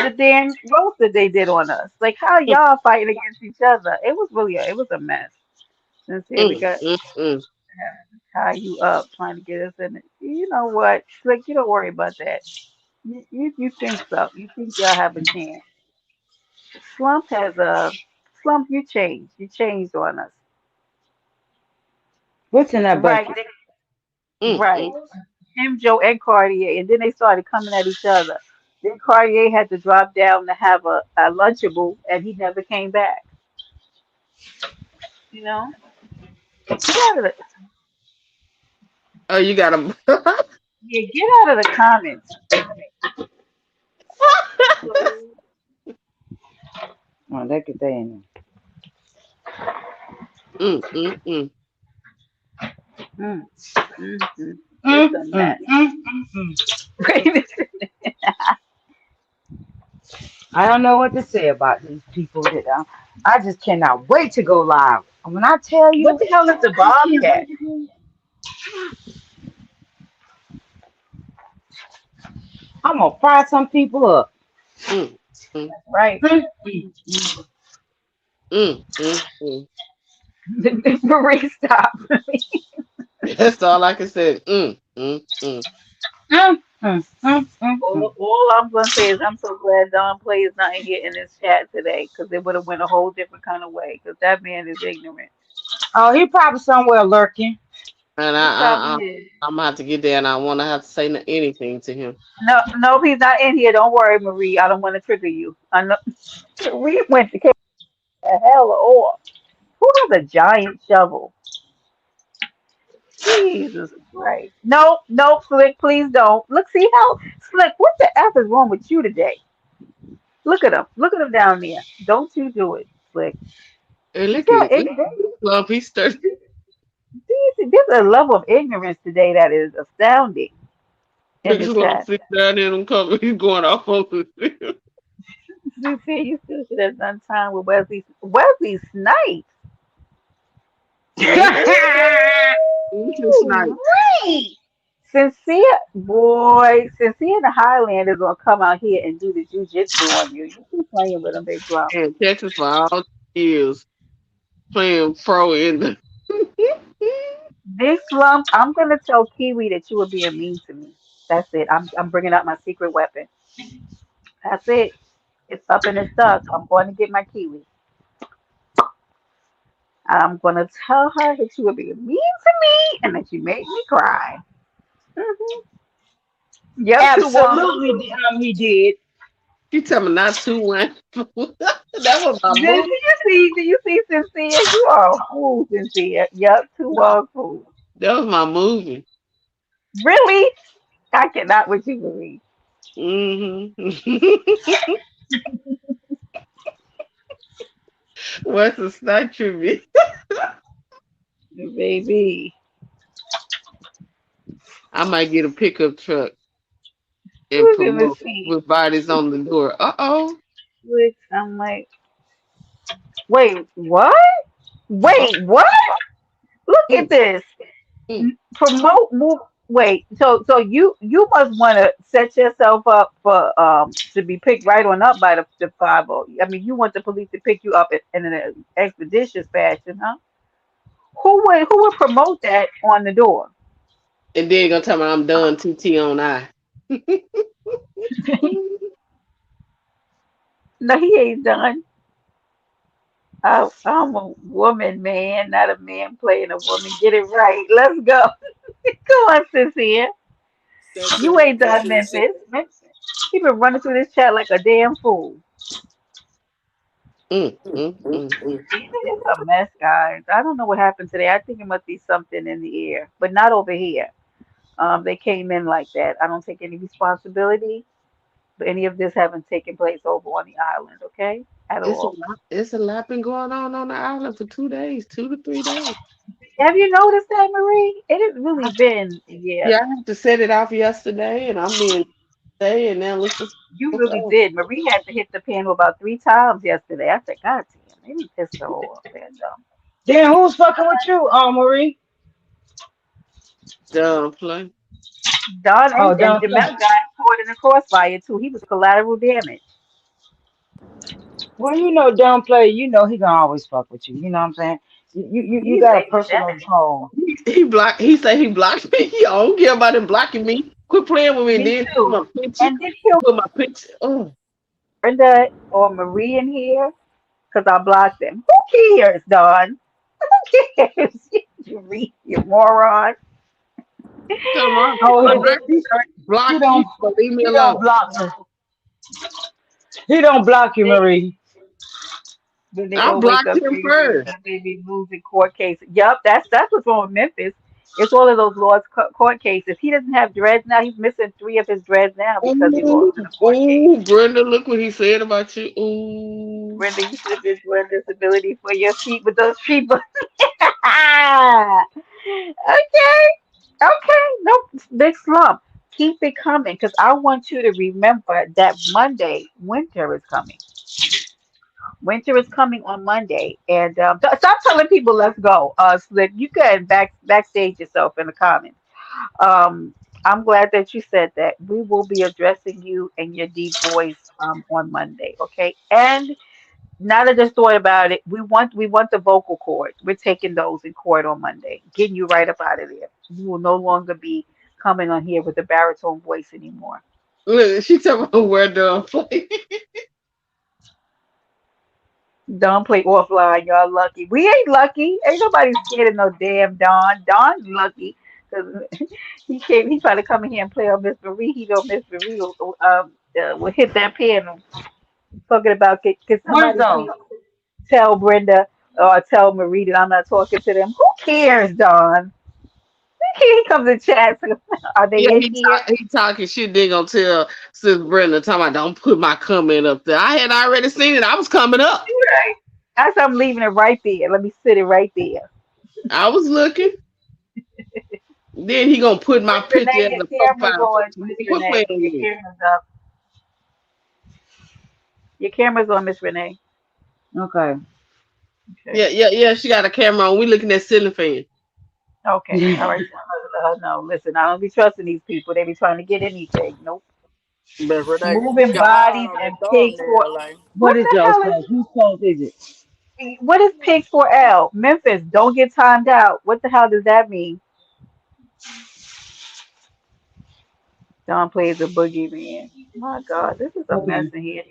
the damn roast that they did on us. Like how y'all fighting against each other? It was a mess. Since here we Mm, got mm, mm. tie you up trying to get us in it. You know what? Slick, you don't worry about that. You think so. You think y'all have a chance. Slump has a Slump, you changed. You changed on us. What's in that Right. bucket? Mm, Right. mm. Him, Joe, and Cartier, and then they started coming at each other. Then Cartier had to drop down to have a Lunchable, and he never came back. You know, get out of the Oh, you got a. yeah, get out of the comments. Oh, they could stay in Mm, mm, mm. Mm, mm. there. It's a Mm, mess. mm, mm, mm. I don't know what to say about these people that I just cannot wait to go live. When I tell What you, the hell is the I can't Bobcat? wait to go. I'm gonna fry some people up. Mm, mm, Right. Mm, mm, mm, mm. Marie, stop. That's all I can say. Mm. mm, mm, mm, mm, mm. All I'm gonna say is I'm so glad Don Play is not here in this chat today because it would have went a whole different kind of way because that man is ignorant. Oh, he probably somewhere lurking. And He probably is. I'm gonna have to get there, and I want to have to say anything to him. No, no, he's not in here. Don't worry, Marie. I don't want to trigger you. I know we went to hell or who has a giant shovel? Jesus Christ. No, no, Slick, please don't. Look, see how Slick, what the F is wrong with you today? Look at him. Look at him down there. Don't you do it, Slick. Hey, You see how look at this love. He started. there's a level of ignorance today that is astounding in This this love chat. sit down there and come. He's going off on the. You see, you still should have done time with Wesley Snipes. Snipe. Ooh, wait. Sincere, boy, Sincere and the Highlanders gonna come out here and do the jujitsu on you. You keep playing with them, big bro. And Texas for all years playing pro in the. Big Slump, I'm gonna tell Kiwi that you were being mean to me. That's it. I'm bringing out my secret weapon. That's it. It's up and it's stuck. I'm going to get my Kiwi. I'm gonna tell her that you were being mean to me and that you made me cry. Hmm. Yep, two won't. Absolutely, he did. She tell me not to one. That was my Did move. you see? Do you see Sincere? You are a fool, Sincere. Yep, two wrong fool. That was my movie. Really? I cannot with you, Marie. Hmm. What's the snack trivia? Baby. I might get a pickup truck and Look at promote see. with bodies on the door. Uh Which I'm like, wait, what? oh. Wait, what? Look at Mm, this. mm. Promote move. Wait, so you must want to set yourself up for to be picked right on up by the 50. I mean, you want the police to pick you up in an expeditious fashion, huh? Who would promote that on the door? And then gonna tell me I'm done TT on I. No, he ain't done. I'm a woman, man, not a man playing a woman. Get it right. Let's go. Come on, Cynthia. You ain't done Said, Memphis. He been running through this chat like a damn fool. Mm. It's a mess, guys. I don't know what happened today. I think it must be something in the air, but not over here. They came in like that. I don't take any responsibility, but any of this haven't taken place over on the island, okay? At all. It's a lot been going on the island for 2 days, 2 to 3 days. Have you noticed that, Marie? It has really been, yeah. Yeah, I have to set it off yesterday, and I'm being today, and now look You what's really up. did. Marie had to hit the panel about 3 times yesterday. I said, God damn, they done pissed her off. And, Then who's fucking with you, Marie? Dumb play. Don Oh, and don't Jamel play. got caught in the crossfire too. He was collateral damage. Well, you know, don't play. You know he gonna always fuck with you. You know what I'm saying? You He's got a Lady personal Janet. troll. He blocked. He said he blocked me. He don't care about him blocking me. Quit playing with me. And Me then too. put my picture. And did he'll Put my picture. Oh, Brenda or Marie in here? Because I blocked them. Who cares, Don? Who cares? You read, you moron. tell him Oh, I'm not he block you, don't but leave me he alone. don't block you. He don't block you, Marie. Then they I go wake blocked up him furious first. and they be losing court cases. Yup, that's what's wrong with Memphis. It's all of those lost court cases. He doesn't have dreads now. He's missing 3 of his dreads now because he Ooh, lost in a court case. ooh, Brenda, look what he said about you. Ooh. Brenda, you should have been doing disability for your feet with those people. Okay, okay. No big slump. Keep it coming because I want you to remember that Monday, winter is coming. Winter is coming on Monday, and stop telling people let's go. Slick, you can backstage yourself in the comments. Um, I'm glad that you said that. We will be addressing you and your deep voice on Monday, okay? And now that I just thought about it, we want the vocal cords. We're taking those in court on Monday, getting you right up out of there. You will no longer be coming on here with a baritone voice anymore. Look, she talking about where the play. Don't play offline. Y'all lucky. We ain't lucky. Ain't nobody scared of no damn Don. Don's lucky because he came. He tried to come in here and play on Miss Marie. He know Miss Marie will hit that piano. Talking about can What is somebody those? please tell Brenda or tell Marie that I'm not talking to them? Who cares, Don? He comes in chat. Are Yeah, they in here? he talking shit. They gonna tell Sis Brenda talking about don't put my comment up there. I had already seen it. I was coming up. Right. That's I'm leaving it right there. Let me sit it right there. I was looking. Then he gonna put my Miss picture Renee, as your a camera's profile on. picture. Miss Nigga, quit playing Renee, with your me. camera's up. Your camera's on, Miss Renee. Okay. Okay. Yeah. She got a camera on. We looking at ceiling fan. Okay. All right. So let her know. Listen, I don't be trusting these people. They be trying to get anything. Nope. But Renee, you Moving got bodies all that and pigs for. thumbnail, like, What What is the those hell is? posts? Whose post is it? What is pigs for L? Memphis, don't get timed out. What the hell does that mean? Don plays a boogeyman. My God, this is a mess Okay. in here.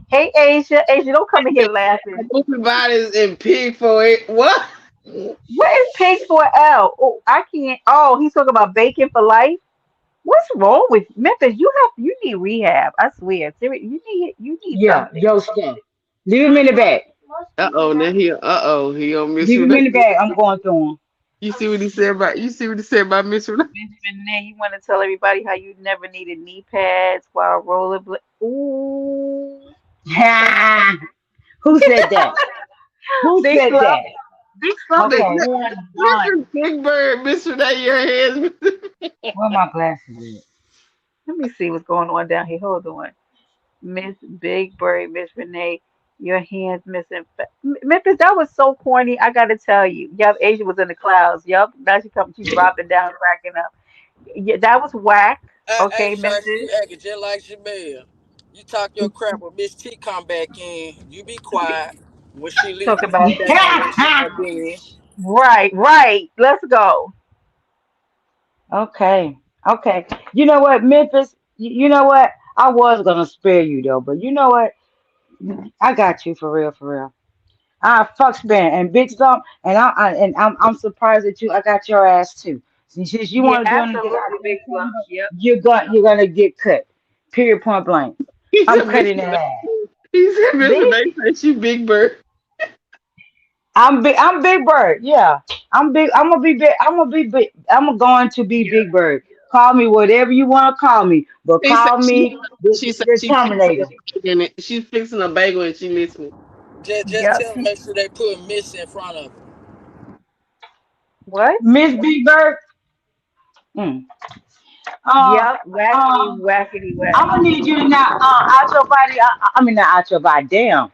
Hey, Asia. Asia, don't come in here laughing. Moving bodies in pig for it. What? What is pigs for L? Oh, I can't. Oh, he's talking about bacon for life. What's wrong with Memphis? You need rehab. I swear. You need Yeah, something. your stuff. Leave him in the bag. He on Miss Leave him Renee. in the bag. I'm going through him. You see what he said about Miss Renee? Miss Renee, you want to tell everybody how you never needed knee pads while rollerblading? Ooh, Who said that? Who Big said Slump. that? Big Slump is Okay. on one. Big Bird, Miss Renee, your hands. Where my glasses Let me see what's going on down here. Hold on. Miss Big Bird, Miss Renee, your hands missing. Memphis, that was so corny. I got to tell you. Yup, Asia was in the clouds. Yup, now she come, she's dropping down, cracking up. Yeah, that was whack. hey, Okay, Shots, you Memphis. acting just like Jamel. You talk your crap when Miss T come back in. You be quiet. When she leave, Talk you about sit that. down and listen again. Right, right. Let's go. Okay. Okay. You know what, Memphis? You know what? I was gonna spare you though, but you know what? I got you for real, for real. I fuck spare and big stump, and I'm surprised at you. I got your ass too. Since you Yeah, want to do anything, absolutely, Big Slump. Yep. you're gonna get cut. Period. Point blank. He I'm said Miss cutting that Renee. ass. He said Miss See? Renee said she Big Bird. I'm big. I'm Big Bird. Yeah, I'm big. I'm gonna be big. I'm gonna be big. I'm going to be Big Bird. Call me whatever you want to call me, but He said call me she said the she fixing a Terminator. bagel in it. She's fixing a bagel and she listening. Just Yep. tell them make sure they put Miss in front of it. What? Miss Big Bird. Mm. Uh, Yep. Wackety, um, wackety, I'm whack. gonna need you to not out your body. I mean not out your body. Damn.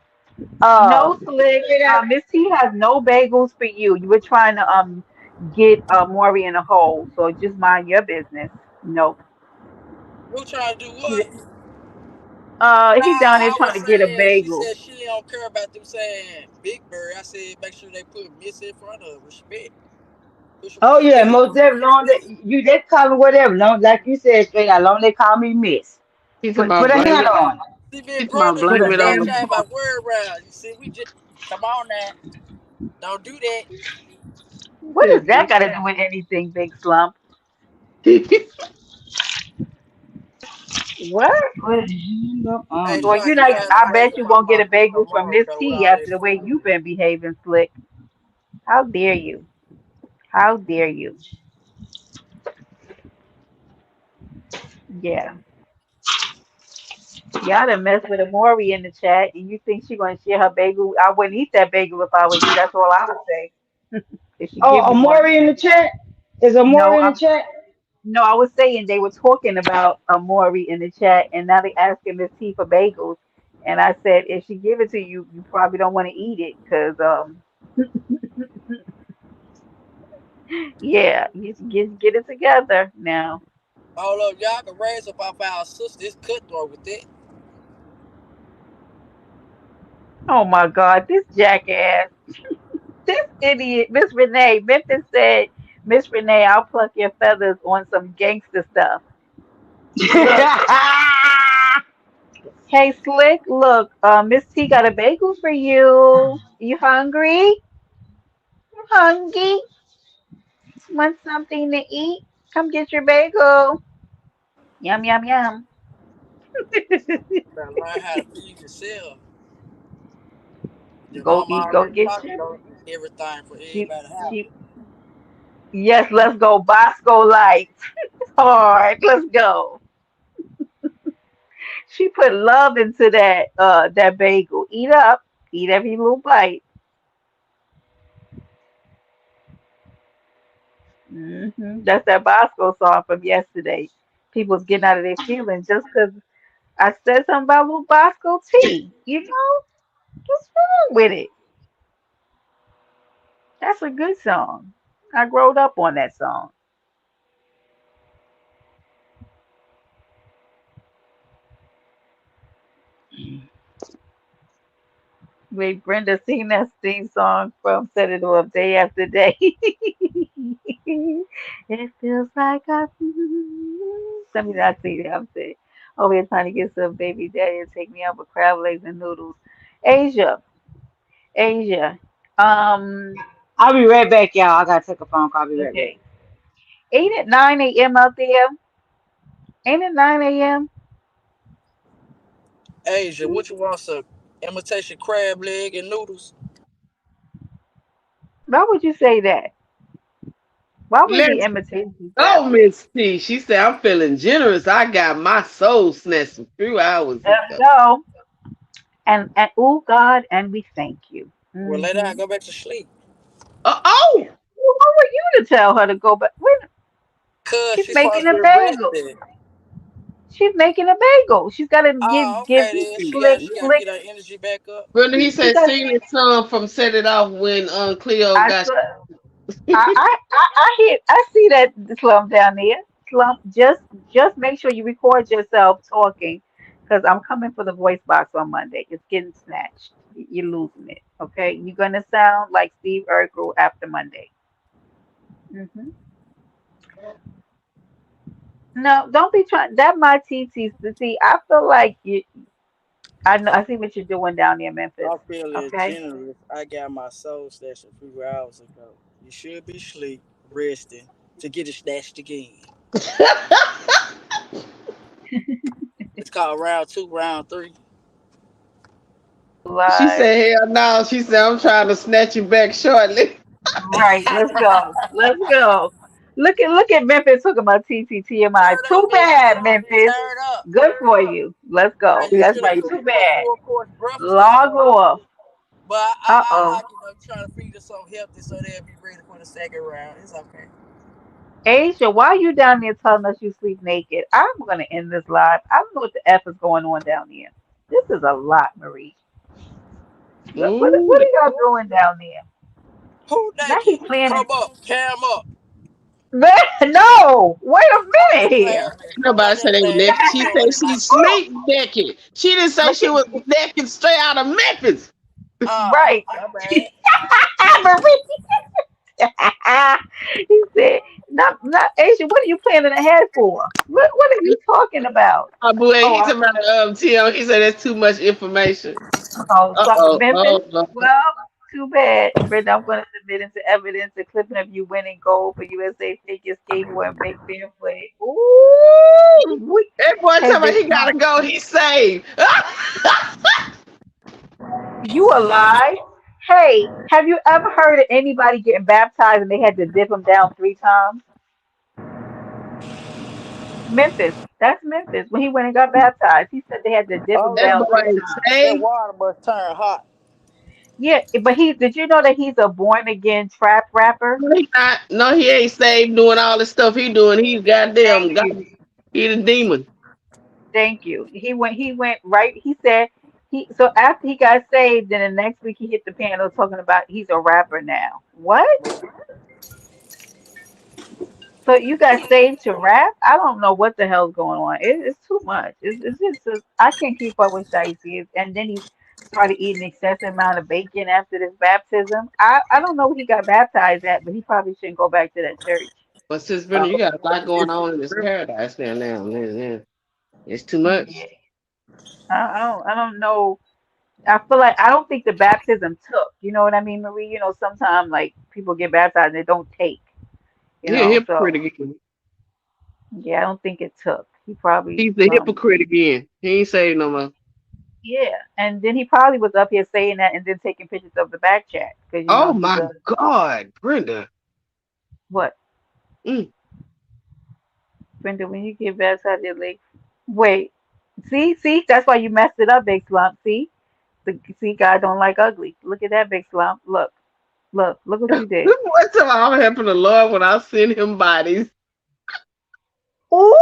No slick. Spit out. Miss T has no bagels for you. You were trying to get Maury in a hole, so just mind your business. Nope. Who trying to do He what? Nah, he's down there I trying was to get a saying, she bagel. said she don't care about them saying Big Bird. I said make sure they put Miss in front of her. Respect. Put some Oh yeah, respect. most definitely. Long they, you they call me whatever. Long like you said straight out. Long they call me Miss. He's Put about a blame hand it. on it. See, me and He's about Brenda, Put blame a it we on damn change hand. our word around. You see, we just come on now. Don't do that. What does that got to do with anything, Big Slump? What? Put a hand up Hey, on Well, it. Shots, you you know, gotta I change bet the you won't get a mama bagel from word Miss though with T all that after the way food. you've been behaving, Slick. How dare you? How dare you? Yeah. Y'all done mess with Amori in the chat, and you think she gonna share her bagel? I wouldn't eat that bagel if I was you. That's all I would say. If she Oh, give me one. Amori in the chat. Is No, Amori in the chat? no, I was saying they were talking about Amori in the chat, and now they asking Miss T for bagels, and I said if she give it to you, you probably don't want to eat it, cause yeah, you get it together now. All of y'all can raise up off our sister. It's cutthroat with that. Oh my God, this jackass, this idiot, Miss Renee. Memphis said, Miss Renee, I'll pluck your feathers on some gangster stuff. Look, Hey, Slick, look, Miss T got a bagel for you. You hungry? You hungry? Want something to eat? Come get your bagel. Yum, yum, yum. Better learn how to feed yourself. Your Go mama eat, go already get taught you your. don't eat everything for She, everybody to have. she, yes, let's go. Bosco Lights. Hard. Let's go. She put love into that bagel. Eat up. Eat every little bite. That's that Bosco song from yesterday. People's getting out of their feelings just because I said something about little Bosco T. You know, what's wrong with it? That's a good song. I growed up on that song. Wait, Brenda sing that theme song from Set It Off day after day. It feels like I. Let me not sing that. I'm saying, oh, we're trying to get some baby daddy to take me out with crab legs and noodles. Asia, Asia. Um, I'll be right back, y'all. I gotta take a phone call. I'll be right back. okay. Ain't it 9 a.m. out there? Ain't it 9 a.m.? Asia, what you want? Some imitation crab leg and noodles? Why would you say that? Why would he Let's imitate you that go, way? Miss T. She said, I'm feeling generous. I got my soul snatched a few hours Let's ago. go. And oh God, and we thank you. Well, lay down, go back to sleep. Oh! Who were you to tell her to go back? Wait, Cause she's she making supposed to a be bagel. rested. She's making a bagel. She's got to Oh, give okay then. slick She gotta slick. get her energy back up. Brother, he She said, got. sing that song from Set It Off when Cleo I got. saw. I hear. I see that slump down there. Slump. Just make sure you record yourself talking, because I'm coming for the voice box on Monday. It's getting snatched. You're losing it. Okay. You're gonna sound like Steve Urkel after Monday. hmm No, don't be trying. That my TT. See, I feel like you. I know. I see what you're doing down there, Memphis. I'm feeling Okay. generous. I got my soul snatched a few hours ago. You should be sleep, resting, to get it snatched again. It's called round two, round three. She Live. said, hell no. She said, I'm trying to snatch you back shortly. Right. Let's go. Let's go. Look at Memphis talking about TTTMI. Turn up, Too Miss bad, T. Memphis. Turn up. Good for you. Let's Now go. you That's should have right. cooked Too you a bad. full course breakfast this Log morning. off. But Uh I oh. like it though. You trying to feed us something healthy so they'll be ready for the second round. It's okay. Asia, why are you down there telling us you sleep naked? I'm gonna end this live. I don't know what the F is going on down there. This is a lot, Marie. What Ooh, are y'all doing down there? Who Now naked? he planning. Come up, cam up. Man, no, wait a I'm minute just here. playing, man. I'm nobody said just they were playing. You naked. know She we said already she like. sleep naked. She didn't say Look she at was naked straight out of Memphis. right. My bad. Marie. He said, not Asia, what are you planning ahead for? What are you talking about? Oh, boy, Oh, he's about Tim. He said that's too much information. some Uh-oh. Memphis. Oh, Lord. Well, too bad. Brenda, I'm gonna submit into evidence a clipping of you winning gold for USA figure skateboard and big barefoot. Ooh, That boy has talking about been he gotta fun. go. He's saved. You alive? Hey, have you ever heard of anybody getting baptized and they had to dip them down 3 times? Memphis. That's Memphis. When he went and got baptized, he said they had to dip him Oh That down boy three yeah. is times. That saved. water must turn hot. Yeah, but he did you know that he's a born again trap rapper? No, he not. No, he ain't saved doing all the stuff he doing. He's Thank goddamn God. you. He the demon. Thank you. He went right. He said so after he got saved, then the next week he hit the piano talking about he's a rapper now. What? So you got saved to rap? I don't know what the hell's going on. It's too much. I can't keep up with Shicey. And then he started eating excessive amount of bacon after this baptism. I don't know where he got baptized at, but he probably shouldn't go back to that church. But sis Brenda, Oh, you got a lot going it's on in this paradise now. Man. It's too much. Yeah. I don't know. I feel like I don't think the baptism took. You know what I mean, Marie? You know, sometimes like people get baptized and they don't take. You He a know, so hypocrite again. yeah, I don't think it took. He probably He's a hypocrite again. He ain't saved no more. yeah, and then he probably was up here saying that and then taking pictures of the back chat because you Oh know he my does God, Brenda. what? Mm, Brenda, when you get baptized, your legs. Wait, see, that's why you messed it up, big slump. See, God don't like ugly. Look at that big slump. Look what you did. What time I'm helping the Lord when I send him bodies? Ooh,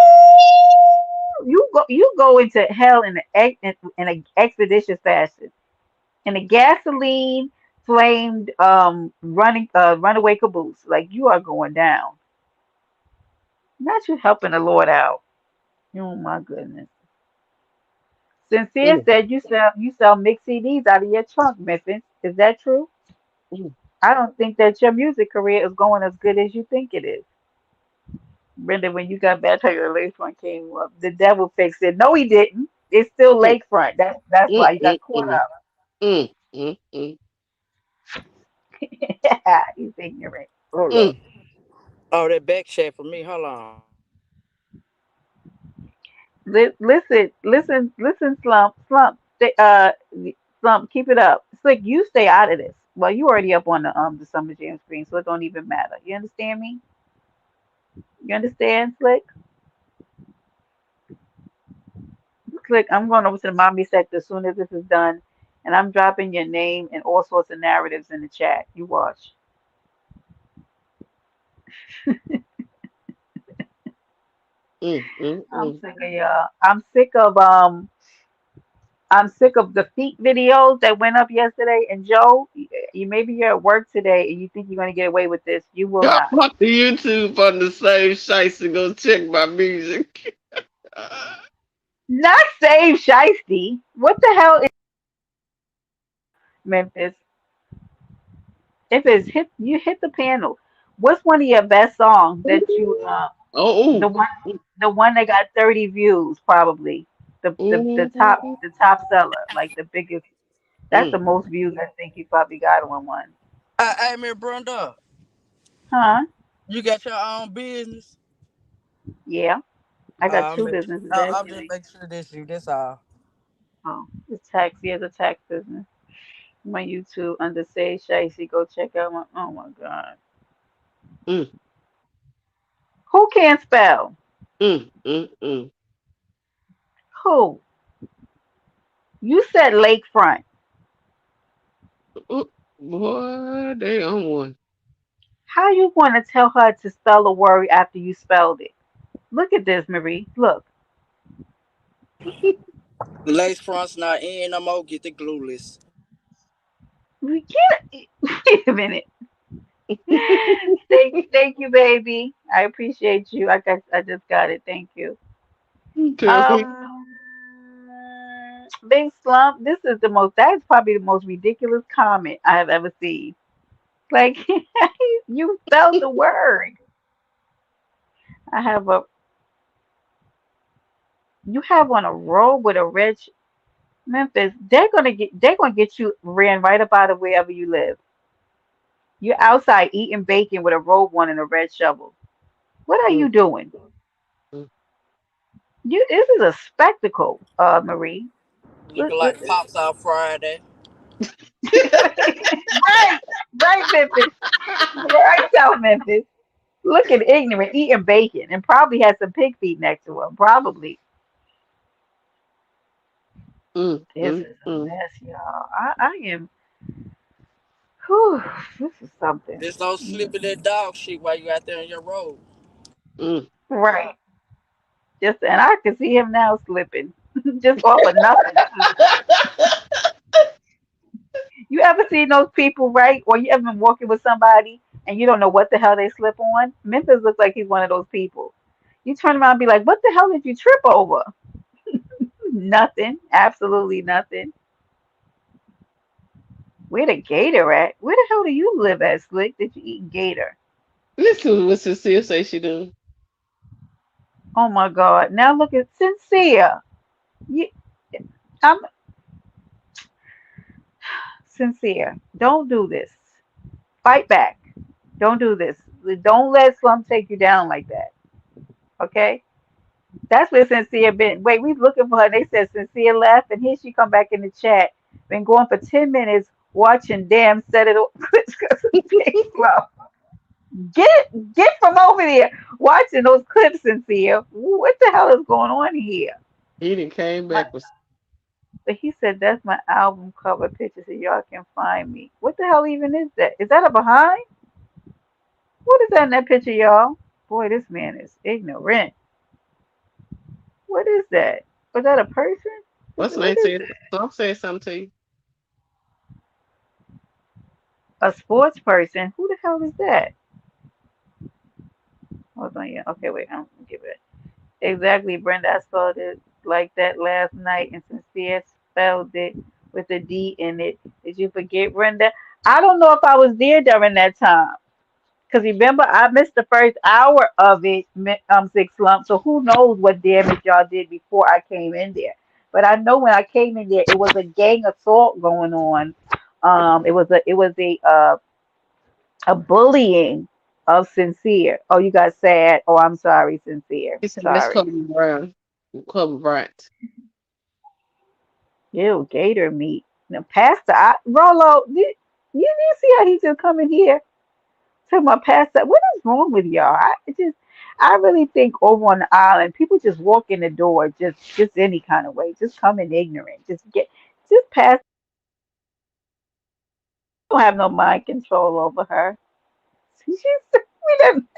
you go into hell in a expeditious fashion in a gasoline flamed runaway caboose. Like you are going down. Not you helping the Lord out. Oh my goodness. Sincere Mm, said you sell mixed CDs out of your trunk, Memphis. Is that true? mm, I don't think that your music career is going as good as you think it is. Brenda, when you got back to your lakefront came up, the devil fixed it. No, he didn't. It's still mm, lakefront. That's mm, why you mm, got caught mm, up. mm. He's ignorant. Hold up. Mm. Oh, that back chat for me. Hold on. Listen, slump. Keep it up. Slick, you stay out of this. Well, you already up on the Summer Jam screen, so it don't even matter. You understand me? You understand, Slick? Slick, I'm going over to the mommy sector as soon as this is done, and I'm dropping your name and all sorts of narratives in the chat. You watch. Mm, mm, I'm mm. sick of y'all. I'm sick of the feet videos that went up yesterday. And Joe, you maybe you're at work today and you think you're gonna get away with this. You will I'm not. on the YouTube on the same shites to go check my music. Not save Shiesty. What the hell is Memphis? If it's hit, you hit the panel. What's one of your best songs that you the Oh, one the one that got 30 views probably the top seller like the biggest. That's mm. the most views I think you probably got on one. I mean, Brenda, Huh? you got your own business. Yeah, I got I'm two just, businesses I'm just actually. making sure this you. That's all. Oh, the tax. Yeah, the tax business. My YouTube under Say Shicey. Go check out my. Oh my God. Mm, Who can't spell? mm. Who? You said lakefront. Ooh, boy, they on one. How you want to tell her to spell a word after you spelled it? Look at this, Marie. Look. Lace fronts not in no more. Get the glueless. We can't. Wait a minute. Thank you, baby. I appreciate you. I just got it. Thank you. Okay. Um, Big Slump. This is the most. That's probably the most ridiculous comment I have ever seen. Like you spelled the word. I have a. You have on a robe with a red Memphis. They're gonna get you ran right up out of wherever you live. You're outside eating bacon with a robe on and a red shovel. What are Mm, you doing? mm. This is a spectacle, Marie. Looking like pops out Friday. Right, right, Memphis. Right out, Memphis. Looking ignorant, eating bacon, and probably has some pig feet next to him. Probably. This is a Mm. mess, y'all. I am. Whew, this is something. Just don't slip in that dog shit while you out there on your road. Mm. Right. Just and I can see him now slipping, just off of nothing. You ever seen those people, right? Or you ever been walking with somebody and you don't know what the hell they slip on? Memphis looks like he's one of those people. You turn around and be like, "What the hell did you trip over?" Nothing. Absolutely nothing. Where the gator at? Where the hell do you live at, Slick? Did you eat gator? Listen to what Cecile say she doing. Oh my God! Now look at Sincere. You, I'm sincere. Don't do this. Fight back. Don't do this. Don't let Slump take you down like that. Okay? That's where Sincere been. Wait, we looking for her. They said Sincere left, and here she come back in the chat. Been going for 10 minutes watching damn set it clips because of Big Slump. Get from over there watching those clips, Sincere. What the hell is going on here? He done came My, back with but he said that's my album cover picture so y'all can find me. What the hell even is that? Is that a behind? What is that in that picture, y'all? Boy, this man is ignorant. What is that? Was that a person? what's the What name is said. it? Some said something to you. A sports person? Who the hell is that? Hold on, yeah. Okay, wait. I'm gonna give it. Exactly, Brenda. I spelled it like that last night, and Sincere spelled it with a D in it. Did you forget, Brenda? I don't know if I was there during that time. Because remember, I missed the first hour of it, Six Lump. So who knows what damage y'all did before I came in there. But I know when I came in there, it was a gang assault going on. It was a bullying of Sincere. Oh, you got sad. Oh, I'm sorry, Sincere. He said, Miss Sorry. Kobe Brown. Kobe Bryant. Ew, gator meat. Now, Pastor, Rolo, you see how he just come in here? Talking about Pastor, what is wrong with y'all? I really think over on the island, people just walk in the door just any kind of way, just come in ignorant, just pass. Don't have no mind control over her. She's we done,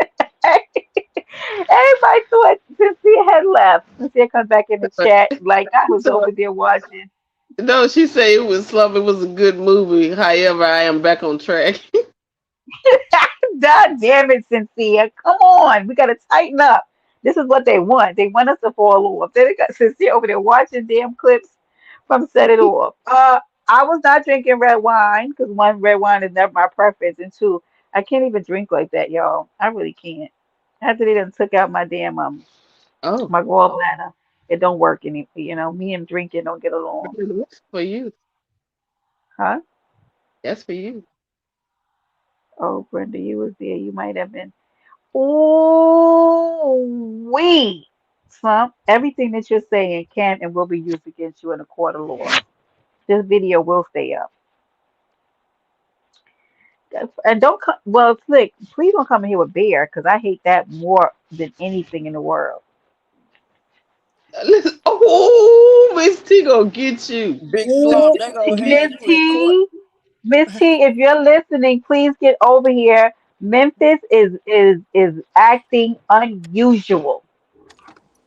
everybody thought Cynthia had left. Cynthia comes back in the chat like I was So, over there watching. no, she said it was slum. It was a good movie. However, I am back on track. God damn it, Cynthia. Come on. We got to tighten up. This is what they want. They want us to fall off. They got Cynthia over there watching damn clips from Set It Off. I was not drinking red wine because one, red wine is never my preference. And two, I can't even drink like that, y'all. I really can't. After they done took out my damn Oh, my gallbladder, it don't work any. Me and drinking don't get along. that's for you. Huh? That's for you. Oh, Brenda, you was there. You might have been. Ooh, we Slump. Everything that you're saying can and will be used against you in a court of law. This video will stay up. And don't come. Well, Slick, please don't come in here with bear because I hate that more than anything in the world. Listen, oh, Miss T gonna get you. Big Ooh, slump. They gonna have Miss you in court. T, Miss T, if you're listening, please get over here. Memphis is acting unusual.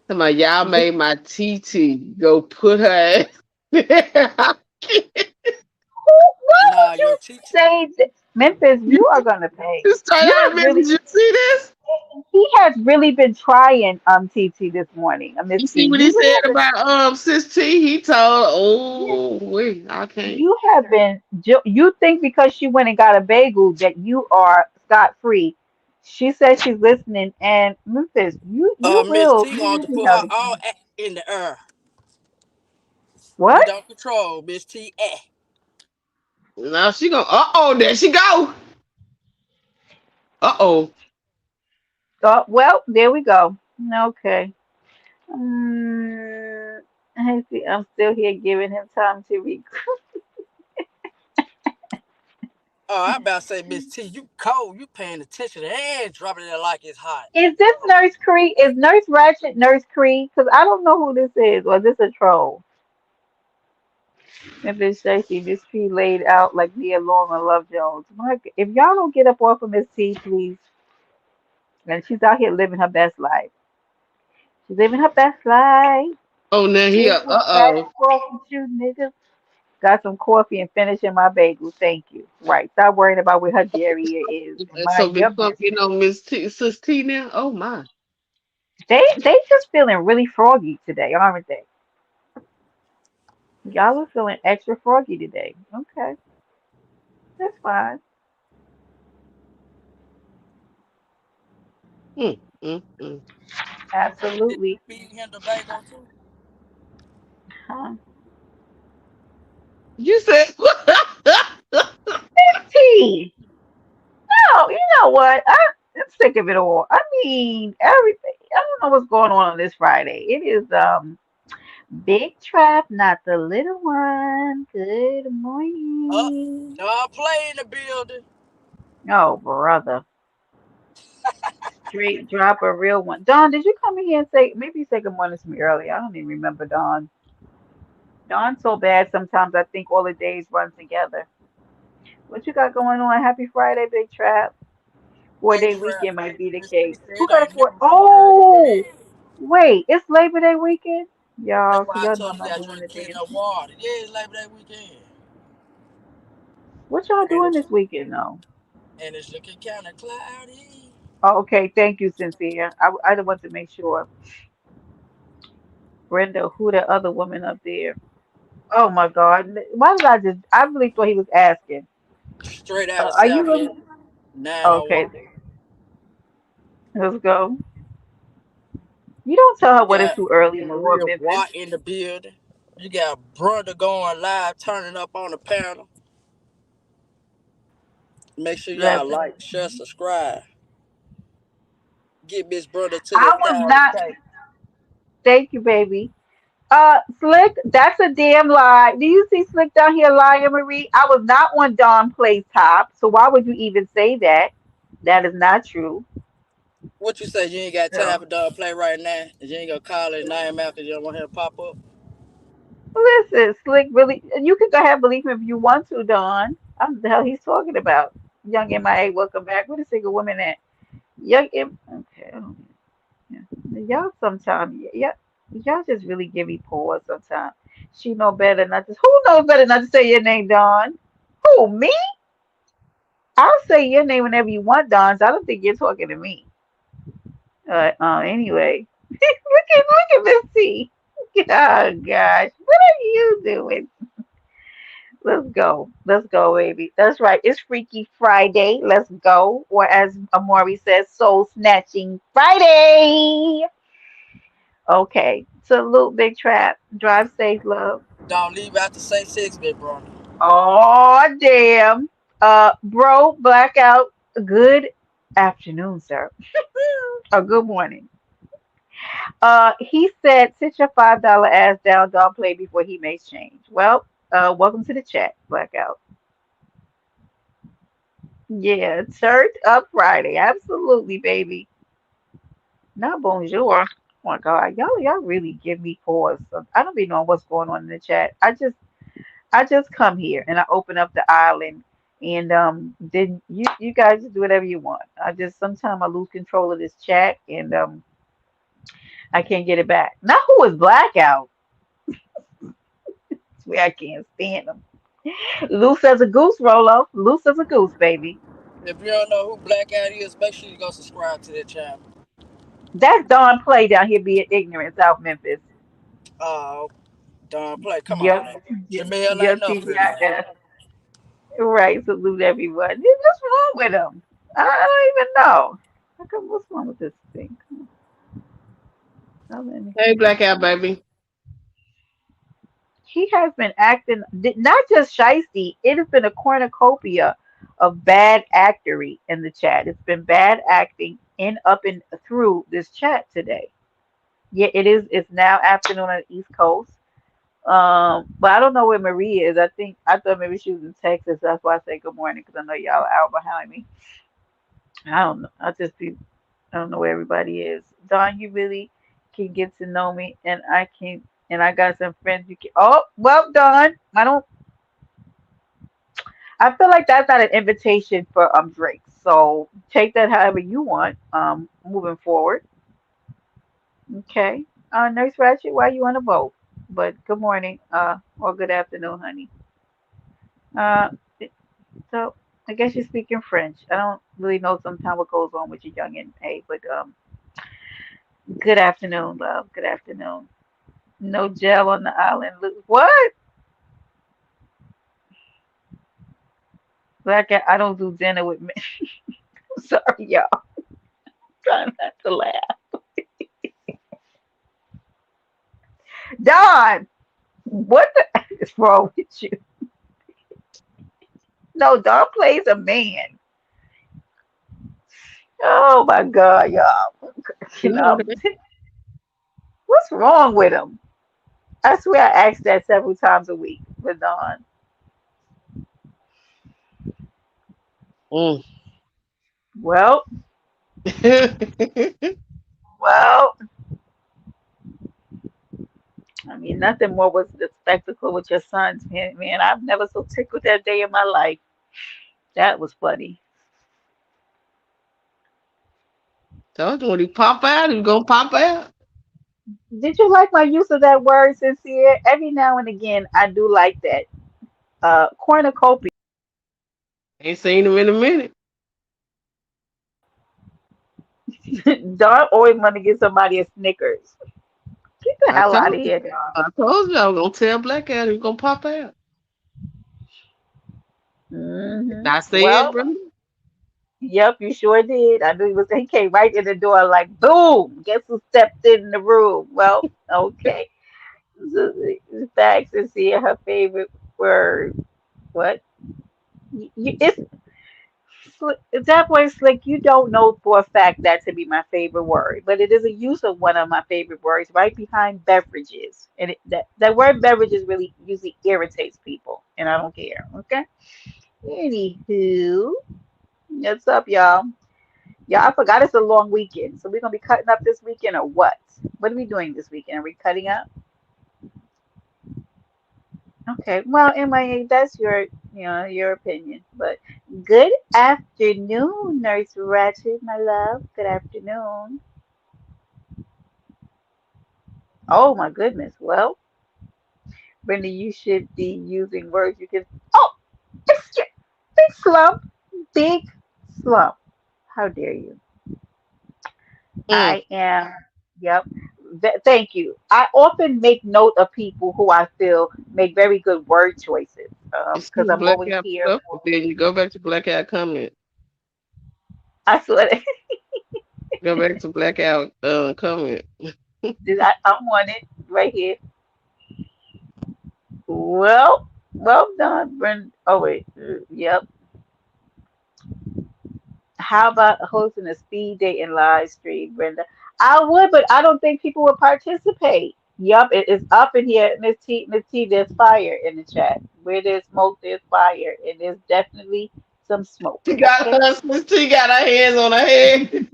Come on, y'all made my TT go put her ass. Why Nah, would your you teacher. say that? Memphis, you are gonna pay. Straight You out of have Memphis. really, You see this? he has really been trying TT this morning. Miss You T, see what you he really said have been. about Sis T? He told, Yeah, oh wait, I can't. you have been. You think because she went and got a bagel that you are scot free? She says she's listening, and Memphis, you Miss will T you want will to be put her held all accountable. in the air. You What? don't control Miss T. Now she gonna there she go. Uh-oh. Oh, well, there we go. Okay. Mm, I see. I'm still here giving him time to read. Oh, I about to say, Miss T, you cold. You paying attention and dropping it like it's hot. Is this Nurse Cree? Is Nurse Ratchet Nurse Cree? Because I don't know who this is. Or is this a troll? If it's Stacey, Miss P laid out like Nia Long and Love Jones. If y'all don't get up off of Miss T, please. And she's out here living her best life. She's living her best life. Oh, now he Living back uh-oh. and forth with you niggas. Got some coffee and finishing my bagel. Thank you. Right. Stop worrying about where her diarrhea is and So mind big your clump business. getting on Miss T Sis T now? Oh my. They just feeling really froggy today, aren't they? Y'all are feeling extra froggy today. Okay, that's fine. Mm, mm, mm. Did Absolutely. you feed him the bagel too? Huh? You said T. No, you know what? I'm sick of it all. I mean, everything. I don't know what's going on this Friday. It is Big Trap, not the little one. Good Up, morning. don't play in the building. Oh, brother. Straight drop a real one. Don, did you come in here and say, maybe you said good morning to me earlier? I don't even remember, Don. Don's so bad sometimes I think all the days run together. What you got going on? Happy Friday, Big Trap. Four Big day trap. weekend might be the This case. weekend Who it got a ain't four? never been better than Oh, that. wait, it's Labor Day weekend? That's Y'all, why so I y'all know told I'm you you not gotta doing drink the plenty damn. of water. Yeah, it's Labor Day weekend. What y'all And doing it's this weekend, though? and it's looking kinda cloudy. Oh, okay, thank you, Cynthia. I want to make sure. Brenda, who the other woman up there? Oh my God. Why did I really thought he was asking. Straight out of Are you South really? End. 901. Okay, let's go. You don't tell her You when it's got too early in Maria Memphis. Watt in the building. You got Brother going live, turning up on the panel. Make sure y'all Listen, like, share, subscribe. Get Miss Brother to the I was not. 1,000K. Thank you, baby. Slick, that's a damn lie. Do you see Slick down here lying, Marie? I was not on Don Play's top, so why would you even say that? That is not true. What you say? You ain't got time So, for dog play right now? And you ain't gonna call his name out because you don't want him to pop up? listen, Slick, really, you can go ahead and believe him if you want to, Don. I don't know the hell he's talking about. Young MIA, welcome back. Where the single woman at? Young M. Okay. Yeah. Y'all sometimes, yeah, y'all just really give me pause sometimes. She know better not to. Who knows better not to say your name, Don? Who, me? I'll say your name whenever you want, Don. So I don't think you're talking to me. Anyway, look at Miss T. Oh gosh, what are you doing? Let's go. Let's go, baby. That's right. It's Freaky Friday. Let's go. Or as Amari says, Soul Snatching Friday. Okay. Salute, Big Trap. Drive safe, love. Don't leave out the say six, bit brother. Oh, damn. Bro, blackout. Good afternoon, sir. Or good morning. He said, sit your $5 ass down, don't play before he makes change. Well, welcome to the chat, blackout. Yeah, church up Friday. Absolutely, baby. Not bonjour. Oh my God, y'all really give me pause. I don't be knowing what's going on in the chat. I just come here and I open up the island and then you guys just do whatever you want. I just sometimes I lose control of this chat and I can't get it back. Now who is blackout? Swear I can't stand them. Loose as a goose, Rolo. Loose as a goose, baby. If you don't know who Blackout is, make sure you go subscribe to that channel. That's Don Play down here being ignorant, South Memphis. Oh, don't play. Come on, Yep. man. Yep. Jamel ain't Yep. nothing now. TGIF. Right. Salute everyone. What's wrong with him? I don't even know. How come, what's wrong with this thing? Come on. Let me. Hey, blackout baby. He has been acting not just shisty. It has been a cornucopia of bad actory in the chat. It's been bad acting in up and through this chat today. Yeah, it is. It's now afternoon on the East Coast. But I don't know where Marie is. I thought maybe she was in Texas. That's why I say good morning because I know y'all are out behind me. I don't know. I don't know where everybody is. Don, you really can get to know me, and I got some friends you can. Oh, well, Don, I feel like that's not an invitation for Drake. So take that however you want. Moving forward. Okay. Nurse Ratchet, why you on a boat? But good morning, or good afternoon, honey. Uh, so I guess you're speaking French. I don't really know sometimes what goes on with your young and A, but good afternoon, love. Good afternoon. No gel on the island. Look, what? Like I don't do dinner with men. Sorry, y'all. Trying not to laugh. Don, what the is wrong with you? No, Don plays a man. Oh my God, y'all. You You know know, that. what's wrong with him? I swear I asked that several times a week with Don. Mm. Well, well, I mean, nothing more was the spectacle with your sons, man. Man, I've never so tickled that day in my life. That was funny. Told you when he pop out, he gonna pop out. Did you like my use of that word, sincere? Every now and again, I do like that. Cornucopia. Ain't seen him in a minute. Don always want to give somebody a Snickers. Get the I hell out told of you. here, Don. I told you I was gonna tell Black out he gonna pop out. I said, Well, bro. yep, you sure did. I knew he was. He came right in the door like boom. Guess who stepped in the room? Well, okay. Facts and see her favorite word. What? It's that way slick. You don't know for a fact that to be my favorite word, but it is a use of one of my favorite words right behind beverages. And that word beverages really usually irritates people, and I don't care. Okay. Anywho, what's up, y'all? Y'all, I forgot it's a long weekend, so we're gonna be cutting up this weekend or what? What are we doing this weekend? Are we cutting up? Okay, well, MIA, that's your opinion. But good afternoon, Nurse Ratchet, my love. Good afternoon. Oh my goodness. Well, Brenda, you should be using words you can. Oh, big slump, big slump. How dare you? Mm. I am. Yep. Thank you. I often make note of people who I feel make very good word choices You because see I'm always Blackout here stuff, for. but then you go back to Blackout comment. I swear. Go back to Blackout comment. I'm on it right here. Well done, Brenda. Oh wait, yep. How about hosting a speed dating live stream, Brenda? I would, but I don't think people would participate. Yup, it is up in here. Miss T, there's fire in the chat. Where there's smoke, there's fire, and there's definitely some smoke. She got Okay. she got her hands on her head.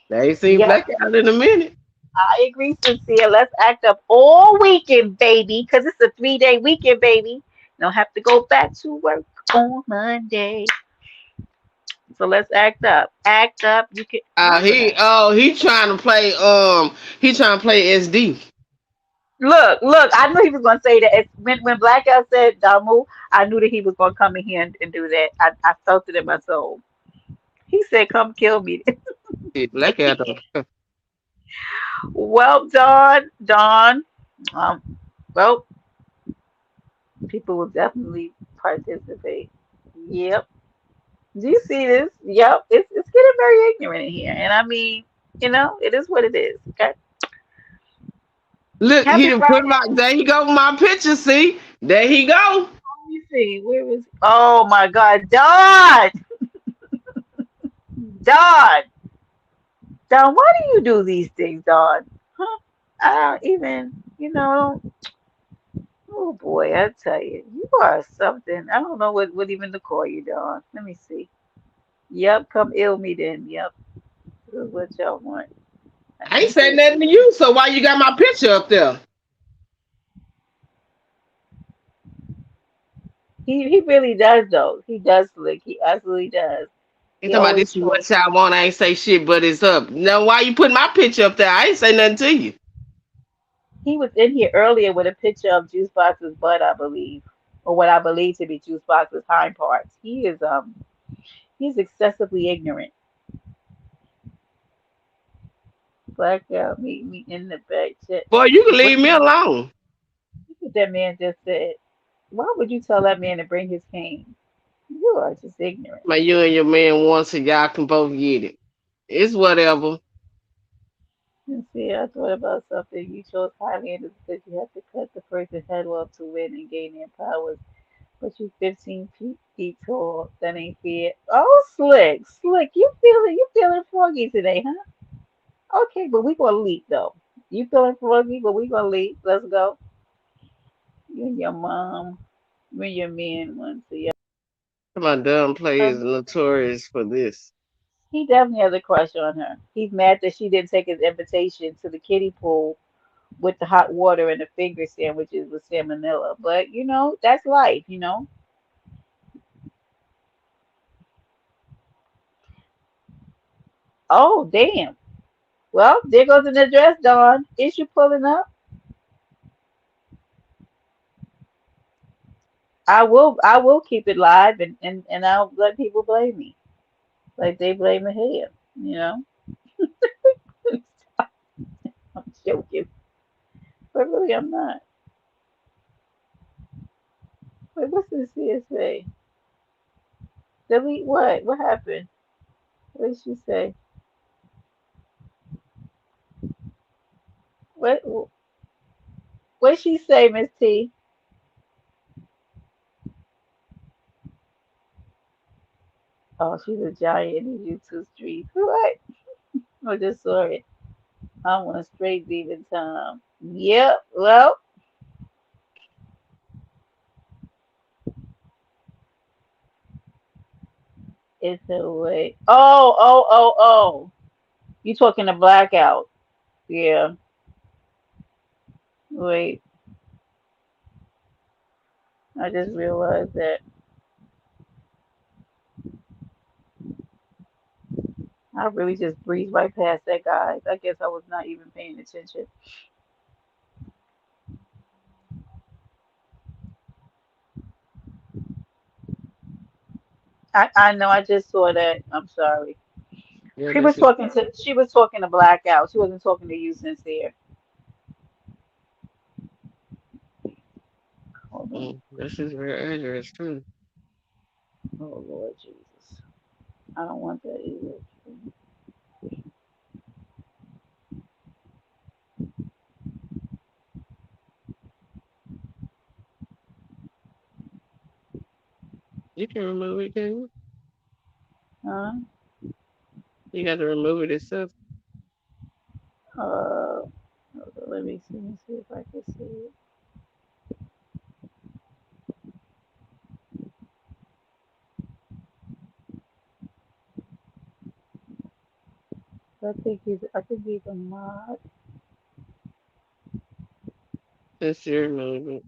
They ain't seen Yep, Blackout in a minute. I agree, Sincere. Let's act up all weekend, baby, because it's a 3-day weekend, baby. Don't have to go back to work on Monday. So let's act up. Act up. You can. Where was I? He trying to play he trying to play SD. Look. I knew he was gonna say that. When Blackout said Damu, I knew that he was gonna come in here and do that. I felt it in my soul. He said, "Come kill me." Yeah, Blackout though. Well, Dawn. Um, well, people will definitely participate. Yep. Do you see this? Yep. It's getting very ignorant in here, and I mean, it is what it is. Okay. Look, he Happy done put Friday. my there he go with my picture, see? There he go. Let me see. Where was? Oh my God, Dawn. Dawn. Dawn, why do you do these things, Dawn? Huh? I don't even, oh boy, I tell you, you are something. I don't know what even to call you, Dawn. Let me see. Yep, come ill me then. Yep, this is what y'all want. Let I ain't me saying see. nothing to you, so why you got my picture up there? He really does though. He does slick. He absolutely does. He He talking about always this is trolls. what y'all want. I ain't say shit, but it's up. Now why you put my picture up there? I ain't say nothing to you. He was in here earlier with a picture of Juicebox's butt, I believe, or what I believe to be Juicebox's hind parts. He's excessively ignorant. Blackout, meet me in the back chat. Boy, you can What leave me alone. did that man just said? Why would you tell that man to bring his cane? You are just ignorant. My you and your man want so y'all can both get it. It's whatever. And see, I thought about something. You chose Highlanders because you have to cut the person's head off to win and gain their powers. But you 15 feet tall. That ain't fair. Oh, slick, slick. You feeling froggy today, huh? Okay, but we gonna leap though. You feeling froggy, but we gonna leap. Let's go. You and your mom, you and your man one to your. My dumb play is Um, notorious for this. he definitely has a crush on her. He's mad that she didn't take his invitation to the kiddie pool with the hot water and the finger sandwiches with salmonella. But that's life. Oh, damn. Well, there goes an address, Dawn. Is you pulling up? I will keep it live and I'll let people blame me. Like they blame the head, you know? I'm joking. But really I'm not. Wait, what's this here say? Delete what? What happened? What did she say? What she say, Miss T? Oh, she's a giant in these YouTube streets. What? I just saw it. I want straight demon time. Yep. Well, it's a way. Oh. You talking to blackout? Yeah. Wait. I just realized that I really just breezed right past that, guys. I guess I was not even paying attention. I know. I just saw that. I'm sorry. Yeah, She was this is talking to. She was talking to blackout. She wasn't talking to you, sincere. Hold on. this is very dangerous too. Oh Lord Jesus. I don't want that either. You can remove it, can you? Huh? You got to remove it itself. Hold on, let me see if I can see it. I think he's a mod. Since you remove it.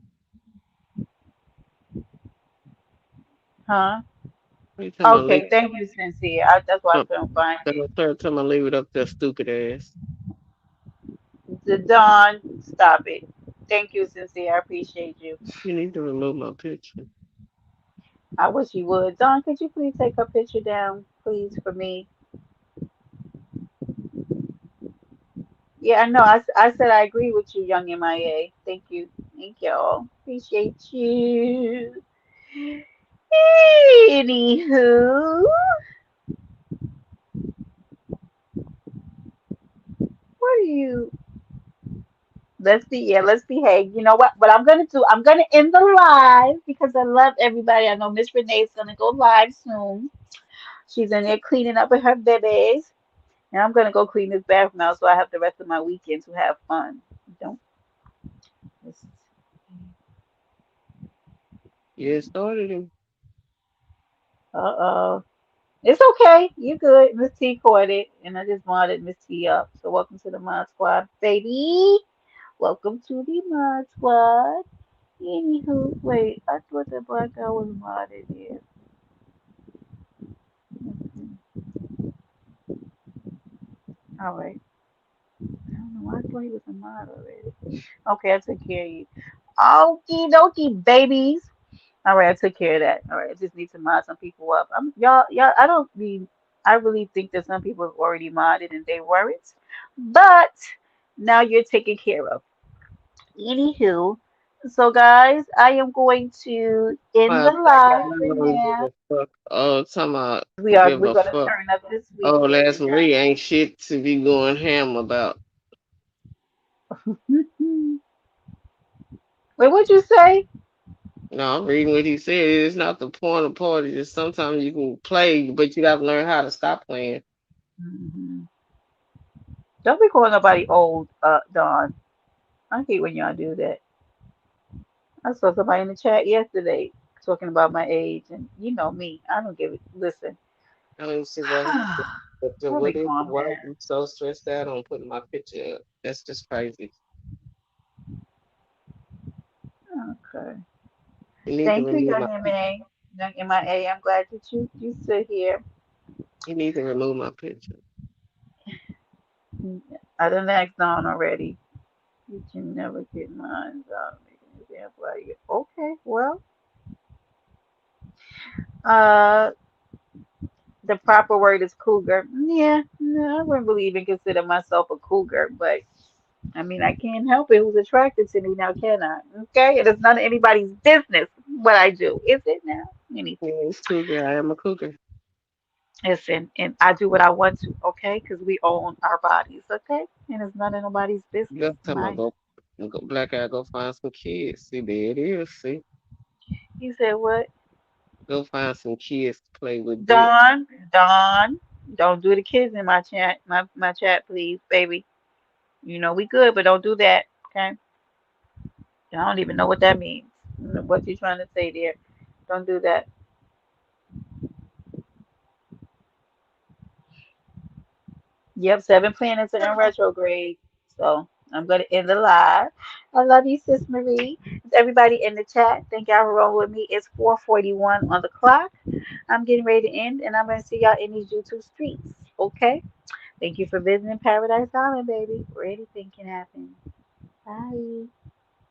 Huh? What you talking about leave? Okay, thank you, sincere. That's why I Oh, couldn't find it. third time I leave it up there, stupid ass. The Dawn, stop it. Thank you, sincere. I appreciate you. You need to remove my picture. I wish you would. Dawn, could you please take her picture down, please, for me? Yeah, I know. I said I agree with you, young MIA. Thank you. Thank y'all. Appreciate you. Anywho, what are you? Let's behave. You know what I'm gonna do? I'm gonna end the live because I love everybody. I know Miss Renee's gonna go live soon. She's in there cleaning up with her babies. And I'm gonna go clean this bathroom now so I have the rest of my weekend to have fun. Don't Yeah, it started him. uh-oh. It's okay. You good. Miss T caught it and I just modded Miss T up. So welcome to the Mod Squad, baby. Welcome to the Mod Squad. Anywho, wait, I thought that black guy was modded here. All right. I don't know why I thought he was a mod already. Okay, I took care of you. Okie dokie, babies. All right, I took care of that. All right, I just need to mod some people up. Y'all. I don't mean. I really think that some people have already modded and they weren't, but now you're taken care of. Anywho, so guys, I am going to end I the live for don't give now. a fuck. Oh, talking about give We're a gonna fuck. turn up this Oh, weekend. last Marie ain't shit to be going ham about. Wait, what'd you say? No, I'm reading what he said. It's not the point of party. It's sometimes you can play, but you got to learn how to stop playing. Hmm. Don't be calling nobody old, Dawn. I hate when y'all do that. I saw somebody in the chat yesterday talking about my age, and you know me, I don't give it. Listen, I don't see what let me what is calm why down. you so stressed out on putting my picture up. That's just crazy. Okay. You need to Thank you, remove my Young M.A. Young M.I.A. I'm glad that you sit here. you need to remove my picture. I done asked Dawn already. You can never get mine. Make an example out of you. Okay, well, uh, the proper word is cougar. Yeah, no, I wouldn't really even consider myself a cougar, but I mean, I can't help it who's attracted to me now, can I? Okay, it is none of anybody's business what I do, is it now? Anything. Yeah, it's cougar. I am a cougar. Listen, and I do what I want to, okay? Because we own our bodies, okay? And it's none of nobody's business. Just time I Mine. go black eye, go find some kids. See, there it is. See, You said what? go find some kids to play with dick. Dawn, don't do the kids in my chat, please, baby. You know we good, but don't do that, okay? I don't even know what that means. What you trying to say there? Don't do that. Yep, 7 planets are in retrograde. So I'm gonna end the live. I love you, Sis Marie. Everybody in the chat, thank y'all for rolling with me. It's 4:41 on the clock. I'm getting ready to end, and I'm gonna see y'all in these YouTube streets. Okay? Thank you for visiting Paradise Island, baby, where anything can happen. Bye.